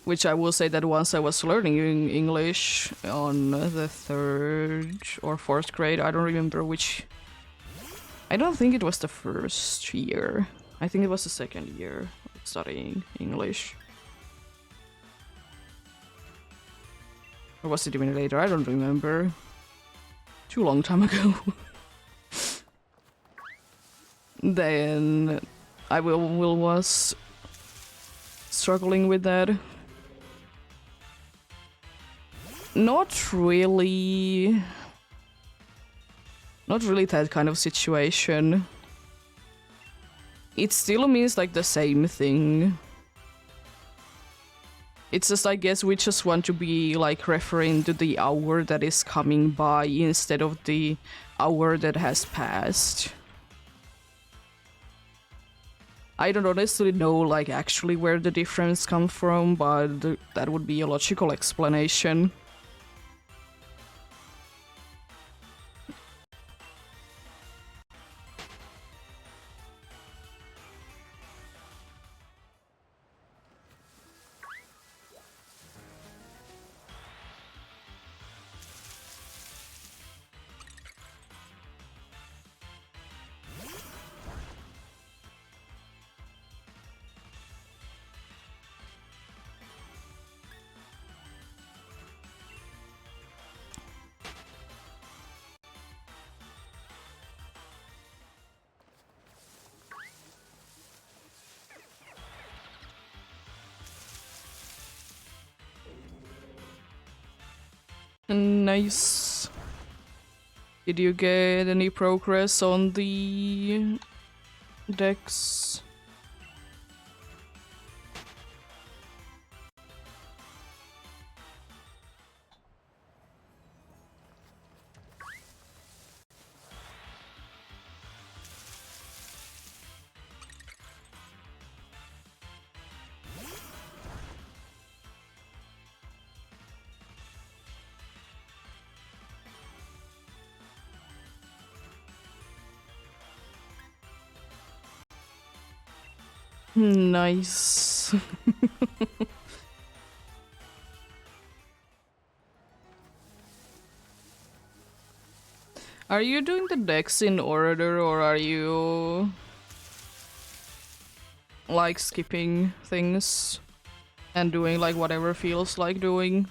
Which I will say that once I was learning English on the 3rd or 4th grade, I don't remember which. I don't think it was the first year. I think it was the second year of studying English. Or was it even later? I don't remember. Too long time ago. Then I was struggling with that. Not really that kind of situation. It still means like the same thing. It's just, I guess, we just want to be like referring to the hour that is coming by instead of the hour that has passed. I don't honestly know like actually where the difference comes from, but that would be a logical explanation. Nice. Did you get any progress on the decks? Nice. Are you doing the decks in order, or are you like skipping things and doing like whatever feels like doing?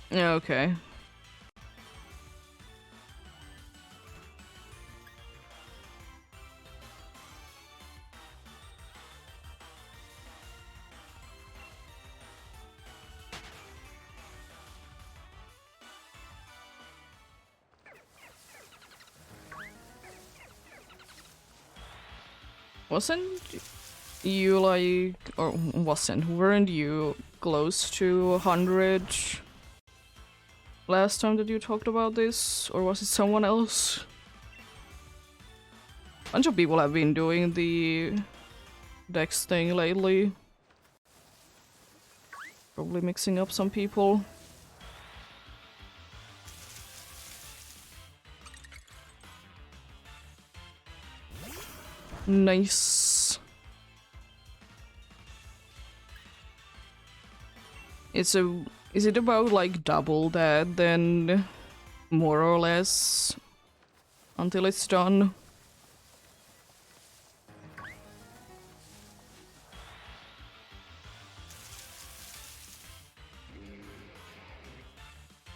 Yeah, okay. Wasn't you like, or weren't you close to 100 last time that you talked about this? Or was it someone else? A bunch of people have been doing the Dex thing lately. Probably mixing up some people. Nice. Is it about like double that then, more or less, until it's done?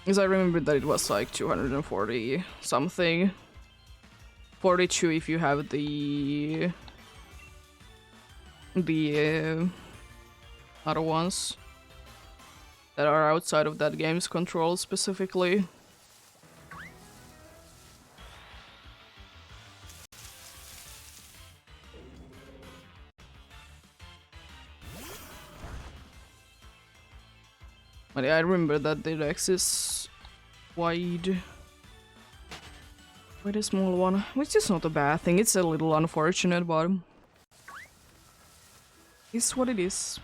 Because I remember that it was like 240 something. 42 if you have the other ones that are outside of that game's control specifically. But yeah, I remember that the Dex is wide. Quite a small one, which is not a bad thing. It's a little unfortunate, but it's what it is.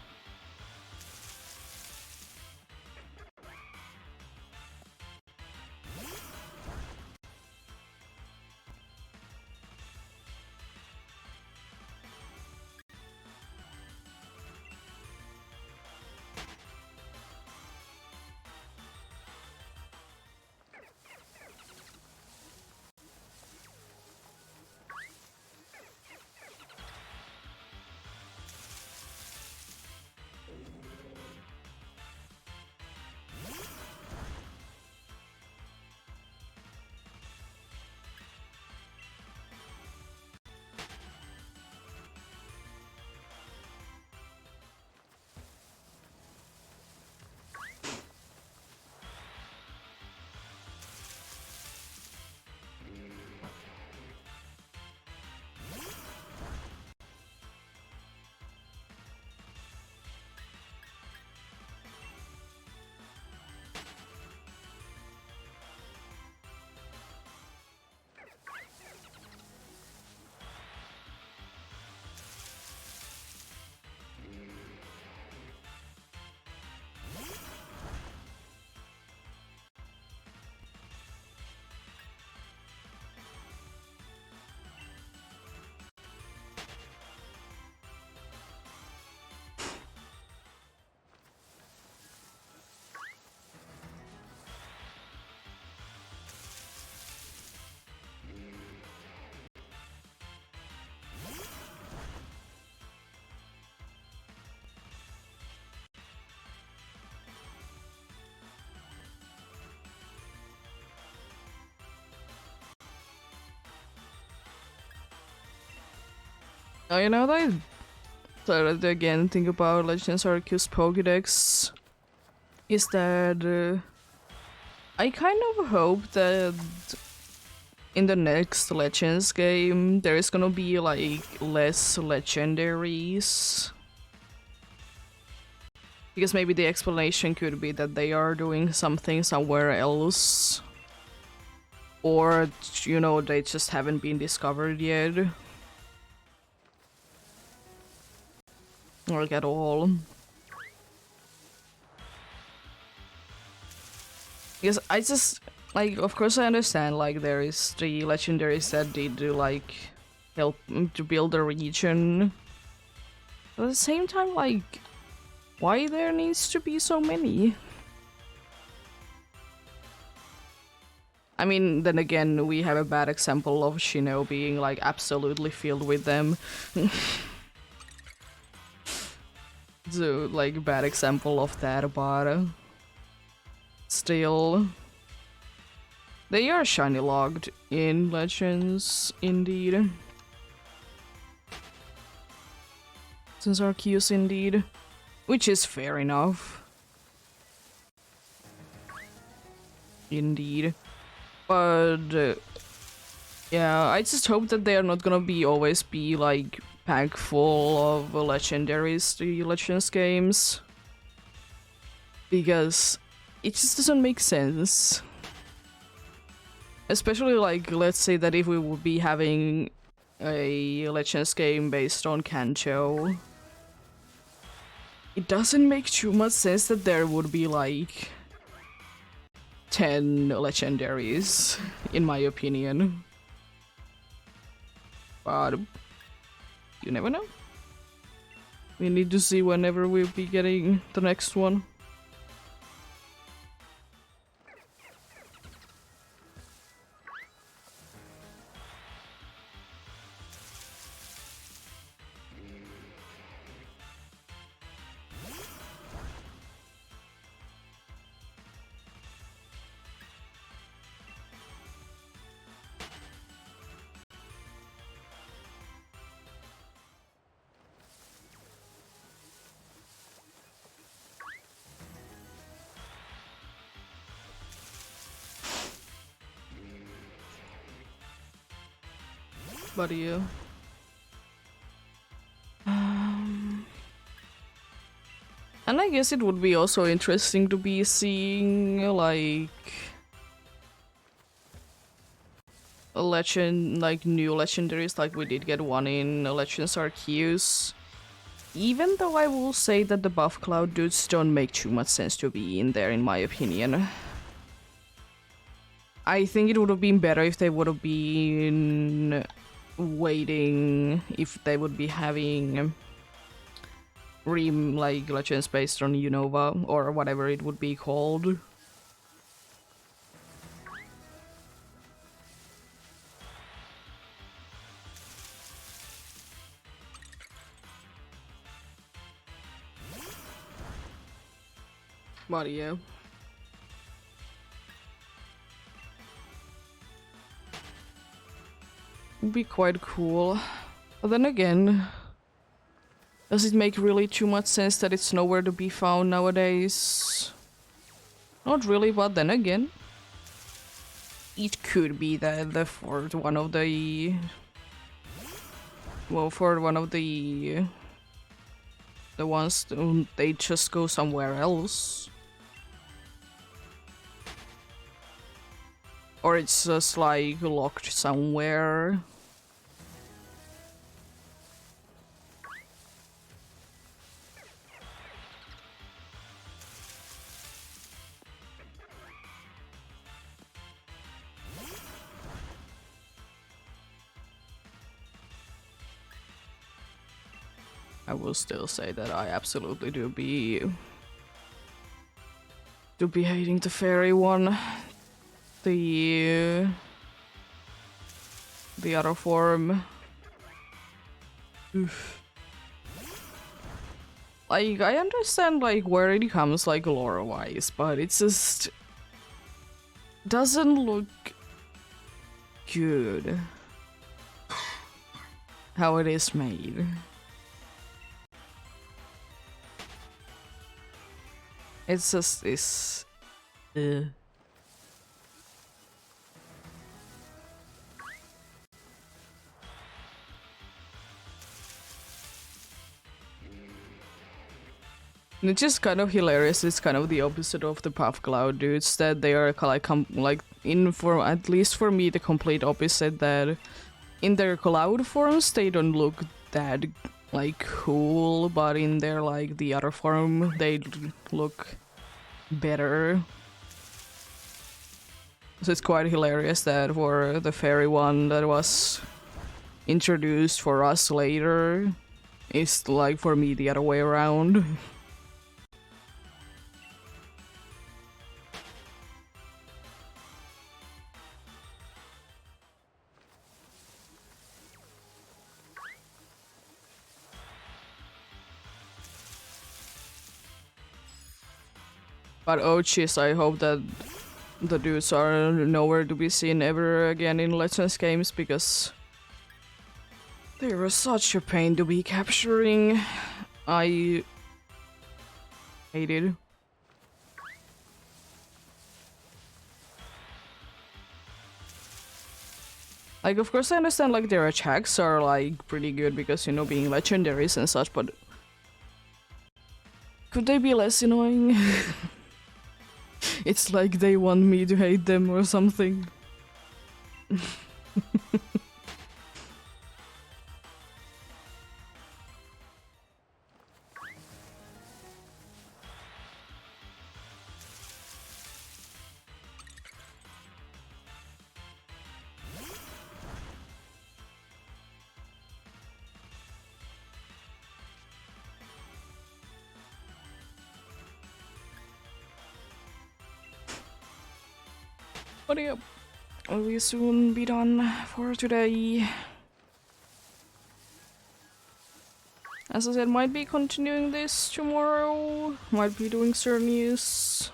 Now, you know that I started to again think about Legends Arceus Pokédex is that I kind of hope that in the next Legends game there is gonna be like less legendaries. Because maybe the explanation could be that they are doing something somewhere else. Or, you know, they just haven't been discovered yet. Like at all. Because I just, like, of course I understand, like, there is the legendaries that did, like, help to build a region. But at the same time, like, why there needs to be so many? I mean, then again, we have a bad example of Shino being, like, absolutely filled with them. So, like, bad example of that, but still, they are shiny logged in Legends, indeed. Since Arceus, indeed. Which is fair enough. Indeed. But yeah, I just hope that they are not gonna be always be like pack full of legendaries, the Legends games. Because it just doesn't make sense. Especially like, let's say that if we would be having a Legends game based on Kanto, it doesn't make too much sense that there would be like 10 legendaries, in my opinion. But you never know. We need to see whenever we'll be getting the next one. But yeah. And I guess it would be also interesting to be seeing like a legend, like new legendaries, like we did get one in Legends Arceus. Even though I will say that the buff cloud dudes don't make too much sense to be in there, in my opinion. I think it would have been better if they would have been waiting, if they would be having like Legends based on Unova or whatever it would be called. But yeah. Would be quite cool. But then again, does it make really too much sense that it's nowhere to be found nowadays? Not really, but then again, it could be that for one of the ones they just go somewhere else, or it's just like locked somewhere. I will still say that I absolutely do be hating the fairy one. The other form. Oof. Like, I understand like where it comes like lore wise, but it just doesn't look good how it is made. It's just this. And it's just kind of hilarious. It's kind of the opposite of the puff cloud dudes, that they are like in for at least for me the complete opposite, that in their cloud forms they don't look that like cool, but in their like the other form they look better. So it's quite hilarious that for the fairy one that was introduced for us later is like for me the other way around. But oh jeez, I hope that the dudes are nowhere to be seen ever again in Legends games, because they were such a pain to be capturing. I hated. Like, of course I understand like their attacks are like pretty good because, you know, being legendaries and such, but could they be less annoying? It's like they want me to hate them or something. But yeah, we'll soon be done for today. As I said, might be continuing this tomorrow, might be doing Cernius.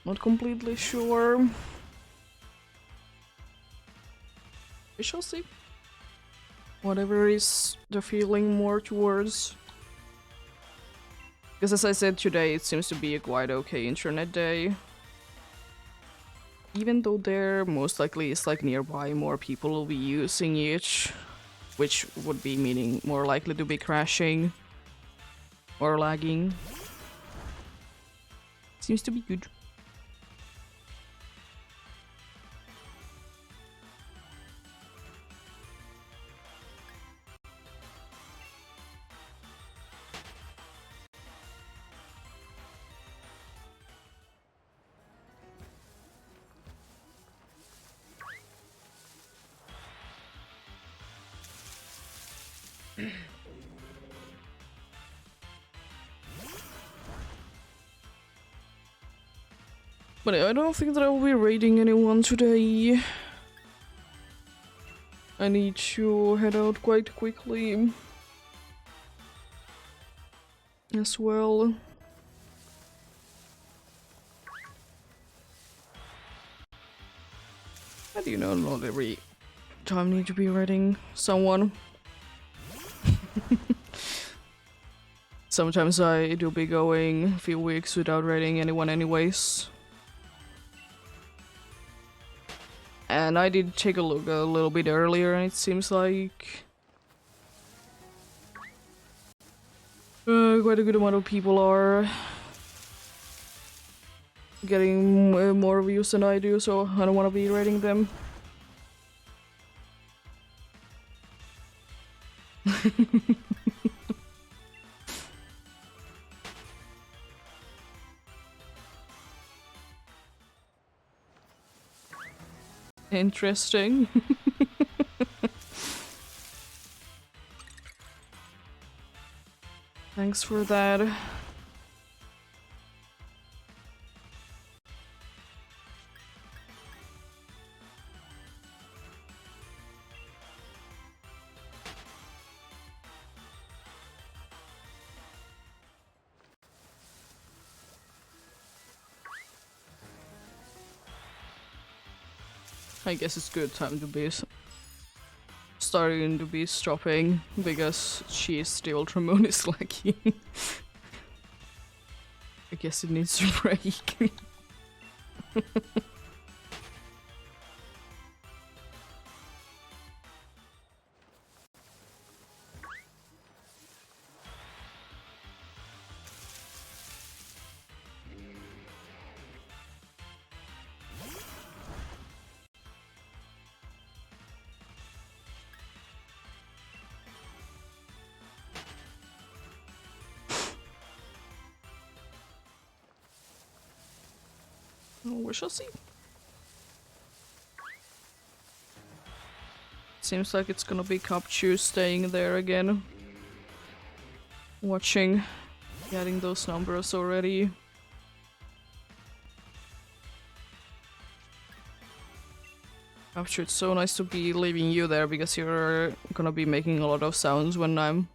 Not completely sure. We shall see. Whatever is the feeling more towards. Because as I said today, it seems to be a quite okay internet day. Even though there most likely is like nearby more people will be using it, which would be meaning more likely to be crashing or lagging. Seems to be good. But I don't think that I will be raiding anyone today. I need to head out quite quickly as well. But you know, not every time need to be raiding someone. Sometimes I do be going a few weeks without raiding anyone anyways. And I did take a look a little bit earlier, and it seems like quite a good amount of people are getting more views than I do, so I don't want to be rating them. Interesting. Thanks for that. I guess it's good time to be starting to be stopping because she's the Ultra Moon is lacking. I guess it needs to break. We shall see. Seems like it's gonna be Capchu staying there again. Watching, getting those numbers already. Capchu, it's so nice to be leaving you there because you're gonna be making a lot of sounds when I'm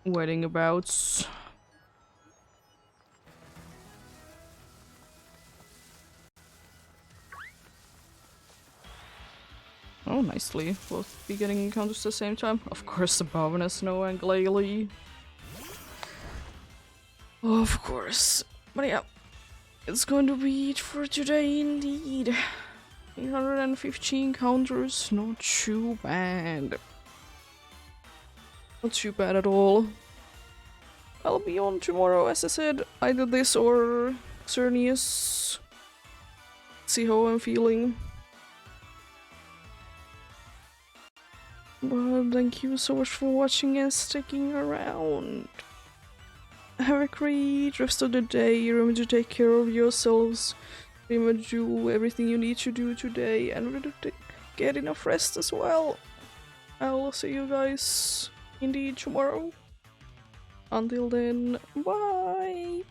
waiting about. Oh, nicely. Both be getting encounters at the same time. Of course, the Bowen, Snow, and Glalie. Of course. But yeah, it's going to be it for today indeed. 815 encounters, not too bad. Not too bad at all. I'll be on tomorrow, as I said. Either this or Xerneas. See how I'm feeling. But thank you so much for watching and sticking around. Have a great rest of the day. Remember to take care of yourselves. Remember to do everything you need to do today and remember to get enough rest as well. I'll see you guys indeed tomorrow. Until then, bye!